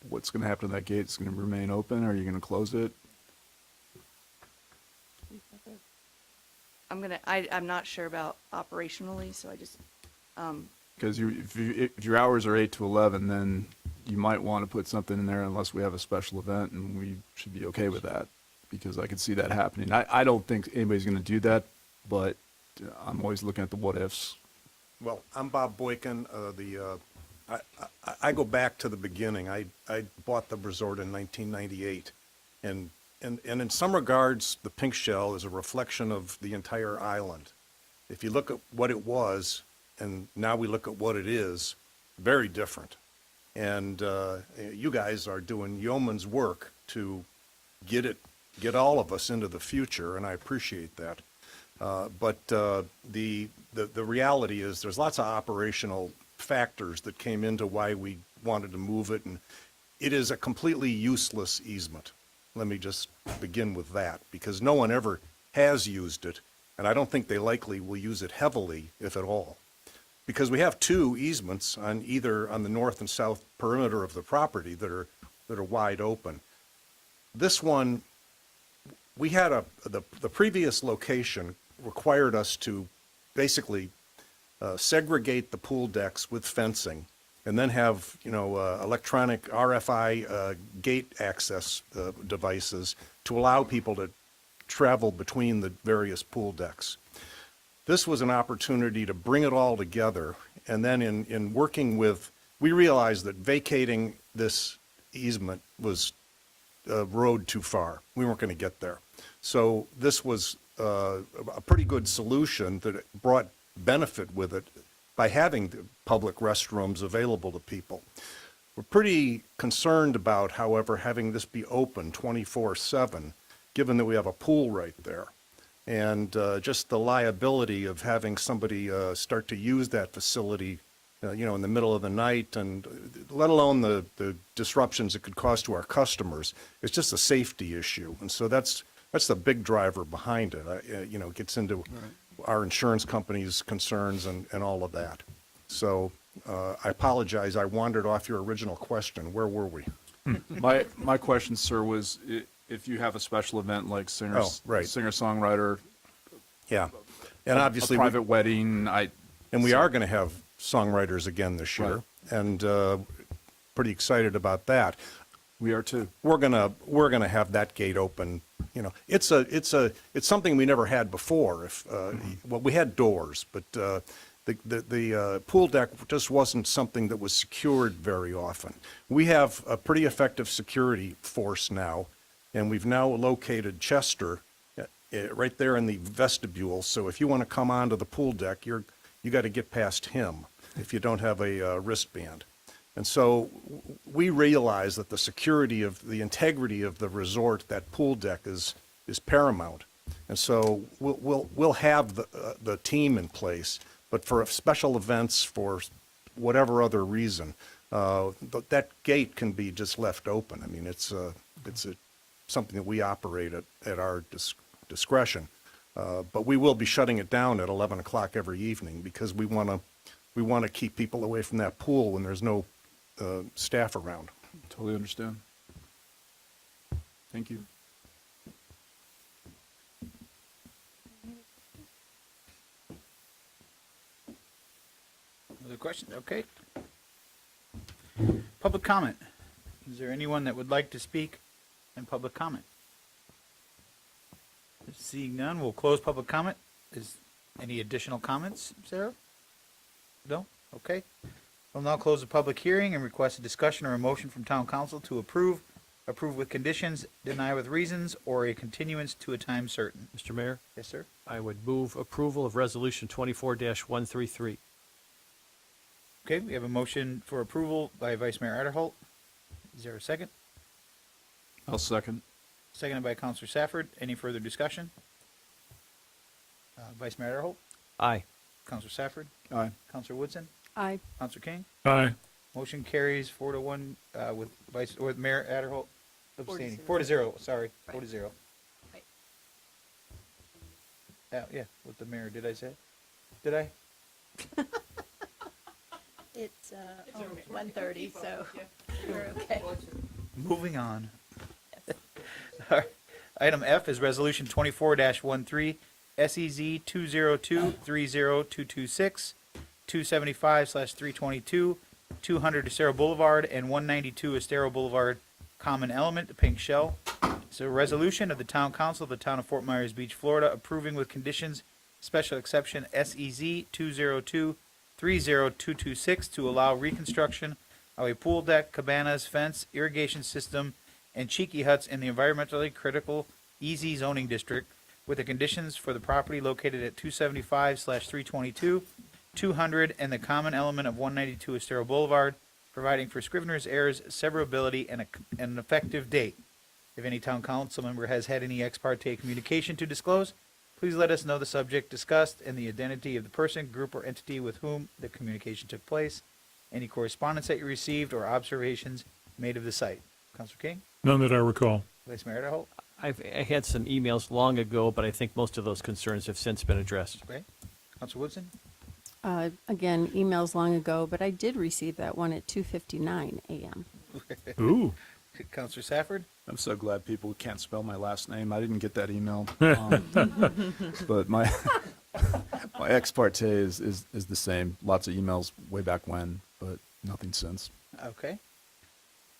[SPEAKER 11] What's going to happen to that gate? It's going to remain open, or are you going to close it?
[SPEAKER 13] I'm not sure about operationally, so I just,
[SPEAKER 11] Because if your hours are 8 to 11, then you might want to put something in there unless we have a special event, and we should be okay with that, because I could see that happening. I don't think anybody's going to do that, but I'm always looking at the what ifs.
[SPEAKER 15] Well, I'm Bob Boykin. I go back to the beginning. I bought the resort in 1998, and in some regards, the pink shell is a reflection of the entire island. If you look at what it was, and now we look at what it is, very different. And you guys are doing yeoman's work to get all of us into the future, and I appreciate that. But the reality is there's lots of operational factors that came into why we wanted to move it, and it is a completely useless easement. Let me just begin with that, because no one ever has used it, and I don't think they likely will use it heavily, if at all. Because we have two easements on the north and south perimeter of the property that are wide open. This one, we had the previous location required us to basically segregate the pool decks with fencing, and then have electronic RFI gate access devices to allow people to travel between the various pool decks. This was an opportunity to bring it all together, and then in working with, we realized that vacating this easement was a road too far. We weren't going to get there. So this was a pretty good solution that brought benefit with it by having the public restrooms available to people. We're pretty concerned about, however, having this be open 24/7, given that we have a pool right there. And just the liability of having somebody start to use that facility, in the middle of the night, and let alone the disruptions it could cause to our customers. It's just a safety issue. And so that's the big driver behind it. It gets into our insurance company's concerns and all of that. So I apologize. I wandered off your original question. Where were we?
[SPEAKER 11] My question, sir, was if you have a special event like singer-songwriter,
[SPEAKER 15] yeah, and obviously
[SPEAKER 11] a private wedding,
[SPEAKER 15] and we are going to have songwriters again this year, and pretty excited about that.
[SPEAKER 11] We are too.
[SPEAKER 15] We're gonna have that gate open. It's something we never had before. Well, we had doors, but the pool deck just wasn't something that was secured very often. We have a pretty effective security force now, and we've now located Chester right there in the vestibule. So if you want to come onto the pool deck, you got to get past him if you don't have a wristband. And so we realize that the security of the integrity of the resort, that pool deck, is paramount. And so we'll have the team in place, but for special events, for whatever other reason, that gate can be just left open. I mean, it's something that we operate at our discretion. But we will be shutting it down at 11 o'clock every evening because we want to keep people away from that pool when there's no staff around.
[SPEAKER 11] Totally understand. Thank you.
[SPEAKER 1] Other questions? Okay. Public comment. Is there anyone that would like to speak in public comment? Seeing none, we'll close public comment. Is any additional comments, Sarah? No? Okay. We'll now close the public hearing and request a discussion or a motion from town council to approve with conditions, deny with reasons, or a continuance to a time certain.
[SPEAKER 19] Mr. Mayor?
[SPEAKER 1] Yes, sir.
[SPEAKER 19] I would move approval of Resolution 24-133.
[SPEAKER 1] Okay, we have a motion for approval by Vice Mayor Adderholt. Is there a second?
[SPEAKER 11] I'll second.
[SPEAKER 1] Seconded by Councilor Safford. Any further discussion? Vice Mayor Adderholt?
[SPEAKER 19] Aye.
[SPEAKER 1] Councilor Safford?
[SPEAKER 11] Aye.
[SPEAKER 1] Councilor Woodson?
[SPEAKER 10] Aye.
[SPEAKER 1] Councilor King?
[SPEAKER 3] Aye.
[SPEAKER 1] Motion carries 4-1 with Mayor Adderholt abstaining. 4-0, sorry. 4-0. Yeah, with the mayor, did I say? Did I?
[SPEAKER 6] It's 1:30, so we're okay.
[SPEAKER 1] Moving on. All right. Item F is Resolution 24-13, SEZ 202-30226, 275/322, 200 Estero Boulevard, and 192 Estero Boulevard Common Element, Pink Shell. It's a resolution of the Town Council of the Town of Fort Myers Beach, Florida, approving with conditions special exception SEZ 202-30226 to allow reconstruction of a pool deck, cabanas, fence, irrigation system, and cheeky huts in the environmentally critical EZ zoning district, with the conditions for the property located at 275/322, 200, and the common element of 192 Estero Boulevard, providing for scrivener's errors, severability, and an effective date. If any town council member has had any ex parte communication to disclose, please let us know the subject discussed and the identity of the person, group, or entity with whom the communication took place, any correspondence that you received, or observations made of the site. Councilor King?
[SPEAKER 3] None that I recall.
[SPEAKER 1] Vice Mayor Adderholt?
[SPEAKER 19] I had some emails long ago, but I think most of those concerns have since been addressed.
[SPEAKER 1] Okay. Councilor Woodson?
[SPEAKER 10] Again, emails long ago, but I did receive that one at 2:59 a.m.
[SPEAKER 3] Ooh.
[SPEAKER 1] Councilor Safford?
[SPEAKER 11] I'm so glad people can't spell my last name. I didn't get that email. But my ex parte is the same. Lots of emails way back when, but nothing since.
[SPEAKER 1] Okay.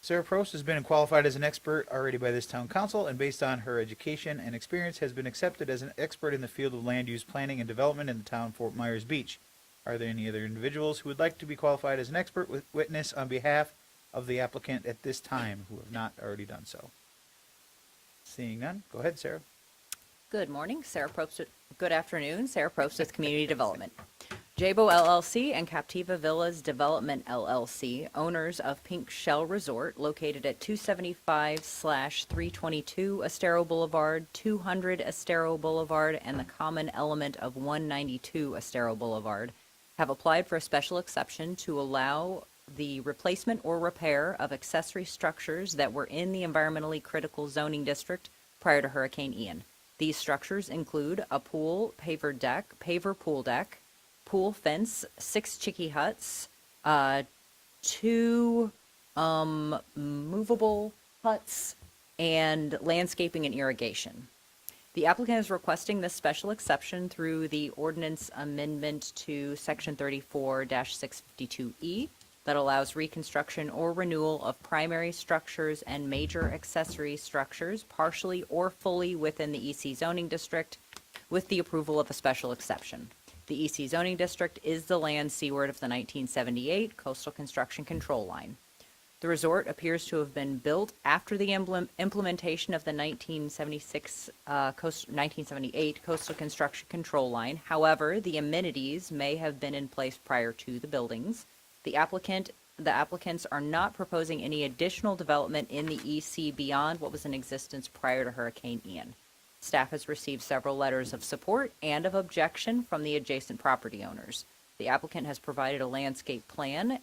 [SPEAKER 1] Sarah Prost has been qualified as an expert already by this town council, and based on her education and experience has been accepted as an expert in the field of land use planning and development in the town of Fort Myers Beach. Are there any other individuals who would like to be qualified as an expert witness on behalf of the applicant at this time who have not already done so? Seeing none, go ahead, Sarah.
[SPEAKER 21] Good morning, Sarah Probst. Good afternoon, Sarah Probst with Community Development. Jabo LLC and Captiva Villas Development LLC, owners of Pink Shell Resort, located at 275/322 Estero Boulevard, 200 Estero Boulevard, and the common element of 192 Estero Boulevard, have applied for a special exception to allow the replacement or repair of accessory structures that were in the environmentally critical zoning district prior to Hurricane Ian. These structures include a pool, paver pool deck, pool fence, 6 chicky huts, 2 movable huts, and landscaping and irrigation. The applicant is requesting this special exception through the ordinance amendment to section 34-652E that allows reconstruction or renewal of primary structures and major accessory structures partially or fully within the EC zoning district with the approval of a special exception. The EC zoning district is the land seaward of the 1978 coastal construction control line. The resort appears to have been built after the implementation of the 1978 coastal construction control line. However, the amenities may have been in place prior to the buildings. The applicants are not proposing any additional development in the EC beyond what was in existence prior to Hurricane Ian. Staff has received several letters of support and of objection from the adjacent property owners. The applicant has provided a landscape plan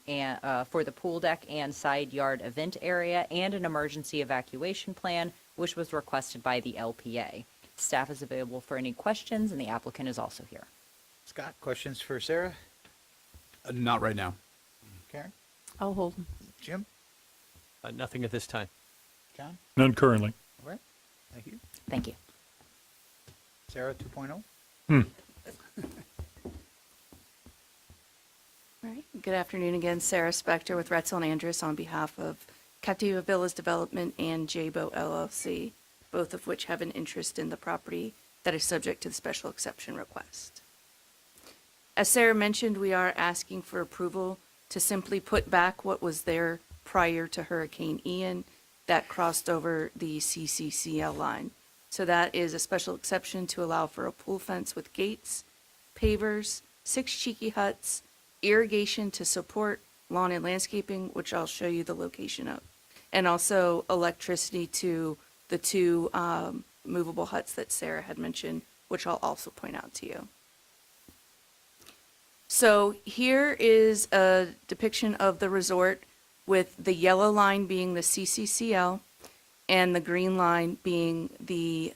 [SPEAKER 21] for the pool deck and side yard event area and an emergency evacuation plan, which was requested by the LPA. Staff is available for any questions, and the applicant is also here.
[SPEAKER 1] Scott, questions for Sarah?
[SPEAKER 11] Not right now.
[SPEAKER 1] Karen?
[SPEAKER 10] I'll hold.
[SPEAKER 1] Jim?
[SPEAKER 19] Nothing at this time.
[SPEAKER 1] John?
[SPEAKER 3] None currently.
[SPEAKER 1] All right. Thank you.
[SPEAKER 21] Thank you.
[SPEAKER 1] Sarah 2.0?
[SPEAKER 13] All right. Good afternoon again. Sarah Spector with Retzel and Andrus on behalf of Captiva Villas Development and Jabo LLC, both of which have an interest in the property that is subject to the special exception request. As Sarah mentioned, we are asking for approval to simply put back what was there prior to Hurricane Ian that crossed over the CCCL line. So that is a special exception to allow for a pool fence with gates, pavers, 6 cheeky huts, irrigation to support lawn and landscaping, which I'll show you the location of, and also electricity to the 2 movable huts that Sarah had mentioned, which I'll also point out to you. So here is a depiction of the resort with the yellow line being the CCCL and the green line being the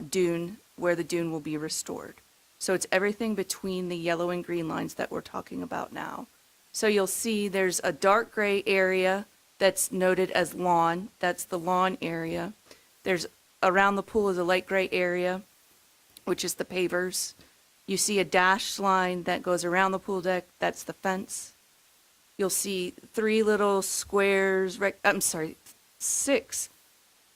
[SPEAKER 13] dune, where the dune will be restored. So it's everything between the yellow and green lines that we're talking about now. So you'll see there's a dark gray area that's noted as lawn. That's the lawn area. There's around the pool is a light gray area, which is the pavers. You see a dashed line that goes around the pool deck. That's the fence. You'll see 3 little squares, 6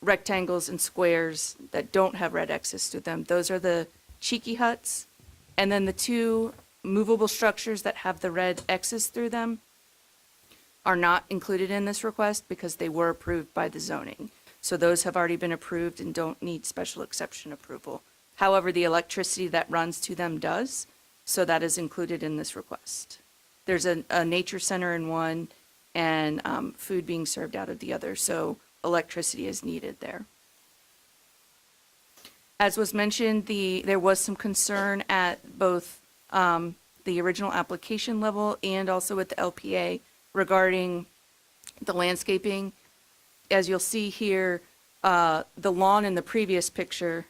[SPEAKER 13] rectangles and squares that don't have red X's through them. Those are the cheeky huts. And then the 2 movable structures that have the red X's through them are not included in this request because they were approved by the zoning. So those have already been approved and don't need special exception approval. However, the electricity that runs to them does, so that is included in this request. There's a nature center in one and food being served out of the other, so electricity is needed there. As was mentioned, there was some concern at both the original application level and also with the LPA regarding the landscaping. As you'll see here, the lawn in the previous picture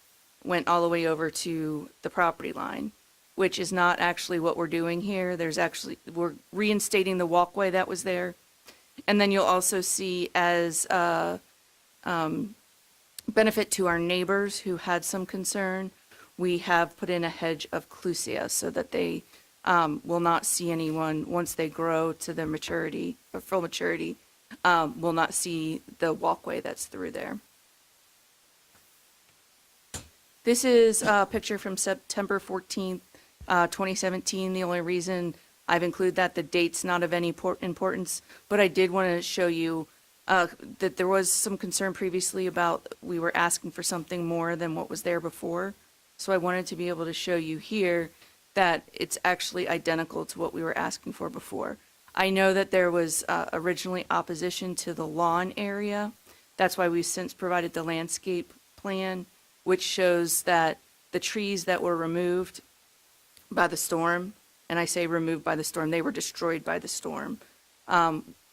[SPEAKER 13] went all the way over to the property line, which is not actually what we're doing here. We're reinstating the walkway that was there. And then you'll also see as benefit to our neighbors who had some concern, we have put in a hedge of clusia so that they will not see anyone once they grow to their maturity or full maturity, will not see the walkway that's through there. This is a picture from September 14th, 2017. The only reason I've included that, the date's not of any importance, but I did want to show you that there was some concern previously about we were asking for something more than what was there before. So I wanted to be able to show you here that it's actually identical to what we were asking for before. I know that there was originally opposition to the lawn area. That's why we've since provided the landscape plan, which shows that the trees that were removed by the storm, and I say removed by the storm, they were destroyed by the storm.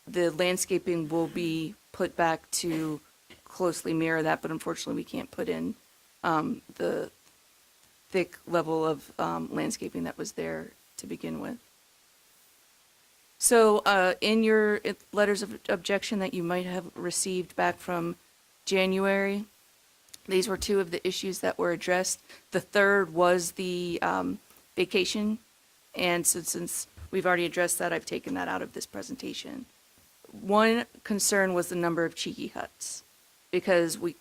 [SPEAKER 13] The landscaping will be put back to closely mirror that, but unfortunately we can't put in the thick level of landscaping that was there to begin with. So in your letters of objection that you might have received back from January, these were two of the issues that were addressed. The third was the vacation, and so since we've already addressed that, I've taken that out of this presentation. One concern was the number of cheeky huts, because we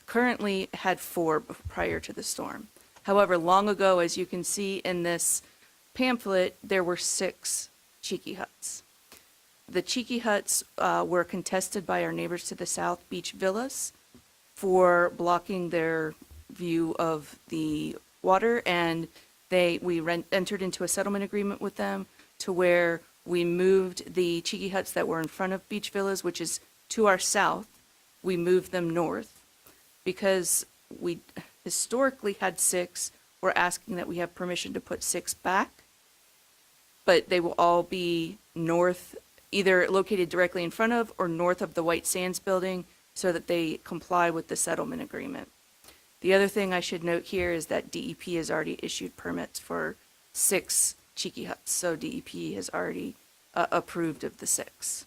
[SPEAKER 13] currently had 4 prior to the storm. However, long ago, as you can see in this pamphlet, there were 6 cheeky huts. The cheeky huts were contested by our neighbors to the south, Beach Villas, for blocking their view of the water, and we entered into a settlement agreement with them to where we moved the cheeky huts that were in front of Beach Villas, which is to our south. We moved them north because we historically had 6. We're asking that we have permission to put 6 back, but they will all be north, either located directly in front of or north of the White Sands building, so that they comply with the settlement agreement. The other thing I should note here is that DEP has already issued permits for 6 cheeky huts, so DEP has already approved of the 6.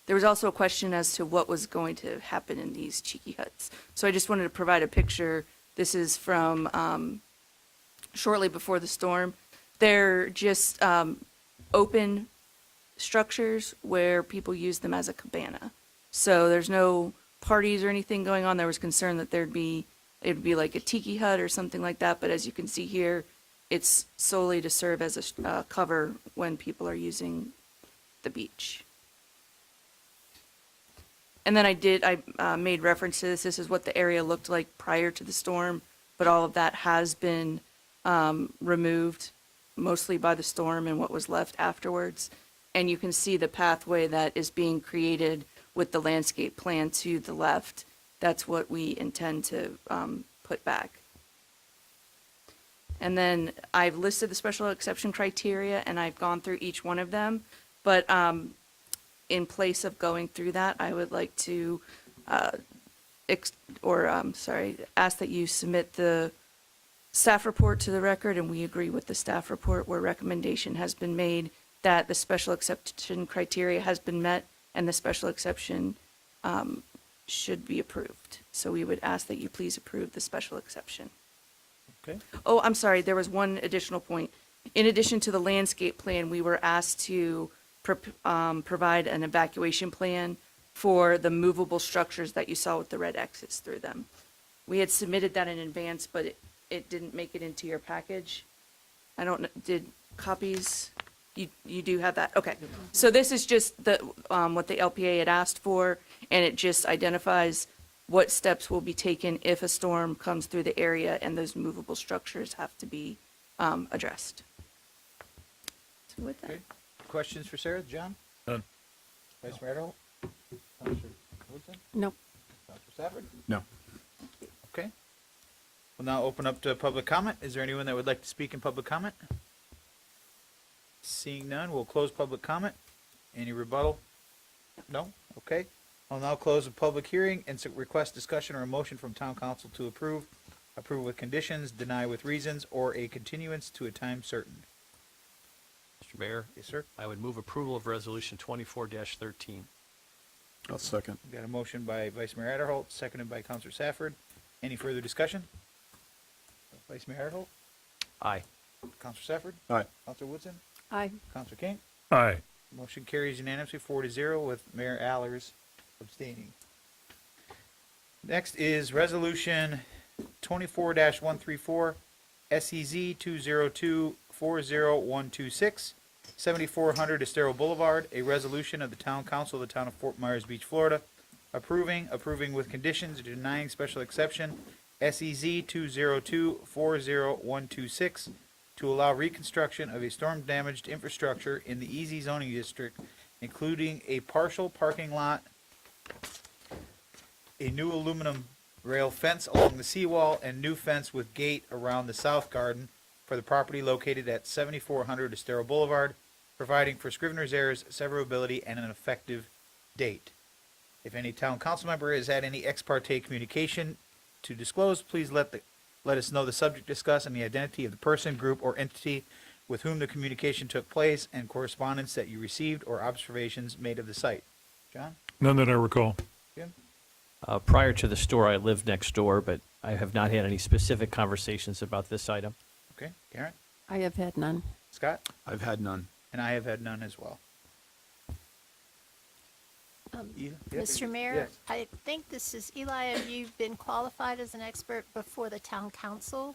[SPEAKER 13] There was also a question as to what was going to happen in these cheeky huts. So I just wanted to provide a picture. This is from shortly before the storm. They're just open structures where people use them as a cabana. So there's no parties or anything going on. There was concern that it'd be like a tiki hut or something like that. But as you can see here, it's solely to serve as a cover when people are using the beach. And then I made reference to this. This is what the area looked like prior to the storm, but all of that has been removed, mostly by the storm and what was left afterwards. And you can see the pathway that is being created with the landscape plan to the left. That's what we intend to put back. And then I've listed the special exception criteria, and I've gone through each one of them. But in place of going through that, I would like to ask that you submit the staff report to the record, and we agree with the staff report where recommendation has been made that the special exception criteria has been met and the special exception should be approved. So we would ask that you please approve the special exception.
[SPEAKER 1] Okay.
[SPEAKER 13] Oh, I'm sorry, there was one additional point. In addition to the landscape plan, we were asked to provide an evacuation plan for the movable structures that you saw with the red X's through them. We had submitted that in advance, but it didn't make it into your package. I don't know, did copies? You do have that? Okay. So this is just what the LPA had asked for, and it just identifies what steps will be taken if a storm comes through the area and those movable structures have to be addressed. So with that.
[SPEAKER 1] Okay. Questions for Sarah? John?
[SPEAKER 3] None.
[SPEAKER 1] Vice Mayor Adderholt? Counselor Woodson?
[SPEAKER 10] No.
[SPEAKER 1] Counselor Safford?
[SPEAKER 11] No.
[SPEAKER 1] Okay. We'll now open up to public comment. Is there anyone that would like to speak in public comment? Seeing none, we'll close public comment. Any rebuttal? No? Okay. I'll now close the public hearing and request discussion or a motion from town council to approve with conditions, deny with reasons, or a continuance to a time certain.
[SPEAKER 19] Mr. Mayor?
[SPEAKER 1] Yes, sir.
[SPEAKER 19] I would move approval of Resolution 24-13.
[SPEAKER 11] I'll second.
[SPEAKER 1] We've got a motion by Vice Mayor Adderholt, seconded by Counselor Safford. Any further discussion? Vice Mayor Adderholt?
[SPEAKER 19] Aye.
[SPEAKER 1] Counselor Safford?
[SPEAKER 11] Aye.
[SPEAKER 1] Counselor Woodson?
[SPEAKER 10] Aye.
[SPEAKER 1] Counselor King?
[SPEAKER 3] Aye.
[SPEAKER 1] Motion carries unanimously 4-0 with Mayor Allers abstaining. Next is Resolution 24-134, SEZ 202-40126, 7400 Estero Boulevard, a resolution of the Town Council of the Town of Fort Myers Beach, Florida, approving with conditions, denying special exception, SEZ 202-40126, to allow reconstruction of a storm-damaged infrastructure in the EZ zoning district, including a partial parking lot, a new aluminum rail fence along the seawall, and new fence with gate around the south garden for the property located at 7400 Estero Boulevard, providing for scrivener's errors, severability, and an effective date. If any town council member has had any ex parte communication to disclose, please let us know the subject discussed and the identity of the person, group, or entity with whom the communication took place, and correspondence that you received or observations made of the site. John?
[SPEAKER 3] None that I recall.
[SPEAKER 1] Jim?
[SPEAKER 19] Prior to the store, I lived next door, but I have not had any specific conversations about this item.
[SPEAKER 1] Okay. Karen?
[SPEAKER 10] I have had none.
[SPEAKER 1] Scott?
[SPEAKER 11] I've had none.
[SPEAKER 1] And I have had none as well.
[SPEAKER 6] Mr. Mayor,
[SPEAKER 1] Yes.
[SPEAKER 6] I think this is, Eli, have you been qualified as an expert before the town council?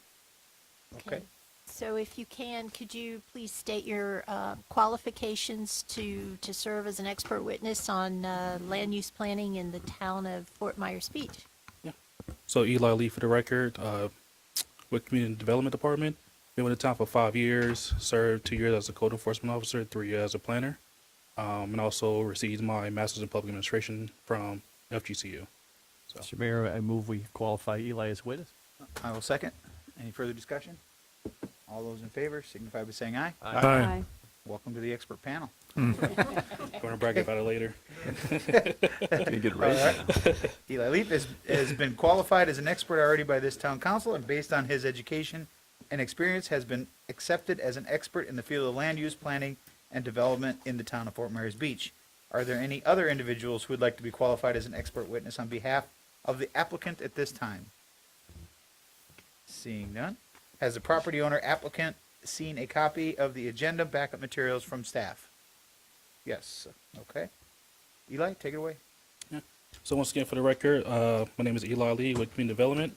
[SPEAKER 1] Okay.
[SPEAKER 6] So if you can, could you please state your qualifications to serve as an expert witness on land use planning in the town of Fort Myers Beach?
[SPEAKER 16] So Eli Lee for the record, with Community Development Department. Been with the town for 5 years, served 2 years as a code enforcement officer, 3 years as a planner, and also received my master's in public administration from FGCU. So.
[SPEAKER 19] Mr. Mayor, I move we qualify Eli as witness.
[SPEAKER 1] I will second. Any further discussion? All those in favor signify by saying aye.
[SPEAKER 19] Aye.
[SPEAKER 3] Aye.
[SPEAKER 1] Welcome to the expert panel.
[SPEAKER 16] Going to brag about it later.
[SPEAKER 11] Good raise.
[SPEAKER 1] Eli Leaf has been qualified as an expert already by this town council, and based on his education and experience has been accepted as an expert in the field of land use planning and development in the town of Fort Myers Beach. Are there any other individuals who would like to be qualified as an expert witness on behalf of the applicant at this time? Seeing none. Has the property owner applicant seen a copy of the agenda backup materials from staff? Yes. Okay. Eli, take it away.
[SPEAKER 16] So once again, for the record, my name is Eli Lee with Community Development.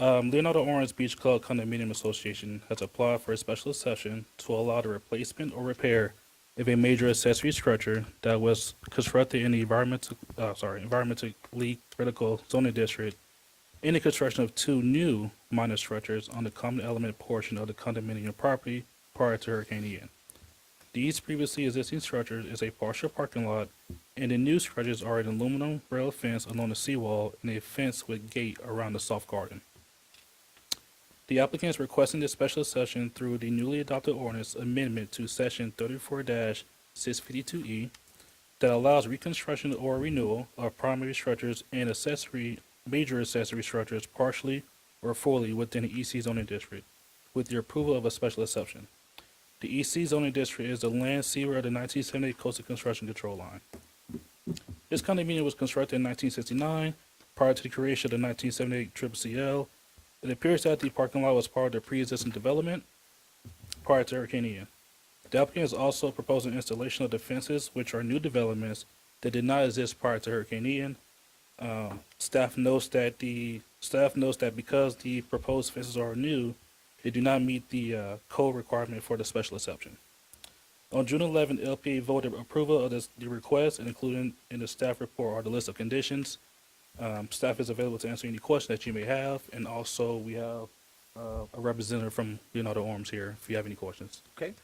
[SPEAKER 16] Leonardo Orange Beach Club Condominium Association has applied for a special exception to allow the replacement or repair of a major accessory structure that was constructed in the environmentally critical zoning district in the construction of 2 new minor structures on the common element portion of the condominium property prior to Hurricane Ian. These previously existing structures is a partial parking lot, and the new structures are an aluminum rail fence along the seawall and a fence with gate around the soft garden. The applicant is requesting this special exception through the newly adopted ordinance amendment to section 34-652E that allows reconstruction or renewal of primary structures and major accessory structures partially or fully within the EC zoning district with the approval of a special exception. The EC zoning district is the land seaward of the 1978 Coastal Construction Control Line. This condominium was constructed in 1969 prior to the creation of the 1978 CCCL. It appears that the parking lot was part of the pre-existing development prior to Hurricane Ian. The applicant is also proposing installation of the fences, which are new developments that did not exist prior to Hurricane Ian. Staff notes that because the proposed fences are new, they do not meet the code requirement for the special exception. On June 11, LPA voted approval of the request, and included in the staff report are the list of conditions. Staff is available to answer any questions that you may have, and also we have a representative from Leonardo Orms here if you have any questions.
[SPEAKER 1] Okay.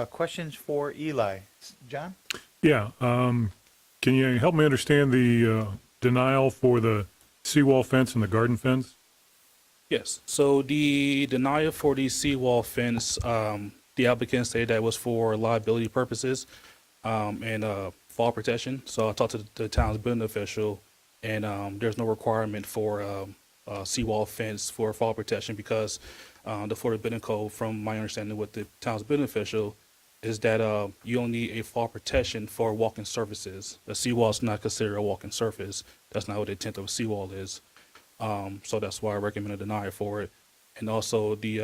[SPEAKER 1] Questions for Eli? John?
[SPEAKER 3] Yeah. Can you help me understand the denial for the seawall fence and the garden fence?
[SPEAKER 16] Yes. So the denial for the seawall fence, the applicant said that was for liability purposes and fall protection. So I talked to the town's building official, and there's no requirement for a seawall fence for fall protection because the Florida Building Code, from my understanding with the town's building official, is that you only need a fall protection for walking surfaces. A seawall is not considered a walking surface. That's not what the intent of a seawall is. So that's why I recommend a denial for it. And also the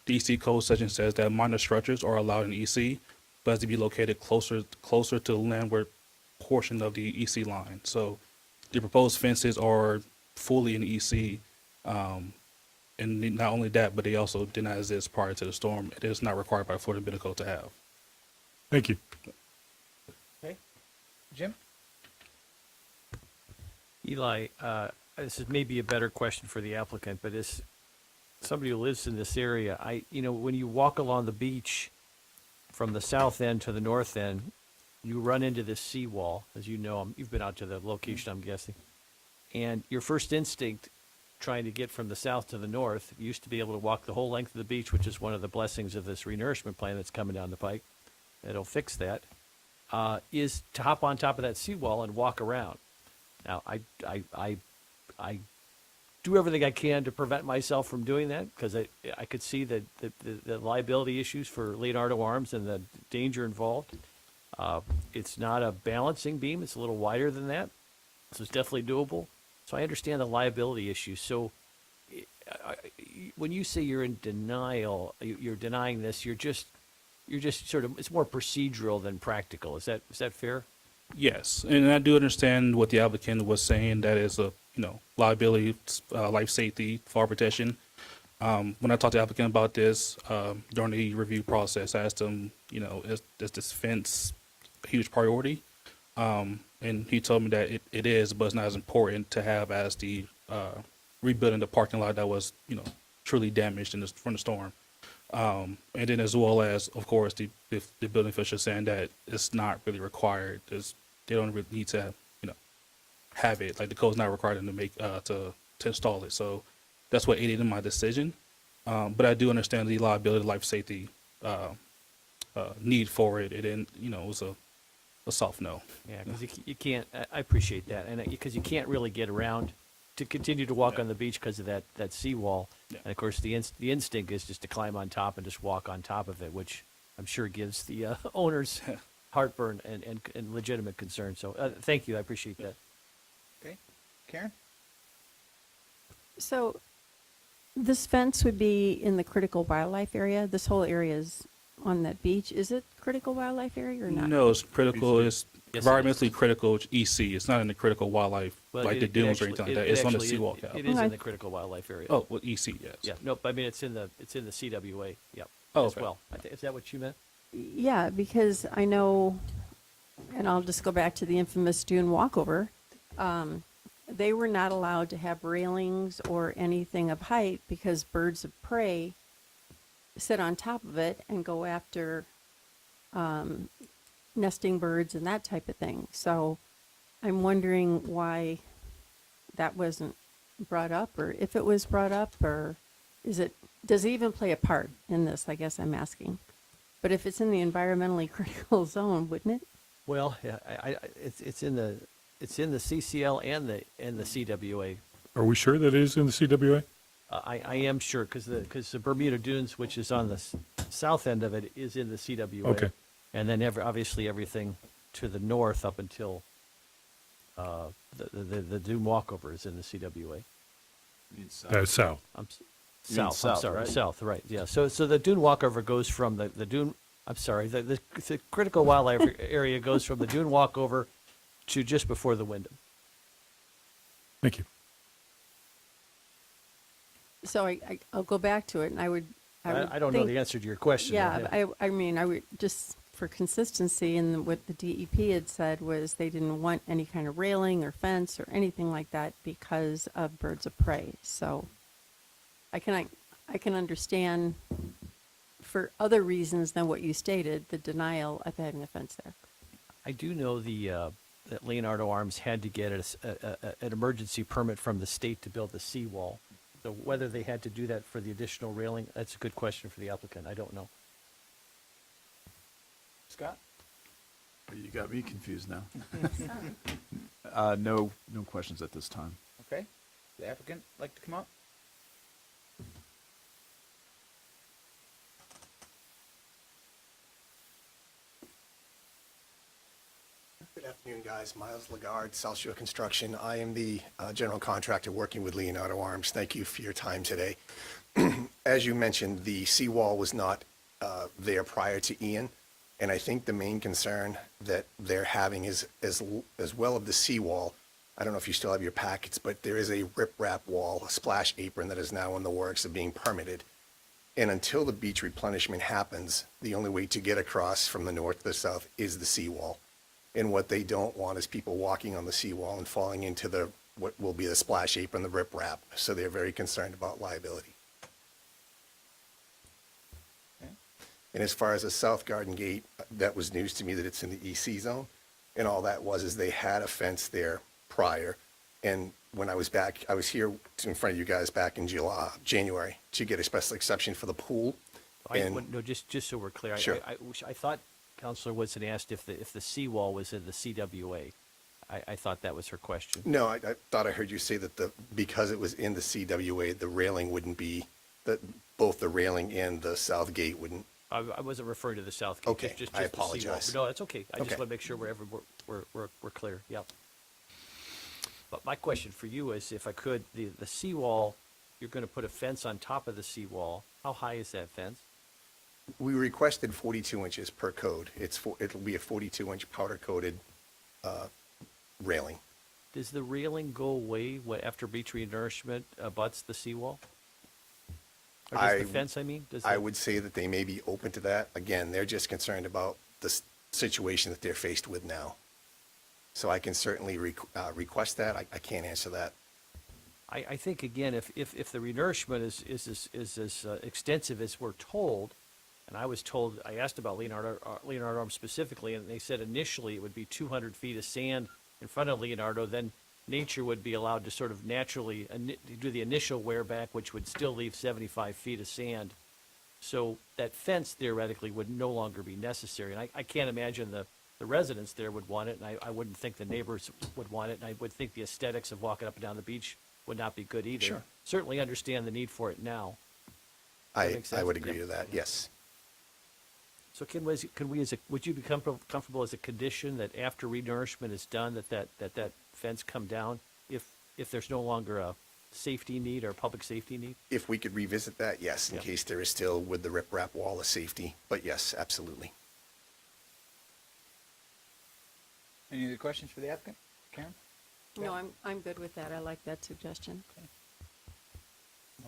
[SPEAKER 16] EC code section says that minor structures are allowed in EC, but has to be located closer to the landward portion of the EC line. So the proposed fences are fully in EC, and not only that, but they also did not exist prior to the storm. It is not required by Florida Building Code to have.
[SPEAKER 3] Thank you.
[SPEAKER 1] Okay. Jim?
[SPEAKER 4] Eli, this is maybe a better question for the applicant, but as somebody who lives in this area, when you walk along the beach from the south end to the north end, you run into this seawall, as you know. You've been out to the location, I'm guessing. And your first instinct, trying to get from the south to the north, you used to be able to walk the whole length of the beach, which is one of the blessings of this renourishment plan that's coming down the pike. It'll fix that. Is to hop on top of that seawall and walk around. Now, I do everything I can to prevent myself from doing that, because I could see the liability issues for Leonardo Arms and the danger involved. It's not a balancing beam. It's a little wider than that. So it's definitely doable. So I understand the liability issues. So when you say you're in denial, you're denying this, you're just sort of, it's more procedural than practical. Is that fair?
[SPEAKER 16] Yes, and I do understand what the applicant was saying, that is a, liability, life safety, fall protection. When I talked to the applicant about this, during the review process, I asked him, is this fence a huge priority? And he told me that it is, but it's not as important to have as the rebuilding the parking lot that was, truly damaged from the storm. And then as well as, of course, the building official saying that it's not really required. They don't really need to, have it. Like, the code's not required them to make to install it. So that's what aided in my decision. But I do understand the liability, life safety need for it. It was a soft no.
[SPEAKER 4] Yeah, because you can't. I appreciate that, and because you can't really get around to continue to walk on the beach because of that seawall. Yeah. And of course, the instinct is just to climb on top and just walk on top of it, which I'm sure gives the owners heartburn and legitimate concern. So thank you, I appreciate that.
[SPEAKER 1] Okay, Karen?
[SPEAKER 10] So this fence would be in the critical wildlife area. This whole area is on that beach. Is it critical wildlife area or not?
[SPEAKER 16] No, it's critical. It's
[SPEAKER 4] Yes,
[SPEAKER 16] environmentally critical. It's EC. It's not in the critical wildlife,
[SPEAKER 4] Well,
[SPEAKER 16] like the dunes or anything like that. It's on the seawall cap.
[SPEAKER 4] It is in the critical wildlife area.
[SPEAKER 16] Oh, well, EC, yes.
[SPEAKER 4] Yeah, no, I mean it's in the CWA. Yep.
[SPEAKER 16] Oh,
[SPEAKER 4] as
[SPEAKER 16] okay.
[SPEAKER 4] well. Is that what you meant?
[SPEAKER 10] Yeah, because I know, and I'll just go back to the infamous dune walkover. They were not allowed to have railings or anything of height because birds of prey sit on top of it and go after nesting birds and that type of thing. So I'm wondering why that wasn't brought up, or if it was brought up, or does it even play a part in this, I guess I'm asking. But if it's in the environmentally critical zone, wouldn't it?
[SPEAKER 4] Well, yeah, it's in the CCL and the CWA.
[SPEAKER 3] Are we sure that it is in the CWA?
[SPEAKER 4] I am sure because the Bermuda Dunes, which is on the south end of it, is in the CWA.
[SPEAKER 3] Okay.
[SPEAKER 4] And then obviously everything to the north up until the dune walkover is in the CWA.
[SPEAKER 3] South.
[SPEAKER 4] South.
[SPEAKER 19] south,
[SPEAKER 4] I'm sorry,
[SPEAKER 19] right?
[SPEAKER 4] south. Right. Yeah. So the dune walkover goes from the dune. I'm sorry. The critical wildlife area goes from the dune walkover to just before the Wyndham.
[SPEAKER 3] Thank you.
[SPEAKER 10] So I'll go back to it, and I would
[SPEAKER 4] I don't know
[SPEAKER 10] think-
[SPEAKER 4] the answer to your question.
[SPEAKER 10] Yeah, I mean, I would just, for consistency, and what the DEP had said was they didn't want any kind of railing or fence or anything like that because of birds of prey. So I can understand, for other reasons than what you stated, the denial of having a fence there.
[SPEAKER 4] I do know that Leonardo Arms had to get an emergency permit from the state to build the seawall. So whether they had to do that for the additional railing, that's a good question for the applicant. I don't know.
[SPEAKER 1] Scott?
[SPEAKER 11] You got me confused now. No questions at this time.
[SPEAKER 1] Okay. The applicant like to come up?
[SPEAKER 17] Good afternoon, guys. Miles Lagarde, South Shore Construction. I am the general contractor working with Leonardo Arms. Thank you for your time today. As you mentioned, the seawall was not there prior to Ian, and I think the main concern that they're having is, as well of the seawall, I don't know if you still have your packets, but there is a riprap wall, a splash apron that is now in the works of being permitted.
[SPEAKER 18] And until the beach replenishment happens, the only way to get across from the north to the south is the seawall. And what they don't want is people walking on the seawall and falling into what will be the splash apron, the riprap. So they're very concerned about liability. And as far as the South Garden Gate, that was news to me that it's in the EC zone. And all that was is they had a fence there prior. And when I was here in front of you guys back in January to get a special exception for the pool.
[SPEAKER 19] No, just so we're clear.
[SPEAKER 18] Sure.
[SPEAKER 19] I thought Councilor Woodson asked if the seawall was in the CWA. I thought that was her question.
[SPEAKER 18] No, I thought I heard you say that because it was in the CWA, the railing wouldn't be, that both the railing and the south gate wouldn't.
[SPEAKER 19] I wasn't referring to the south gate.
[SPEAKER 18] Okay,
[SPEAKER 19] just
[SPEAKER 18] I
[SPEAKER 19] the seawall.
[SPEAKER 18] apologize.
[SPEAKER 19] No, that's okay. I just
[SPEAKER 18] Okay.
[SPEAKER 19] want to make sure we're clear. Yep. But my question for you is, if I could, the seawall, you're going to put a fence on top of the seawall. How high is that fence?
[SPEAKER 18] We requested 42 inches per code. It'll be a 42-inch powder-coated railing.
[SPEAKER 19] Does the railing go away after beach renourishment abuts the seawall? Or does the fence, I mean?
[SPEAKER 18] I would say that they may be open to that. Again, they're just concerned about the situation that they're faced with now. So I can certainly request that. I can't answer that.
[SPEAKER 19] I think, again, if the renourishment is as extensive as we're told, and I asked about Leonardo Arms specifically, and they said initially it would be 200 feet of sand in front of Leonardo, then nature would be allowed to sort of naturally do the initial wear back, which would still leave 75 feet of sand. So that fence theoretically would no longer be necessary. And I can't imagine the residents there would want it, and I wouldn't think the neighbors would want it, and I would think the aesthetics of walking up and down the beach would not be good either.
[SPEAKER 18] Sure.
[SPEAKER 19] Certainly understand the need for it now.
[SPEAKER 18] I would agree to that, yes.
[SPEAKER 19] So would you be comfortable as a condition that after renourishment is done, that fence come down if there's no longer a safety need or a public safety need?
[SPEAKER 18] If we could revisit that, yes, in case there is still with the riprap wall of safety. But yes, absolutely.
[SPEAKER 1] Any other questions for the applicant? Karen?
[SPEAKER 10] No, I'm good with that. I like that suggestion.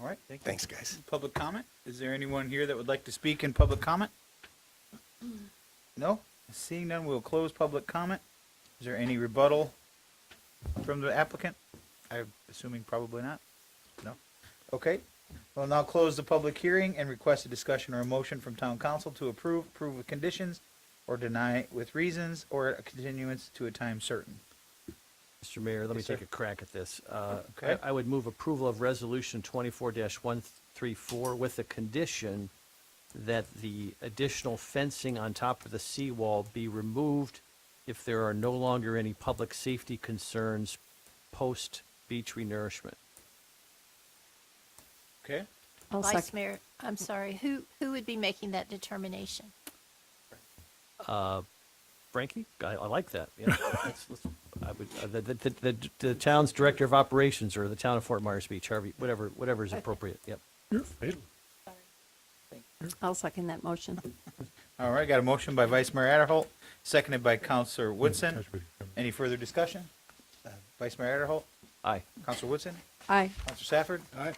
[SPEAKER 1] All right. Thank you.
[SPEAKER 18] Thanks, guys.
[SPEAKER 1] Public comment? Is there anyone here that would like to speak in public comment? No? Seeing none, we'll close public comment. Is there any rebuttal from the applicant? I'm assuming probably not. No? Okay. We'll now close the public hearing and request a discussion or a motion from town council to approve with conditions, or deny with reasons, or a continuance to a time certain.
[SPEAKER 19] Mr. Mayor, let me
[SPEAKER 1] Yes, sir.
[SPEAKER 19] take a crack at this.
[SPEAKER 1] Okay.
[SPEAKER 19] I would move approval of Resolution 24-134 with the condition that the additional fencing on top of the seawall be removed if there are no longer any public safety concerns post-beach renourishment.
[SPEAKER 1] Okay.
[SPEAKER 6] Vice Mayor, I'm sorry, who would be making that determination?
[SPEAKER 19] Frankie, I like that. Yeah, I would, the town's director of operations or the town of Fort Myers Beach, whatever is appropriate. Yep.
[SPEAKER 10] I'll second that motion.
[SPEAKER 1] All right, got a motion by Vice Mayor Adderholt, seconded by Councilor Woodson. Any further discussion? Vice Mayor Adderholt?
[SPEAKER 19] Aye.
[SPEAKER 1] Councilor Woodson?
[SPEAKER 10] Aye.
[SPEAKER 1] Councilor Safford? Aye.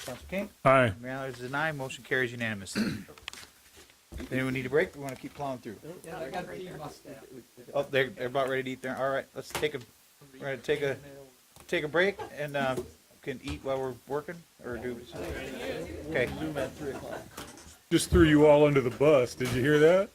[SPEAKER 1] Councilor King?
[SPEAKER 3] Aye.
[SPEAKER 1] Mayor Allers is an aye. Motion carries unanimously. Anyone need a break? We want to keep plowing through. Oh, they're about ready to eat there. All right, let's we're going to take a break and can eat while we're working, or do, okay.
[SPEAKER 3] Just threw you all under the bus. Did you hear that?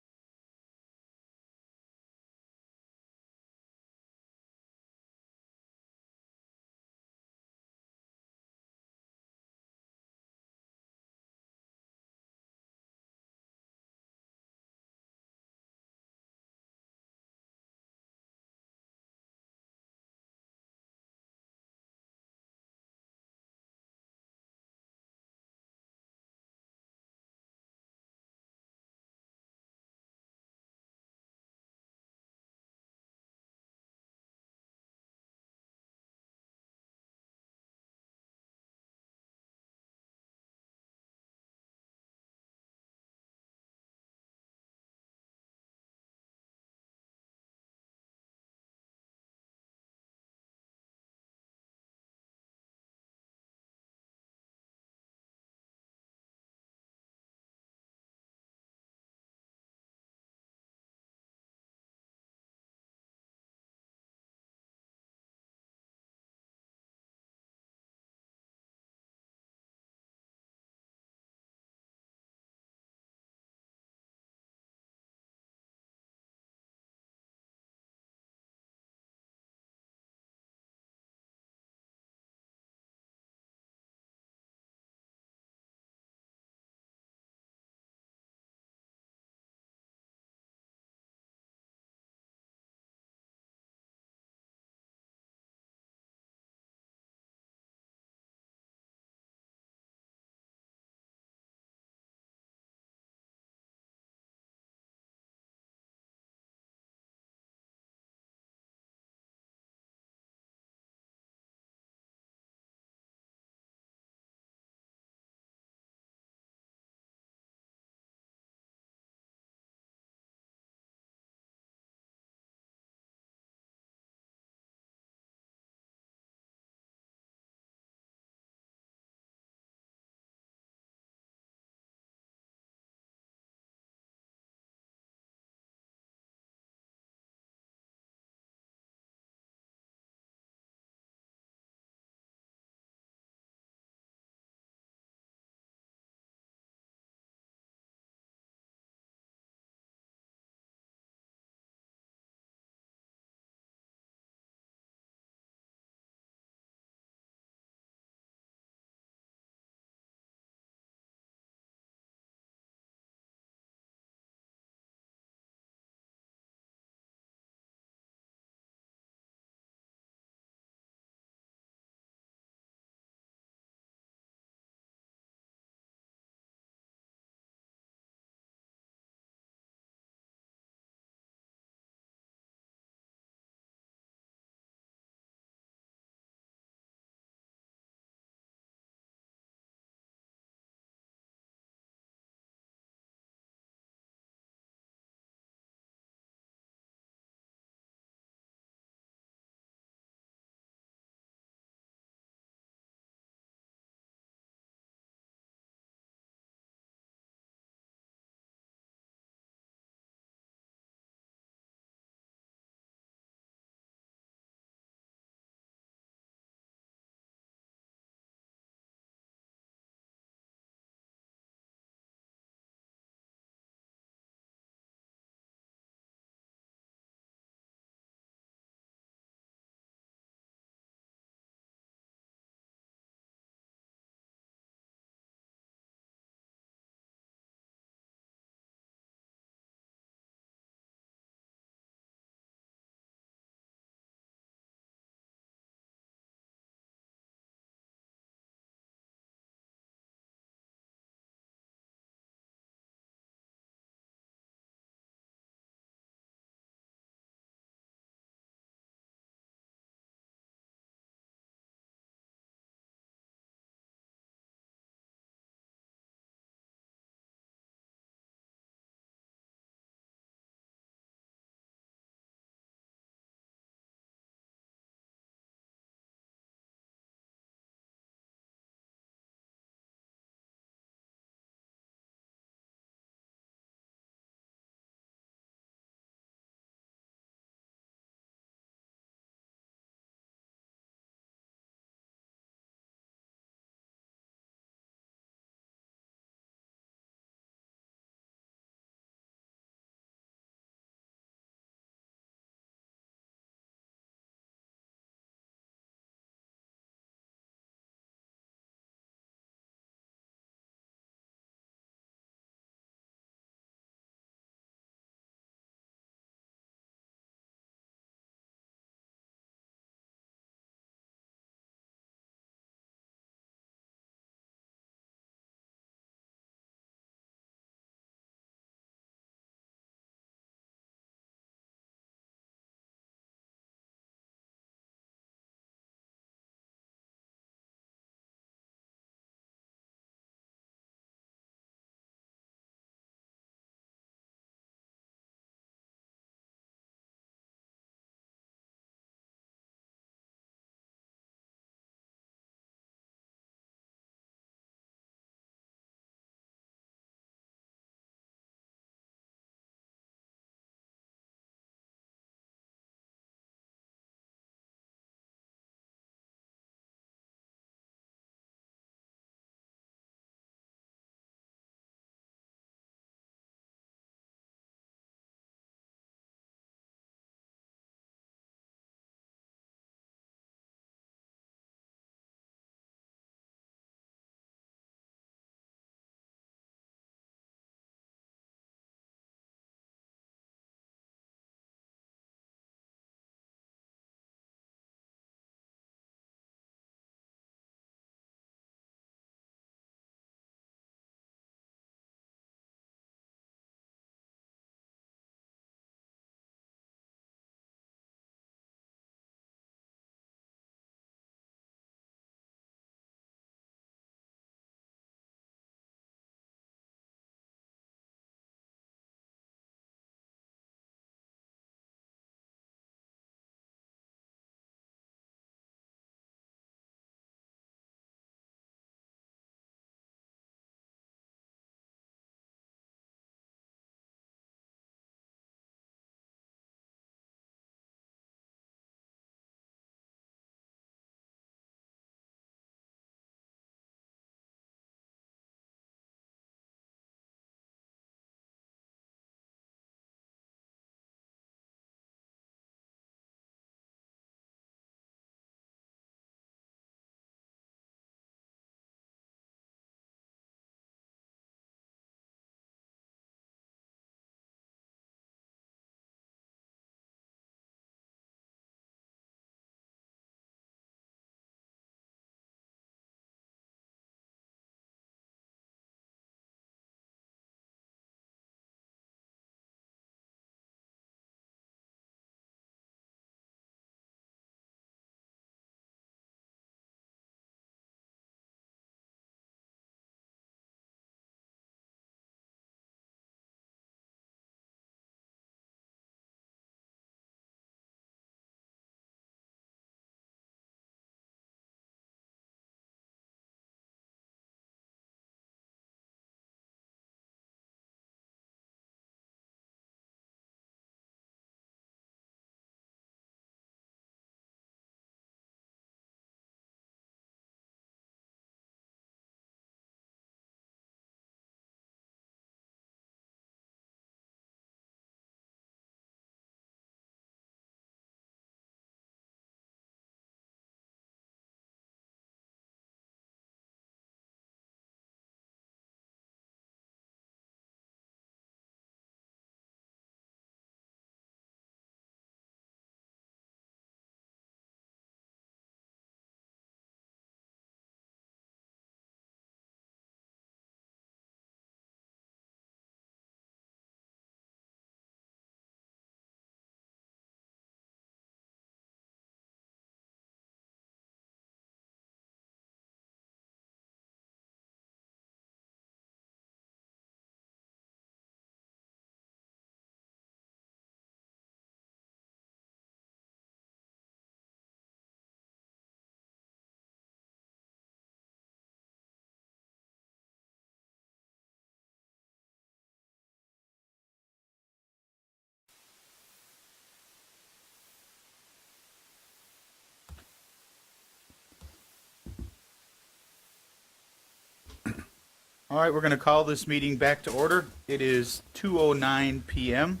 [SPEAKER 1] All right, we're going to call this meeting back to order. It is 2:09 PM.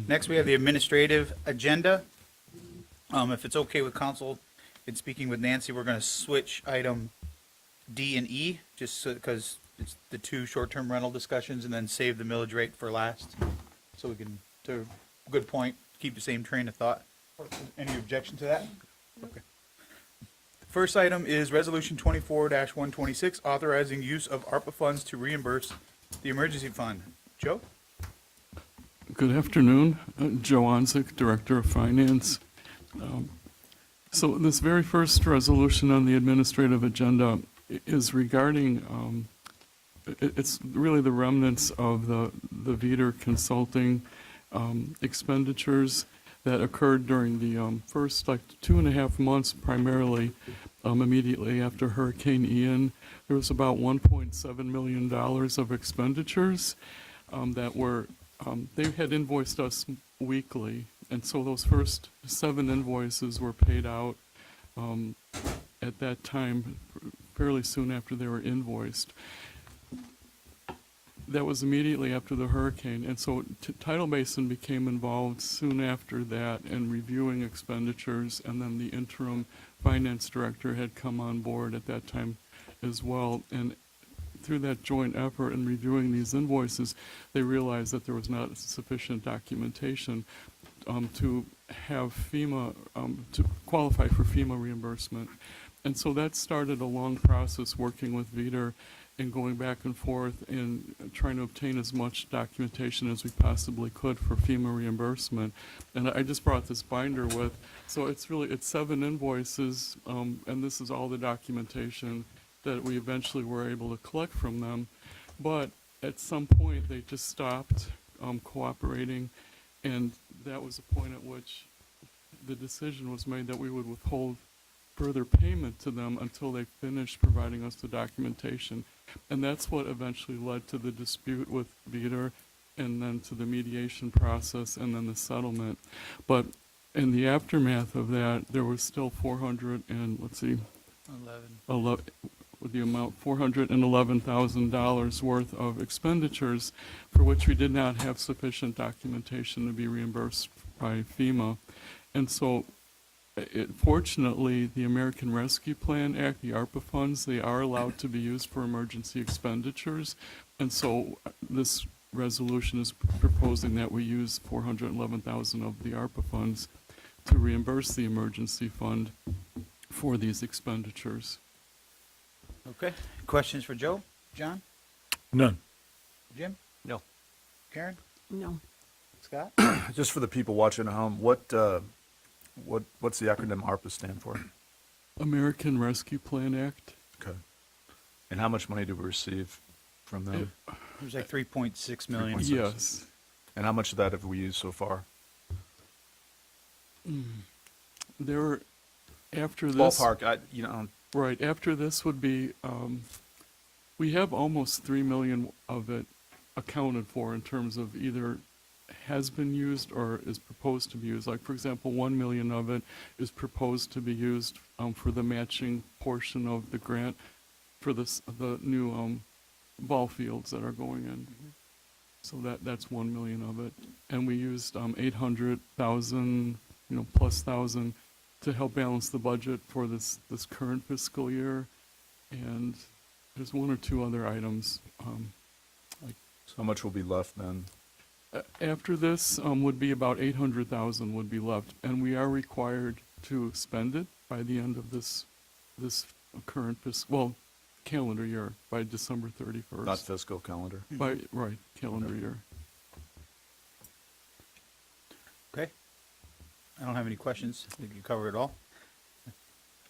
[SPEAKER 1] Next, we have the administrative agenda. If it's okay with council, in speaking with Nancy, we're going to switch item D and E, just because it's the two short-term rental discussions, and then save the millage rate for last. So we can, to a good point, keep the same train of thought. Any objection to that? Okay. First item is Resolution 24-126, authorizing use of ARPA funds to reimburse the emergency fund. Joe?
[SPEAKER 7] Good afternoon. Joe Onzik, Director of Finance. So this very first resolution on the administrative agenda is regarding, it's really the remnants of the Veeder Consulting expenditures that occurred during the first 2.5 months, primarily immediately after Hurricane Ian. There was about $1.7 million of expenditures that were, they had invoiced us weekly, and so those first 7 invoices were paid out at that time, fairly soon after they were invoiced. That was immediately after the hurricane, and so Tidal Basin became involved soon after that in reviewing expenditures, and then the interim finance director had come on board at that time as well. And through that joint effort in reviewing these invoices, they realized that there was not sufficient documentation to have FEMA, to qualify for FEMA reimbursement. And so that started a long process working with Veeder and going back and forth and trying to obtain as much documentation as we possibly could for FEMA reimbursement. And I just brought this binder with, so it's 7 invoices, and this is all the documentation that we eventually were able to collect from them. But at some point, they just stopped cooperating, and that was the point at which the decision was made that we would withhold further payment to them until they finished providing us the documentation. And that's what eventually led to the dispute with Veeder, and then to the mediation process, and then the settlement. But in the aftermath of that, there was still $411,000 worth of expenditures for which we did not have sufficient documentation to be reimbursed by FEMA. And so fortunately, the American Rescue Plan Act, the ARPA funds, they are allowed to be used for emergency expenditures. And so this resolution is proposing that we use $411,000 of the ARPA funds to reimburse the emergency fund for these expenditures.
[SPEAKER 1] Okay. Questions for Joe? John?
[SPEAKER 3] None.
[SPEAKER 1] Jim?
[SPEAKER 4] No.
[SPEAKER 1] Karen?
[SPEAKER 10] No.
[SPEAKER 1] Scott?
[SPEAKER 11] Just for the people watching at home, what's the acronym ARPA stand for?
[SPEAKER 7] American Rescue Plan Act.
[SPEAKER 11] Okay. And how much money do we receive from them?
[SPEAKER 1] It was like 3.6 million.
[SPEAKER 11] 3.6.
[SPEAKER 7] Yes.
[SPEAKER 11] And how much of that have we used so far?
[SPEAKER 7] There were, after this...
[SPEAKER 11] Ballpark,
[SPEAKER 7] Right, after this would be, we have almost 3 million of it accounted for in terms of either has been used or is proposed to be used. Like, for example, 1 million of it is proposed to be used for the matching portion of the grant for the new ball fields that are going in. So that's 1 million of it. And we used 800,000, plus thousand to help balance the budget for this current fiscal year. And there's 1 or 2 other items.
[SPEAKER 11] So how much will be left then?
[SPEAKER 7] After this would be about 800,000 would be left, and we are required to spend it by the end of this current calendar year, by December 31st.
[SPEAKER 11] Not fiscal calendar.
[SPEAKER 7] Right, calendar year.
[SPEAKER 1] Okay. I don't have any questions. I think you covered it all.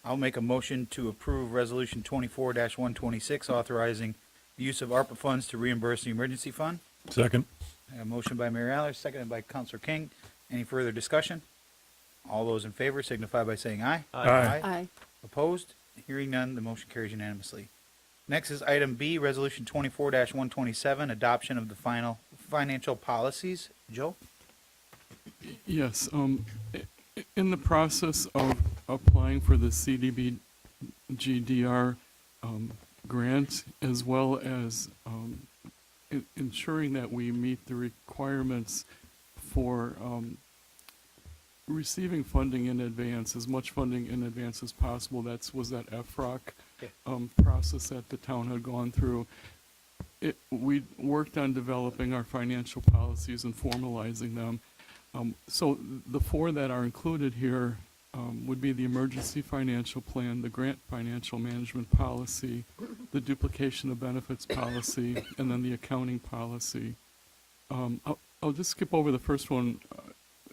[SPEAKER 1] I'll make a motion to approve Resolution 24-126, authorizing the use of ARPA funds to reimburse the emergency fund.
[SPEAKER 3] Second.
[SPEAKER 1] A motion by Mayor Aller, seconded by Councilor King. Any further discussion? All those in favor signify by saying aye.
[SPEAKER 3] Aye.
[SPEAKER 10] Aye.
[SPEAKER 1] Opposed? Hearing none, the motion carries unanimously. Next is item B, Resolution 24-127, adoption of the final financial policies. Joe?
[SPEAKER 7] Yes, in the process of applying for the CDBG-DR grant, as well as ensuring that we meet the requirements for receiving funding in advance, as much funding in advance as possible. Was that FROC process that the town had gone through. We worked on developing our financial policies and formalizing them. So the four that are included here would be the emergency financial plan, the grant financial management policy, the duplication of benefits policy, and then the accounting policy. I'll just skip over the first one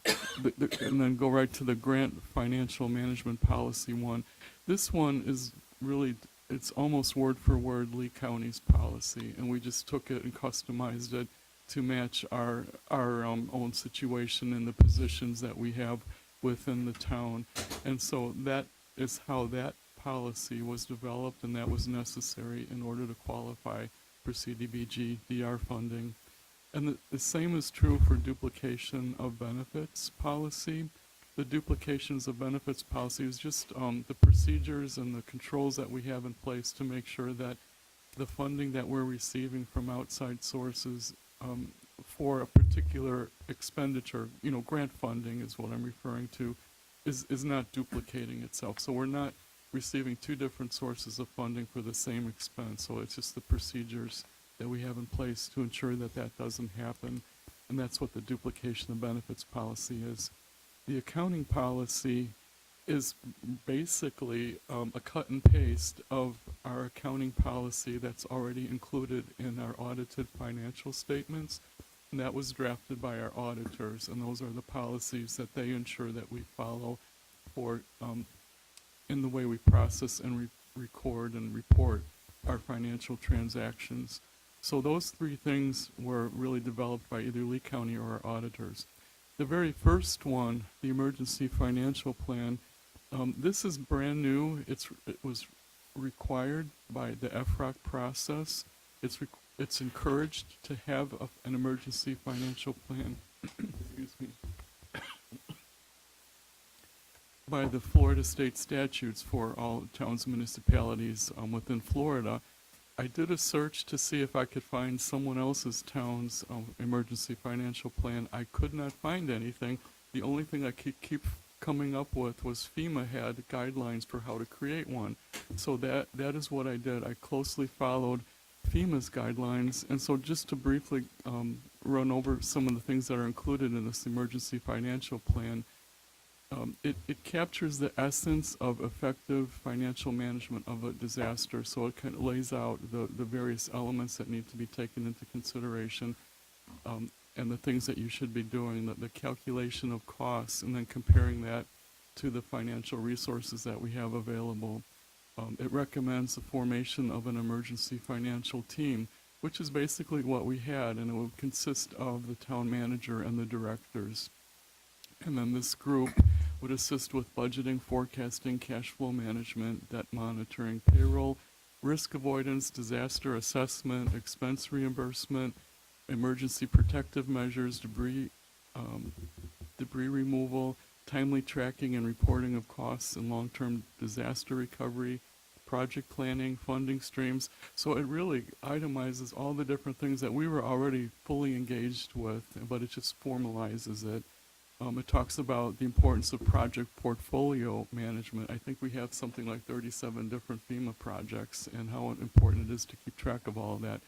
[SPEAKER 7] and then go right to the grant financial management policy one. This one is really, it's almost word for word Lee County's policy, and we just took it and customized it to match our own situation and the positions that we have within the town. And so that is how that policy was developed, and that was necessary in order to qualify for CDBG DR funding. And the same is true for duplication of benefits policy. The duplications of benefits policy is just the procedures and the controls that we have in place to make sure that the funding that we're receiving from outside sources for a particular expenditure, grant funding is what I'm referring to, is not duplicating itself. So we're not receiving two different sources of funding for the same expense. So it's just the procedures that we have in place to ensure that that doesn't happen. And that's what the duplication of benefits policy is. The accounting policy is basically a cut and paste of our accounting policy that's already included in our audited financial statements. And that was drafted by our auditors, and those are the policies that they ensure that we follow for in the way we process and record and report our financial transactions. So those three things were really developed by either Lee County or our auditors. The very first one, the emergency financial plan, this is brand new. It was required by the FROC process. It's encouraged to have an emergency financial plan excuse me, by the Florida state statutes for all towns and municipalities within Florida. I did a search to see if I could find someone else's town's emergency financial plan. I could not find anything. The only thing I could keep coming up with was FEMA had guidelines for how to create one. So that is what I did. I closely followed FEMA's guidelines. And so just to briefly run over some of the things that are included in this emergency financial plan, it captures the essence of effective financial management of a disaster. So it kind of lays out the various elements that need to be taken into consideration and the things that you should be doing, the calculation of costs, and then comparing that to the financial resources that we have available. It recommends the formation of an emergency financial team, which is basically what we had, and it would consist of the town manager and the directors. And then this group would assist with budgeting, forecasting, cash flow management, debt monitoring, payroll, risk avoidance, disaster assessment, expense reimbursement, emergency protective measures, debris removal, timely tracking and reporting of costs and long-term disaster recovery, project planning, funding streams. So it really itemizes all the different things that we were already fully engaged with, but it just formalizes it. It talks about the importance of project portfolio management. I think we have something like 37 different FEMA projects, and how important it is to keep track of all of that.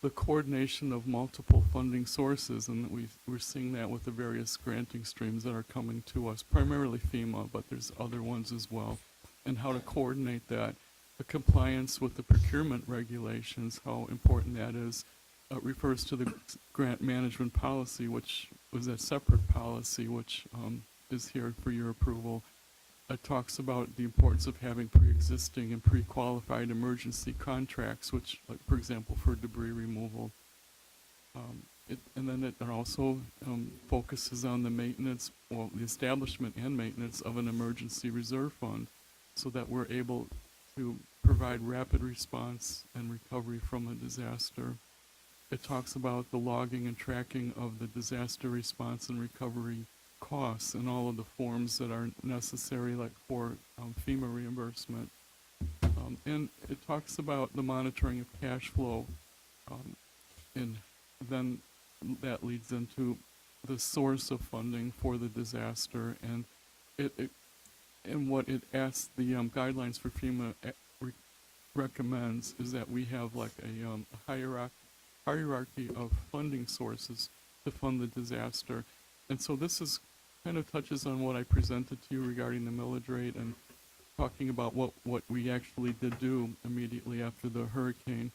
[SPEAKER 7] The coordination of multiple funding sources, and we're seeing that with the various granting streams that are coming to us, primarily FEMA, but there's other ones as well, and how to coordinate that. The compliance with the procurement regulations, how important that is. Refers to the grant management policy, which was a separate policy, which is here for your approval. It talks about the importance of having pre-existing and pre-qualified emergency contracts, which, like, for example, for debris removal. And then it also focuses on the maintenance, well, the establishment and maintenance of an emergency reserve fund, so that we're able to provide rapid response and recovery from a disaster. It talks about the logging and tracking of the disaster response and recovery costs and all of the forms that are necessary, like for FEMA reimbursement. And it talks about the monitoring of cash flow and then that leads into the source of funding for the disaster, and and what it asks, the guidelines for FEMA recommends is that we have like a hierarchy of funding sources to fund the disaster. And so this is kind of touches on what I presented to you regarding the millage rate and talking about what we actually did do immediately after the hurricane.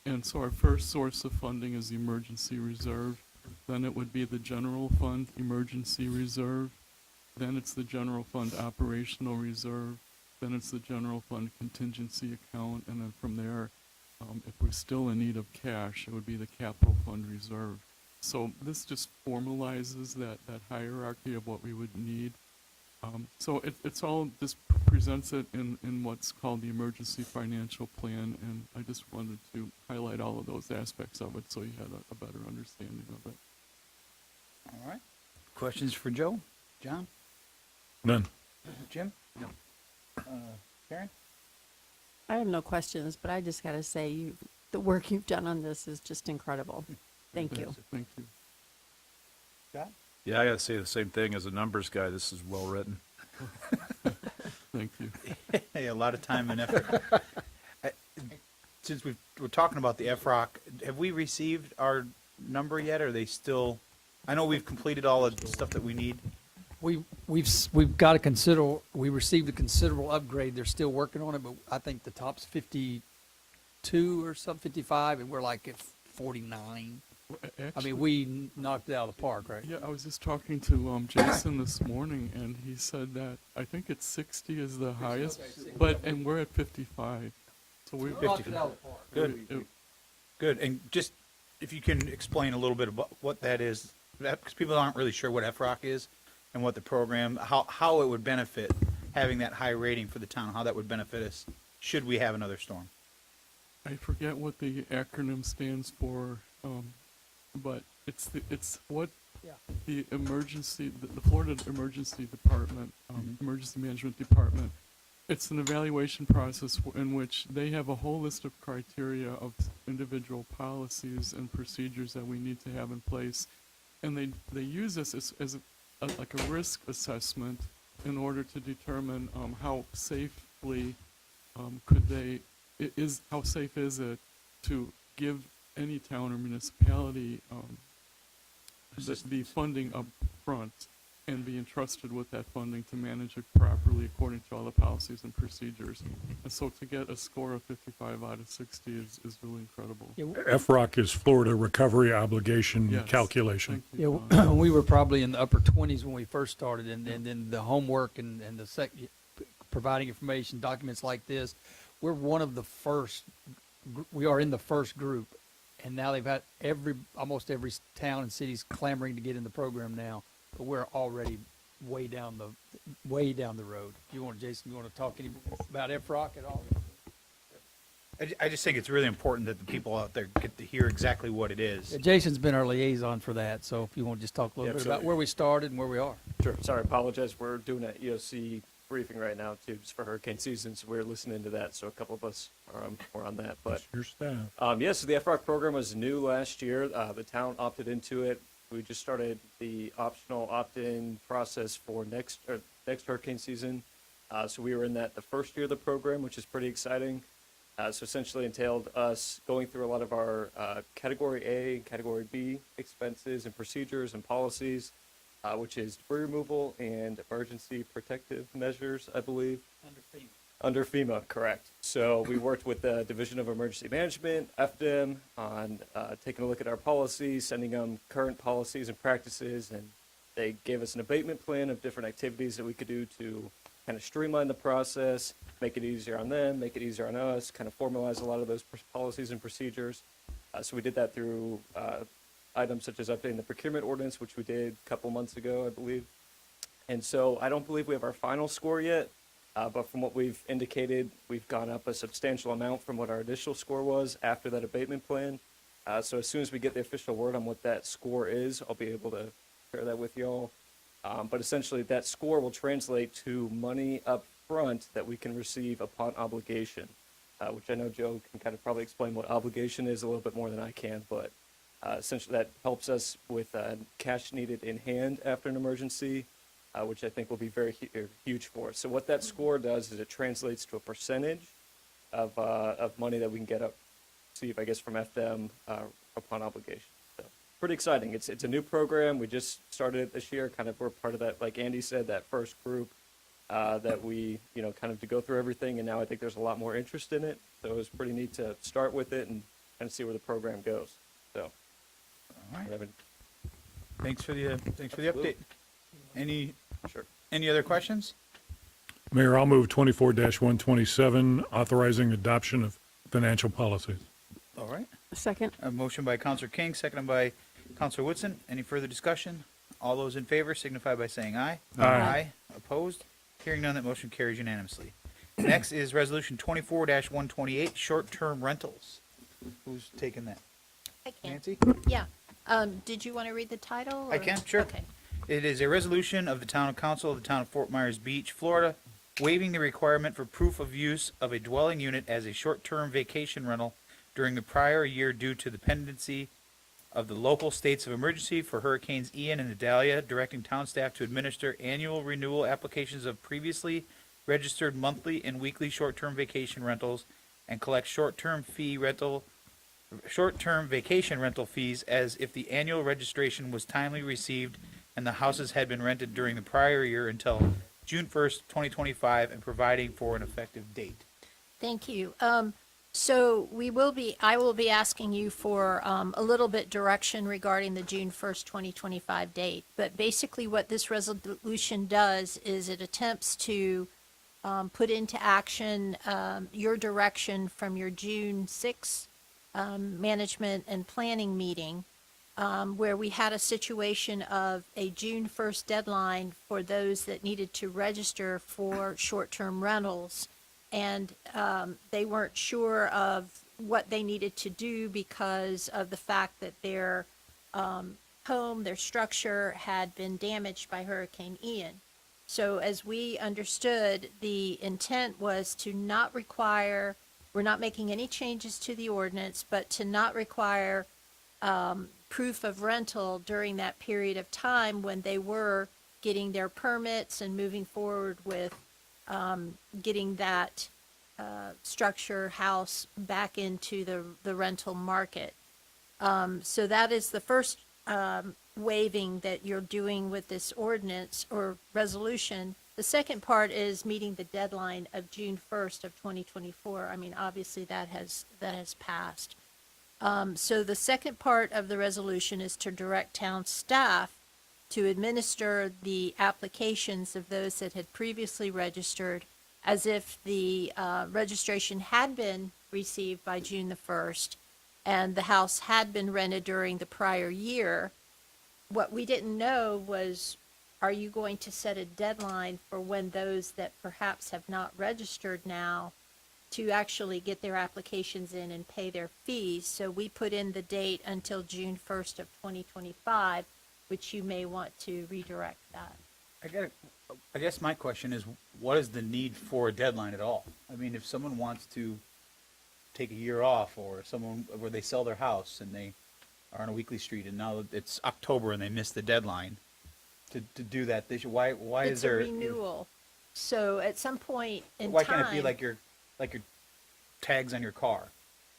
[SPEAKER 7] And so our first source of funding is the emergency reserve. Then it would be the general fund emergency reserve. Then it's the general fund operational reserve. Then it's the general fund contingency account. And then from there, if we're still in need of cash, it would be the capital fund reserve. So this just formalizes that hierarchy of what we would need. So it's all just presents it in what's called the emergency financial plan, and I just wanted to highlight all of those aspects of it so you had a better understanding of it.
[SPEAKER 1] All right. Questions for Joe? John?
[SPEAKER 3] None.
[SPEAKER 1] Jim? No. Karen?
[SPEAKER 10] I have no questions, but I just got to say, the work you've done on this is just incredible. Thank you.
[SPEAKER 7] Thank you.
[SPEAKER 1] Scott?
[SPEAKER 11] Yeah, I got to say the same thing as a numbers guy. This is well written.
[SPEAKER 7] Thank you.
[SPEAKER 1] Hey, a lot of time and effort. Since we're talking about the FROC, have we received our number yet? Or are they still? I know we've completed all the stuff that we need.
[SPEAKER 2] We've got we received a considerable upgrade. They're still working on it, but I think the top's 52 or something, 55, and we're like at 49. I mean, we knocked it out of the park, right?
[SPEAKER 7] Yeah, I was just talking to Jason this morning, and he said that I think it's 60 is the highest, and we're at 55. So we're
[SPEAKER 1] 55. Good. Good. And just if you can explain a little bit about what that is, because people aren't really sure what FROC is and what the program, how it would benefit having that high rating for the town, how that would benefit us should we have another storm.
[SPEAKER 7] I forget what the acronym stands for, but it's what the emergency, the Florida Emergency Department, Emergency Management Department, it's an evaluation process in which they have a whole list of criteria of individual policies and procedures that we need to have in place. And they use this as like a risk assessment in order to determine how safely how safe is it to give any town or municipality the funding up front and be entrusted with that funding to manage it properly according to all the policies and procedures. And so to get a score of 55 out of 60 is really incredible.
[SPEAKER 3] FROC is Florida Recovery Obligation
[SPEAKER 7] Yes.
[SPEAKER 3] Calculation.
[SPEAKER 2] Yeah, we were probably in the upper 20s when we first started, and then the homework and providing information, documents like this, we're one of the first, we are in the first group, and now they've had almost every town and city's clamoring to get in the program now, but we're already way down the road. Jason, you want to talk about FROC at all?
[SPEAKER 1] I just think it's really important that the people out there get to hear exactly what it is.
[SPEAKER 2] Yeah, Jason's been our liaison for that, so if you want to just talk a little bit about where we started and where we are.
[SPEAKER 20] Sure. Sorry, apologize. We're doing an EOC briefing right now too, just for hurricane season, so we're listening to that. So a couple of us are on that. But
[SPEAKER 3] your staff.
[SPEAKER 20] So the FROC program was new last year. The town opted into it. We just started the optional opt-in process for next hurricane season. So we were in the first year of the program, which is pretty exciting. So essentially entailed us going through a lot of our Category A and Category B expenses and procedures and policies, which is debris removal and emergency protective measures, I believe. Under FEMA, correct. So we worked with the Division of Emergency Management, FDM, on taking a look at our policies, sending them current policies and practices, and they gave us an abatement plan of different activities that we could do to kind of streamline the process, make it easier on them, make it easier on us, kind of formalize a lot of those policies and procedures. So we did that through items such as updating the procurement ordinance, which we did a couple months ago, I believe. And so I don't believe we have our final score yet, but from what we've indicated, we've gone up a substantial amount from what our initial score was after that abatement plan. So as soon as we get the official word on what that score is, I'll be able to share that with y'all. But essentially, that score will translate to money up front that we can receive upon obligation, which I know Joe can kind of probably explain what obligation is a little bit more than I can, but Essentially, that helps us with cash needed in hand after an emergency, which I think will be very huge for us. So what that score does is it translates to a percentage of money that we can receive, I guess, from FM upon obligation. So pretty exciting. It's a new program. We just started it this year. Kind of we're part of that, like Andy said, that first group that we, kind of to go through everything. And now I think there's a lot more interest in it. So it was pretty neat to start with it and kind of see where the program goes. So.
[SPEAKER 1] All right. Thanks for the update.
[SPEAKER 20] Sure.
[SPEAKER 1] Any other questions?
[SPEAKER 3] Mayor, I'll move 24-127, authorizing adoption of financial policies.
[SPEAKER 1] All right.
[SPEAKER 10] Second.
[SPEAKER 1] A motion by Counselor King, seconded by Counselor Woodson. Any further discussion? All those in favor signify by saying aye.
[SPEAKER 3] Aye.
[SPEAKER 1] Opposed? Hearing none, that motion carries unanimously. Next is Resolution 24-128, short-term rentals. Who's taking that?
[SPEAKER 6] I can.
[SPEAKER 1] Nancy?
[SPEAKER 6] Yeah. Did you want to read the title?
[SPEAKER 1] I
[SPEAKER 6] or-
[SPEAKER 1] can, sure.
[SPEAKER 6] Okay.
[SPEAKER 1] It is a resolution of the Town Council of the Town of Fort Myers Beach, Florida, waiving the requirement for proof of use of a dwelling unit as a short-term vacation rental during the prior year due to the pendency of the local states of emergency for Hurricanes Ian and Idalia, directing town staff to administer annual renewal applications of previously registered monthly and weekly short-term vacation rentals and collect short-term vacation rental fees as if the annual registration was timely received and the houses had been rented during the prior year until June 1st, 2025, and providing for an effective date.
[SPEAKER 6] Thank you. So I will be asking you for a little bit direction regarding the June 1st, 2025 date. But basically what this resolution does is it attempts to put into action your direction from your June 6th management and planning meeting, where we had a situation of a June 1st deadline for those that needed to register for short-term rentals. And they weren't sure of what they needed to do because of the fact that their home, their structure had been damaged by Hurricane Ian. So as we understood, the intent was to not require, we're not making any changes to the ordinance, but to not require proof of rental during that period of time when they were getting their permits and moving forward with getting that structure house back into the rental market. So that is the first waiving that you're doing with this ordinance or resolution. The second part is meeting the deadline of June 1st of 2024. I mean, obviously that has passed. So the second part of the resolution is to direct town staff to administer the applications of those that had previously registered as if the registration had been received by June the 1st and the house had been rented during the prior year. What we didn't know was, are you going to set a deadline for when those that perhaps have not registered now to actually get their applications in and pay their fees? So we put in the date until June 1st of 2025, which you may want to redirect that.
[SPEAKER 1] I guess my question is, what is the need for a deadline at all? I mean, if someone wants to take a year off, or someone where they sell their house and they are on a weekly street and now it's October and they missed the deadline to do that, they should, why is there?
[SPEAKER 6] It's a renewal. So at some point in
[SPEAKER 1] Why
[SPEAKER 6] time.
[SPEAKER 1] can't it be like your tags on your car?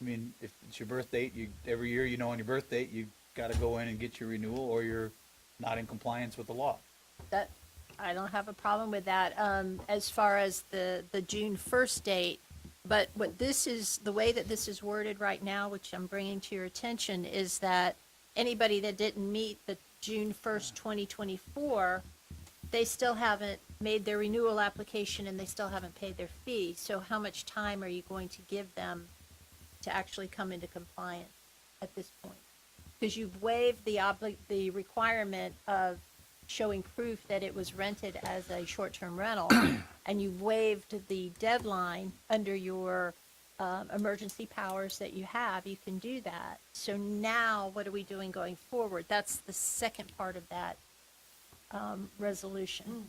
[SPEAKER 1] I mean, if it's your birth date, every year on your birth date, you got to go in and get your renewal, or you're not in compliance with the law.
[SPEAKER 6] That, I don't have a problem with that, as far as the June 1st date. But the way that this is worded right now, which I'm bringing to your attention, is that anybody that didn't meet the June 1st, 2024, they still haven't made their renewal application and they still haven't paid their fee. So how much time are you going to give them to actually come into compliance at this point? Because you've waived the requirement of showing proof that it was rented as a short-term rental, and you've waived the deadline under your emergency powers that you have. You can do that. So now what are we doing going forward? That's the second part of that resolution.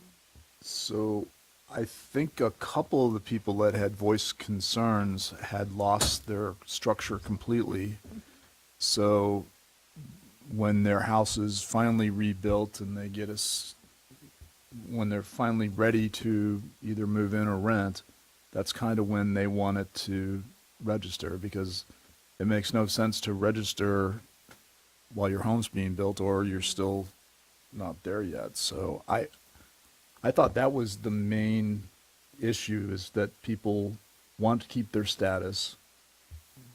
[SPEAKER 11] So I think a couple of the people that had voiced concerns had lost their structure completely. So when their house is finally rebuilt and they get us, when they're finally ready to either move in or rent, that's kind of when they want it to register, because it makes no sense to register while your home's being built or you're still not there yet. So I thought that was the main issue, is that people want to keep their status,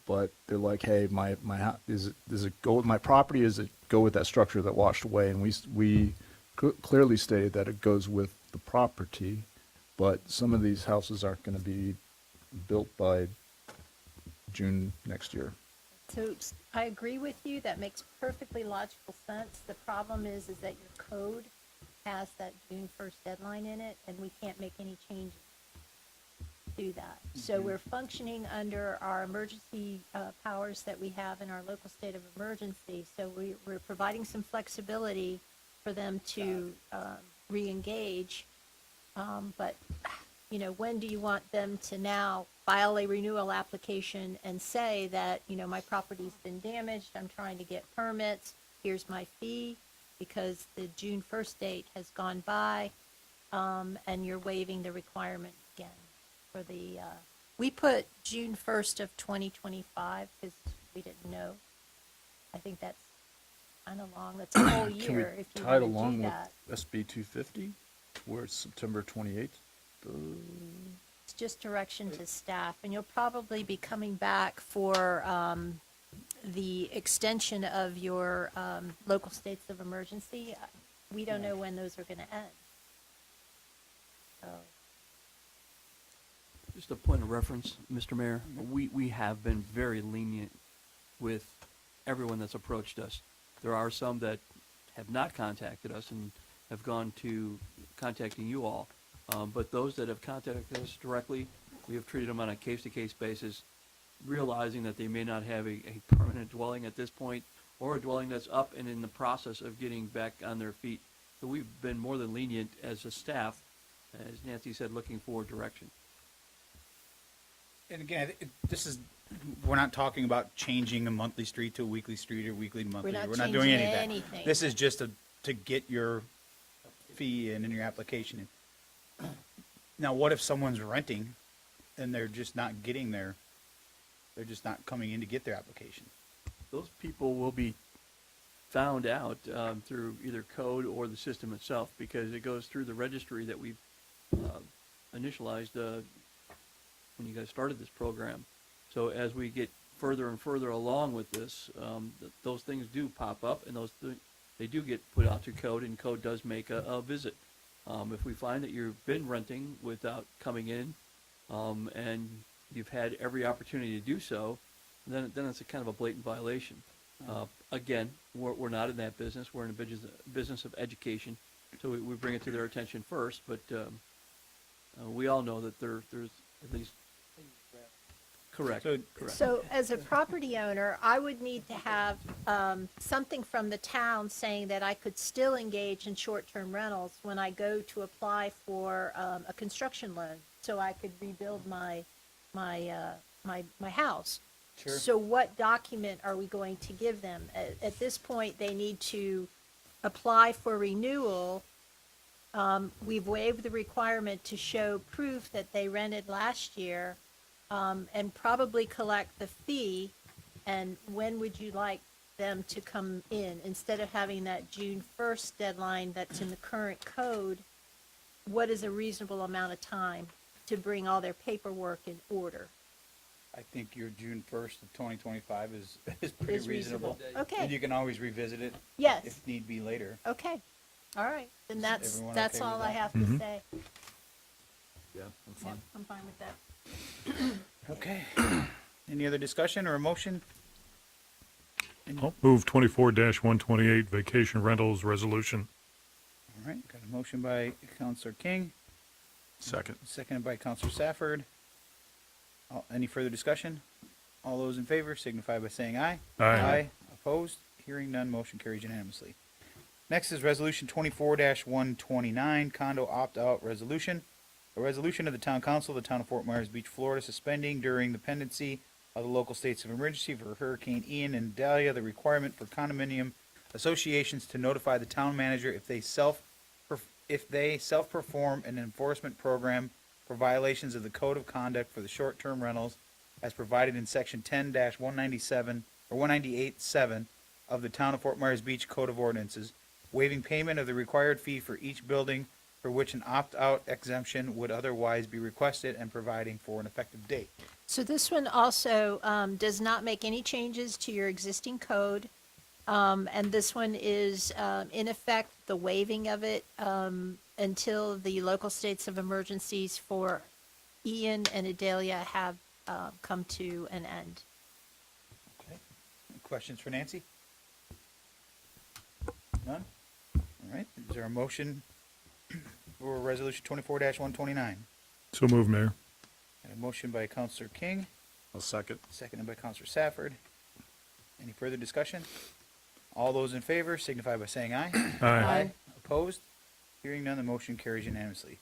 [SPEAKER 11] but they're like, hey, does it go with my property? Does it go with that structure that washed away? And we clearly stated that it goes with the property, but some of these houses aren't going to be built by June next year.
[SPEAKER 6] So I agree with you. That makes perfectly logical sense. The problem is that your code has that June 1st deadline in it, and we can't make any changes to that. So we're functioning under our emergency powers that we have in our local state of emergency. So we're providing some flexibility for them to re-engage. But, you know, when do you want them to now file a renewal application and say that, you know, my property's been damaged, I'm trying to get permits, here's my fee, because the June 1st date has gone by, and you're waiving the requirement again for the, we put June 1st of 2025 because we didn't know. I think that's kind of long. That's a whole
[SPEAKER 11] Can we
[SPEAKER 6] year if you
[SPEAKER 11] tie it
[SPEAKER 6] want to
[SPEAKER 11] along
[SPEAKER 6] do
[SPEAKER 11] with
[SPEAKER 6] that.
[SPEAKER 11] SB 250, where it's September 28th?
[SPEAKER 6] It's just direction to staff, and you'll probably be coming back for the extension of your local states of emergency. We don't know when those are going to end. So,
[SPEAKER 5] Just a point of reference, Mr. Mayor, we have been very lenient with everyone that's approached us. There are some that have not contacted us and have gone to contacting you all. But those that have contacted us directly, we have treated them on a case-to-case basis, realizing that they may not have a permanent dwelling at this point, or a dwelling that's up and in the process of getting back on their feet. So we've been more than lenient as a staff, as Nancy said, looking for direction.
[SPEAKER 1] And again, we're not talking about changing a monthly street to a weekly street or weekly to monthly.
[SPEAKER 6] not
[SPEAKER 1] We're not doing
[SPEAKER 6] changing
[SPEAKER 1] any of that.
[SPEAKER 6] anything.
[SPEAKER 1] This is just to get your fee in and your application in. Now, what if someone's renting and they're just not they're just not coming in to get their application?
[SPEAKER 5] Those people will be found out through either code or the system itself, because it goes through the registry that we've initialized when you guys started this program. So as we get further and further along with this, those things do pop up, and they do get put out to code, and code does make a visit. If we find that you've been renting without coming in, and you've had every opportunity to do so, then it's a kind of a blatant violation. Again, we're not in that business. We're in the business of education, so we bring it to their attention first. But we all know that there's at least correct.
[SPEAKER 6] So as a property owner, I would need to have something from the town saying that I could still engage in short-term rentals when I go to apply for a construction loan, so I could rebuild my house.
[SPEAKER 1] Sure.
[SPEAKER 6] So what document are we going to give them? At this point, they need to apply for renewal. We've waived the requirement to show proof that they rented last year, and probably collect the fee. And when would you like them to come in? Instead of having that June 1st deadline that's in the current code, what is a reasonable amount of time to bring all their paperwork in order?
[SPEAKER 1] I think your June 1st of 2025 is pretty
[SPEAKER 6] Is reasonable. Okay.
[SPEAKER 1] And you can always revisit it.
[SPEAKER 6] Yes.
[SPEAKER 1] If need be later.
[SPEAKER 6] Okay, all right, then that's
[SPEAKER 1] everyone okay
[SPEAKER 6] all
[SPEAKER 1] with
[SPEAKER 6] I
[SPEAKER 1] that?
[SPEAKER 6] have to
[SPEAKER 11] Mhm.
[SPEAKER 6] say.
[SPEAKER 11] Yeah, I'm fine.
[SPEAKER 6] I'm fine with that.
[SPEAKER 1] Okay. Any other discussion or a motion?
[SPEAKER 3] I'll move 24-128 vacation rentals resolution.
[SPEAKER 1] All right, got a motion by Counselor King,
[SPEAKER 11] Second.
[SPEAKER 1] seconded by Counselor Safford. Any further discussion? All those in favor signify by saying aye.
[SPEAKER 3] Aye.
[SPEAKER 1] Opposed? Hearing none, motion carries unanimously. Next is Resolution 24-129, condo opt-out resolution. A resolution of the Town Council of the Town of Fort Myers Beach, Florida, suspending during the pendency of the local states of emergency for Hurricane Ian and Dahlia the requirement for condominium associations to notify the town manager if they self-perform an enforcement program for violations of the Code of Conduct for the short-term rentals as provided in section 10-197 or 198-7 of the Town of Fort Myers Beach Code of Ordinances, waiving payment of the required fee for each building for which an opt-out exemption would otherwise be requested and providing for an effective date.
[SPEAKER 6] So this one also does not make any changes to your existing code. And this one is, in effect, the waiving of it until the local states of emergencies for Ian and Adelia have come to an end.
[SPEAKER 1] Okay. Any questions for Nancy? None? All right. Is there a motion for Resolution 24-129?
[SPEAKER 3] So move, Mayor.
[SPEAKER 1] And a motion by Counselor King,
[SPEAKER 15] I'll second.
[SPEAKER 1] seconded by Counselor Safford. Any further discussion? All those in favor signify by saying aye.
[SPEAKER 3] Aye.
[SPEAKER 1] Opposed? Hearing none, the motion carries unanimously.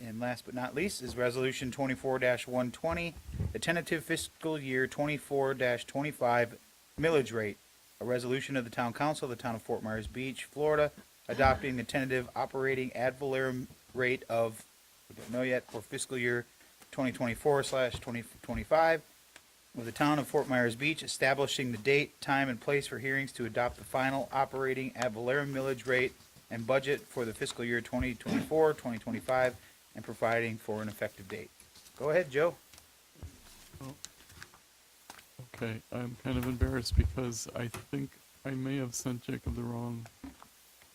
[SPEAKER 1] And last but not least is Resolution 24-120, the tentative fiscal year 24-25 millage rate. A resolution of the Town Council of the Town of Fort Myers Beach, Florida, adopting the tentative operating ad valorem rate of, we don't know yet, for fiscal year 2024/2025, with the Town of Fort Myers Beach establishing the date, time, and place for hearings to adopt the final operating ad valorem millage rate and budget for the fiscal year 2024/2025, and providing for an effective date. Go ahead, Joe.
[SPEAKER 7] Okay, I'm kind of embarrassed because I think I may have sent Jacob the wrong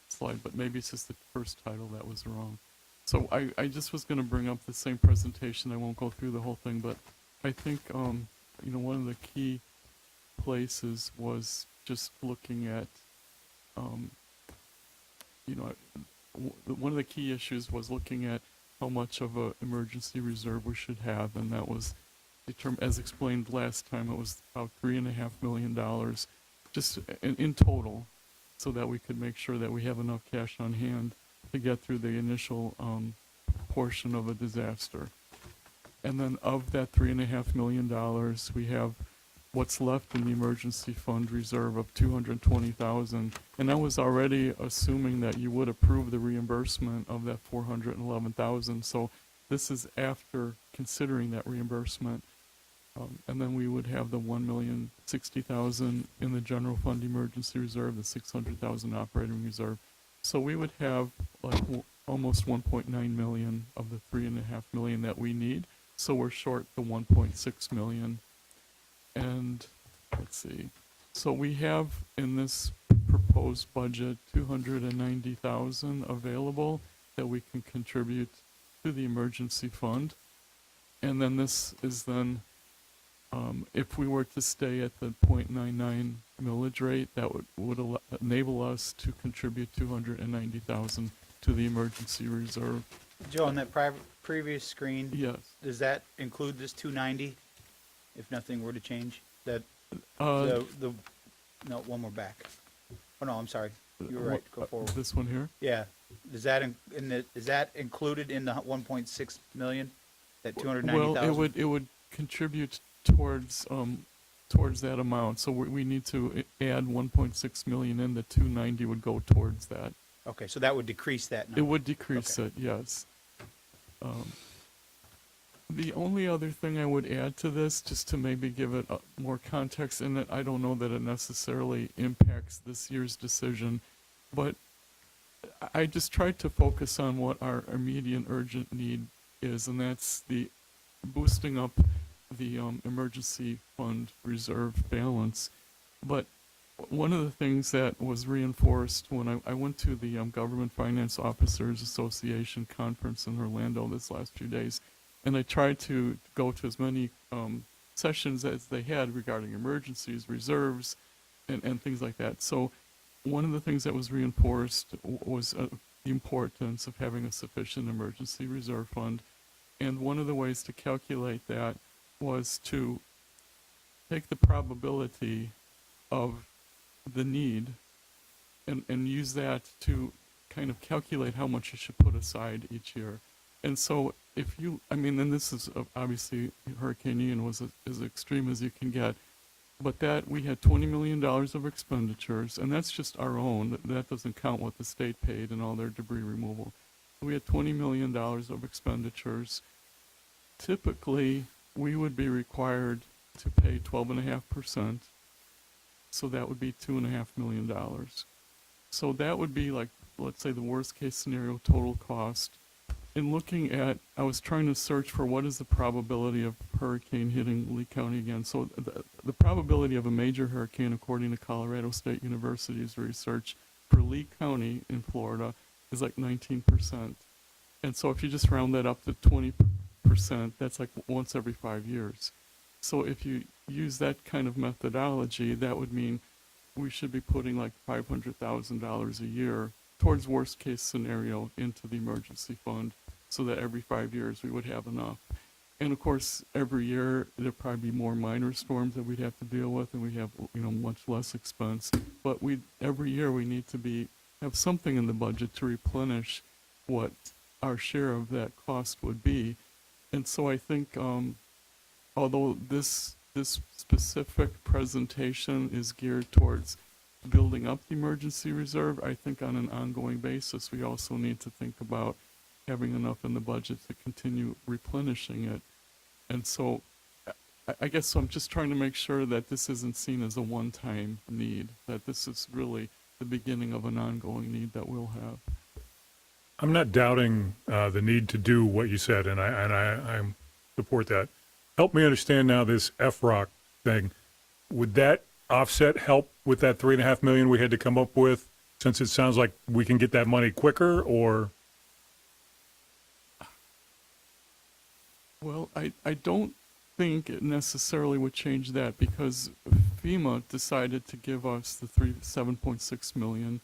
[SPEAKER 7] slide, but maybe it's just the first title that was wrong. So I just was going to bring up the same presentation. I won't go through the whole thing, but I think, one of the key places was just looking at, one of the key issues was looking at how much of a emergency reserve we should have, and that was determined, as explained last time, it was about $3.5 million, just in total, so that we could make sure that we have enough cash on hand to get through the initial portion of a disaster. And then of that $3.5 million, we have what's left in the emergency fund reserve of $220,000. And I was already assuming that you would approve the reimbursement of that $411,000. So this is after considering that reimbursement. And then we would have the $1,060,000 in the general fund emergency reserve, the $600,000 operating reserve. So we would have like almost 1.9 million of the 3.5 million that we need. So we're short the 1.6 million. And let's see. So we have in this proposed budget 290,000 available that we can contribute to the emergency fund. And then this is then, if we were to stay at the 0.99 millage rate, that would enable us to contribute 290,000 to the emergency reserve.
[SPEAKER 1] Joe, on that previous screen,
[SPEAKER 7] Yes.
[SPEAKER 1] does that include this 290? If nothing were to change, that
[SPEAKER 7] Uh,
[SPEAKER 1] no, one more back. Oh no, I'm sorry. You were right. Go forward.
[SPEAKER 7] This one here?
[SPEAKER 1] Yeah. Is that is that included in the 1.6 million? That 290,000?
[SPEAKER 7] Well, it would contribute towards that amount. So we need to add 1.6 million in. The 290 would go towards that.
[SPEAKER 1] Okay, so that would decrease that number.
[SPEAKER 7] It would decrease it, yes. The only other thing I would add to this, just to maybe give it more context, and that I don't know that it necessarily impacts this year's decision, but I just tried to focus on what our immediate urgent need is, and that's the boosting up the emergency fund reserve balance. But one of the things that was reinforced when I went to the Government Finance Officers Association conference in Orlando this last few days, and I tried to go to as many sessions as they had regarding emergencies, reserves, and things like that. So one of the things that was reinforced was the importance of having a sufficient emergency reserve fund. And one of the ways to calculate that was to take the probability of the need and use that to kind of calculate how much you should put aside each year. And so and this is obviously Hurricane Ian was as extreme as you can get. but that we had $20 million of expenditures, and that's just our own. That doesn't count what the state paid and all their debris removal. We had $20 million of expenditures. Typically, we would be required to pay 12.5%, so that would be $2.5 million. So that would be like, let's say, the worst case scenario total cost. In looking at, I was trying to search for what is the probability of hurricane hitting Lee County again. So the probability of a major hurricane, according to Colorado State University's research, for Lee County in Florida is like 19%. And so if you just round that up to 20%, that's like once every 5 years. So if you use that kind of methodology, that would mean we should be putting like $500,000 a year towards worst case scenario into the emergency fund, so that every 5 years we would have enough. And of course, every year there'd probably be more minor storms that we'd have to deal with, and we have, you know, much less expense. But every year we need to have something in the budget to replenish what our share of that cost would be. And so I think, although this specific presentation is geared towards building up the emergency reserve, I think on an ongoing basis we also need to think about having enough in the budget to continue replenishing it. And so I guess I'm just trying to make sure that this isn't seen as a one-time need, that this is really the beginning of an ongoing need that we'll have.
[SPEAKER 3] I'm not doubting the need to do what you said, and I support that. Help me understand now this FROC thing. Would that offset help with that $3.5 million we had to come up with, since it sounds like we can get that money quicker, or?
[SPEAKER 7] Well, I don't think it necessarily would change that, because FEMA decided to give us the $7.6 million,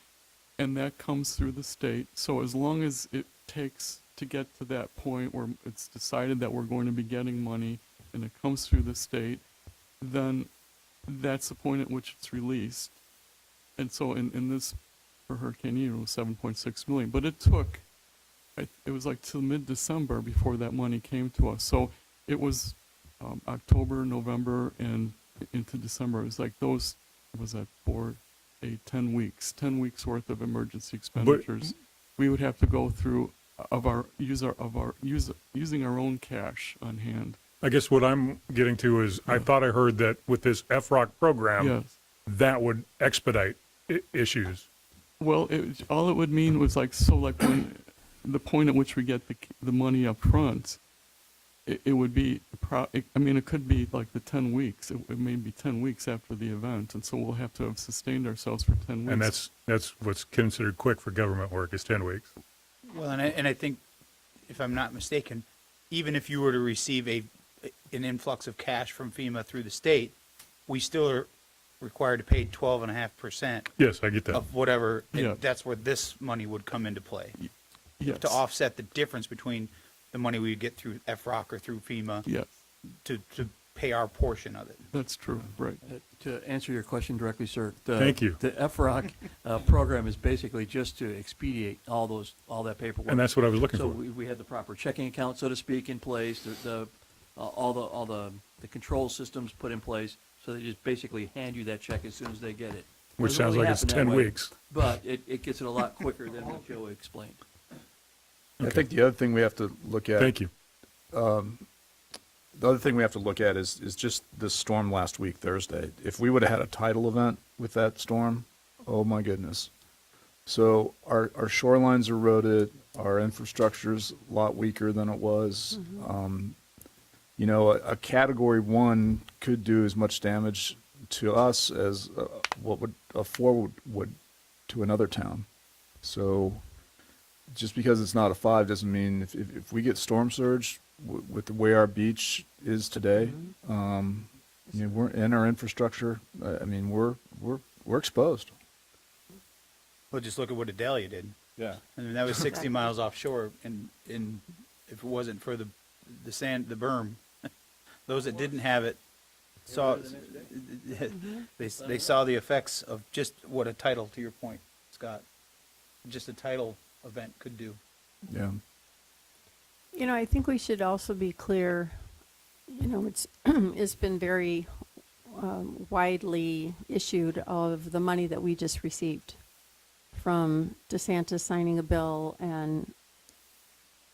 [SPEAKER 7] and that comes through the state. So as long as it takes to get to that point where it's decided that we're going to be getting money and it comes through the state, then that's the point at which it's released. And so in this, for Hurricane Ian, it was $7.6 million. But it took, it was like till mid-December before that money came to us. So it was October, November, and into December. It was like those, was that 10 weeks, 10 weeks worth of emergency expenditures. We would have to go through using our own cash on hand.
[SPEAKER 3] I guess what I'm getting to is, I thought I heard that with this FROC program,
[SPEAKER 7] Yes.
[SPEAKER 3] that would expedite issues.
[SPEAKER 7] Well, all it would mean was like when the point at which we get the money up front, it would be, it could be like the 10 weeks. It may be 10 weeks after the event, and so we'll have to have sustained ourselves for 10 weeks.
[SPEAKER 3] And that's what's considered quick for government work, is 10 weeks.
[SPEAKER 1] Well, and I think, if I'm not mistaken, even if you were to receive an influx of cash from FEMA through the state, we still are required to pay 12.5%.
[SPEAKER 3] Yes, I get that.
[SPEAKER 1] Of whatever, and
[SPEAKER 7] Yeah.
[SPEAKER 1] that's where this money would come into play.
[SPEAKER 7] Yes.
[SPEAKER 1] To offset the difference between the money we would get through FROC or through FEMA.
[SPEAKER 7] Yes.
[SPEAKER 1] To pay our portion of it.
[SPEAKER 7] That's true, right.
[SPEAKER 5] To answer your question directly, sir.
[SPEAKER 3] Thank you.
[SPEAKER 5] The FROC program is basically just to expedite all that paperwork.
[SPEAKER 3] And that's what I was looking
[SPEAKER 5] so
[SPEAKER 3] for.
[SPEAKER 5] we had the proper checking account, so to speak, in place, all the control systems put in place, so they just basically hand you that check as soon as they get it.
[SPEAKER 3] Which
[SPEAKER 5] Doesn't
[SPEAKER 3] sounds
[SPEAKER 5] really
[SPEAKER 3] like it's
[SPEAKER 5] happen
[SPEAKER 3] 10
[SPEAKER 5] that way,
[SPEAKER 3] weeks.
[SPEAKER 5] But it gets it a lot quicker than what Joe explained.
[SPEAKER 11] I think the other thing we have to look at.
[SPEAKER 3] Thank you.
[SPEAKER 11] The other thing we have to look at is just this storm last week, Thursday. If we would have had a tidal event with that storm, oh my goodness. So our shorelines are eroded, our infrastructure's a lot weaker than it was. You know, a Category 1 could do as much damage to us as what would a 4 would to another town. So just because it's not a 5 doesn't mean if we get storm surge with the way our beach is today, we're in our infrastructure. We're exposed.
[SPEAKER 1] Well, just look at what Adelia did.
[SPEAKER 11] Yeah.
[SPEAKER 1] I mean, that was 60 miles offshore, and if it wasn't for the berm, those that didn't have it saw they saw the effects of just what a tidal, to your point, Scott, just a tidal event could do.
[SPEAKER 11] Yeah.
[SPEAKER 10] You know, I think we should also be clear, it's been very widely issued of the money that we just received from DeSantis signing a bill. And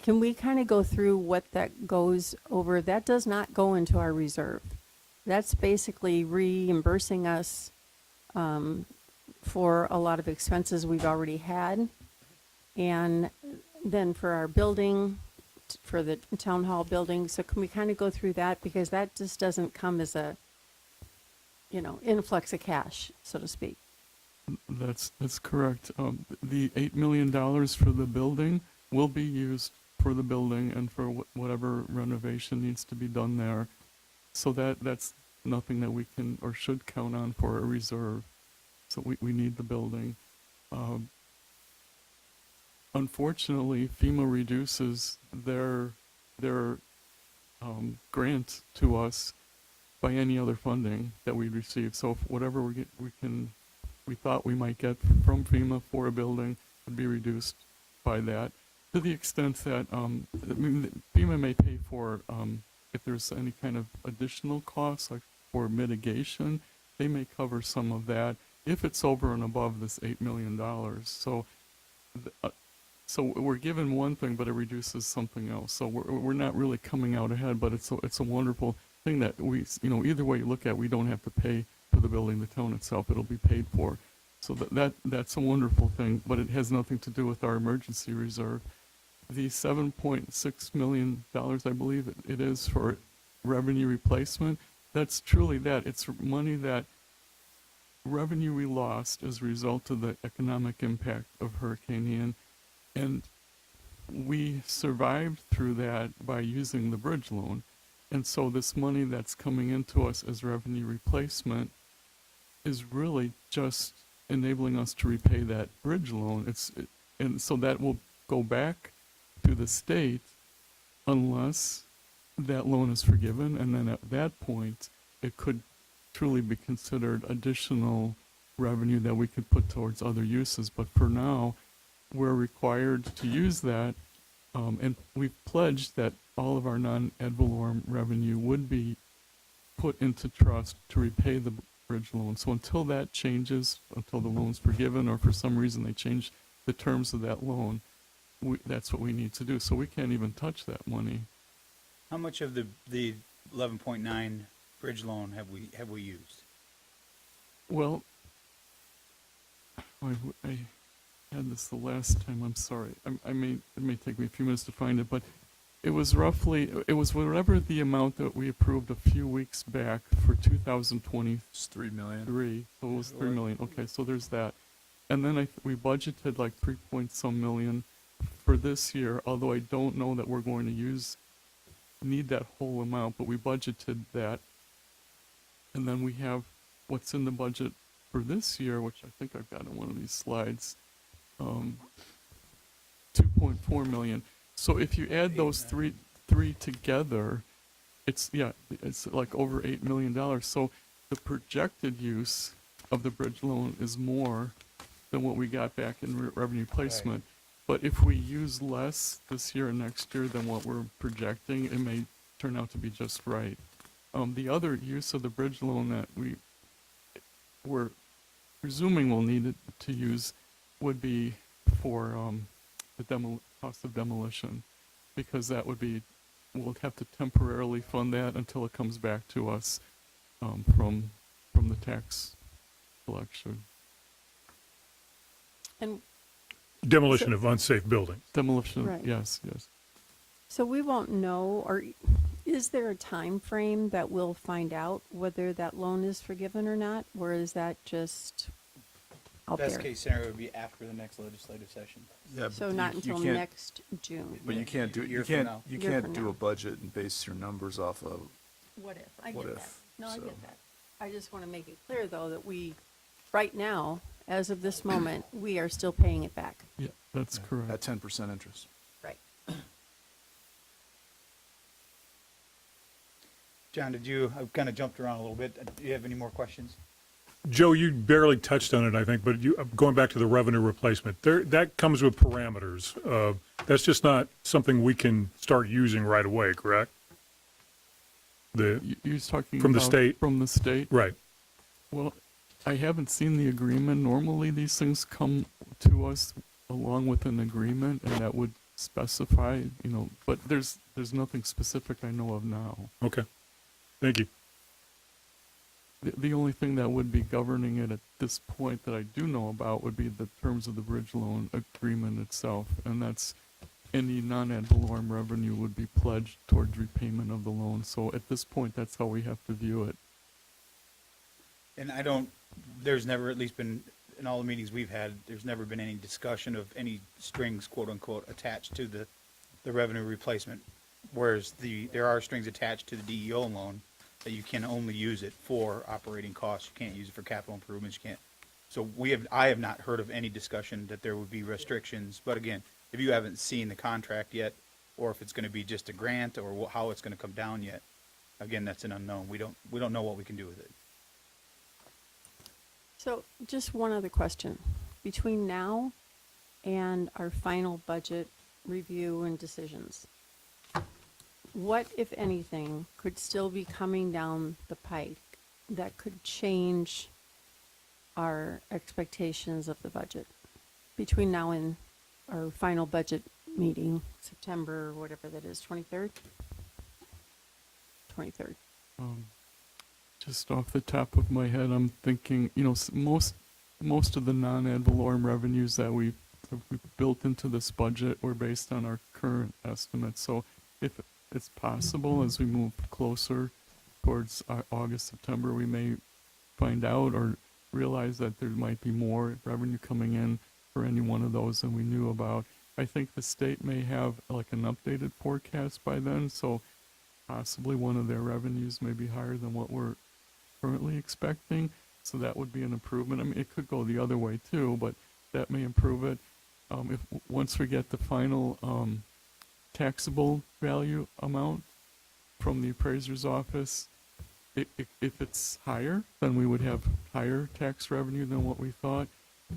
[SPEAKER 10] can we kind of go through what that goes over? That does not go into our reserve. That's basically reimbursing us for a lot of expenses we've already had. And then for our building, for the town hall building. So can we kind of go through that? Because that just doesn't come as a, influx of cash, so to speak.
[SPEAKER 7] That's correct. The $8 million for the building will be used for the building and for whatever renovation needs to be done there. So that's nothing that we can or should count on for a reserve. So we need the building. Unfortunately, FEMA reduces their grant to us by any other funding that we receive. So if whatever we thought we might get from FEMA for a building would be reduced by that, to the extent that FEMA may pay for if there's any kind of additional costs, like for mitigation, they may cover some of that if it's over and above this $8 million. So we're given one thing, but it reduces something else. So we're not really coming out ahead, but it's a wonderful thing that we, either way you look at, we don't have to pay for the building, the town itself. It'll be paid for. So that's a wonderful thing, but it has nothing to do with our emergency reserve. The $7.6 million, I believe it is, for revenue replacement, that's truly that. It's money that revenue we lost as a result of the economic impact of Hurricane Ian. And we survived through that by using the bridge loan. And so this money that's coming into us as revenue replacement is really just enabling us to repay that bridge loan. And so that will go back to the state unless that loan is forgiven. And then at that point, it could truly be considered additional revenue that we could put towards other uses. But for now, we're required to use that, and we've pledged that all of our non-ad valorem revenue would be put into trust to repay the bridge loan. So until that changes, until the loan's forgiven, or for some reason they change the terms of that loan, that's what we need to do. So we can't even touch that money.
[SPEAKER 1] How much of the 11.9 bridge loan have we used?
[SPEAKER 7] Well, I had this the last time. I'm sorry. It may take me a few minutes to find it, but it was whatever the amount that we approved a few weeks back for 2023.
[SPEAKER 11] It's $3 million.
[SPEAKER 7] So it was $3 million. Okay, so there's that. And then we budgeted like 3 point some million for this year, although I don't know that we're going to need that whole amount, but we budgeted that. And then we have what's in the budget for this year, which I think I've got on one of these slides, 2.4 million. So if you add those three together, it's like over $8 million. So the projected use of the bridge loan is more than what we got back in revenue placement. Right. But if we use less this year and next year than what we're projecting, it may turn out to be just right. The other use of the bridge loan that we're presuming we'll need it to use would be for the cost of demolition, because we'll have to temporarily fund that until it comes back to us from the tax collection.
[SPEAKER 10] And
[SPEAKER 3] demolition of unsafe buildings.
[SPEAKER 7] Demolition,
[SPEAKER 10] right.
[SPEAKER 7] Yes.
[SPEAKER 10] So we won't know, or is there a time frame that we'll find out whether that loan is forgiven or not, or is that just out there?
[SPEAKER 1] Best case scenario would be after the next legislative session.
[SPEAKER 11] Yeah,
[SPEAKER 10] So not until next June.
[SPEAKER 11] But you can't do
[SPEAKER 1] Year from now.
[SPEAKER 11] you
[SPEAKER 10] Year
[SPEAKER 11] can't
[SPEAKER 10] from
[SPEAKER 11] do
[SPEAKER 10] now.
[SPEAKER 11] a budget and base your numbers off of
[SPEAKER 10] What if? I
[SPEAKER 11] what
[SPEAKER 10] get
[SPEAKER 11] if,
[SPEAKER 10] that. No, I
[SPEAKER 11] so.
[SPEAKER 10] get that. I just want to make it clear, though, that right now, as of this moment, we are still paying it back.
[SPEAKER 7] Yeah, that's correct.
[SPEAKER 11] at 10% interest.
[SPEAKER 10] Right.
[SPEAKER 1] John, I've kind of jumped around a little bit. Do you have any more questions?
[SPEAKER 3] Joe, you barely touched on it, I think, but going back to the revenue replacement, that comes with parameters. That's just not something we can start using right away, correct?
[SPEAKER 7] You're talking
[SPEAKER 3] From the
[SPEAKER 7] about
[SPEAKER 3] state?
[SPEAKER 7] From the state?
[SPEAKER 3] Right.
[SPEAKER 7] Well, I haven't seen the agreement. Normally, these things come to us along with an agreement, and that would specify, but there's nothing specific I know of now.
[SPEAKER 3] Okay. Thank you.
[SPEAKER 7] The only thing that would be governing it at this point that I do know about would be the terms of the bridge loan agreement itself, and that's any non-ad valorem revenue would be pledged towards repayment of the loan. So at this point, that's how we have to view it.
[SPEAKER 1] And there's never, at least been, in all the meetings we've had, there's never been any discussion of any strings, quote unquote, attached to the revenue replacement. Whereas there are strings attached to the DEO loan that you can only use it for operating costs. You can't use it for capital improvements. You can't. So I have not heard of any discussion that there would be restrictions. But again, if you haven't seen the contract yet, or if it's going to be just a grant, or how it's going to come down yet, again, that's an unknown. We don't know what we can do with it.
[SPEAKER 10] So just one other question. Between now and our final budget review and decisions, what, if anything, could still be coming down the pike that could change our expectations of the budget between now and our final budget meeting, September, whatever that is, 23rd? 23rd.
[SPEAKER 7] Just off the top of my head, I'm thinking, most of the non-ad valorem revenues that we built into this budget were based on our current estimates. So if it's possible, as we move closer towards August, September, we may find out or realize that there might be more revenue coming in for any one of those than we knew about. I think the state may have like an updated forecast by then, so possibly one of their revenues may be higher than what we're currently expecting. So that would be an improvement. I mean, it could go the other way too, but that may improve it. Once we get the final taxable value amount from the appraiser's office, if it's higher, then we would have higher tax revenue than what we thought.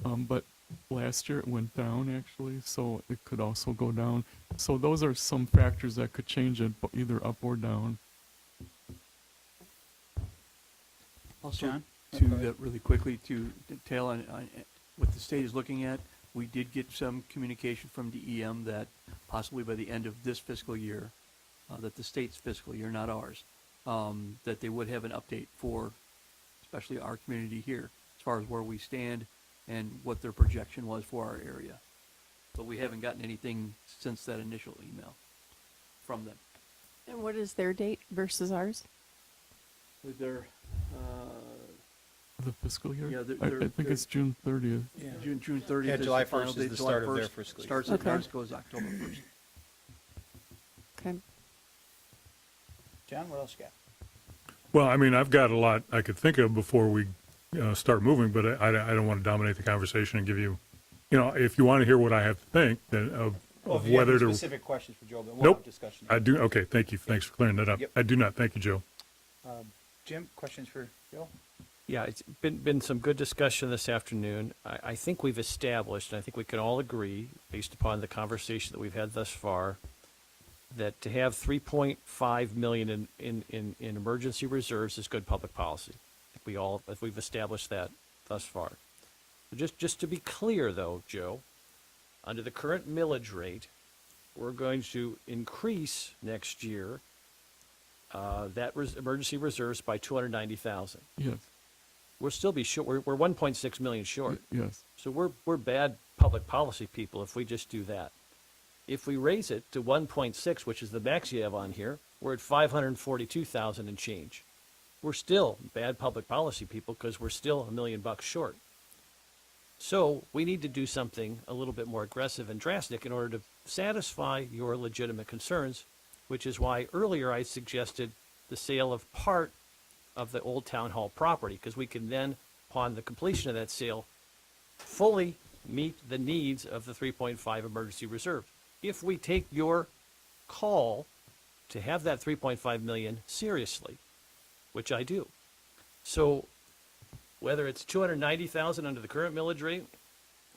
[SPEAKER 7] But last year it went down actually, so it could also go down. So those are some factors that could change it, either up or down.
[SPEAKER 5] Also,
[SPEAKER 1] John?
[SPEAKER 5] really quickly to detail on what the state is looking at, we did get some communication from DEM that possibly by the end of this fiscal year, that the state's fiscal year, not ours, that they would have an update for especially our community here as far as where we stand and what their projection was for our area. But we haven't gotten anything since that initial email from them.
[SPEAKER 10] And what is their date versus ours?
[SPEAKER 5] They're,
[SPEAKER 7] The fiscal year?
[SPEAKER 5] Yeah,
[SPEAKER 7] I think it's June 30th.
[SPEAKER 1] Yeah.
[SPEAKER 5] June 30th
[SPEAKER 1] Yeah,
[SPEAKER 5] is
[SPEAKER 1] July
[SPEAKER 5] the final
[SPEAKER 1] 1st is
[SPEAKER 5] date.
[SPEAKER 1] the
[SPEAKER 5] July
[SPEAKER 1] start of their
[SPEAKER 5] 1st
[SPEAKER 1] fiscal year.
[SPEAKER 5] Starts
[SPEAKER 10] Okay.
[SPEAKER 5] at ours goes October 1st.
[SPEAKER 10] Okay.
[SPEAKER 1] John, what else you got?
[SPEAKER 3] Well, I mean, I've got a lot I could think of before we start moving, but I don't want to dominate the conversation and give you, if you want to hear what I have to think, then of
[SPEAKER 1] Well, if you have
[SPEAKER 3] whether
[SPEAKER 1] any
[SPEAKER 3] to.
[SPEAKER 1] specific questions for Joe, then we'll
[SPEAKER 3] Nope.
[SPEAKER 1] have discussion.
[SPEAKER 3] I do. Okay, thank you. Thanks for clearing that up.
[SPEAKER 1] Yep.
[SPEAKER 3] I do not. Thank you, Joe.
[SPEAKER 1] Jim, questions for Joe?
[SPEAKER 19] Yeah, it's been some good discussion this afternoon. I think we've established, and I think we can all agree, based upon the conversation that we've had thus far, that to have 3.5 million in emergency reserves is good public policy. If we've established that thus far. Just to be clear, though, Joe, under the current millage rate, we're going to increase next year that emergency reserves by 290,000.
[SPEAKER 7] Yes.
[SPEAKER 19] We'll still be short. We're 1.6 million short.
[SPEAKER 7] Yes.
[SPEAKER 19] So we're bad public policy people if we just do that. If we raise it to 1.6, which is the max you have on here, we're at 542,000 and change. We're still bad public policy people because we're still $1 million short. So we need to do something a little bit more aggressive and drastic in order to satisfy your legitimate concerns, which is why earlier I suggested the sale of part of the old town hall property, because we can then, upon the completion of that sale, fully meet the needs of the 3.5 emergency reserve. If we take your call to have that 3.5 million seriously, which I do. So whether it's 290,000 under the current millage rate,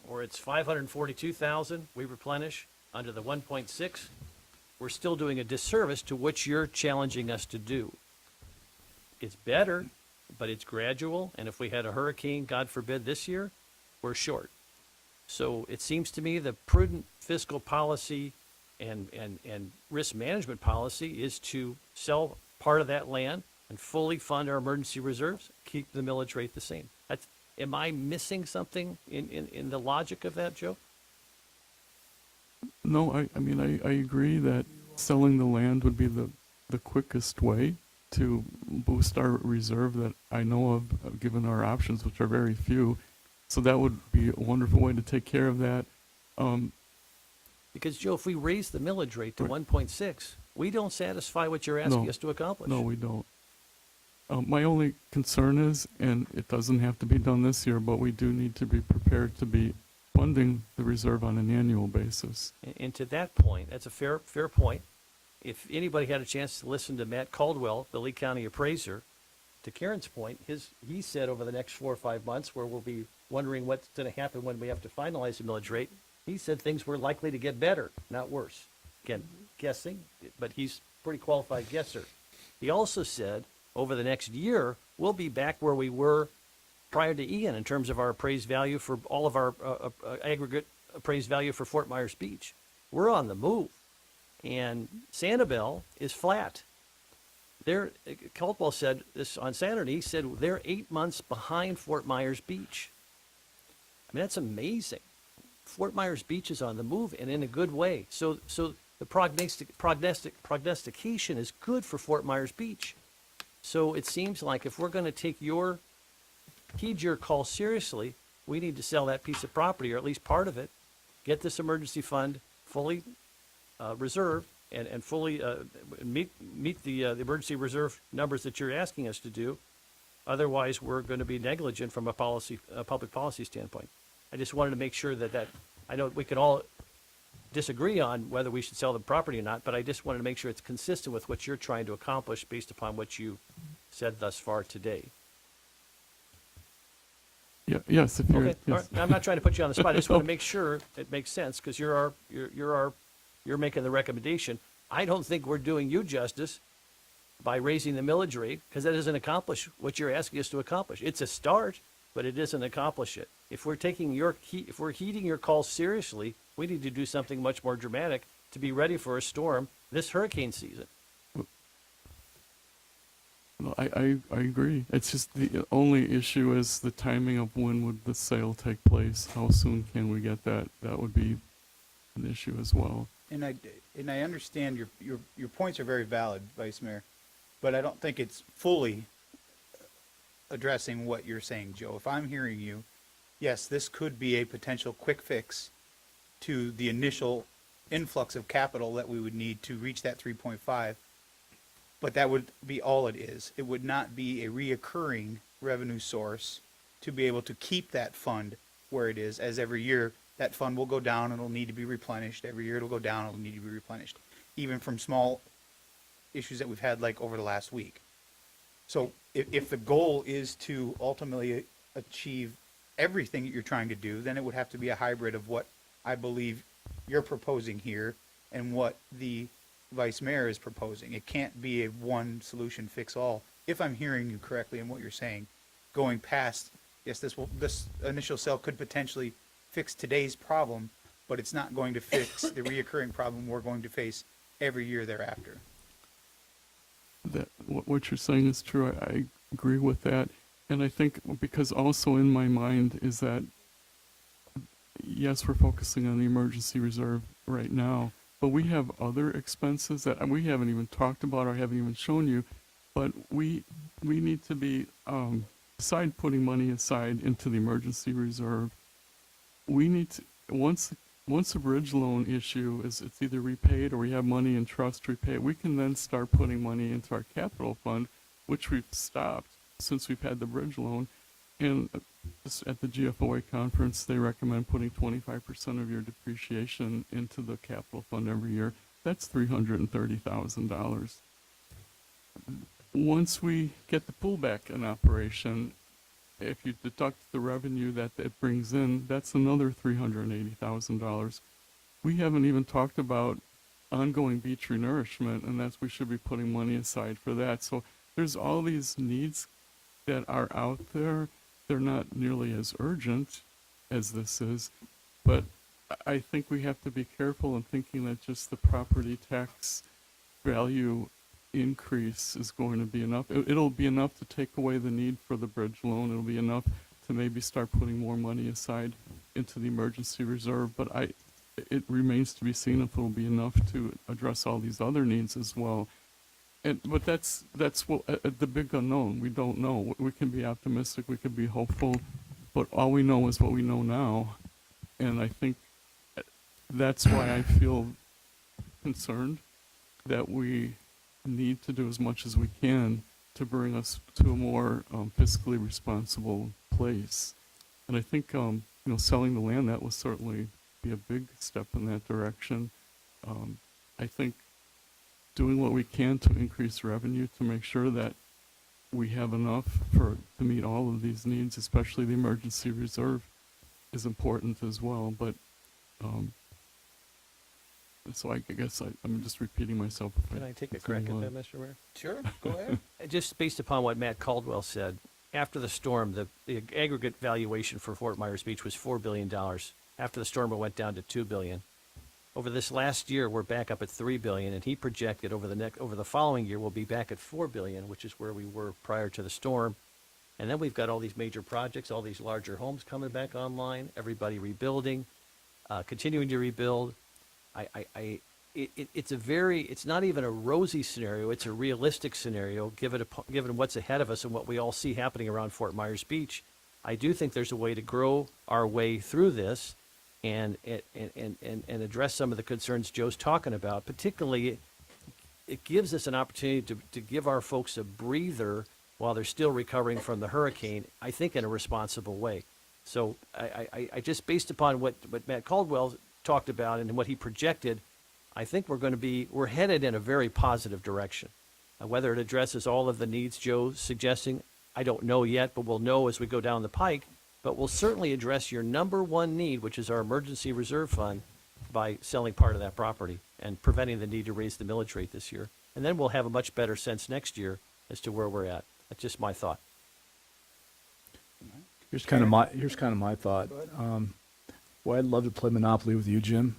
[SPEAKER 19] or it's 542,000 we replenish under the 1.6, we're still doing a disservice to what you're challenging us to do. It's better, but it's gradual, and if we had a hurricane, God forbid, this year, we're short. So it seems to me the prudent fiscal policy and risk management policy is to sell part of that land and fully fund our emergency reserves, keep the millage rate the same. Am I missing something in the logic of that, Joe?
[SPEAKER 7] No, I mean, I agree that selling the land would be the quickest way to boost our reserve that I know of, given our options, which are very few. So that would be a wonderful way to take care of that.
[SPEAKER 19] Because, Joe, if we raise the millage rate to 1.6, we don't satisfy what you're asking us to accomplish.
[SPEAKER 7] No, we don't. My only concern is, and it doesn't have to be done this year, but we do need to be prepared to be funding the reserve on an annual basis.
[SPEAKER 19] And to that point, that's a fair point. If anybody had a chance to listen to Matt Caldwell, the Lee County appraiser, to Karen's point, he said over the next 4 or 5 months, where we'll be wondering what's going to happen when we have to finalize the millage rate, he said things were likely to get better, not worse. Again, guessing, but he's a pretty qualified guesser. He also said over the next year, we'll be back where we were prior to Ian in terms of our appraised value for all of our aggregate appraised value for Fort Myers Beach. We're on the move. And Sanibel is flat. Caldwell said this on Saturday. He said they're 8 months behind Fort Myers Beach. I mean, that's amazing. Fort Myers Beach is on the move and in a good way. So the prognostication is good for Fort Myers Beach. So it seems like if we're going to heed your call seriously, we need to sell that piece of property, or at least part of it, get this emergency fund fully reserved and fully meet the emergency reserve numbers that you're asking us to do. Otherwise, we're going to be negligent from a public policy standpoint. I just wanted to make sure that I know we can all disagree on whether we should sell the property or not, but I just wanted to make sure it's consistent with what you're trying to accomplish based upon what you said thus far today.
[SPEAKER 7] Yeah, yes, if you're,
[SPEAKER 19] Okay,
[SPEAKER 7] yes.
[SPEAKER 19] all right. I'm not trying to put you on the spot. I just want to make sure it makes sense, because you're making the recommendation. I don't think we're doing you justice by raising the millage rate, because that doesn't accomplish what you're asking us to accomplish. It's a start, but it doesn't accomplish it. If we're heeding your calls seriously, we need to do something much more dramatic to be ready for a storm this hurricane season.
[SPEAKER 7] No, I agree. It's just the only issue is the timing of when would the sale take place. How soon can we get that? That would be an issue as well.
[SPEAKER 1] And I understand your points are very valid, Vice Mayor, but I don't think it's fully addressing what you're saying, Joe. If I'm hearing you, yes, this could be a potential quick fix to the initial influx of capital that we would need to reach that 3.5, but that would be all it is. It would not be a reoccurring revenue source to be able to keep that fund where it is, as every year that fund will go down and it'll need to be replenished. Every year it'll go down, it'll need to be replenished, even from small issues that we've had like over the last week. So if the goal is to ultimately achieve everything that you're trying to do, then it would have to be a hybrid of what I believe you're proposing here and what the Vice Mayor is proposing. It can't be a one solution fix all. If I'm hearing you correctly in what you're saying, going past, yes, this initial sale could potentially fix today's problem, but it's not going to fix the reoccurring problem we're going to face every year thereafter.
[SPEAKER 7] That what you're saying is true. I agree with that. And I think because also in my mind is that, yes, we're focusing on the emergency reserve right now, but we have other expenses that we haven't even talked about or haven't even shown you, but we need to be, beside putting money aside into the emergency reserve, we need to, once a bridge loan issue is, it's either repaid or we have money in trust to repay it, we can then start putting money into our capital fund, which we've stopped since we've had the bridge loan. And just at the GFOA conference, they recommend putting 25% of your depreciation into the capital fund every year. That's $330,000. Once we get the pullback in operation, if you deduct the revenue that it brings in, that's another $380,000. We haven't even talked about ongoing beach renourishment, and we should be putting money aside for that. So there's all these needs that are out there. They're not nearly as urgent as this is, but I think we have to be careful in thinking that just the property tax value increase is going to be enough. It'll be enough to take away the need for the bridge loan. It'll be enough to maybe start putting more money aside into the emergency reserve, but it remains to be seen if it'll be enough to address all these other needs as well. But that's what the big unknown. We don't know. We can be optimistic, we can be hopeful, but all we know is what we know now. And I think that's why I feel concerned that we need to do as much as we can to bring us to a more fiscally responsible place. And I think selling the land, that will certainly be a big step in that direction. I think doing what we can to increase revenue to make sure that we have enough to meet all of these needs, especially the emergency reserve, is important as well. But so I guess I'm just repeating myself.
[SPEAKER 19] Can I take a crack at that, Mr. Mayor?
[SPEAKER 1] Sure, go ahead.
[SPEAKER 19] Just based upon what Matt Caldwell said, after the storm, the aggregate valuation for Fort Myers Beach was $4 billion. After the storm, it went down to $2 billion. Over this last year, we're back up at $3 billion, and he projected over the following year, we'll be back at $4 billion, which is where we were prior to the storm. And then we've got all these major projects, all these larger homes coming back online, everybody rebuilding, continuing to rebuild. It's not even a rosy scenario, it's a realistic scenario, given what's ahead of us and what we all see happening around Fort Myers Beach. I do think there's a way to grow our way through this and address some of the concerns Joe's talking about. Particularly, it gives us an opportunity to give our folks a breather while they're still recovering from the hurricane, I think in a responsible way. So I just, based upon what Matt Caldwell talked about and what he projected, I think we're headed in a very positive direction. Whether it addresses all of the needs Joe's suggesting, I don't know yet, but we'll know as we go down the pike. But we'll certainly address your number one need, which is our emergency reserve fund, by selling part of that property and preventing the need to raise the millage rate this year. And then we'll have a much better sense next year as to where we're at. That's just my thought.
[SPEAKER 11] Here's kind of my thought. Well, I'd love to play Monopoly with you, Jim.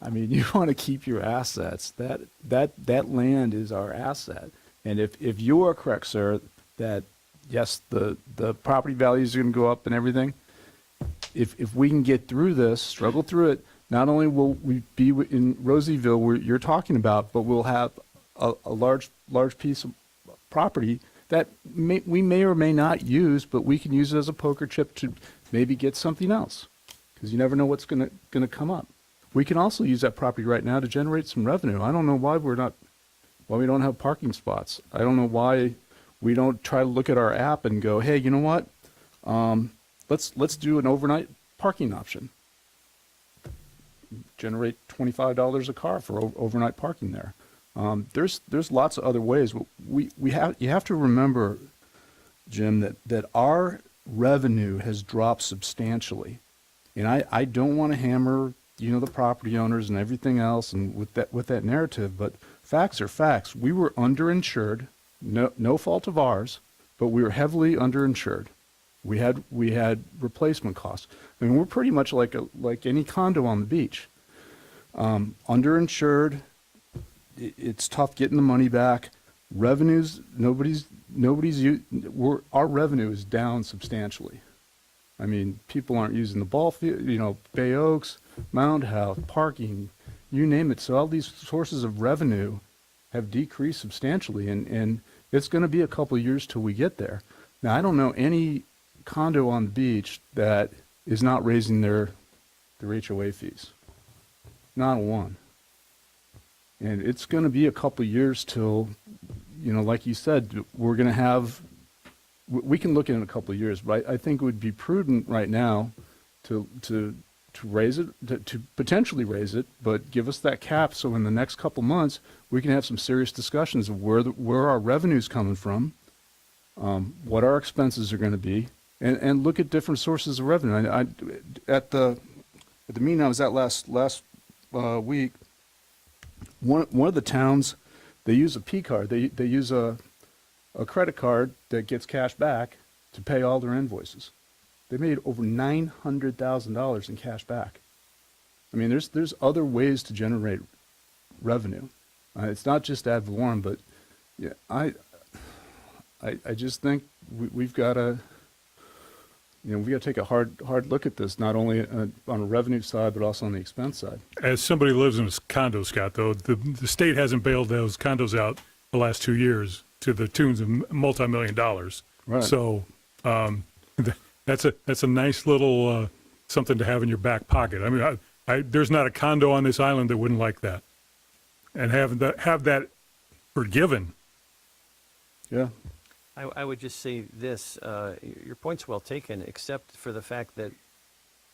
[SPEAKER 11] I mean, you want to keep your assets. That land is our asset. And if you are correct, sir, that yes, the property values are going to go up and everything. If we can get through this, struggle through it, not only will we be in Roseville where you're talking about, but we'll have a large piece of property that we may or may not use, but we can use it as a poker chip to maybe get something else, because you never know what's going to come up. We can also use that property right now to generate some revenue. I don't know why we don't have parking spots. I don't know why we don't try to look at our app and go, hey, you know what? Let's do an overnight parking option. Generate $25 a car for overnight parking there. There's lots of other ways. You have to remember, Jim, that our revenue has dropped substantially, and I don't want to hammer the property owners and everything else and with that narrative, but facts are facts. We were underinsured, no fault of ours, but we were heavily underinsured. We had replacement costs. I mean, we're pretty much like any condo on the beach. Underinsured. It's tough getting the money back. Revenues, our revenue is down substantially. I mean, people aren't using the ball field, Bay Oaks, Mound House, parking, you name it. So all these sources of revenue have decreased substantially, and it's going to be a couple of years till we get there. Now, I don't know any condo on the beach that is not raising their HOA fees. Not one. And it's going to be a couple of years till, like you said, we're going to have, we can look in a couple of years, but I think it would be prudent right now to raise it, to potentially raise it, but give us that cap so in the next couple months we can have some serious discussions of where our revenue's coming from, what our expenses are going to be, and look at different sources of revenue. At the meeting I was at last week, one of the towns, they use a P card. They use a a credit card that gets cash back to pay all their invoices. They made over $900,000 in cash back. I mean, there's other ways to generate revenue. It's not just ad valorem, but yeah, I just think we've got to, we got to take a hard look at this, not only on a revenue side, but also on the expense side.
[SPEAKER 3] As somebody who lives in a condo, Scott, though, the state hasn't bailed those condos out the last 2 years to the tunes of multi-million dollars.
[SPEAKER 11] Right.
[SPEAKER 3] So that's a nice little something to have in your back pocket. I mean, there's not a condo on this island that wouldn't like that, and have that forgiven.
[SPEAKER 11] Yeah.
[SPEAKER 19] I would just say this, your point's well taken, except for the fact that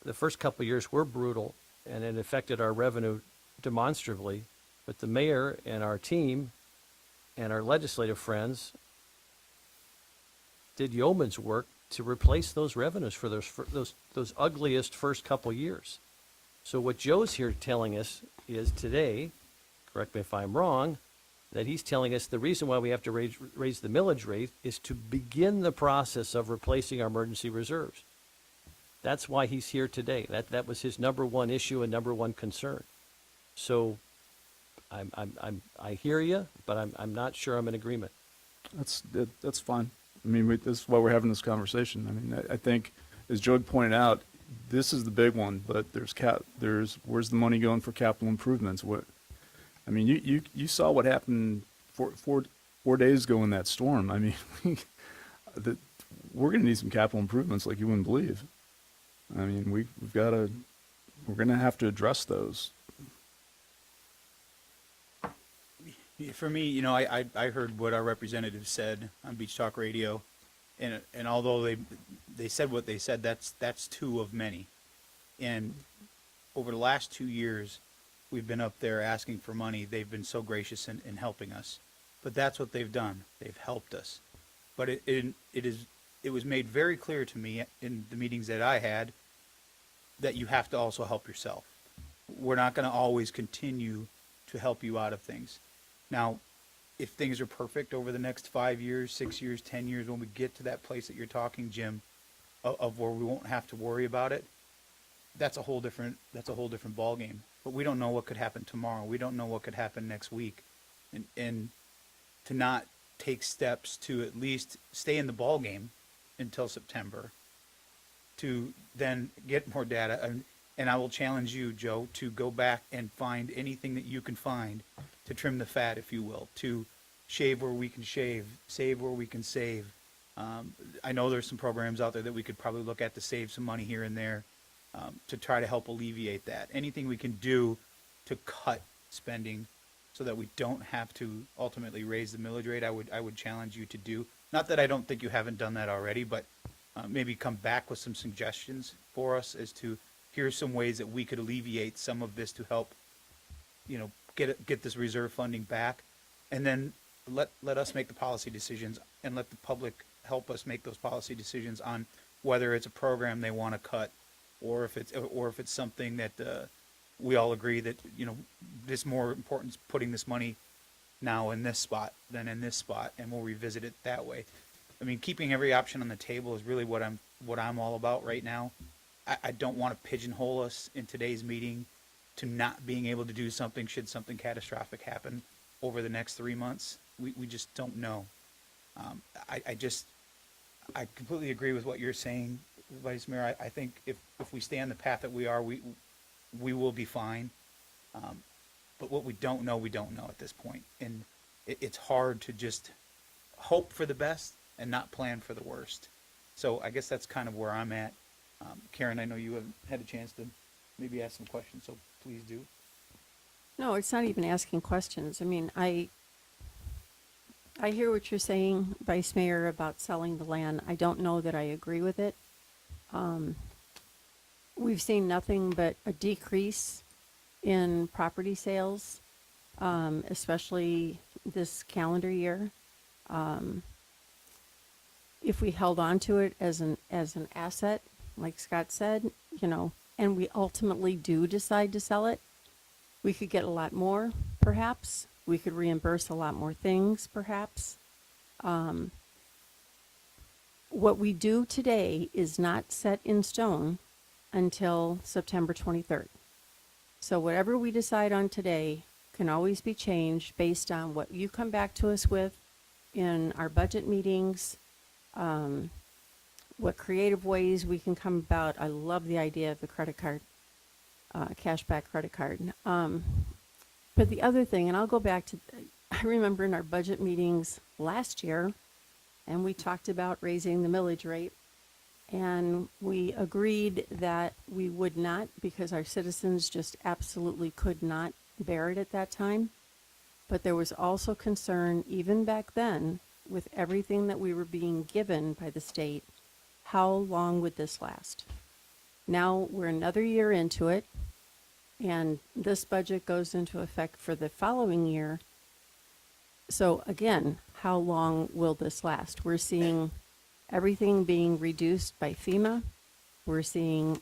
[SPEAKER 19] the first couple of years were brutal, and it affected our revenue demonstrably, but the mayor and our team and our legislative friends did yeoman's work to replace those revenues for those ugliest first couple years. So what Joe's here telling us is today, correct me if I'm wrong, that he's telling us the reason why we have to raise the millage rate is to begin the process of replacing our emergency reserves. That's why he's here today. That was his number one issue and number one concern. So I hear you, but I'm not sure I'm in agreement.
[SPEAKER 11] That's fine. I mean, this is why we're having this conversation. I mean, I think, as Joe pointed out, this is the big one, but where's the money going for capital improvements? I mean, you saw what happened 4 days ago in that storm. I mean, we're going to need some capital improvements like you wouldn't believe. I mean, we're going to have to address those.
[SPEAKER 1] For me, I heard what our representative said on Beach Talk Radio, and although they said what they said, that's two of many. And over the last 2 years, we've been up there asking for money. They've been so gracious in helping us. But that's what they've done. They've helped us. But it was made very clear to me in the meetings that I had that you have to also help yourself. We're not going to always continue to help you out of things. Now, if things are perfect over the next 5 years, 6 years, 10 years, when we get to that place that you're talking, Jim, of where we won't have to worry about it, that's a whole different ballgame. But we don't know what could happen tomorrow. We don't know what could happen next week. And to not take steps to at least stay in the ballgame until September, to then get more data. And I will challenge you, Joe, to go back and find anything that you can find to trim the fat, if you will, to shave where we can shave, save where we can save. I know there's some programs out there that we could probably look at to save some money here and there, to try to help alleviate that. Anything we can do to cut spending so that we don't have to ultimately raise the millage rate, I would challenge you to do. Not that I don't think you haven't done that already, but maybe come back with some suggestions for us as to here's some ways that we could alleviate some of this to help, get this reserve funding back, and then let us make the policy decisions and let the public help us make those policy decisions on whether it's a program they want to cut, or if it's something that we all agree that it's more important putting this money now in this spot than in this spot, and we'll revisit it that way. I mean, keeping every option on the table is really what I'm all about right now. I don't want to pigeonhole us in today's meeting to not being able to do something should something catastrophic happen over the next 3 months. We just don't know. I completely agree with what you're saying, Vice Mayor. I think if we stay on the path that we are, we will be fine. But what we don't know at this point. And it's hard to just hope for the best and not plan for the worst. So I guess that's kind of where I'm at. Karen, I know you haven't had a chance to maybe ask some questions, so please do.
[SPEAKER 10] No, it's not even asking questions. I mean, I hear what you're saying, Vice Mayor, about selling the land. I don't know that I agree with it. We've seen nothing but a decrease in property sales, especially this calendar year. If we held on to it as an asset, like Scott said, and we ultimately do decide to sell it, we could get a lot more, perhaps. We could reimburse a lot more things, perhaps. What we do today is not set in stone until September 23rd. So whatever we decide on today can always be changed based on what you come back to us with in our budget meetings, what creative ways we can come about. I love the idea of the credit card, cashback credit card. But the other thing, and I'll go back to, I remember in our budget meetings last year, and we talked about raising the millage rate, and we agreed that we would not, because our citizens just absolutely could not bear it at that time. But there was also concern, even back then, with everything that we were being given by the state, how long would this last? Now we're another year into it, and this budget goes into effect for the following year. So again, how long will this last? We're seeing everything being reduced by FEMA. We're seeing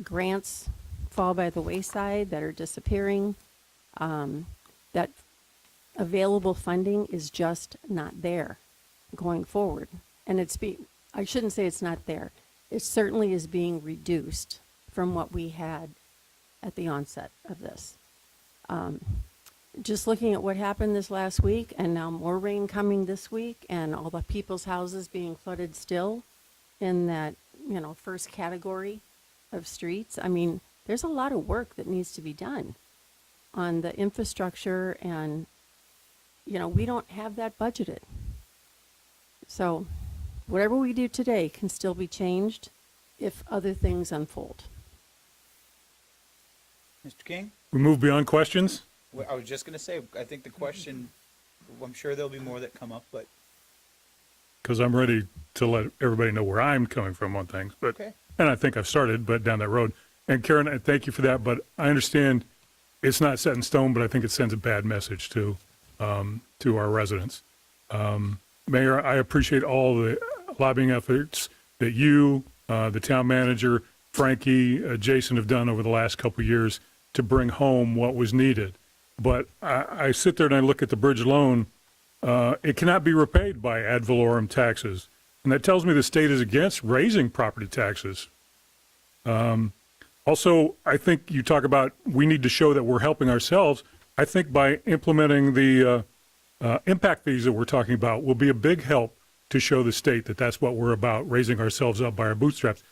[SPEAKER 10] grants fall by the wayside that are disappearing. That available funding is just not there going forward. And I shouldn't say it's not there. It certainly is being reduced from what we had at the onset of this. Just looking at what happened this last week, and now more rain coming this week, and all the people's houses being flooded still in that, first category of streets. I mean, there's a lot of work that needs to be done on the infrastructure, and, we don't have that budgeted. So whatever we do today can still be changed if other things unfold.
[SPEAKER 1] Mr. King?
[SPEAKER 3] We move beyond questions?
[SPEAKER 1] Well, I was just going to say, I think the question, I'm sure there'll be more that come up, but
[SPEAKER 3] Because I'm ready to let everybody know where I'm coming from on things. But
[SPEAKER 1] Okay.
[SPEAKER 3] And I think I've started, but down that road. And Karen, I thank you for that, but I understand it's not set in stone, but I think it sends a bad message to our residents. Mayor, I appreciate all the lobbying efforts that you, the town manager, Frankie, Jason have done over the last couple of years to bring home what was needed. But I sit there and I look at the bridge loan. It cannot be repaid by ad valorem taxes. And that tells me the state is against raising property taxes. Also, I think you talk about we need to show that we're helping ourselves. I think by implementing the impact fees that we're talking about will be a big help to show the state that that's what we're about, raising ourselves up by our bootstraps.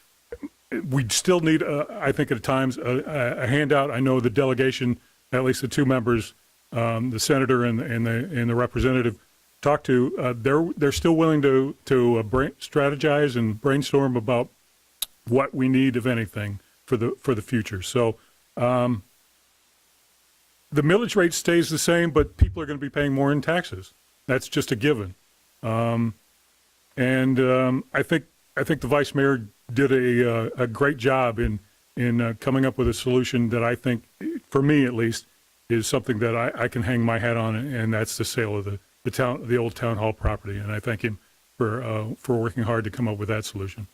[SPEAKER 3] We still need, I think at times, a handout. I know the delegation, at least the two members, the senator and the representative, talked to. They're still willing to strategize and brainstorm about what we need, if anything, for the future. So the millage rate stays the same, but people are going to be paying more in taxes. That's just a given. I think the vice mayor did a great job in coming up with a solution that I think, for me at least, is something that I can hang my hat on, and that's the sale of the old town hall property. And I thank him for working hard to come up with that solution.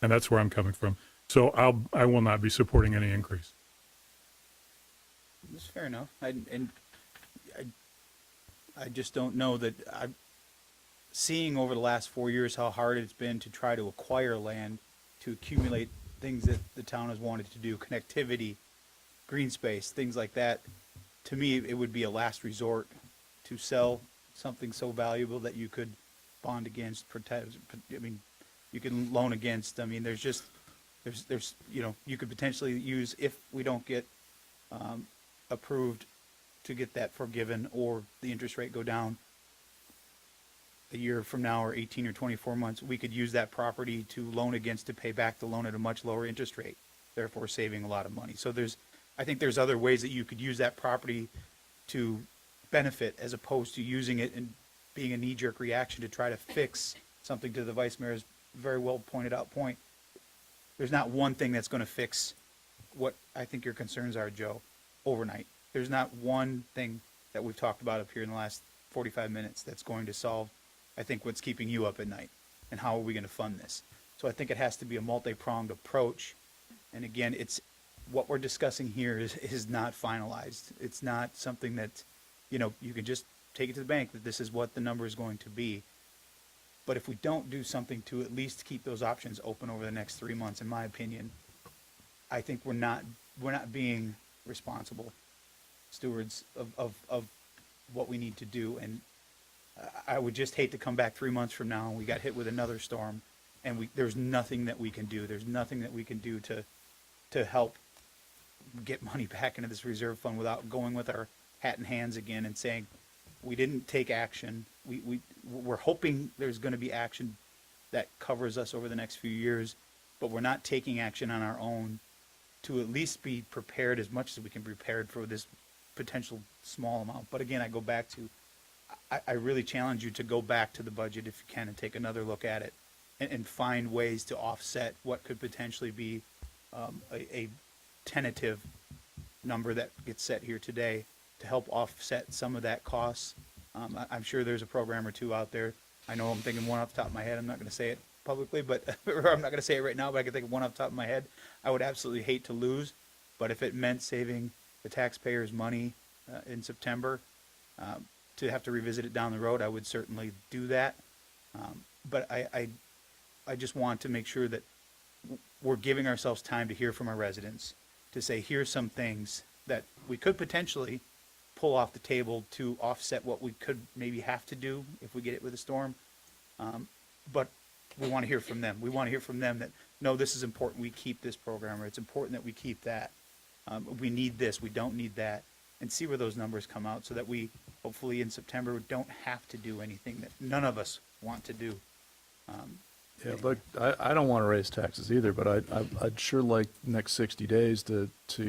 [SPEAKER 3] And that's where I'm coming from. So I will not be supporting any increase.
[SPEAKER 1] That's fair enough. I just don't know that I'm seeing over the last 4 years how hard it's been to try to acquire land, to accumulate things that the town has wanted to do, connectivity, green space, things like that. To me, it would be a last resort to sell something so valuable that you could bond against, protect. I mean, you can loan against. I mean, there's you could potentially use, if we don't get approved, to get that forgiven or the interest rate go down a year from now or 18 or 24 months, we could use that property to loan against to pay back the loan at a much lower interest rate, therefore saving a lot of money. So I think there's other ways that you could use that property to benefit as opposed to using it and being a knee-jerk reaction to try to fix something. To the vice mayor's very well pointed out point, there's not one thing that's going to fix what I think your concerns are, Joe, overnight. There's not one thing that we've talked about up here in the last 45 minutes that's going to solve, I think, what's keeping you up at night and how are we going to fund this. So I think it has to be a multi-pronged approach. And again, it's what we're discussing here is not finalized. It's not something that, you can just take it to the bank that this is what the number is going to be. But if we don't do something to at least keep those options open over the next 3 months, in my opinion, I think we're not being responsible stewards of what we need to do. And I would just hate to come back 3 months from now and we got hit with another storm and there's nothing that we can do. There's nothing that we can do to help get money back into this reserve fund without going with our hat in hands again and saying, we didn't take action. We're hoping there's going to be action that covers us over the next few years, but we're not taking action on our own to at least be prepared as much as we can be prepared for this potential small amount. But again, I go back to, I really challenge you to go back to the budget if you can and take another look at it and find ways to offset what could potentially be a tentative number that gets set here today to help offset some of that cost. I'm sure there's a program or two out there. I know I'm thinking one off the top of my head. I'm not going to say it publicly, but or I'm not going to say it right now, but I can think of one off the top of my head. I would absolutely hate to lose, but if it meant saving the taxpayers money in September to have to revisit it down the road, I would certainly do that. But I just want to make sure that we're giving ourselves time to hear from our residents, to say, here's some things that we could potentially pull off the table to offset what we could maybe have to do if we get it with a storm. But we want to hear from them. We want to hear from them that, no, this is important. We keep this program, or it's important that we keep that. We need this. We don't need that. And see where those numbers come out so that we, hopefully in September, don't have to do anything that none of us want to do.
[SPEAKER 11] Yeah, look, I don't want to raise taxes either, but I'd sure like next 60 days to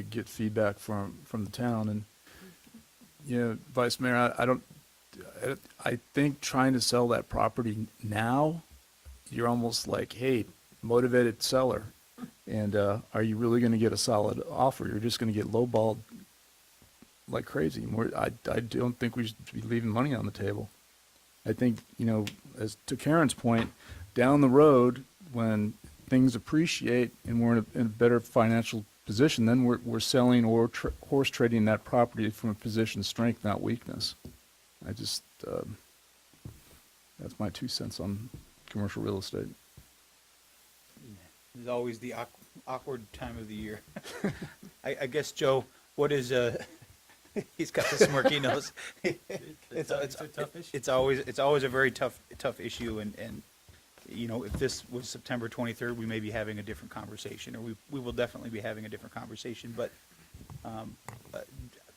[SPEAKER 11] get feedback from the town. And, you know, Vice Mayor, I think trying to sell that property now, you're almost like, hey, motivated seller. And are you really going to get a solid offer? You're just going to get lowballed like crazy. I don't think we should be leaving money on the table. I think, you know, as to Karen's point, down the road, when things appreciate and we're in a better financial position, then we're selling or horse trading that property from a position of strength, not weakness. I just, that's my 2 cents on commercial real estate.
[SPEAKER 1] It's always the awkward time of the year. I guess, Joe, what is, he's got the smirky nose. It's a tough issue. It's always a very tough issue, and you know, if this was September 23rd, we may be having a different conversation, or we will definitely be having a different conversation. But I'm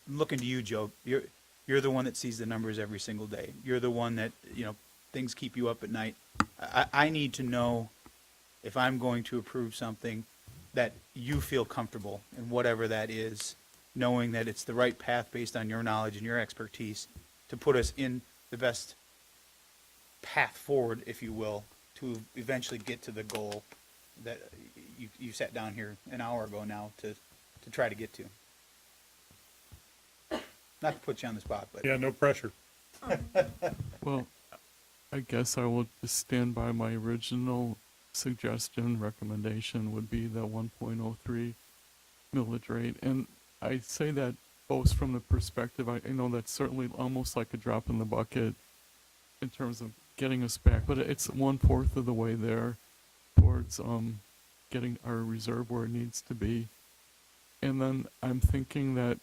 [SPEAKER 1] looking to you, Joe. You're the one that sees the numbers every single day. You're the one that, you know, things keep you up at night. I need to know if I'm going to approve something that you feel comfortable in, whatever that is, knowing that it's the right path based on your knowledge and your expertise to put us in the best path forward, if you will, to eventually get to the goal that you sat down here an hour ago now to try to get to. Not to put you on the spot, but.
[SPEAKER 3] Yeah, no pressure.
[SPEAKER 7] Well, I guess I will just stand by my original suggestion. Recommendation would be the 1.03 millage rate. And I say that both from the perspective, I know that's certainly almost like a drop in the bucket in terms of getting us back, but it's 1/4 of the way there towards getting our reserve where it needs to be. And then I'm thinking that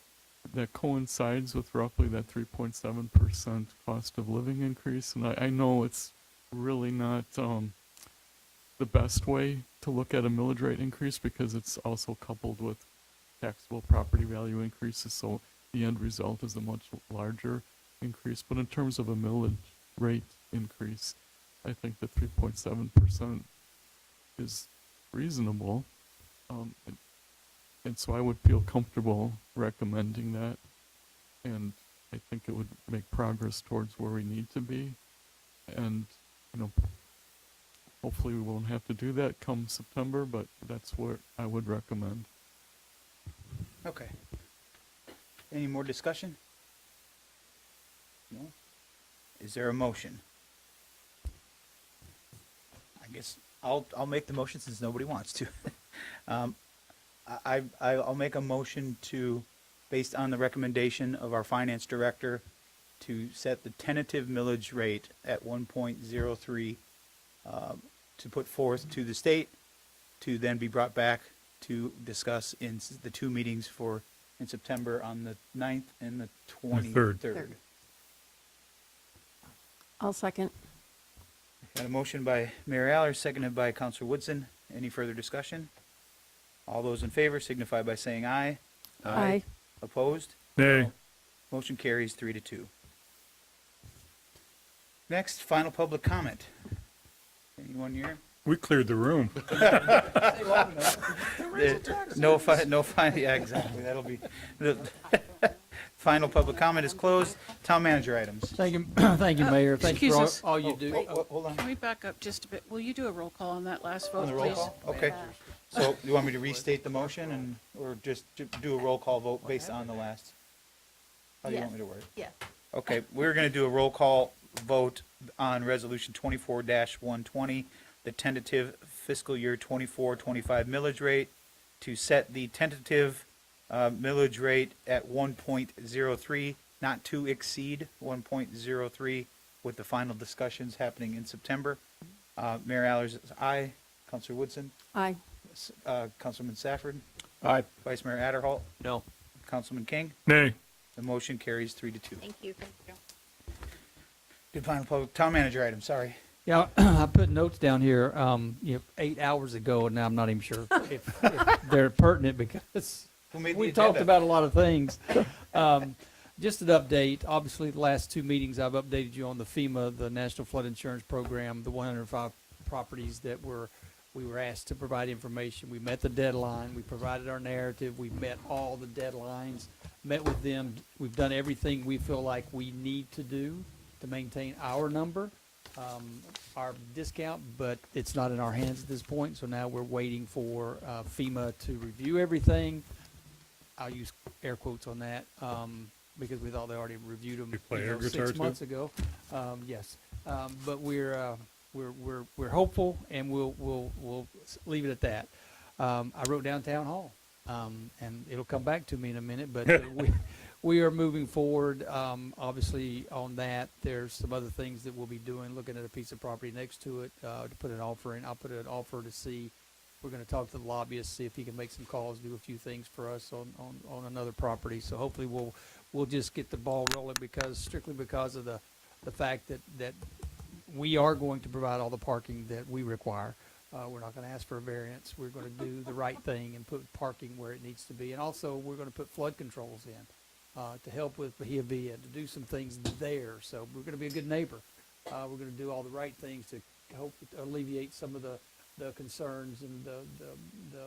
[SPEAKER 7] coincides with roughly that 3.7% cost of living increase. And I know it's really not the best way to look at a millage rate increase, because it's also coupled with taxable property value increases, so the end result is a much larger increase. But in terms of a millage rate increase, I think the 3.7% is reasonable. And so I would feel comfortable recommending that. And I think it would make progress towards where we need to be. And, you know, hopefully we won't have to do that come September, but that's what I would recommend.
[SPEAKER 1] Okay. Any more discussion? No? Is there a motion? I guess I'll make the motion since nobody wants to. I'll make a motion to, based on the recommendation of our finance director, to set the tentative millage rate at 1.03 to put forth to the state, to then be brought back to discuss in the two meetings in September on the 9th and the 23rd.
[SPEAKER 10] I'll second.
[SPEAKER 1] Got a motion by Mayor Aller, seconded by Counselor Woodson. Any further discussion? All those in favor signify by saying aye.
[SPEAKER 10] Aye.
[SPEAKER 1] Opposed?
[SPEAKER 3] Nay.
[SPEAKER 1] Motion carries 3-2. Next, final public comment. Anyone here?
[SPEAKER 3] We cleared the room.
[SPEAKER 1] Yeah, exactly. That'll be, the final public comment is closed. Town manager items.
[SPEAKER 2] Thank you, thank you, Mayor. Thank you
[SPEAKER 14] excuse
[SPEAKER 2] for all
[SPEAKER 14] us.
[SPEAKER 2] you do.
[SPEAKER 1] Hold on.
[SPEAKER 14] Can we back up just a bit? Will you do a roll call on that last vote,
[SPEAKER 1] On the roll
[SPEAKER 14] please?
[SPEAKER 1] call? Okay. So you want me to restate the motion or just do a roll call vote based on the last? How do you want me to word it?
[SPEAKER 6] Yeah.
[SPEAKER 1] Okay, we're going to do a roll call vote on Resolution 24-120, the tentative fiscal year 24-25 millage rate, to set the tentative millage rate at 1.03, not to exceed 1.03, with the final discussions happening in September. Mayor Allers is aye. Councilor Woodson?
[SPEAKER 10] Aye.
[SPEAKER 1] Councilman Safford?
[SPEAKER 11] Aye.
[SPEAKER 1] Vice Mayor Adderholt?
[SPEAKER 19] No.
[SPEAKER 1] Councilman King?
[SPEAKER 3] Nay.
[SPEAKER 1] The motion carries 3-2.
[SPEAKER 6] Thank you. Thank you.
[SPEAKER 1] Good final public, town manager item, sorry.
[SPEAKER 2] Yeah, I put notes down here, 8 hours ago, and now I'm not even sure if they're pertinent because
[SPEAKER 1] Who made the
[SPEAKER 2] we talked
[SPEAKER 1] agenda?
[SPEAKER 2] about a lot of things. Just an update, obviously, the last two meetings, I've updated you on the FEMA, the National Flood Insurance Program, the 105 properties that we were asked to provide information. We met the deadline, we provided our narrative, we met all the deadlines, met with them. We've done everything we feel like we need to do to maintain our number, our discount, but it's not in our hands at this point. So now we're waiting for FEMA to review everything. I'll use air quotes on that because we thought they already reviewed them
[SPEAKER 3] play air guitar
[SPEAKER 2] 6
[SPEAKER 3] too?
[SPEAKER 2] months ago. Yes, but we're hopeful, and we'll leave it at that. I wrote down town hall, and it'll come back to me in a minute, but we are moving forward. Obviously, on that, there's some other things that we'll be doing, looking at a piece of property next to it to put an offer in. I'll put an offer to see. We're going to talk to the lobbyist, see if he can make some calls, do a few things for us on another property. So hopefully we'll just get the ball rolling strictly because of the fact that we are going to provide all the parking that we require. We're not going to ask for a variance. We're going to do the right thing and put parking where it needs to be. And also, we're going to put flood controls in to help with Bahia Via, to do some things there. So we're going to be a good neighbor. We're going to do all the right things to hope alleviate some of the concerns and the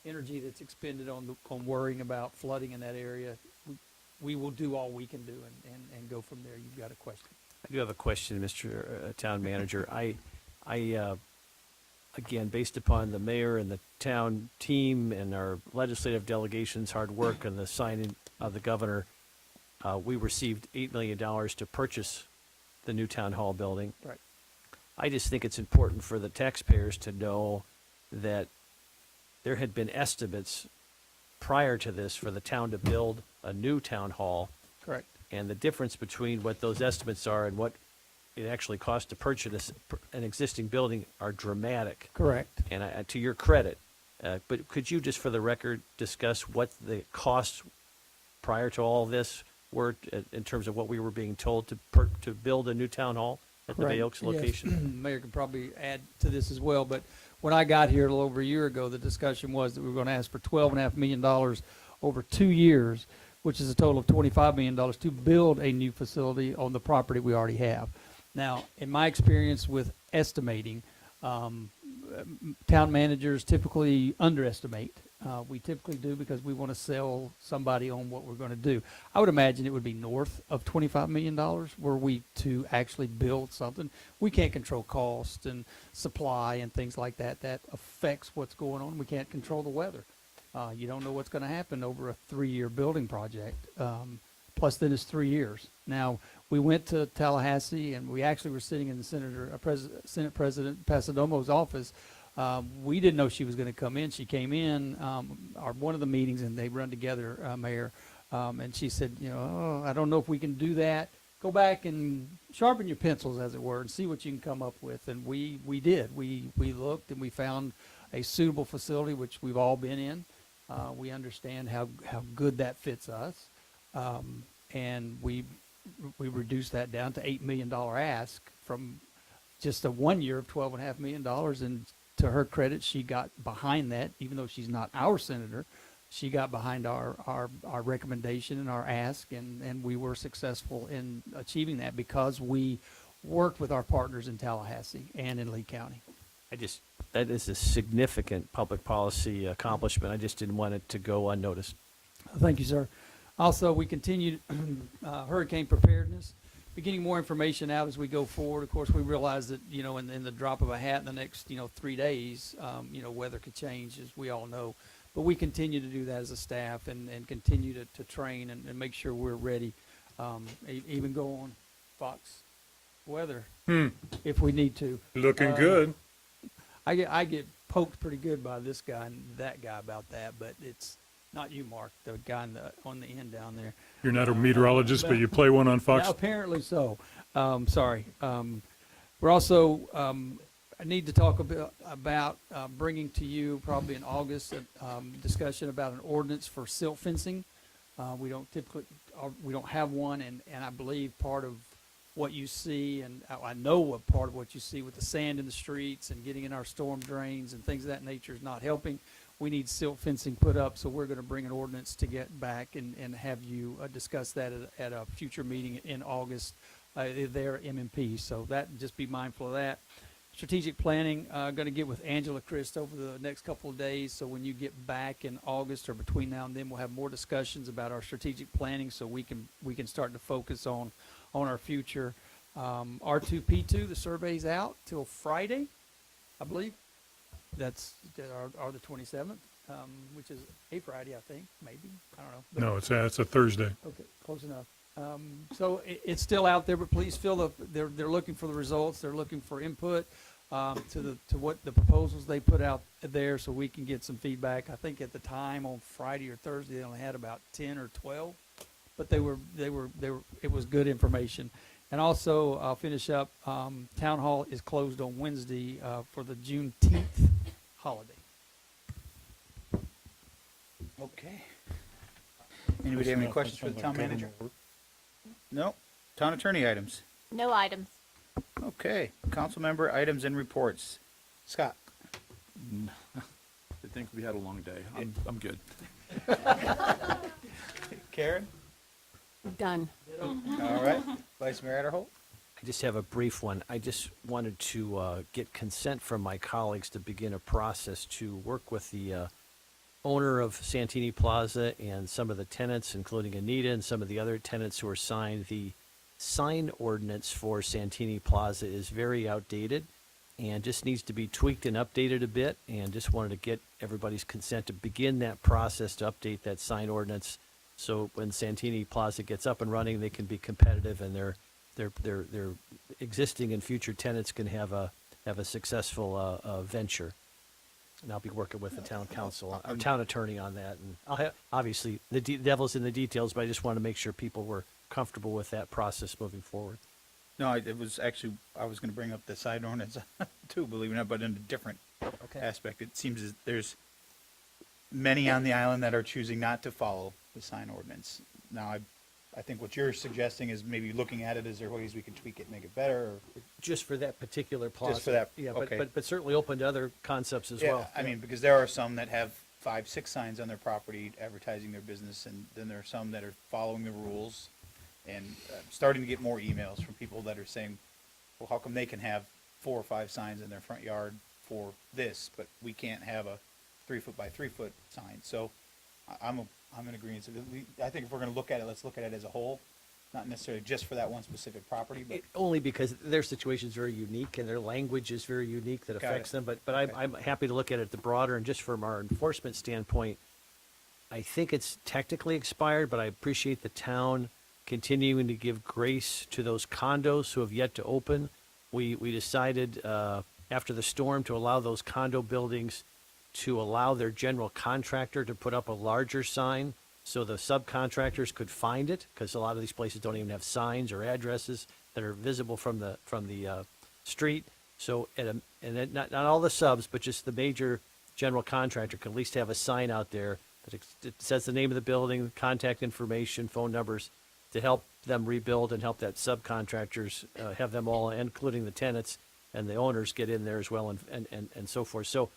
[SPEAKER 2] energy that's expended on worrying about flooding in that area. We will do all we can do and go from there. You've got a question.
[SPEAKER 19] I do have a question, Mr. Town Manager. I again, based upon the mayor and the town team and our legislative delegation's hard work and the signing of the governor, we received $8 million to purchase the new town hall building.
[SPEAKER 2] Right.
[SPEAKER 19] I just think it's important for the taxpayers to know that there had been estimates prior to this for the town to build a new town hall.
[SPEAKER 2] Correct.
[SPEAKER 19] And the difference between what those estimates are and what it actually costs to purchase an existing building are dramatic.
[SPEAKER 2] Correct.
[SPEAKER 19] And to your credit, but could you just for the record discuss what the costs prior to all this were in terms of what we were being told to build a new town hall at the Bay Oaks location?
[SPEAKER 2] Yes. Mayor can probably add to this as well, but when I got here a little over a year ago, the discussion was that we were going to ask for $12.5 million over 2 years, which is a total of $25 million to build a new facility on the property we already have. Now, in my experience with estimating, town managers typically underestimate. We typically do because we want to sell somebody on what we're going to do. I would imagine it would be north of $25 million were we to actually build something. We can't control cost and supply and things like that. That affects what's going on. We can't control the weather. You don't know what's going to happen over a 3-year building project. Plus, then it's 3 years. Now, we went to Tallahassee, and we actually were sitting in the Senate President Pasadomo's office. We didn't know she was going to come in. She came in one of the meetings, and they run together, Mayor. And she said, I don't know if we can do that go back and sharpen your pencils, as it were, and see what you can come up with. And we did. We looked and we found a suitable facility, which we've all been in. We understand how good that fits us. And we reduced that down to $8 million ask from just a 1 year of $12.5 million. And to her credit, she got behind that, even though she's not our senator. She got behind our recommendation and our ask, and we were successful in achieving that because we worked with our partners in Tallahassee and in Lee County.
[SPEAKER 19] That is a significant public policy accomplishment. I just didn't want it to go unnoticed.
[SPEAKER 2] Thank you, sir. Also, we continued hurricane preparedness, getting more information out as we go forward. Of course, we realize that, in the drop of a hat in the next, 3 days, weather could change, as we all know. But we continue to do that as a staff and continue to train and make sure we're ready. Even go on Fox Weather if we need to.
[SPEAKER 3] Looking good.
[SPEAKER 2] I get poked pretty good by this guy and that guy about that, but it's not you, Mark, the guy on the end down there.
[SPEAKER 3] You're not a meteorologist, but you play one on Fox.
[SPEAKER 2] No, apparently so. Sorry. We're also, I need to talk a bit about bringing to you probably in August a discussion about an ordinance for silt fencing. We don't have one, and I believe part of what you see, and I know what part of what you see with the sand in the streets and getting in our storm drains and things of that nature is not helping. We need silt fencing put up, so we're going to bring an ordinance to get back and have you discuss that at a future meeting in August there at MMP. So just be mindful of that. Strategic planning, going to get with Angela Christ over the next couple of days. So when you get back in August or between now and then, we'll have more discussions about our strategic planning so we can start to focus on our future. R2P2, the survey's out till Friday, I believe. That's the 27th, which is a Friday, I think, maybe. I don't know. But
[SPEAKER 3] No, it's a Thursday.
[SPEAKER 2] okay, close enough. So it's still out there, but please they're looking for the results. They're looking for input to what the proposals they put out there, so we can get some feedback. I think at the time on Friday or Thursday they only had about 10 or 12, but they were it was good information. And also, I'll finish up. Town Hall is closed on Wednesday for the Juneteenth holiday.
[SPEAKER 1] Okay. Anybody have any questions for the town manager? No. Town attorney items?
[SPEAKER 8] No items.
[SPEAKER 1] Okay. Council member items and reports. Scott?
[SPEAKER 11] I think we had a long day. I'm good.
[SPEAKER 1] Karen?
[SPEAKER 10] Done.
[SPEAKER 1] All right. Vice Mayor Adderholt?
[SPEAKER 19] I just have a brief one. I just wanted to get consent from my colleagues to begin a process to work with the owner of Santini Plaza and some of the tenants, including Anita and some of the other tenants who are signed. The sign ordinance for Santini Plaza is very outdated and just needs to be tweaked and updated a bit, and just wanted to get everybody's consent to begin that process to update that sign ordinance so when Santini Plaza gets up and running, they can be competitive and their existing and future tenants can have a successful venture. And I'll be working with the town council, our town attorney on that. And I'll have, obviously, the devil's in the details, but I just want to make sure people were comfortable with that process moving forward.
[SPEAKER 1] No, it was actually, I was going to bring up the side ordinance too, believe it or not, but in a different aspect. It seems as there's many on the island that are choosing not to follow the sign ordinance. Now, I think what you're suggesting is maybe looking at it, is there ways we can tweak it, make it better? Or
[SPEAKER 19] just for that particular plaza.
[SPEAKER 1] Just for that,
[SPEAKER 19] yeah,
[SPEAKER 1] okay.
[SPEAKER 19] but certainly open to other concepts as well.
[SPEAKER 1] I mean, because there are some that have 5, 6 signs on their property advertising their business, and then there are some that are following the rules and starting to get more emails from people that are saying, well, how come they can have 4 or 5 signs in their front yard for this, but we can't have a 3-foot by 3-foot sign? So I'm in agreement. So I think if we're going to look at it, let's look at it as a whole, not necessarily just for that one specific property. But
[SPEAKER 19] only because their situation is very unique and their language is very unique that affects them. But I'm happy to look at it the broader, and just from our enforcement standpoint, I think it's technically expired, but I appreciate the town continuing to give grace to those condos who have yet to open. We decided after the storm to allow those condo buildings to allow their general contractor to put up a larger sign so the subcontractors could find it, because a lot of these places don't even have signs or addresses that are visible from the street. So, not all the subs, but just the major general contractor can at least have a sign out there that it says the name of the building, contact information, phone numbers, to help them rebuild and help that subcontractors have them all, including the tenants and the owners, get in there as well, and so forth. So,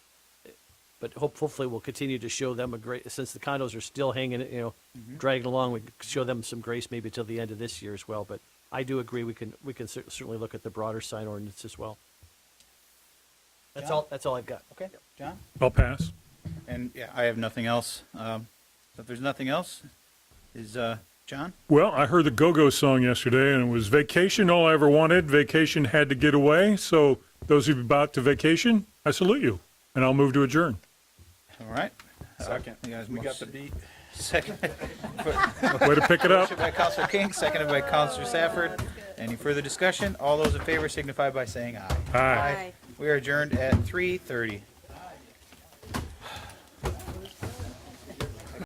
[SPEAKER 19] but hopefully we'll continue to show them since the condos are still hanging, dragging along, we can show them some grace maybe till the end of this year as well. But I do agree we can certainly look at the broader sign ordinance as well. That's all I've got.
[SPEAKER 1] Okay, John?
[SPEAKER 3] I'll pass.
[SPEAKER 1] And yeah, I have nothing else. If there's nothing else, is John?
[SPEAKER 3] Well, I heard the Go-Go song yesterday, and it was vacation, all I ever wanted. Vacation had to get away. So those of you about to vacation, I salute you, and I'll move to adjourn.
[SPEAKER 1] All right.
[SPEAKER 15] Second.
[SPEAKER 1] You guys
[SPEAKER 15] We got
[SPEAKER 1] must-
[SPEAKER 15] the beat.
[SPEAKER 1] Second.
[SPEAKER 3] Way to pick it up.
[SPEAKER 1] Motion by Counselor King, seconded by Counselor Safford. Any further discussion? All those in favor signify by saying aye.
[SPEAKER 3] Aye.
[SPEAKER 1] We are adjourned at 3:30.